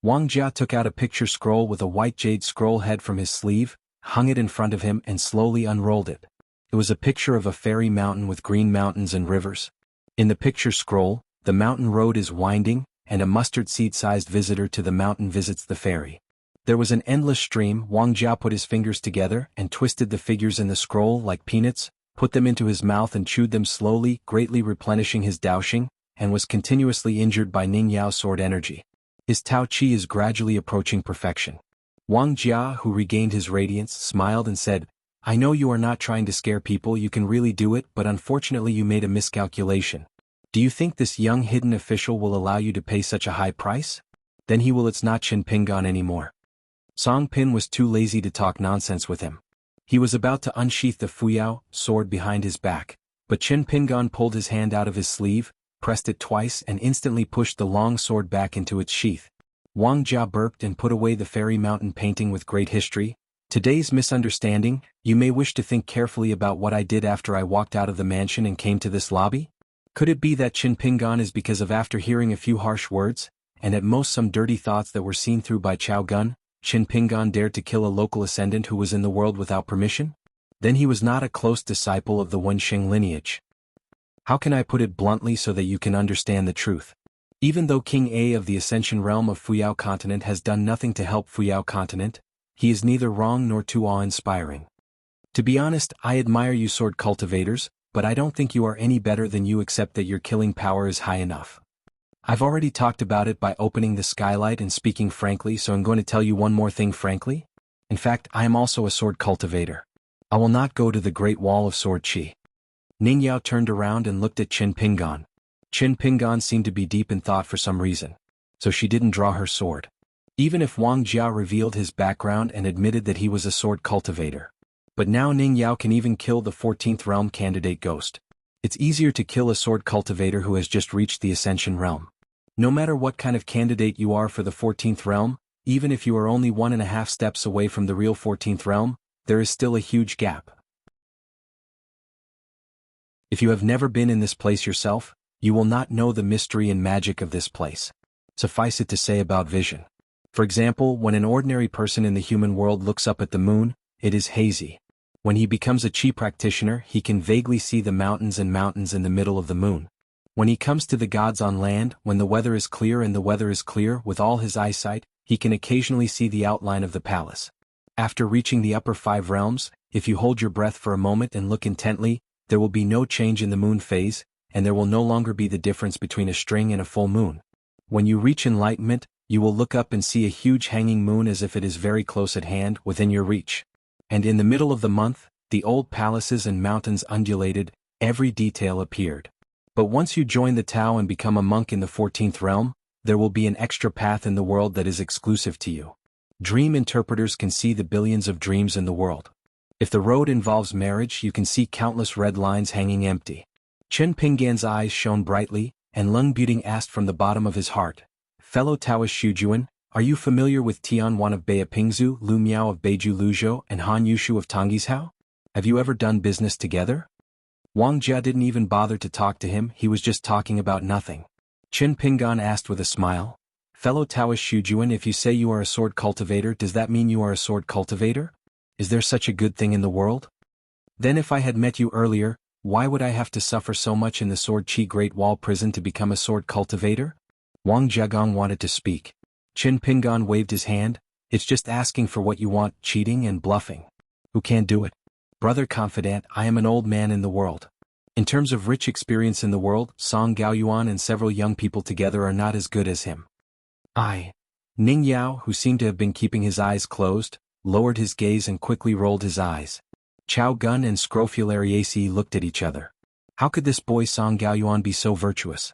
Speaker 1: Wang Jia took out a picture scroll with a white jade scroll head from his sleeve, hung it in front of him and slowly unrolled it. It was a picture of a fairy mountain with green mountains and rivers. In the picture scroll, the mountain road is winding, and a mustard seed-sized visitor to the mountain visits the fairy. There was an endless stream. Wang Jia put his fingers together and twisted the figures in the scroll like peanuts, put them into his mouth and chewed them slowly, greatly replenishing his daoxing, and was continuously injured by Ning Yao's sword energy. His Tao Qi is gradually approaching perfection. Wang Jia, who regained his radiance, smiled and said, I know you are not trying to scare people, you can really do it, but unfortunately you made a miscalculation. Do you think this young hidden official will allow you to pay such a high price? Then he will. It's not Qin Pingan anymore. Song Pin was too lazy to talk nonsense with him. He was about to unsheath the Fuyao sword behind his back, but Qin Pingan pulled his hand out of his sleeve, pressed it twice and instantly pushed the long sword back into its sheath. Wang Jia burped and put away the fairy mountain painting with great history, Today's misunderstanding, you may wish to think carefully about what I did after I walked out of the mansion and came to this lobby. Could it be that Qin Pingan is because of after hearing a few harsh words, and at most some dirty thoughts that were seen through by Chao Gun, Qin Pingan dared to kill a local ascendant who was in the world without permission? Then he was not a close disciple of the Wensheng lineage. How can I put it bluntly so that you can understand the truth? Even though King A of the Ascension realm of Fuyao continent has done nothing to help Fuyao continent, he is neither wrong nor too awe-inspiring. To be honest, I admire you sword cultivators, but I don't think you are any better than you except that your killing power is high enough. I've already talked about it by opening the skylight and speaking frankly, so I'm going to tell you one more thing frankly. In fact, I am also a sword cultivator. I will not go to the Great Wall of Sword Qi. Ning Yao turned around and looked at Qin Pingan. Qin Pingan seemed to be deep in thought for some reason, so she didn't draw her sword. Even if Wang Jia revealed his background and admitted that he was a sword cultivator. But now Ning Yao can even kill the 14th realm candidate ghost. It's easier to kill a sword cultivator who has just reached the Ascension realm. No matter what kind of candidate you are for the 14th realm, even if you are only 1.5 steps away from the real 14th realm, there is still a huge gap. If you have never been in this place yourself, you will not know the mystery and magic of this place. Suffice it to say about vision. For example, when an ordinary person in the human world looks up at the moon, it is hazy. When he becomes a Qi practitioner, he can vaguely see the mountains and mountains in the middle of the moon. When he comes to the gods on land, when the weather is clear and the weather is clear with all his eyesight, he can occasionally see the outline of the palace. After reaching the upper 5 realms, if you hold your breath for a moment and look intently, there will be no change in the moon phase, and there will no longer be the difference between a string and a full moon. When you reach enlightenment, you will look up and see a huge hanging moon as if it is very close at hand, within your reach. And in the middle of the month, the old palaces and mountains undulated, every detail appeared. But once you join the Tao and become a monk in the 14th realm, there will be an extra path in the world that is exclusive to you. Dream interpreters can see the billions of dreams in the world. If the road involves marriage, you can see countless red lines hanging empty. Qin Pingan's eyes shone brightly, and Lung Buting asked from the bottom of his heart, "Fellow Taoist Shujuan, are you familiar with Tianhuan of Beipingzu, Lu Miao of Beiju Luzhou, and Han Yushu of Tonggishao? Have you ever done business together?" Wang Jia didn't even bother to talk to him, he was just talking about nothing. Qin Pingan asked with a smile, "Fellow Taoist Shujuan, if you say you are a sword cultivator, does that mean you are a sword cultivator? Is there such a good thing in the world? Then if I had met you earlier, why would I have to suffer so much in the Sword Qi Great Wall prison to become a sword cultivator?" Wang Jiagong wanted to speak. Qin Pingan waved his hand, "It's just asking for what you want, cheating and bluffing. Who can't do it? Brother confidant, I am an old man in the world. In terms of rich experience in the world, Song Gaoyuan and several young people together are not as good as him." Ning Yao, who seemed to have been keeping his eyes closed, lowered his gaze and quickly rolled his eyes. Chao Gun and Scrofulariaceae looked at each other. How could this boy Song Gaoyuan be so virtuous?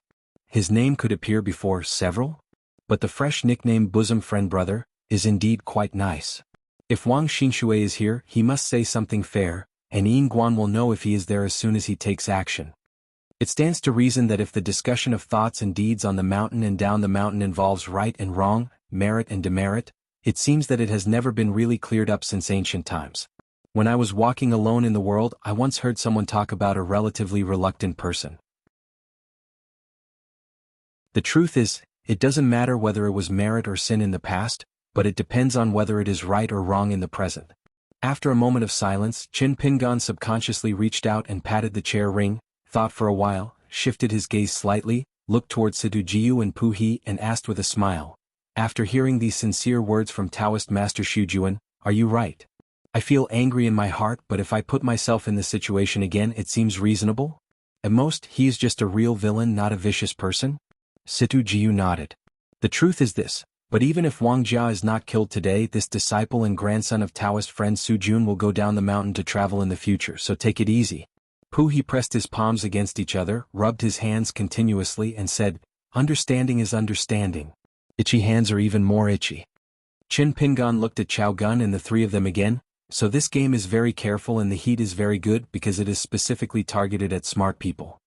Speaker 1: His name could appear before several? But the fresh nickname bosom friend brother is indeed quite nice. If Wang Xinshui is here, he must say something fair, and Yin Guan will know if he is there as soon as he takes action. It stands to reason that if the discussion of thoughts and deeds on the mountain and down the mountain involves right and wrong, merit and demerit, it seems that it has never been really cleared up since ancient times. When I was walking alone in the world, I once heard someone talk about a relatively reluctant person. The truth is, it doesn't matter whether it was merit or sin in the past, but it depends on whether it is right or wrong in the present. After a moment of silence, Qin Pingan subconsciously reached out and patted the chair ring, thought for a while, shifted his gaze slightly, looked towards Situ Jiu and Pu He and asked with a smile, "After hearing these sincere words from Taoist Master Shujuan, are you right? I feel angry in my heart, but if I put myself in the situation again, it seems reasonable? At most, he is just a real villain, not a vicious person?" Situ Jiu nodded. "The truth is this, but even if Wang Jia is not killed today, this disciple and grandson of Taoist friend Su Jun will go down the mountain to travel in the future, so take it easy." Pu He pressed his palms against each other, rubbed his hands continuously and said, "Understanding is understanding. Itchy hands are even more itchy." Qin Pingan looked at Chao Gun and the three of them again. "So this game is very careful and the heat is very good because it is specifically targeted at smart people.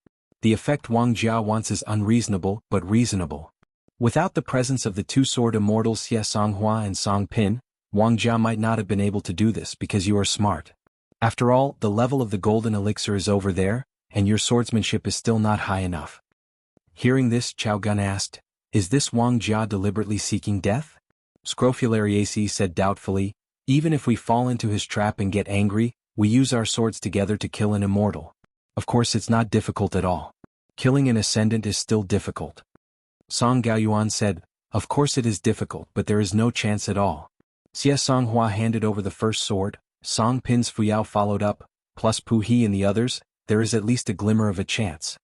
Speaker 1: The effect Wang Jia wants is unreasonable but reasonable. Without the presence of the two sword immortals Xie Songhua and Song Pin, Wang Jia might not have been able to do this because you are smart. After all, the level of the golden elixir is over there, and your swordsmanship is still not high enough. Hearing this, Chao Gun asked, "Is this Wang Jia deliberately seeking death?" Scrofulariaceae said doubtfully, "Even if we fall into his trap and get angry, we use our swords together to kill an immortal. Of course it's not difficult at all. Killing an ascendant is still difficult." Song Gaoyuan said, "Of course it is difficult, but there is no chance at all." Xuanhuan handed over the first sword, Song Pin's Fuyao followed up, plus Pu He and the others. There is at least a glimmer of a chance.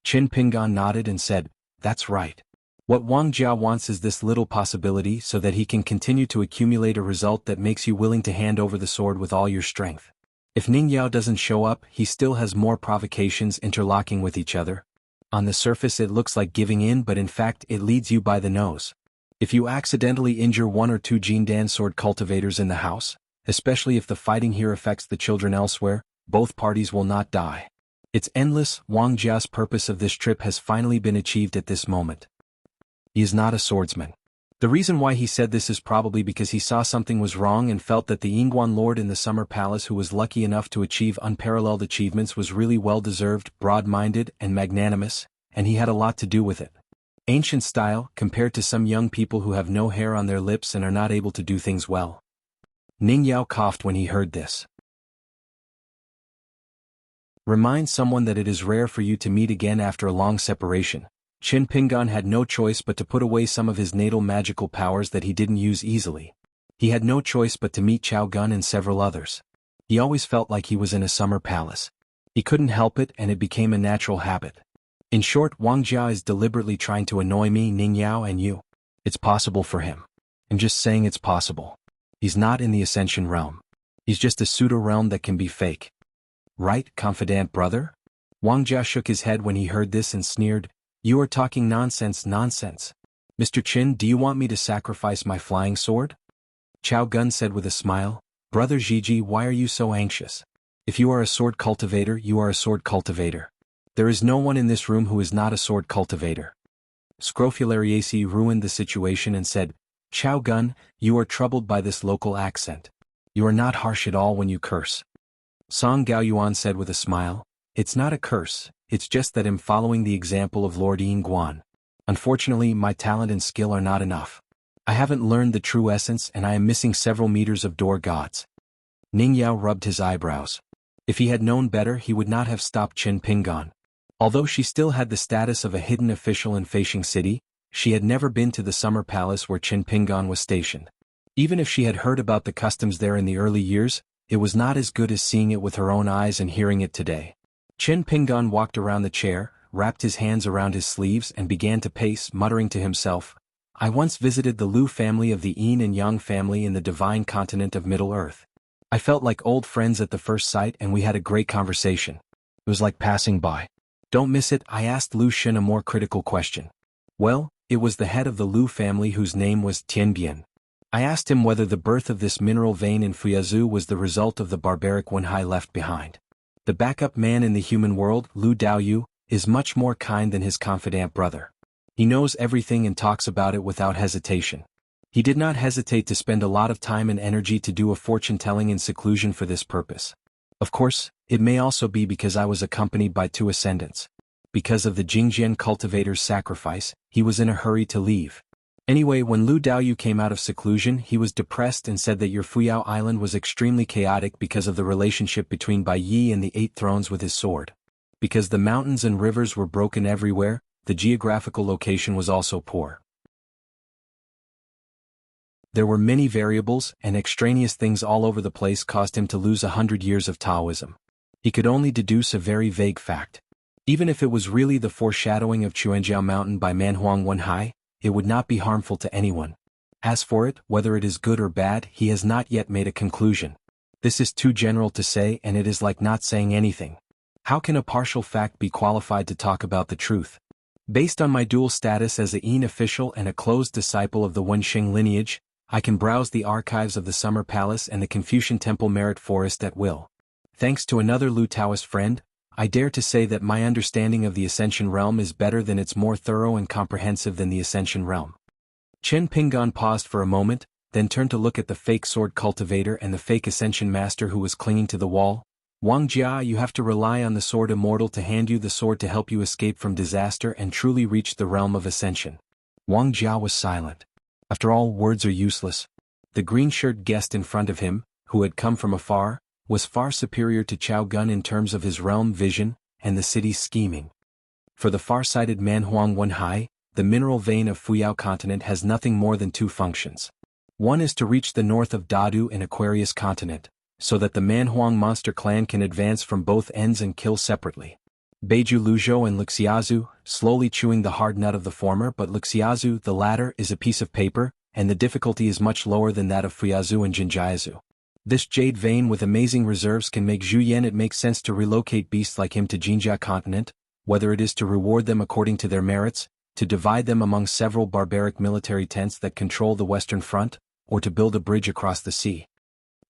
Speaker 1: Qin Pingan nodded and said, "That's right. What Wang Jia wants is this little possibility so that he can continue to accumulate a result that makes you willing to hand over the sword with all your strength. If Ning Yao doesn't show up, he still has more provocations interlocking with each other. On the surface it looks like giving in, but in fact it leads you by the nose. If you accidentally injure one or two Jindan sword cultivators in the house, especially if the fighting here affects the children elsewhere, both parties will not die. It's endless. Wang Jia's purpose of this trip has finally been achieved at this moment. He is not a swordsman. The reason why he said this is probably because he saw something was wrong and felt that the Yingguan lord in the Summer Palace who was lucky enough to achieve unparalleled achievements was really well-deserved, broad-minded, and magnanimous, and he had a lot to do with it. Ancient style, compared to some young people who have no hair on their lips and are not able to do things well. Ning Yao coughed when he heard this. Remind someone that it is rare for you to meet again after a long separation. Qin Pingan had no choice but to put away some of his natal magical powers that he didn't use easily. He had no choice but to meet Chao Gun and several others. He always felt like he was in a summer palace. He couldn't help it and it became a natural habit. In short, Wang Jia is deliberately trying to annoy me, Ning Yao, and you. It's possible for him. I'm just saying it's possible. He's not in the Ascension realm. He's just a pseudo-realm that can be fake. Right, confidant brother? Wang Jia shook his head when he heard this and sneered, "You are talking nonsense. Mr. Qin, do you want me to sacrifice my flying sword?" Chao Gun said with a smile, "Brother Zhiji, why are you so anxious? If you are a sword cultivator, you are a sword cultivator. There is no one in this room who is not a sword cultivator." Scrofulariaceae ruined the situation and said, "Chao Gun, you are troubled by this local accent. You are not harsh at all when you curse." Song Gaoyuan said with a smile, "It's not a curse, it's just that I'm following the example of Lord Yingguan. Unfortunately, my talent and skill are not enough. I haven't learned the true essence and I am missing several meters of door gods." Ning Yao rubbed his eyebrows. If he had known better, he would not have stopped Qin Pingan. Although she still had the status of a hidden official in Feishing City, she had never been to the summer palace where Qin Pingan was stationed. Even if she had heard about the customs there in the early years, it was not as good as seeing it with her own eyes and hearing it today. Qin Pingan walked around the chair, wrapped his hands around his sleeves and began to pace, muttering to himself, "I once visited the Lu family of the Yin and Yang family in the divine continent of Middle-earth. I felt like old friends at the first sight and we had a great conversation. It was like passing by. Don't miss it." I asked Lu Xun a more critical question. "Well, it was the head of the Lu family whose name was Tianbian. I asked him whether the birth of this mineral vein in Fuyazu was the result of the barbaric Wenhai left behind. The backup man in the human world, Lu Daoyu, is much more kind than his confidant brother. He knows everything and talks about it without hesitation. He did not hesitate to spend a lot of time and energy to do a fortune-telling in seclusion for this purpose. Of course, it may also be because I was accompanied by 2 ascendants. Because of the Jingjian cultivator's sacrifice, he was in a hurry to leave. Anyway, when Lu Daoyu came out of seclusion, he was depressed and said that your Fuyao Island was extremely chaotic because of the relationship between Bai Yi and the 8 thrones with his sword. Because the mountains and rivers were broken everywhere, the geographical location was also poor. There were many variables, and extraneous things all over the place caused him to lose 100 years of Taoism. He could only deduce a very vague fact. Even if it was really the foreshadowing of Quanjiao Mountain by Manhuang Wenhai, it would not be harmful to anyone. As for it, whether it is good or bad, he has not yet made a conclusion. This is too general to say and it is like not saying anything. How can a partial fact be qualified to talk about the truth? Based on my dual status as a Yin official and a closed disciple of the Wenxing lineage, I can browse the archives of the Summer Palace and the Confucian Temple Merit Forest at will. Thanks to another Lu Taoist friend, I dare to say that my understanding of the Ascension Realm is better than it's more thorough and comprehensive than the Ascension Realm. Qin Pingan paused for a moment, then turned to look at the fake sword cultivator and the fake ascension master who was clinging to the wall. Wang Jia, you have to rely on the sword immortal to hand you the sword to help you escape from disaster and truly reach the realm of ascension. Wang Jia was silent. After all, words are useless. The green-shirt guest in front of him, who had come from afar, was far superior to Chao Gun in terms of his realm vision and the city's scheming. For the far-sighted man Xuanhuan Hai, the mineral vein of Fuyao continent has nothing more than two functions. One is to reach the north of Dadu and Aquarius continent, so that the Manhuang monster clan can advance from both ends and kill separately. Beiju Luzhou and Luxiazu, slowly chewing the hard nut of the former, but Luxiazu, the latter, is a piece of paper, and the difficulty is much lower than that of Fuyazu and Jinjiazu. This jade vein with amazing reserves can make Zhu Yan. It makes sense to relocate beasts like him to Jinjia continent, whether it is to reward them according to their merits, to divide them among several barbaric military tents that control the western front, or to build a bridge across the sea.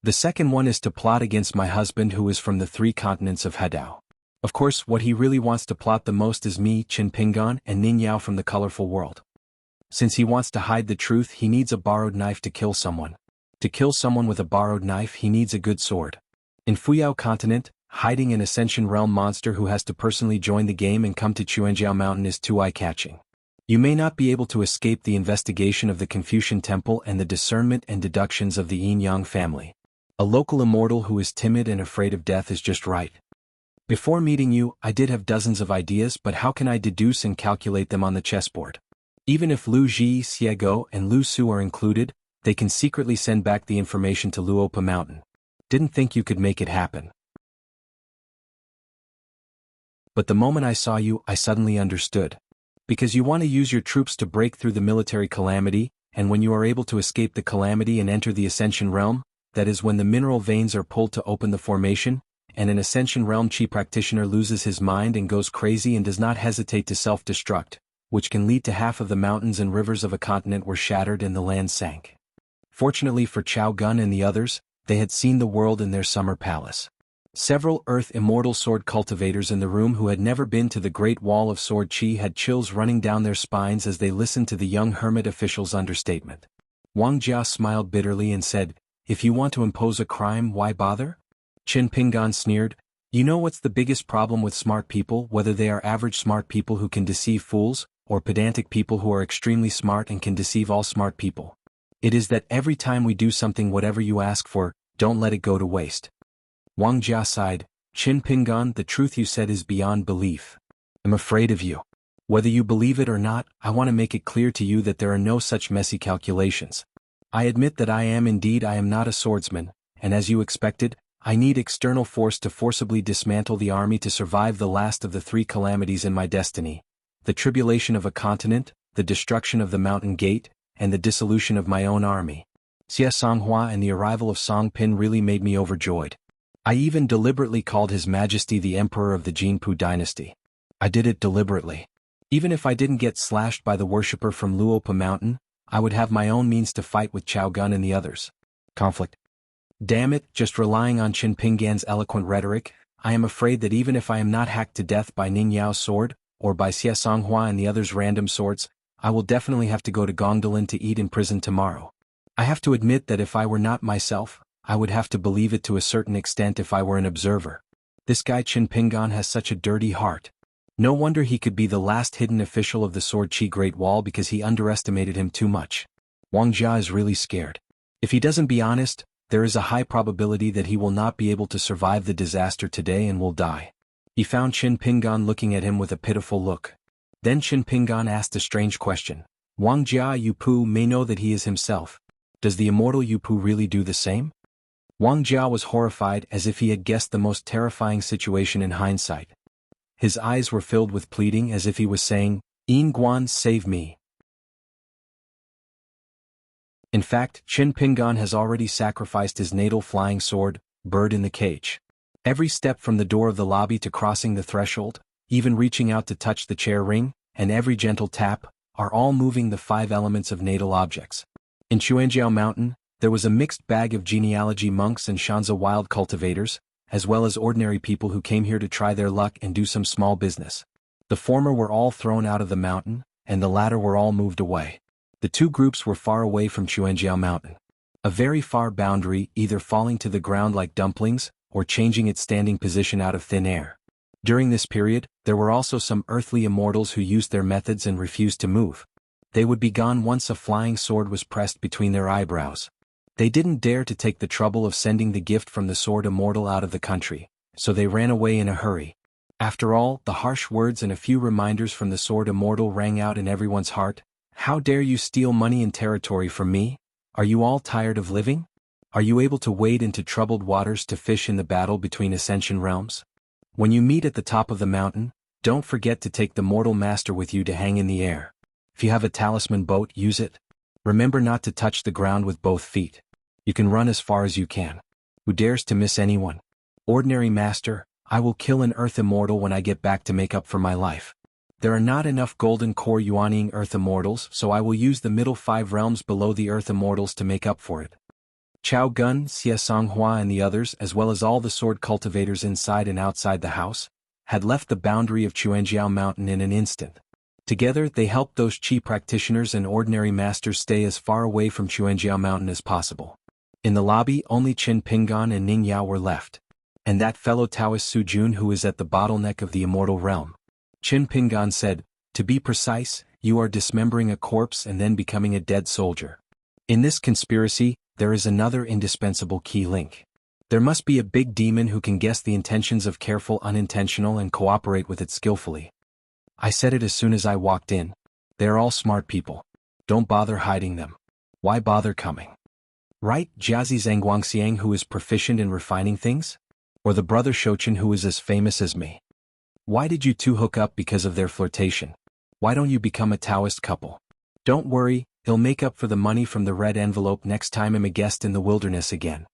Speaker 1: The second one is to plot against my husband who is from the three continents of Hadao. Of course, what he really wants to plot the most is me, Qin Pingan, and Ning Yao from the colorful world. Since he wants to hide the truth, he needs a borrowed knife to kill someone. To kill someone with a borrowed knife, he needs a good sword. In Fuyao continent, hiding an Ascension Realm monster who has to personally join the game and come to Chuanjiao Mountain is too eye-catching. You may not be able to escape the investigation of the Confucian Temple and the discernment and deductions of the Yin-Yang family. A local immortal who is timid and afraid of death is just right. Before meeting you, I did have dozens of ideas, but how can I deduce and calculate them on the chessboard? Even if Lu Ji, Xiego, and Lu Su are included, they can secretly send back the information to Luopa Mountain. Didn't think you could make it happen. But the moment I saw you, I suddenly understood. Because you want to use your troops to break through the military calamity, and when you are able to escape the calamity and enter the Ascension Realm, that is when the mineral veins are pulled to open the formation, and an Ascension Realm Chi practitioner loses his mind and goes crazy and does not hesitate to self-destruct, which can lead to half of the mountains and rivers of a continent were shattered and the land sank. Fortunately for Chao Gun and the others, they had seen the world in their summer palace. Several Earth Immortal sword cultivators in the room who had never been to the Great Wall of Sword Chi had chills running down their spines as they listened to the young hermit official's understatement. Wang Jia smiled bitterly and said, "If you want to impose a crime, why bother?" Qin Pingan sneered, "You know what's the biggest problem with smart people, whether they are average smart people who can deceive fools, or pedantic people who are extremely smart and can deceive all smart people? It is that every time we do something whatever you ask for, don't let it go to waste." Wang Jia sighed, "Qin Pingan, the truth you said is beyond belief. I'm afraid of you. Whether you believe it or not, I want to make it clear to you that there are no such messy calculations. I admit that I am not a swordsman, and as you expected, I need external force to forcibly dismantle the army to survive the last of the three calamities in my destiny: the tribulation of a continent, the destruction of the mountain gate, and the dissolution of my own army. Xuanhuan and the arrival of Song Pin really made me overjoyed. I even deliberately called His Majesty the Emperor of the Jinpu dynasty. I did it deliberately. Even if I didn't get slashed by the worshipper from Luopa Mountain, I would have my own means to fight with Chao Gun and the others. Conflict. Damn it, just relying on Qin Pingan's eloquent rhetoric, I am afraid that even if I am not hacked to death by Ning Yao's sword, or by Xuanhuan and the others' random swords, I will definitely have to go to Gongdalin to eat in prison tomorrow. I have to admit that if I were not myself, I would have to believe it to a certain extent if I were an observer. This guy Qin Pingan has such a dirty heart. No wonder he could be the last hidden official of the Sword Chi Great Wall, because he underestimated him too much. Wang Jia is really scared. If he doesn't be honest, there is a high probability that he will not be able to survive the disaster today and will die. He found Qin Pingan looking at him with a pitiful look. Then Qin Pingan asked a strange question. Wang Jia, Yu Pu may know that he is himself. Does the immortal Yu Pu really do the same? Wang Jia was horrified, as if he had guessed the most terrifying situation in hindsight. His eyes were filled with pleading, as if he was saying, "Yin Guan, save me." In fact, Qin Pingan has already sacrificed his natal flying sword, Bird in the Cage. Every step from the door of the lobby to crossing the threshold, even reaching out to touch the chair ring, and every gentle tap, are all moving the five elements of natal objects. In Chuanjiao Mountain, there was a mixed bag of genealogy monks and Shanxia wild cultivators, as well as ordinary people who came here to try their luck and do some small business. The former were all thrown out of the mountain, and the latter were all moved away. The two groups were far away from Chuanjiao Mountain. A very far boundary, either falling to the ground like dumplings, or changing its standing position out of thin air. During this period, there were also some earthly immortals who used their methods and refused to move. They would be gone once a flying sword was pressed between their eyebrows. They didn't dare to take the trouble of sending the gift from the sword immortal out of the country, so they ran away in a hurry. After all, the harsh words and a few reminders from the sword immortal rang out in everyone's heart. How dare you steal money and territory from me? Are you all tired of living? Are you able to wade into troubled waters to fish in the battle between ascension realms? When you meet at the top of the mountain, don't forget to take the mortal master with you to hang in the air. If you have a talisman boat, use it. Remember not to touch the ground with both feet. You can run as far as you can. Who dares to miss anyone? Ordinary master, I will kill an earth immortal when I get back to make up for my life. There are not enough golden core yuaning earth immortals, so I will use the middle 5 realms below the earth immortals to make up for it. Chao Gun, xuanhuan and the others, as well as all the sword cultivators inside and outside the house, had left the boundary of Xuanjiao Mountain in an instant. Together, they helped those chi practitioners and ordinary masters stay as far away from Xuanjiao Mountain as possible. In the lobby, only Qin Pingan and Ning Yao were left. And that fellow Taoist Su Jun who is at the bottleneck of the immortal realm. Qin Pingan said, to be precise, you are dismembering a corpse and then becoming a dead soldier. In this conspiracy, there is another indispensable key link. There must be a big demon who can guess the intentions of careful unintentional and cooperate with it skillfully. I said it as soon as I walked in. They are all smart people. Don't bother hiding them. Why bother coming? Right, Jiazi Zhangguangxiang who is proficient in refining things? Or the brother Shouchen who is as famous as me? Why did you two hook up because of their flirtation? Why don't you become a Taoist couple? Don't worry, he'll make up for the money from the red envelope next time I'm a guest in the wilderness again.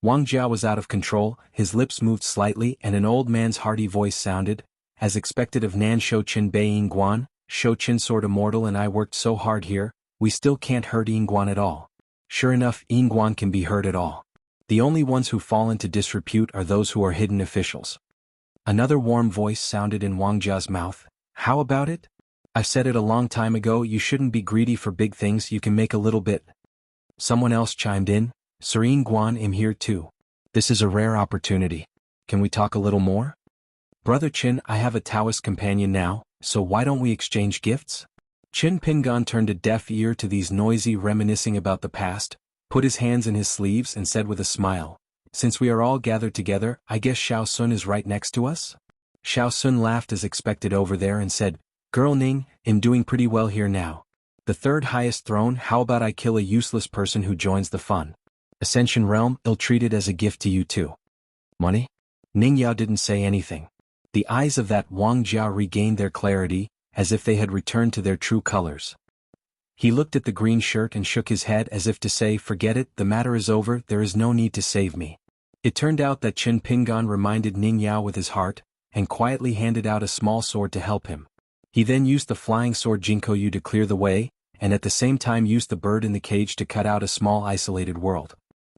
Speaker 1: Wang Jiao was out of control, his lips moved slightly and an old man's hearty voice sounded, as expected of Nan Shouchen Bei Yingguan, Shouchen Sword Immortal and I worked so hard here, we still can't hurt Yingguan at all. Sure enough, Yingguan can be hurt at all. The only ones who fall into disrepute are those who are hidden officials. Another warm voice sounded in Wang Jia's mouth. How about it? I've said it a long time ago, you shouldn't be greedy for big things, you can make a little bit. Someone else chimed in. Serene Guan am here too. This is a rare opportunity. Can we talk a little more? Brother Qin, I have a Taoist companion now, so why don't we exchange gifts? Qin Pingan turned a deaf ear to these noisy reminiscing about the past, put his hands in his sleeves and said with a smile, since we are all gathered together, I guess Xiao Sun is right next to us? Xiao Sun laughed as expected over there and said, Girl Ning, I'm doing pretty well here now. The third highest throne, how about I kill a useless person who joins the fun? Ascension Realm, ill-treated as a gift to you too. Money? Ning Yao didn't say anything. The eyes of that Wang Jiao regained their clarity, as if they had returned to their true colors. He looked at the green shirt and shook his head as if to say, forget it, the matter is over, there is no need to save me. It turned out that Qin Pingan reminded Ning Yao with his heart, and quietly handed out a small sword to help him. He then used the flying sword Jianghu to clear the way, and at the same time used the bird in the cage to cut out a small isolated world.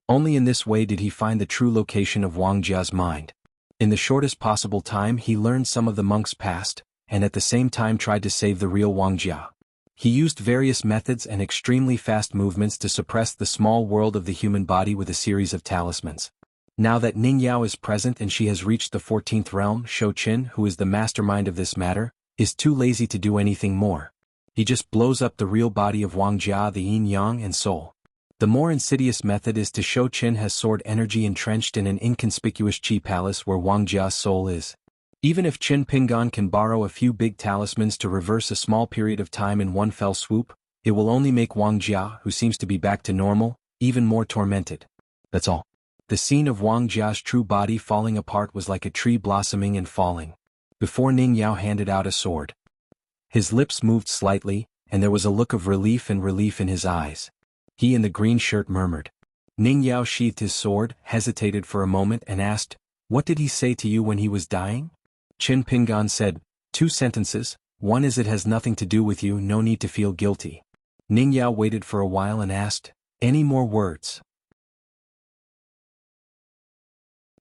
Speaker 1: Only in this way did he find the true location of Wang Jia's mind. In the shortest possible time he learned some of the monk's past, and at the same time tried to save the real Wang Jia. He used various methods and extremely fast movements to suppress the small world of the human body with a series of talismans. Now that Ning Yao is present and she has reached the 14th realm, Shou Qin, who is the mastermind of this matter, is too lazy to do anything more. He just blows up the real body of Wang Jia, the yin yang and soul. The more insidious method is to show Qin has sword energy entrenched in an inconspicuous chi palace where Wang Jia's soul is. Even if Qin Pingan can borrow a few big talismans to reverse a small period of time in one fell swoop, it will only make Wang Jia, who seems to be back to normal, even more tormented. That's all. The scene of Wang Jia's true body falling apart was like a tree blossoming and falling. Before Ning Yao handed out a sword. His lips moved slightly, and there was a look of relief in his eyes. He in the green shirt murmured. Ning Yao sheathed his sword, hesitated for a moment and asked, what did he say to you when he was dying? Qin Pingan said, 2 sentences, one is it has nothing to do with you, no need to feel guilty. Ning Yao waited for a while and asked, any more words?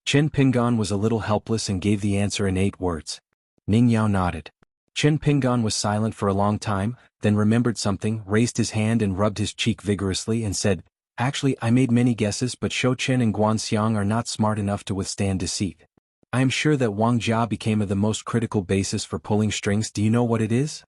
Speaker 1: Qin Pingan was a little helpless and gave the answer in 8 words. Ning Yao nodded. Qin Pingan was silent for a long time, then remembered something, raised his hand and rubbed his cheek vigorously and said, "Actually, I made many guesses, but Shou Chen and Guan Xiang are not smart enough to withstand deceit. I am sure that Wang Jia became the most critical basis for pulling strings. Do you know what it is?"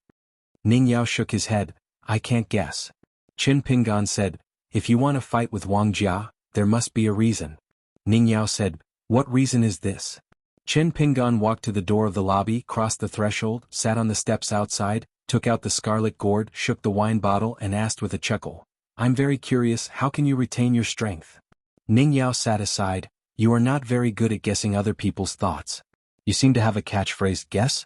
Speaker 1: Ning Yao shook his head. "I can't guess." Qin Pingan said, "If you want to fight with Wang Jia, there must be a reason." Ning Yao said, "What reason is this?" Qin Pingan walked to the door of the lobby, crossed the threshold, sat on the steps outside, took out the scarlet gourd, shook the wine bottle and asked with a chuckle, "I'm very curious, how can you retain your strength?" Ning Yao sat aside. "You are not very good at guessing other people's thoughts. You seem to have a catchphrase, guess?"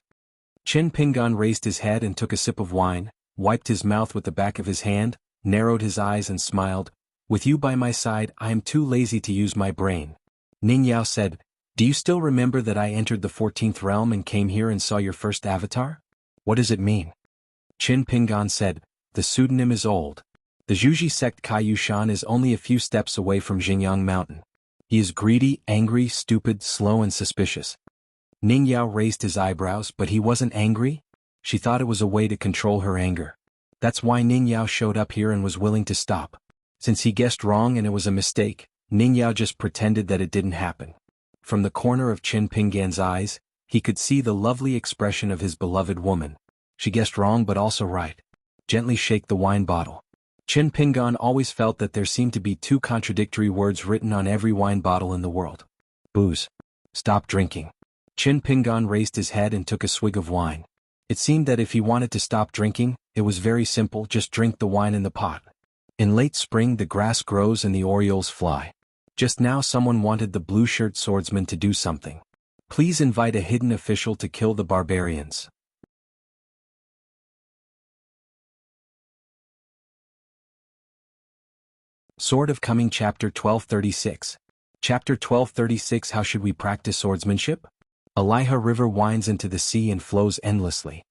Speaker 1: Qin Pingan raised his head and took a sip of wine, wiped his mouth with the back of his hand, narrowed his eyes and smiled. "With you by my side, I am too lazy to use my brain." Ning Yao said, "Do you still remember that I entered the 14th realm and came here and saw your first avatar? What does it mean?" Qin Pingan said, "The pseudonym is old. The Zhuji sect Kai Yushan is only a few steps away from Xingyang Mountain. He is greedy, angry, stupid, slow and suspicious." Ning Yao raised his eyebrows, but he wasn't angry? She thought it was a way to control her anger. That's why Ning Yao showed up here and was willing to stop. Since he guessed wrong and it was a mistake, Ning Yao just pretended that it didn't happen. From the corner of Qin Pingan's eyes, he could see the lovely expression of his beloved woman. She guessed wrong but also right. Gently shake the wine bottle. Qin Pingan always felt that there seemed to be two contradictory words written on every wine bottle in the world. Booze. Stop drinking. Qin Pingan raised his head and took a swig of wine. It seemed that if he wanted to stop drinking, it was very simple, just drink the wine in the pot. In late spring the grass grows and the orioles fly. Just now someone wanted the blue-shirt swordsman to do something. Please invite a hidden official to kill the barbarians. Sword of Coming Chapter 1236. Chapter 1236. How should we practice swordsmanship? Aliha River winds into the sea and flows endlessly.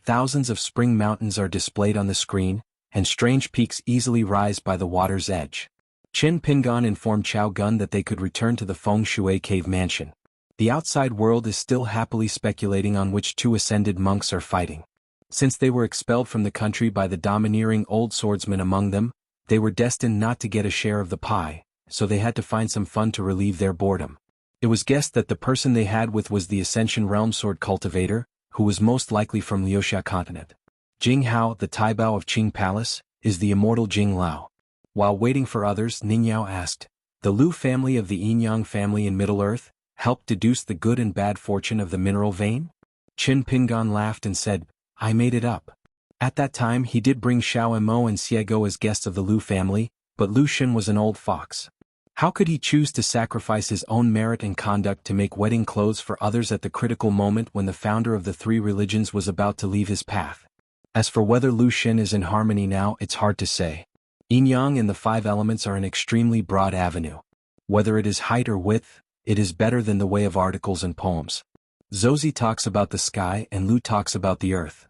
Speaker 1: Thousands of spring mountains are displayed on the screen, and strange peaks easily rise by the water's edge. Qin Pingan informed Chao Gun that they could return to the Feng Shui cave mansion. The outside world is still happily speculating on which two ascended monks are fighting. Since they were expelled from the country by the domineering old swordsman among them, they were destined not to get a share of the pie, so they had to find some fun to relieve their boredom. It was guessed that the person they had with was the Ascension Realm Sword cultivator, who was most likely from Liuxia continent. Jinghao, the Taibao of Qing Palace, is the immortal Jing Lao. While waiting for others, Ning Yao asked, "The Lu family of the Yinyang family in Middle-earth helped deduce the good and bad fortune of the mineral vein?" Qin Pingan laughed and said, "I made it up." At that time he did bring Xiao Mo and Xiego as guests of the Lu family, but Lu Shen was an old fox. How could he choose to sacrifice his own merit and conduct to make wedding clothes for others at the critical moment when the founder of the three religions was about to leave his path? As for whether Lu Shen is in harmony now, it's hard to say. Yin Yang and the five elements are an extremely broad avenue. Whether it is height or width, it is better than the way of articles and poems. Zozi talks about the sky and Lu talks about the earth.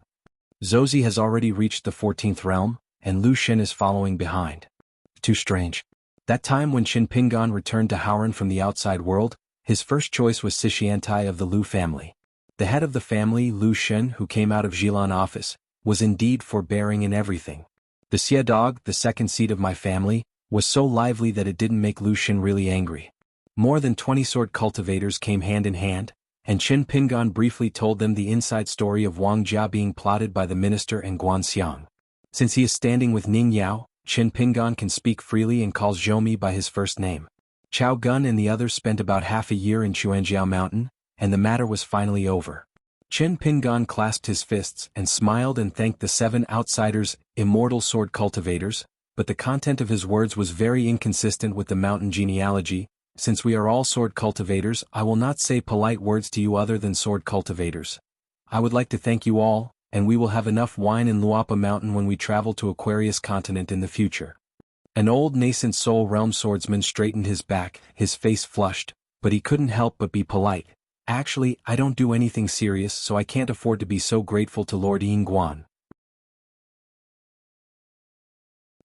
Speaker 1: Zozi has already reached the 14th realm, and Lu Shen is following behind. Too strange. That time when Qin Pingan returned to Haoran from the outside world, his first choice was Sishiantai of the Lu family. The head of the family, Lu Shen, who came out of Jilan office, was indeed forbearing in everything. The Xia dog, the second seat of my family, was so lively that it didn't make Lu Shen really angry. More than 20 sword cultivators came hand in hand, and Qin Pingan briefly told them the inside story of Wang Jia being plotted by the minister and Guan Xiang. Since he is standing with Ning Yao, Qin Pingan can speak freely and calls Zhou by his first name. Chao Gun and the others spent about half a year in Xuanjiao Mountain, and the matter was finally over. Qin Pingan clasped his fists and smiled and thanked the 7 outsiders, immortal sword cultivators, but the content of his words was very inconsistent with the mountain genealogy. "Since we are all sword cultivators, I will not say polite words to you other than sword cultivators. I would like to thank you all, and we will have enough wine in Luapa Mountain when we travel to Aquarius continent in the future." An old nascent soul realm swordsman straightened his back, his face flushed, but he couldn't help but be polite. "Actually, I don't do anything serious, so I can't afford to be so grateful to Lord Yingguan."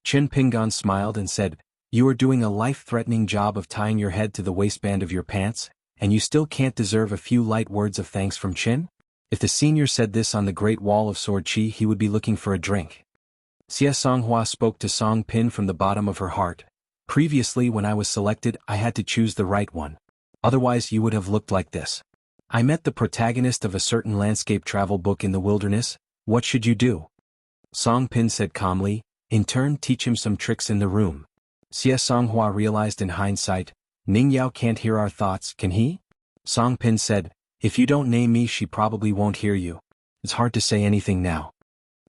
Speaker 1: Qin Pingan smiled and said, "You are doing a life-threatening job of tying your head to the waistband of your pants, and you still can't deserve a few light words of thanks from Qin? If the senior said this on the Great Wall of Sword Chi, he would be looking for a drink. Xuanhuan spoke to Song Pin from the bottom of her heart. Previously when I was selected I had to choose the right one. Otherwise you would have looked like this. I met the protagonist of a certain landscape travel book in the wilderness. What should you do? Song Pin said calmly, in turn teach him some tricks in the room. Xuanhuan realized in hindsight, Ning Yao can't hear our thoughts, can he? Song Pin said, if you don't name me she probably won't hear you. It's hard to say anything now.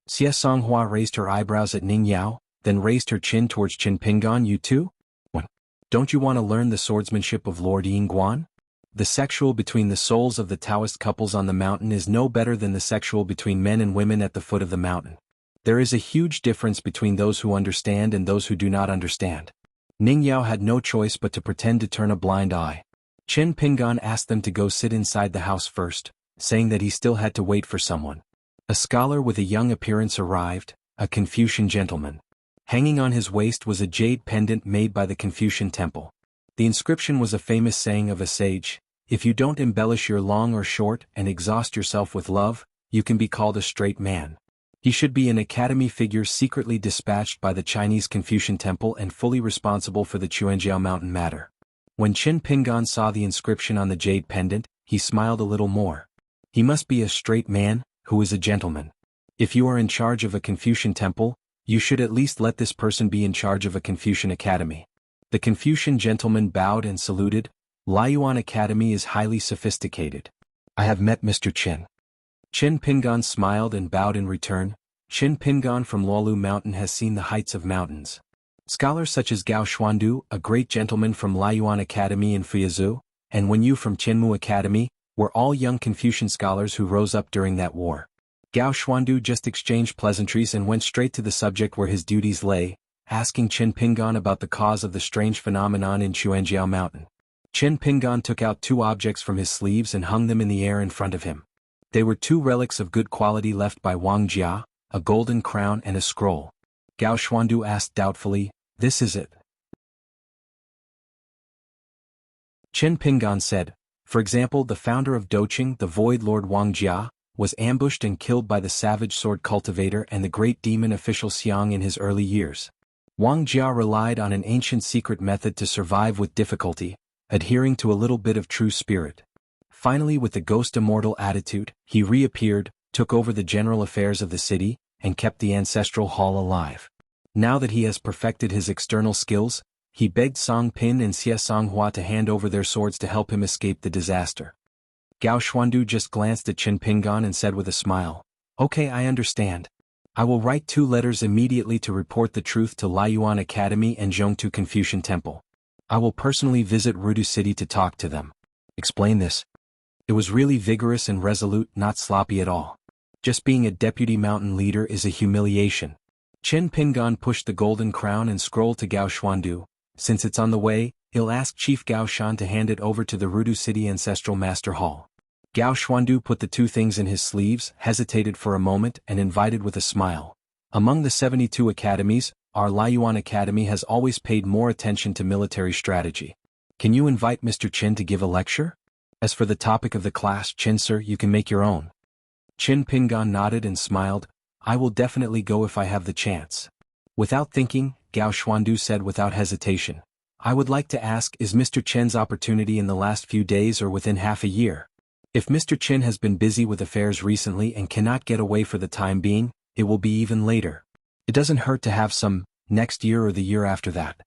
Speaker 1: Xuanhuan raised her eyebrows at Ning Yao, then raised her chin towards Qin Pingan. You too? What? Don't you want to learn the swordsmanship of Lord Yingguan? The sexual between the souls of the Taoist couples on the mountain is no better than the sexual between men and women at the foot of the mountain. There is a huge difference between those who understand and those who do not understand. Ning Yao had no choice but to pretend to turn a blind eye. Qin Pingan asked them to go sit inside the house first, saying that he still had to wait for someone. A scholar with a young appearance arrived, a Confucian gentleman. Hanging on his waist was a jade pendant made by the Confucian temple. The inscription was a famous saying of a sage, if you don't embellish your long or short and exhaust yourself with love, you can be called a straight man. He should be an academy figure secretly dispatched by the Chinese Confucian temple and fully responsible for the Xuanjiao mountain matter. When Qin Pingan saw the inscription on the jade pendant, he smiled a little more. He must be a straight man, who is a gentleman. If you are in charge of a Confucian temple, you should at least let this person be in charge of a Confucian academy. The Confucian gentleman bowed and saluted. Liuyuan Academy is highly sophisticated. I have met Mr. Qin. Qin Pingan smiled and bowed in return. Qin Pingan from Luolu Mountain has seen the heights of mountains. Scholars such as Gao Xuandu, a great gentleman from Liuyuan Academy in Fuyazhou, and Wen Yu from Qinmu Academy, were all young Confucian scholars who rose up during that war. Gao Xuandu just exchanged pleasantries and went straight to the subject where his duties lay, asking Qin Pingan about the cause of the strange phenomenon in Xuanjiao Mountain. Qin Pingan took out 2 objects from his sleeves and hung them in the air in front of him. They were 2 relics of good quality left by Wang Jia, a golden crown and a scroll. Gao Xuandu asked doubtfully, this is it? Qin Pingan said, for example, the founder of Doqing, the Void Lord Wang Jia, was ambushed and killed by the savage sword cultivator and the great demon official Xiang in his early years. Wang Jia relied on an ancient secret method to survive with difficulty, adhering to a little bit of true spirit. Finally, with the ghost immortal attitude, he reappeared, took over the general affairs of the city, and kept the ancestral hall alive. Now that he has perfected his external skills, he begged Song Pin and Xuanhuan to hand over their swords to help him escape the disaster. Gao Xuandu just glanced at Qin Pingan and said with a smile, okay, I understand. I will write 2 letters immediately to report the truth to Liuyuan Academy and Zhongtu Confucian Temple. I will personally visit Rudu City to talk to them. Explain this. It was really vigorous and resolute, not sloppy at all. Just being a deputy mountain leader is a humiliation. Qin Pingan pushed the golden crown and scroll to Gao Xuandu. Since it's on the way, he'll ask Chief Gao Shan to hand it over to the Rudu City Ancestral Master Hall. Gao Xuandu put the 2 things in his sleeves, hesitated for a moment and invited with a smile. Among the 72 academies, our Liuyuan Academy has always paid more attention to military strategy. Can you invite Mr. Qin to give a lecture? As for the topic of the class, Qin sir, you can make your own. Qin Pingan nodded and smiled. I will definitely go if I have the chance. Without thinking, Gao Xuandu said without hesitation. I would like to ask, is Mr. Qin's opportunity in the last few days or within half a year? If Mr. Qin has been busy with affairs recently and cannot get away for the time being, it will be even later. It doesn't hurt to have some, next year or the year after that.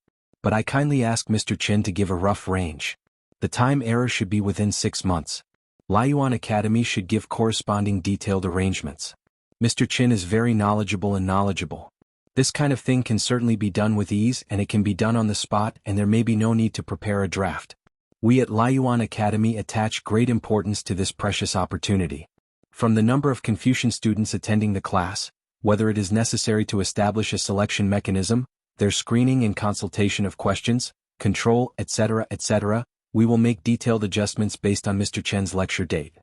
Speaker 1: But I kindly ask Mr. Qin to give a rough range. The time error should be within 6 months. Liuyuan Academy should give corresponding detailed arrangements. Mr. Qin is very knowledgeable. This kind of thing can certainly be done with ease and it can be done on the spot and there may be no need to prepare a draft. We at Liuyuan Academy attach great importance to this precious opportunity. From the number of Confucian students attending the class, whether it is necessary to establish a selection mechanism, their screening and consultation of questions, control, etc., we will make detailed adjustments based on Mr. Chen's lecture date.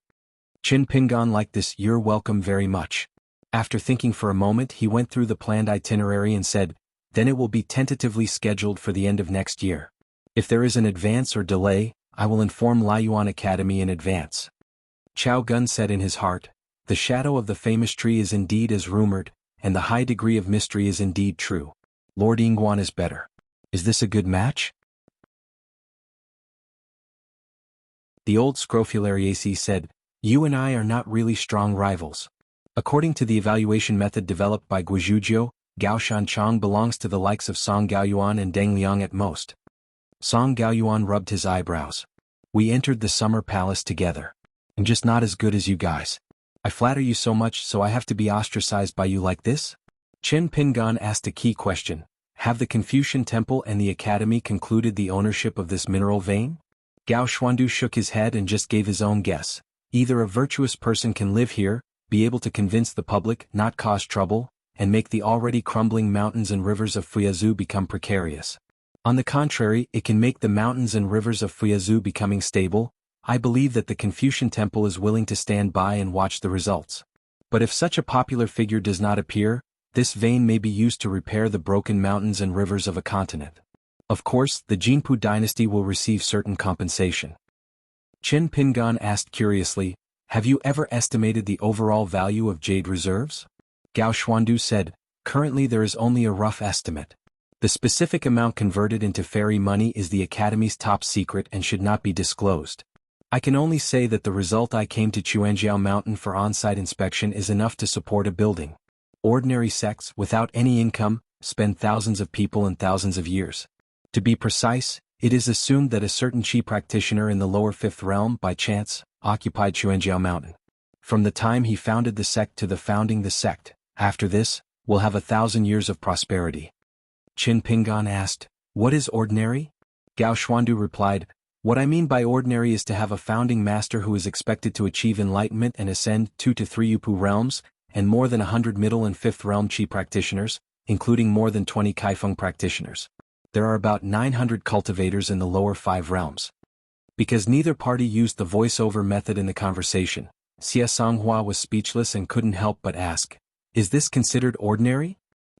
Speaker 1: Qin Pingan liked this. You're welcome very much. After thinking for a moment, he went through the planned itinerary and said, then it will be tentatively scheduled for the end of next year. If there is an advance or delay, I will inform Liuyuan Academy in advance. Chao Gun said in his heart, the shadow of the famous tree is indeed as rumored, and the high degree of mystery is indeed true. Lord Xuanhuan is better. Is this a good match? The old scrofulariaceae said, "You and I are not really strong rivals." According to the evaluation method developed by Guizhuzhou, Gao Shanchong belongs to the likes of Song Gaoyuan and Deng Liang at most. Song Gaoyuan rubbed his eyebrows. "We entered the summer palace together. I'm just not as good as you guys. I flatter you so much, so I have to be ostracized by you like this?" Qin Pingan asked a key question. Have the Confucian Temple and the Academy concluded the ownership of this mineral vein? Gao Xuandu shook his head and just gave his own guess. Either a virtuous person can live here, be able to convince the public, not cause trouble, and make the already crumbling mountains and rivers of Fuyazhou become precarious. On the contrary, it can make the mountains and rivers of Fuyazhou becoming stable. I believe that the Confucian Temple is willing to stand by and watch the results. But if such a popular figure does not appear, this vein may be used to repair the broken mountains and rivers of a continent. Of course, the Jinpu dynasty will receive certain compensation. Qin Pingan asked curiously, "Have you ever estimated the overall value of jade reserves?" Gao Xuandu said, "Currently there is only a rough estimate. The specific amount converted into fairy money is the Academy's top secret and should not be disclosed. I can only say that the result I came to Xuanjiao Mountain for on-site inspection is enough to support a building. Ordinary sects, without any income, spend thousands of people and thousands of years. To be precise, it is assumed that a certain chi practitioner in the lower fifth realm, by chance, occupied Xuanjiao Mountain. From the time he founded the sect to the founding the sect, after this, we'll have 1,000 years of prosperity." Qin Pingan asked, "What is ordinary?" Gao Xuandu replied, "What I mean by ordinary is to have a founding master who is expected to achieve enlightenment and ascend 2 to 3 Yupu realms, and more than 100 middle and fifth realm chi practitioners, including more than 20 kaifeng practitioners. There are about 900 cultivators in the lower 5 realms." Because neither party used the voiceover method in the conversation, Xuanhuan was speechless and couldn't help but ask, "Is this considered ordinary?"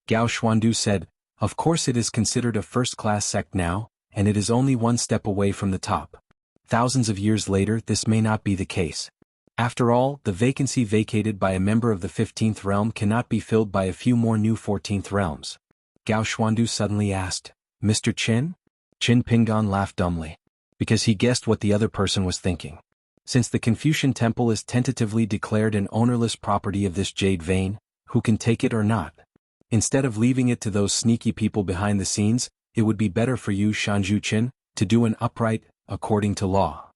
Speaker 1: Gao Xuandu said, "Of course it is considered a first-class sect now, and it is only one step away from the top. Thousands of years later this may not be the case. After all, the vacancy vacated by a member of the 15th realm cannot be filled by a few more new 14th realms." Gao Xuandu suddenly asked, "Mr. Qin?" Qin Pingan laughed dumbly. Because he guessed what the other person was thinking. Since the Confucian Temple is tentatively declared an ownerless property of this jade vein, who can take it or not? Instead of leaving it to those sneaky people behind the scenes, it would be better for you, Shanzhu Qin, to do an upright, according to law.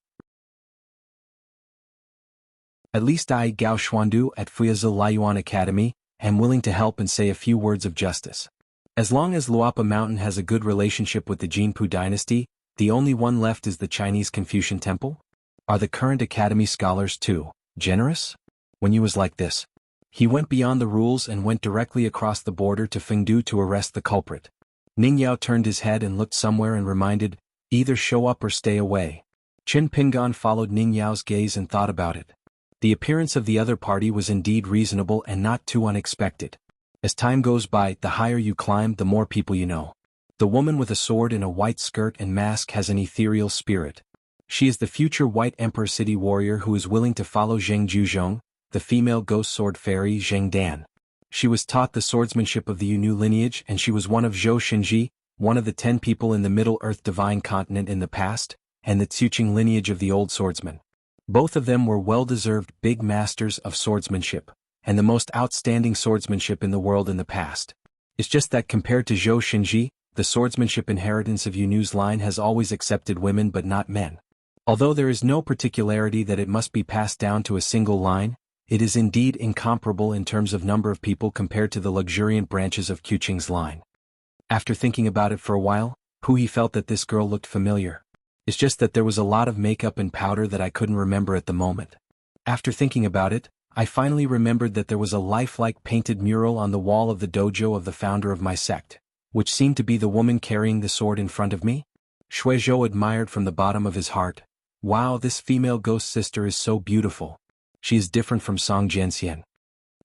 Speaker 1: At least I, Gao Xuandu, at Fuyazhou Laiyuan Academy, am willing to help and say a few words of justice. As long as Luopa Mountain has a good relationship with the Jinpu dynasty, the only one left is the Chinese Confucian Temple? Are the current Academy scholars too generous? When you was like this. He went beyond the rules and went directly across the border to Fengdu to arrest the culprit. Ning Yao turned his head and looked somewhere and reminded, "Either show up or stay away." Qin Pingan followed Ning Yao's gaze and thought about it. The appearance of the other party was indeed reasonable and not too unexpected. As time goes by, the higher you climb, the more people you know. The woman with a sword in a white skirt and mask has an ethereal spirit. She is the future White Emperor City warrior who is willing to follow Zheng Juzhong, the female ghost sword fairy Zheng Dan. She was taught the swordsmanship of the Yunnu lineage, and she was one of Zhou Xinji, one of the 10 people in the Middle Earth Divine Continent in the past, and the Tsuqing lineage of the Old Swordsman. Both of them were well-deserved big masters of swordsmanship, and the most outstanding swordsmanship in the world in the past. It's just that compared to Zhou Xinji, the swordsmanship inheritance of Yunnu's line has always accepted women but not men. Although there is no particularity that it must be passed down to a single line, it is indeed incomparable in terms of number of people compared to the luxuriant branches of Qing's line. After thinking about it for a while, he felt that this girl looked familiar. It's just that there was a lot of makeup and powder that I couldn't remember at the moment. After thinking about it, I finally remembered that there was a lifelike painted mural on the wall of the dojo of the founder of my sect, which seemed to be the woman carrying the sword in front of me. Shuizhou admired from the bottom of his heart. Wow, this female ghost sister is so beautiful. She is different from Song Jianxian.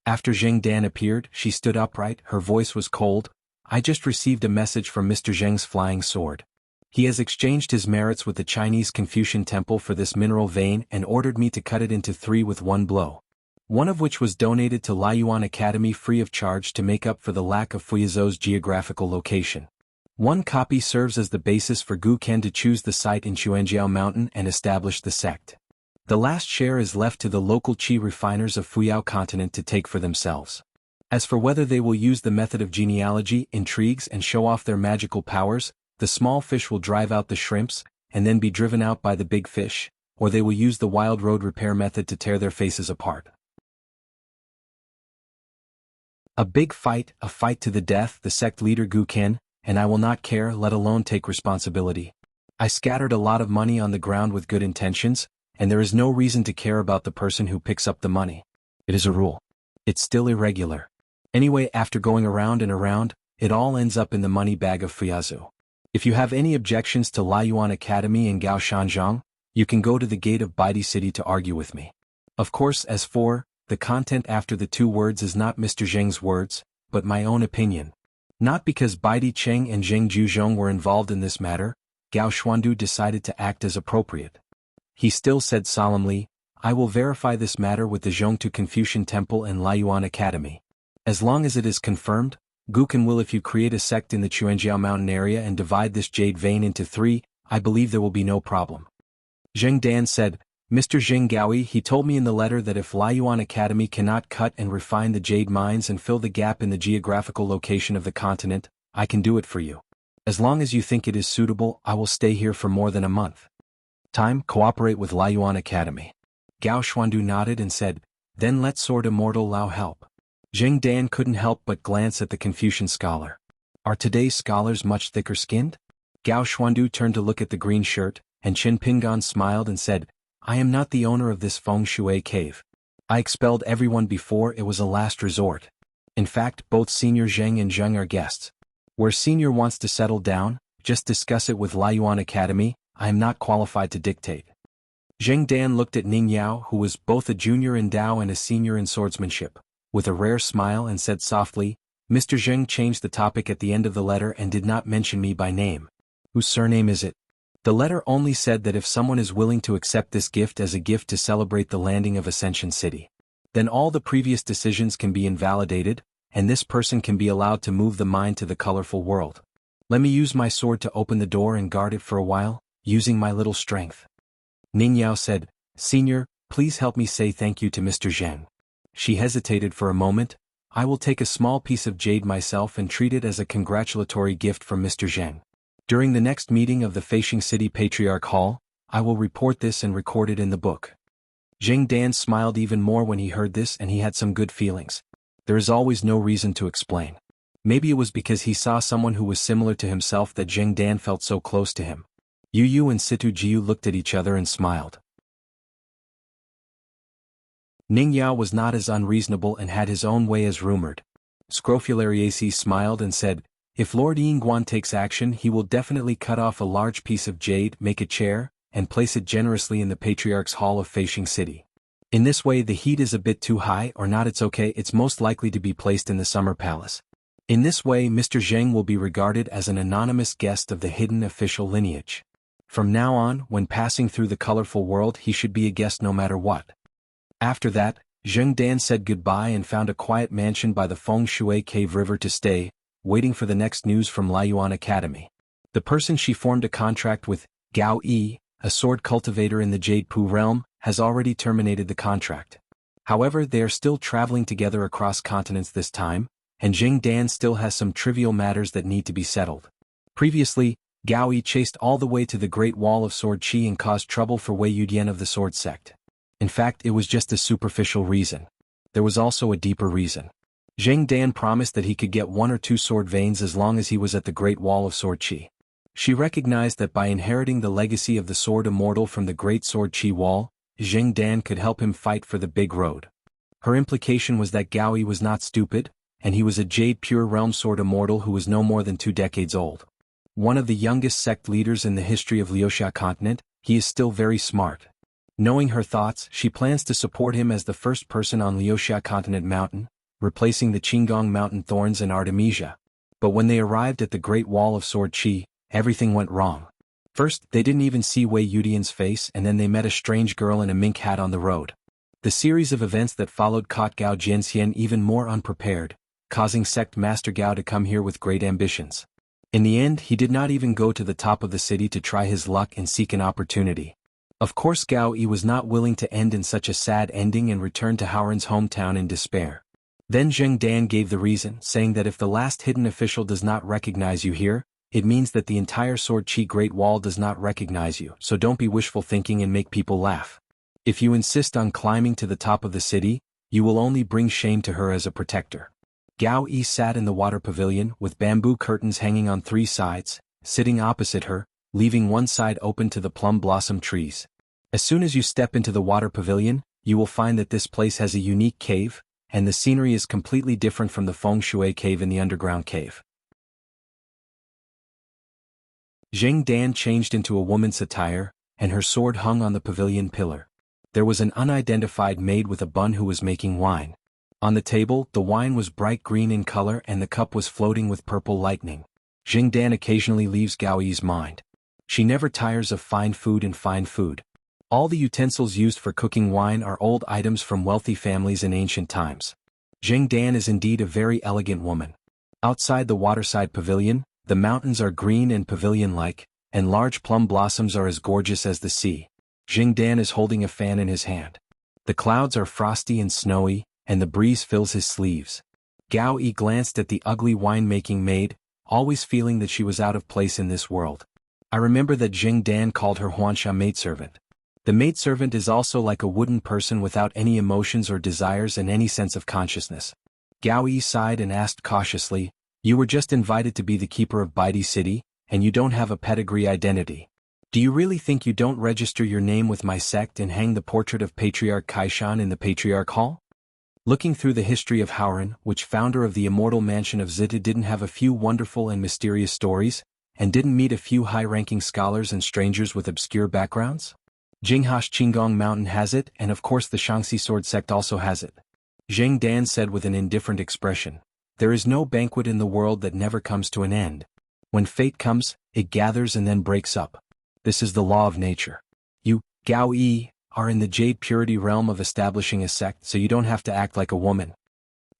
Speaker 1: After Zheng Dan appeared, she stood upright, her voice was cold. "I just received a message from Mr. Zheng's flying sword. He has exchanged his merits with the Chinese Confucian Temple for this mineral vein and ordered me to cut it into 3 with one blow. one of which was donated to Liyuan Academy free of charge to make up for the lack of Fuyazhou's geographical location. One copy serves as the basis for Gu Ken to choose the site in Xuanjiao Mountain and establish the sect. The last share is left to the local qi refiners of Fuyao continent to take for themselves. As for whether they will use the method of genealogy, intrigues and show off their magical powers, the small fish will drive out the shrimps, and then be driven out by the big fish, or they will use the wild road repair method to tear their faces apart. A big fight, a fight to the death, the sect leader Gu Ken, and I will not care, let alone take responsibility. I scattered a lot of money on the ground with good intentions, and there is no reason to care about the person who picks up the money. It is a rule. It's still irregular. Anyway, after going around and around, it all ends up in the money bag of Fuyazhou. If you have any objections to Liyuan Academy and Gao Shanzhong, you can go to the gate of Baidi City to argue with me. Of course, as for the content after the two words is not Mr. Zheng's words, but my own opinion. Not because Baidi Cheng and Zheng Juzhong were involved in this matter, Gao Xuandu decided to act as appropriate. He still said solemnly, I will verify this matter with the Zhongtu Confucian Temple and Liyuan Academy. As long as it is confirmed, Gu Ken will if you create a sect in the Xuanjiao mountain area and divide this jade vein into 3, I believe there will be no problem. Zheng Dan said, Mr. Zheng Gaoi, he told me in the letter that if Liyuan Academy cannot cut and refine the jade mines and fill the gap in the geographical location of the continent, I can do it for you. As long as you think it is suitable, I will stay here for more than a month. Time, cooperate with Liyuan Academy. Gao Xuandu nodded and said, then let Sword Immortal Lao help. Zheng Dan couldn't help but glance at the Confucian scholar. Are today's scholars much thicker skinned? Gao Xuandu turned to look at the green shirt, and Qin Pingan smiled and said, I am not the owner of this Feng Shui cave. I expelled everyone before, it was a last resort. In fact, both Senior Zheng and Zheng are guests. Where Senior wants to settle down, just discuss it with Liyuan Academy, I am not qualified to dictate. Zheng Dan looked at Ning Yao, who was both a junior in Dao and a senior in swordsmanship, with a rare smile and said softly, Mr. Zheng changed the topic at the end of the letter and did not mention me by name. Whose surname is it? The letter only said that if someone is willing to accept this gift as a gift to celebrate the landing of Ascension City, then all the previous decisions can be invalidated, and this person can be allowed to move the mind to the colorful world. Let me use my sword to open the door and guard it for a while, using my little strength. Ning Yao said, Senior, please help me say thank you to Mr. Zheng. She hesitated for a moment. I will take a small piece of jade myself and treat it as a congratulatory gift from Mr. Zheng. During the next meeting of the Feishing City Patriarch Hall, I will report this and record it in the book. Zheng Dan smiled even more when he heard this, and he had some good feelings. There is always no reason to explain. Maybe it was because he saw someone who was similar to himself that Zheng Dan felt so close to him. Yu Yu and Situ Jiu looked at each other and smiled. Ning Yao was not as unreasonable and had his own way as rumored. Scrofulariaceae smiled and said, if Lord Yingguan takes action, he will definitely cut off a large piece of jade, make a chair, and place it generously in the Patriarch's Hall of Feishing City. In this way the heat is a bit too high or not, it's okay, it's most likely to be placed in the Summer Palace. In this way Mr. Zheng will be regarded as an anonymous guest of the hidden official lineage. From now on, when passing through the colorful world, he should be a guest no matter what. After that, Zheng Dan said goodbye and found a quiet mansion by the Feng Shui Cave River to stay, waiting for the next news from Liyuan Academy. The person she formed a contract with, Gao Yi, a sword cultivator in the Jade Pu realm, has already terminated the contract. However, they are still traveling together across continents this time, and Zheng Dan still has some trivial matters that need to be settled. Previously, Gao Yi chased all the way to the Great Wall of Sword Qi and caused trouble for Wei Yudian of the Sword Sect. In fact, it was just a superficial reason. There was also a deeper reason. Zheng Dan promised that he could get 1 or 2 sword veins as long as he was at the Great Wall of Sword Qi. She recognized that by inheriting the legacy of the Sword Immortal from the Great Sword Qi Wall, Zheng Dan could help him fight for the Big Road. Her implication was that Gao Yi was not stupid, and he was a Jade Pure Realm Sword Immortal who was no more than 2 decades old. One of the youngest sect leaders in the history of Liuxia continent, he is still very smart. Knowing her thoughts, she plans to support him as the first person on Liuxia continent mountain, replacing the Qinggong mountain thorns and Artemisia. But when they arrived at the Great Wall of Sword Qi, everything went wrong. First, they didn't even see Wei Yudian's face, and then they met a strange girl in a mink hat on the road. The series of events that followed caught Gao Jianxian even more unprepared, causing sect master Gao to come here with great ambitions. In the end, he did not even go to the top of the city to try his luck and seek an opportunity. Of course Gao Yi was not willing to end in such a sad ending and returned to Howren's hometown in despair. Then Zheng Dan gave the reason, saying that if the last hidden official does not recognize you here, it means that the entire Sword Qi Great Wall does not recognize you, so don't be wishful thinking and make people laugh. If you insist on climbing to the top of the city, you will only bring shame to her as a protector. Gao Yi sat in the water pavilion with bamboo curtains hanging on 3 sides, sitting opposite her, leaving one side open to the plum blossom trees. As soon as you step into the water pavilion, you will find that this place has a unique cave, and the scenery is completely different from the feng shui cave in the underground cave. Zheng Dan changed into a woman's attire, and her sword hung on the pavilion pillar. There was an unidentified maid with a bun who was making wine. On the table, the wine was bright green in color and the cup was floating with purple lightning. Zheng Dan occasionally leaves Gao Yi's mind. She never tires of fine food and fine food. All the utensils used for cooking wine are old items from wealthy families in ancient times. Zheng Dan is indeed a very elegant woman. Outside the waterside pavilion, the mountains are green and pavilion-like, and large plum blossoms are as gorgeous as the sea. Zheng Dan is holding a fan in his hand. The clouds are frosty and snowy, and the breeze fills his sleeves. Gao Yi glanced at the ugly wine-making maid, always feeling that she was out of place in this world. I remember that Zheng Dan called her Xuanxia maidservant. The maidservant is also like a wooden person without any emotions or desires and any sense of consciousness. Gao Yi sighed and asked cautiously, "You were just invited to be the keeper of Baidi City, and you don't have a pedigree identity. Do you really think you don't register your name with my sect and hang the portrait of Patriarch Kaishan in the Patriarch Hall?" Looking through the history of Howren, which founder of the immortal mansion of Zita didn't have a few wonderful and mysterious stories, and didn't meet a few high-ranking scholars and strangers with obscure backgrounds? Jinghash Qinggong Mountain has it, and of course the Xianxia sword sect also has it. Zheng Dan said with an indifferent expression, "There is no banquet in the world that never comes to an end. When fate comes, it gathers and then breaks up. This is the law of nature. You, Gao Yi, are in the jade purity realm of establishing a sect, so you don't have to act like a woman.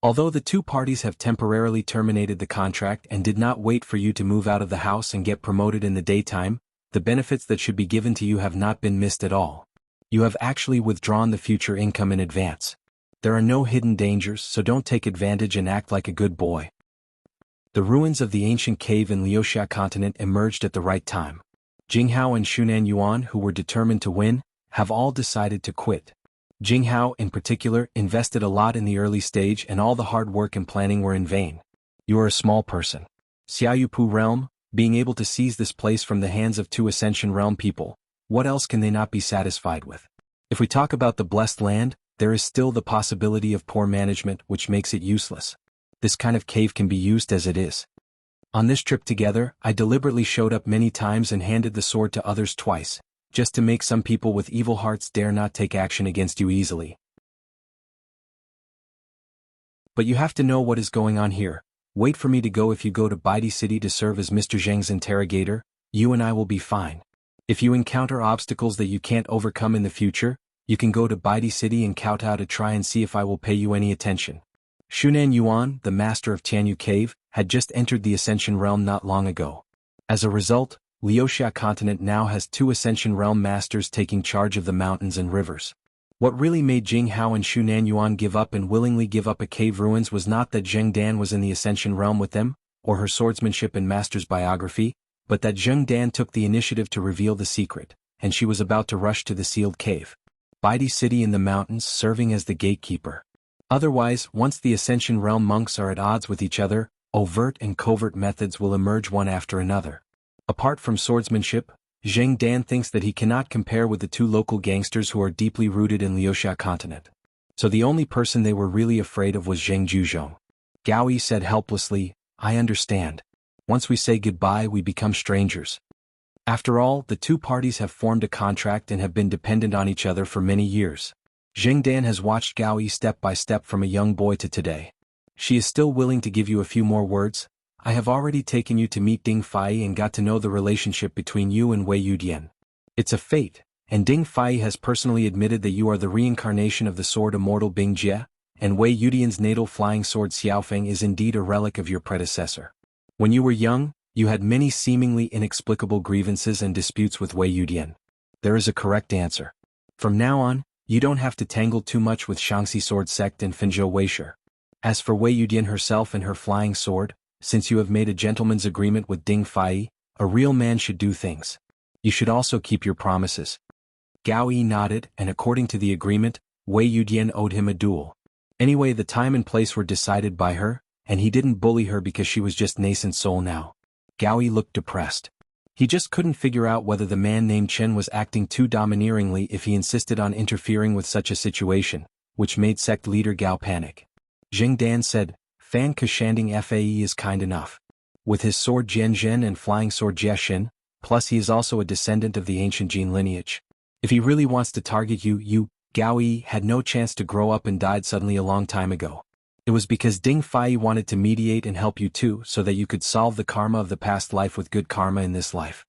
Speaker 1: Although the two parties have temporarily terminated the contract and did not wait for you to move out of the house and get promoted in the daytime, the benefits that should be given to you have not been missed at all. You have actually withdrawn the future income in advance. There are no hidden dangers, so don't take advantage and act like a good boy." The ruins of the ancient cave in Liuxia continent emerged at the right time. Jianghu and xuanhuan, who were determined to win, have all decided to quit. Jianghu, in particular, invested a lot in the early stage and all the hard work and planning were in vain. You are a small person. Xiaoyupu realm, being able to seize this place from the hands of 2 Ascension realm people, what else can they not be satisfied with? If we talk about the blessed land, there is still the possibility of poor management which makes it useless. This kind of cave can be used as it is. On this trip together, I deliberately showed up many times and handed the sword to others twice, just to make some people with evil hearts dare not take action against you easily. But you have to know what is going on here. Wait for me to go. If you go to Baidi City to serve as Mr. Zheng's interrogator, you and I will be fine. If you encounter obstacles that you can't overcome in the future, you can go to Baidi City and kowtow to try and see if I will pay you any attention. Xuanhuan, the master of Tianyu Cave, had just entered the Ascension realm not long ago. As a result, Liuxia continent now has 2 Ascension realm masters taking charge of the mountains and rivers. What really made Jinghao and Xuanhuan give up and willingly give up a cave ruins was not that Zheng Dan was in the Ascension realm with them, or her swordsmanship and master's biography, but that Zheng Dan took the initiative to reveal the secret, and she was about to rush to the sealed cave. Baidi City in the mountains serving as the gatekeeper. Otherwise, once the Ascension realm monks are at odds with each other, overt and covert methods will emerge one after another. Apart from swordsmanship, Zheng Dan thinks that he cannot compare with the 2 local gangsters who are deeply rooted in Liuxia continent. So the only person they were really afraid of was Zheng Juzhong. Gao Yi said helplessly, "I understand. Once we say goodbye we become strangers." After all, the 2 parties have formed a contract and have been dependent on each other for many years. Zheng Dan has watched Gao Yi step by step from a young boy to today. She is still willing to give you a few more words. I have already taken you to meet Ding Fai and got to know the relationship between you and Wei Yudian. It's a fate, and Ding Fai has personally admitted that you are the reincarnation of the sword immortal Bing Jie, and Wei Yudian's natal flying sword Xiaofeng is indeed a relic of your predecessor. When you were young, you had many seemingly inexplicable grievances and disputes with Wei Yudian. There is a correct answer. From now on, you don't have to tangle too much with Xianxia sword sect and Fenzhou Weisher. As for Wei Yudian herself and her flying sword, since you have made a gentleman's agreement with Ding Fai, a real man should do things. You should also keep your promises. Gao Yi nodded, and according to the agreement, Wei Yudian owed him a duel. Anyway, the time and place were decided by her, and he didn't bully her because she was just nascent soul now. Gao Yi looked depressed. He just couldn't figure out whether the man named Chen was acting too domineeringly if he insisted on interfering with such a situation, which made sect leader Gao panic. Jing Dan said, Fan Kashanding Fae is kind enough. With his sword Jianzhen and flying sword Jiaxin, plus he is also a descendant of the ancient Jin lineage. If he really wants to target you, Gao Yi had no chance to grow up and died suddenly a long time ago. It was because Ding Fai wanted to mediate and help you too so that you could solve the karma of the past life with good karma in this life.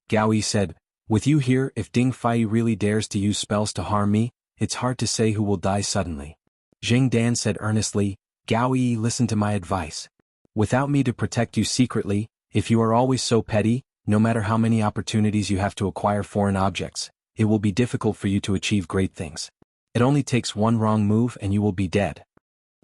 Speaker 1: Gao Yi said, with you here, if Ding Fai really dares to use spells to harm me, it's hard to say who will die suddenly. Jing Dan said earnestly, Gao Yi, listen to my advice. Without me to protect you secretly, if you are always so petty, no matter how many opportunities you have to acquire foreign objects, it will be difficult for you to achieve great things. It only takes one wrong move and you will be dead.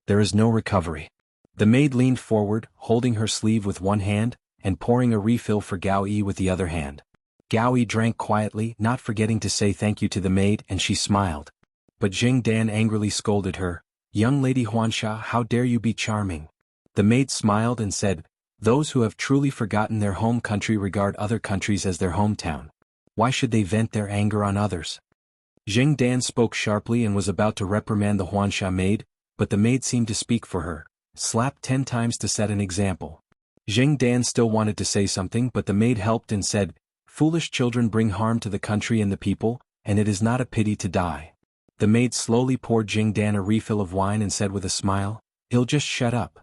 Speaker 1: There is no recovery. The maid leaned forward, holding her sleeve with one hand, and pouring a refill for Gao Yi with the other hand. Gao Yi drank quietly, not forgetting to say thank you to the maid, and she smiled. But Jing Dan angrily scolded her, young lady Huansha, how dare you be charming? The maid smiled and said, those who have truly forgotten their home country regard other countries as their hometown. Why should they vent their anger on others? Jing Dan spoke sharply and was about to reprimand the Huansha maid, but the maid seemed to speak for her, slapped 10 times to set an example. Jing Dan still wanted to say something, but the maid helped and said, foolish children bring harm to the country and the people, and it is not a pity to die. The maid slowly poured Jing Dan a refill of wine and said with a smile, he'll just shut up.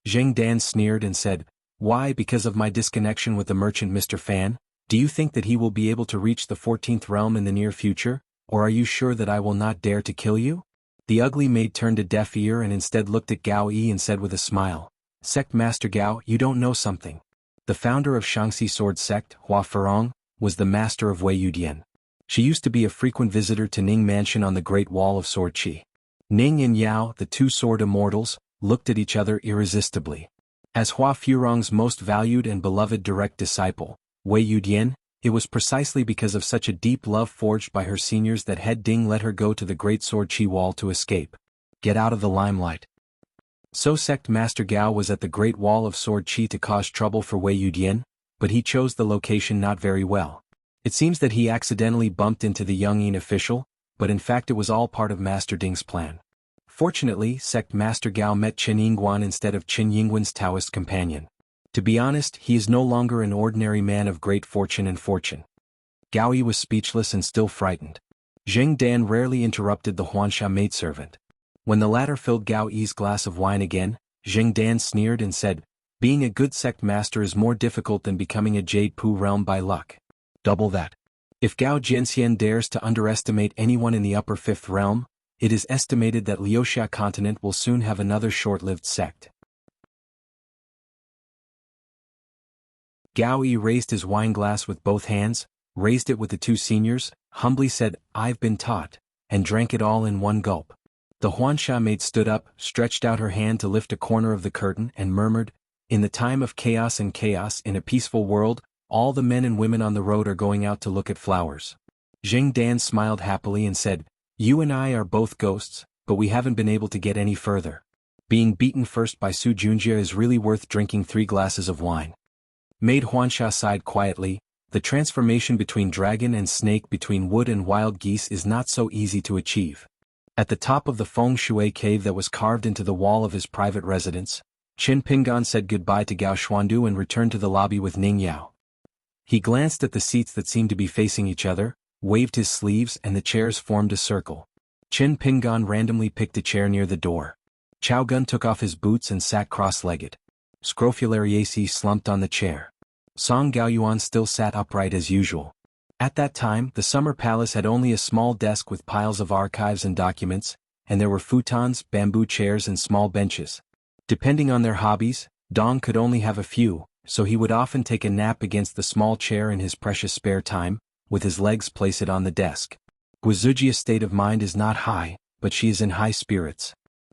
Speaker 1: Jing Dan sneered and said, why, because of my disconnection with the merchant Mr. Fan? Do you think that he will be able to reach the 14th realm in the near future, or are you sure that I will not dare to kill you? The ugly maid turned a deaf ear and instead looked at Gao Yi and said with a smile, Sect Master Gao, you don't know something. The founder of Xianxia sword sect, Hua Ferong, was the master of Wei Yudian. She used to be a frequent visitor to Ning Mansion on the Great Wall of Sword Qi. Ning and Yao, the two sword immortals, looked at each other irresistibly. As Hua Ferong's most valued and beloved direct disciple, Wei Yudian, it was precisely because of such a deep love forged by her seniors that head Ding let her go to the Great Sword Qi Wall to escape. Get out of the limelight. So Sect Master Gao was at the Great Wall of Sword Qi to cause trouble for Wei Yudian, but he chose the location not very well. It seems that he accidentally bumped into the Yongyin official, but in fact it was all part of Master Ding's plan. Fortunately, Sect Master Gao met Qin Yingguan instead of Qin Yingguan's Taoist companion. To be honest, he is no longer an ordinary man of great fortune and fortune. Gao Yi was speechless and still frightened. Jing Dan rarely interrupted the Huansha maidservant. When the latter filled Gao Yi's glass of wine again, Jing Dan sneered and said, being a good sect master is more difficult than becoming a Jade Pu realm by luck. Double that. If Gao Jianxian dares to underestimate anyone in the upper 5th realm, it is estimated that Liuxia continent will soon have another short-lived sect. Gao Yi raised his wine glass with both hands, raised it with the two seniors, humbly said, I've been taught, and drank it all in one gulp. The Huansha maid stood up, stretched out her hand to lift a corner of the curtain and murmured, in the time of chaos and chaos in a peaceful world, all the men and women on the road are going out to look at flowers. Jing Dan smiled happily and said, you and I are both ghosts, but we haven't been able to get any further. Being beaten first by Su Junjie is really worth drinking 3 glasses of wine. Maid Huansha sighed quietly, the transformation between dragon and snake between wood and wild geese is not so easy to achieve. At the top of the feng shui cave that was carved into the wall of his private residence, Qin Pingan said goodbye to Gao Xuandu and returned to the lobby with Ning Yao. He glanced at the seats that seemed to be facing each other, waved his sleeves and the chairs formed a circle. Qin Pingan randomly picked a chair near the door. Chao Gun took off his boots and sat cross-legged. Scrofulariaceae slumped on the chair. Song Gaoyuan still sat upright as usual. At that time, the summer palace had only a small desk with piles of archives and documents, and there were futons, bamboo chairs and small benches. Depending on their hobbies, Dong could only have a few, so he would often take a nap against the small chair in his precious spare time, with his legs placed on the desk. Guizujia's state of mind is not high, but she is in high spirits.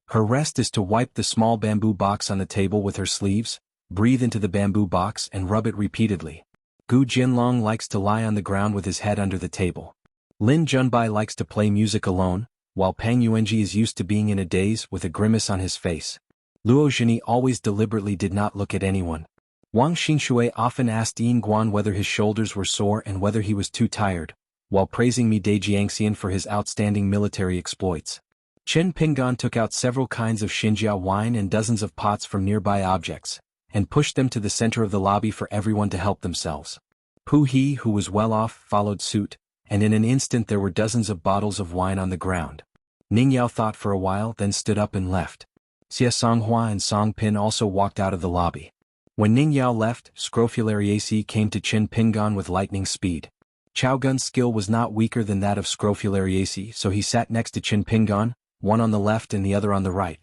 Speaker 1: Her rest is to wipe the small bamboo box on the table with her sleeves, breathe into the bamboo box and rub it repeatedly. Gu Jinlong likes to lie on the ground with his head under the table. Lin Junbai likes to play music alone, while Pang Yuanji is used to being in a daze with a grimace on his face. Luo Zhini always deliberately did not look at anyone. Wang Xingshui often asked Yin Guan whether his shoulders were sore and whether he was too tired, while praising Mi De Jiangxian for his outstanding military exploits. Chen Pingan took out several kinds of Xinjia wine and dozens of pots from nearby objects, and pushed them to the center of the lobby for everyone to help themselves. Pu He, who was well off, followed suit, and in an instant there were dozens of bottles of wine on the ground. Ning Yao thought for a while, then stood up and left. Xuanhuan and Song Pin also walked out of the lobby. When Ning Yao left, Scrofulariaceae came to Chen Pingan with lightning speed. Chao Gun's skill was not weaker than that of Scrofulariaceae, so he sat next to Chen Pingan, one on the left and the other on the right.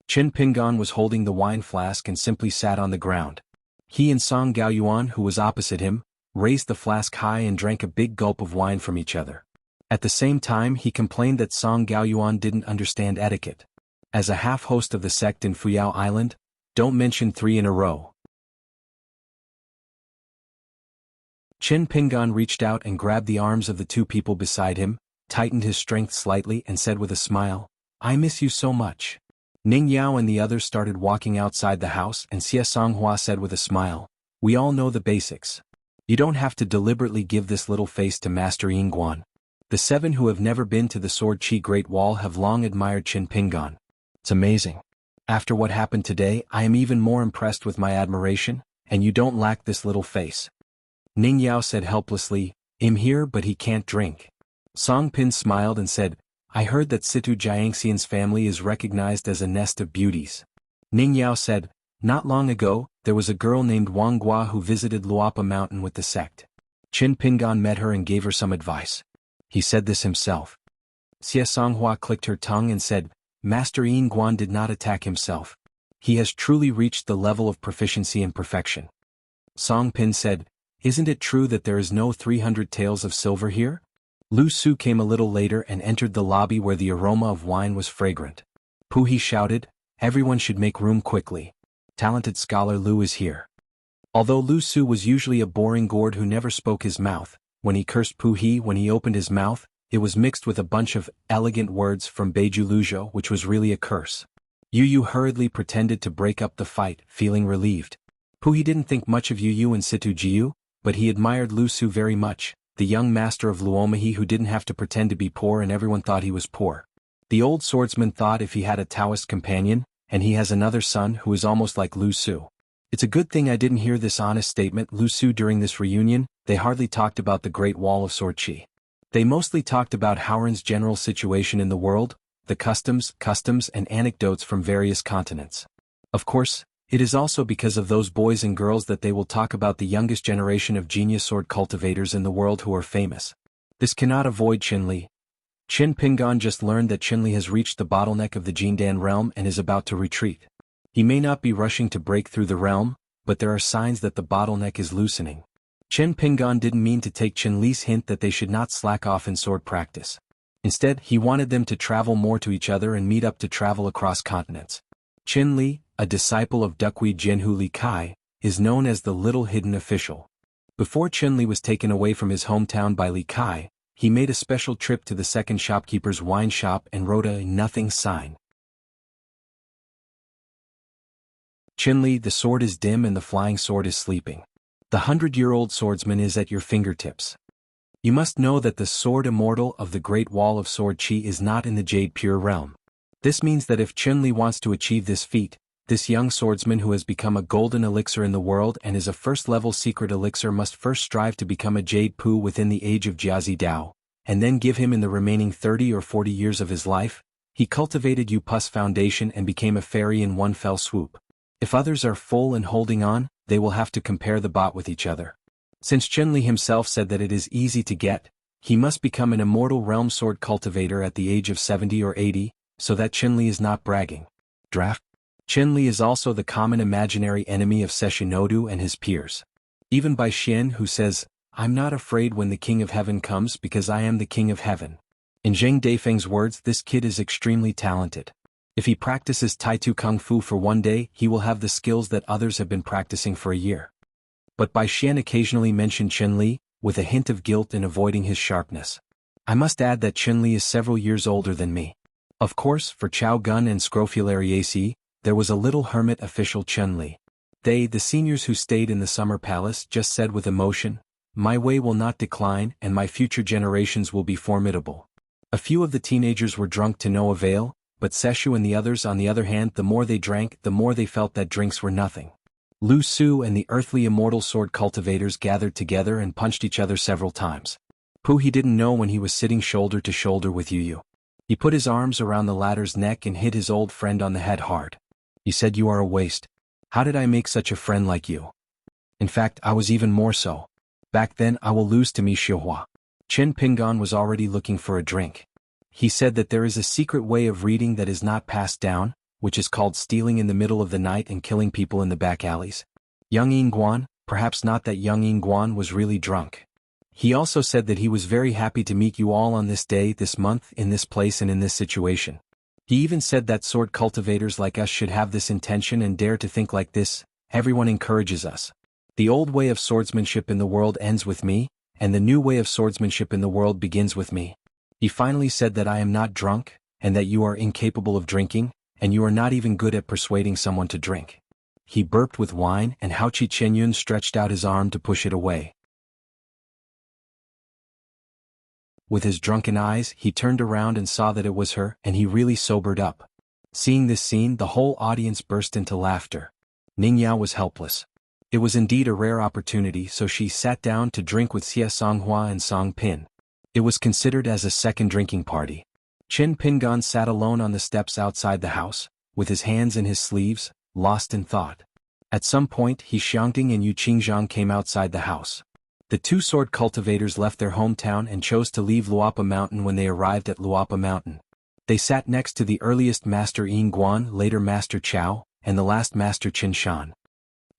Speaker 1: Chen Pingan was holding the wine flask and simply sat on the ground. He and Song Gaoyuan, who was opposite him, raised the flask high and drank a big gulp of wine from each other. At the same time he complained that Song Gaoyuan didn't understand etiquette. As a half-host of the sect in Fuyao Island, don't mention 3 in a row. Chen Pingan reached out and grabbed the arms of the 2 people beside him, tightened his strength slightly and said with a smile, "I miss you so much." Ning Yao and the others started walking outside the house and Xia Songhua said with a smile, "We all know the basics. You don't have to deliberately give this little face to Master Yingguan." The 7 who have never been to the Sword Chi Great Wall have long admired Chen Pingan. It's amazing. After what happened today, I am even more impressed with my admiration, and you don't lack this little face. Ning Yao said helplessly, "I'm here but he can't drink." Song Pin smiled and said, "I heard that Situ Jiangxian's family is recognized as a nest of beauties." Ning Yao said, "Not long ago, there was a girl named Wang Gua who visited Luapa Mountain with the sect. Chen Pingan met her and gave her some advice. He said this himself." Xia Songhua clicked her tongue and said, "Master Yin Guan did not attack himself. He has truly reached the level of proficiency and perfection." Song Pin said, "Isn't it true that there is no 300 taels of silver here?" Lu Su came a little later and entered the lobby where the aroma of wine was fragrant. Pu He shouted, "Everyone should make room quickly. Talented scholar Lu is here." Although Lu Su was usually a boring gourd who never spoke his mouth, when he cursed Pu He when he opened his mouth, it was mixed with a bunch of elegant words from Beiju Lujo which was really a curse. Yu Yu hurriedly pretended to break up the fight, feeling relieved. Pu He didn't think much of Yu Yu and Situ Jiu, but he admired Lu Su very much, the young master of Luomahi who didn't have to pretend to be poor and everyone thought he was poor. The old swordsman thought if he had a Taoist companion, and he has another son who is almost like Lu Su. It's a good thing I didn't hear this honest statement, Lu Su, during this reunion. They hardly talked about the Great Wall of Sword Chi. They mostly talked about Howren's general situation in the world, the customs, and anecdotes from various continents. Of course, it is also because of those boys and girls that they will talk about the youngest generation of genius sword cultivators in the world who are famous. This cannot avoid Qinli. Chen Pingan just learned that Qinli has reached the bottleneck of the Jindan realm and is about to retreat. He may not be rushing to break through the realm, but there are signs that the bottleneck is loosening. Chen Pingan didn't mean to take Qinli's hint that they should not slack off in sword practice. Instead, he wanted them to travel more to each other and meet up to travel across continents. Qinli, a disciple of Dukui Jianhu Li Kai, is known as the Little Hidden Official. Before Qinli was taken away from his hometown by Li Kai, he made a special trip to the second shopkeeper's wine shop and wrote a nothing sign. Qinli, the sword is dim and the flying sword is sleeping. The 100-year-old swordsman is at your fingertips. You must know that the sword immortal of the Great Wall of Sword Chi is not in the Jade Pure realm. This means that if Qinli wants to achieve this feat, this young swordsman who has become a golden elixir in the world and is a first-level secret elixir must first strive to become a Jade Pu within the age of Jiazi Dao, and then give him in the remaining 30 or 40 years of his life. He cultivated Yu Pus Foundation and became a fairy in one fell swoop. If others are full and holding on, they will have to compare the bot with each other. Since Qinli himself said that it is easy to get, he must become an immortal realm sword cultivator at the age of 70 or 80, so that Qinli is not bragging. Draft. Qinli is also the common imaginary enemy of Sesshonodu and his peers. Even by Xian, who says, "I'm not afraid when the King of Heaven comes because I am the King of Heaven." In Zheng Deifeng's words, this kid is extremely talented. If he practices Taitu Kung Fu for one day, he will have the skills that others have been practicing for a year. But Bai Xian occasionally mentioned Qinli, with a hint of guilt in avoiding his sharpness. I must add that Qinli is several years older than me. Of course, for Chao Gun and Scrofulariaceae, there was a little hermit official Qinli. They, the seniors who stayed in the summer palace, just said with emotion, "My way will not decline and my future generations will be formidable." A few of the teenagers were drunk to no avail, but Sesshu and the others on the other hand, the more they drank, the more they felt that drinks were nothing. Lu Su and the earthly immortal sword cultivators gathered together and punched each other several times. Pooh he didn't know when he was sitting shoulder to shoulder with Yu. He put his arms around the latter's neck and hit his old friend on the head hard. He said, "You are a waste. How did I make such a friend like you? In fact, I was even more so. Back then I will lose to me Xiahua." Qin Pingon was already looking for a drink. He said that there is a secret way of reading that is not passed down, which is called stealing in the middle of the night and killing people in the back alleys. Young Yingguan, perhaps not that young Yingguan was really drunk. He also said that he was very happy to meet you all on this day, this month, in this place and in this situation. He even said that sword cultivators like us should have this intention and dare to think like this. Everyone encourages us. The old way of swordsmanship in the world ends with me, and the new way of swordsmanship in the world begins with me. He finally said that I am not drunk, and that you are incapable of drinking, and you are not even good at persuading someone to drink. He burped with wine and Hao Qi Chenyun stretched out his arm to push it away. With his drunken eyes, he turned around and saw that it was her, and he really sobered up. Seeing this scene, the whole audience burst into laughter. Ningyao was helpless. It was indeed a rare opportunity, so she sat down to drink with Xia Songhua and Song Pin. It was considered as a second drinking party. Qin Pingon sat alone on the steps outside the house, with his hands in his sleeves, lost in thought. At some point, He Xiangting and Yu Qingzhang came outside the house. The two sword cultivators left their hometown and chose to leave Luapa Mountain when they arrived at Luapa Mountain. They sat next to the earliest Master Yingguan, later Master Chao, and the last Master Qin Shan.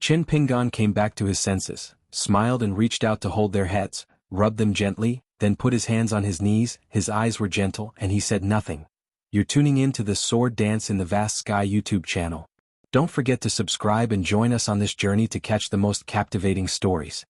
Speaker 1: Qin Pingon came back to his senses, smiled and reached out to hold their heads, rubbed them gently, then put his hands on his knees. His eyes were gentle and he said nothing. You're tuning in to the Sword Dance in the Vast Sky YouTube channel. Don't forget to subscribe and join us on this journey to catch the most captivating stories.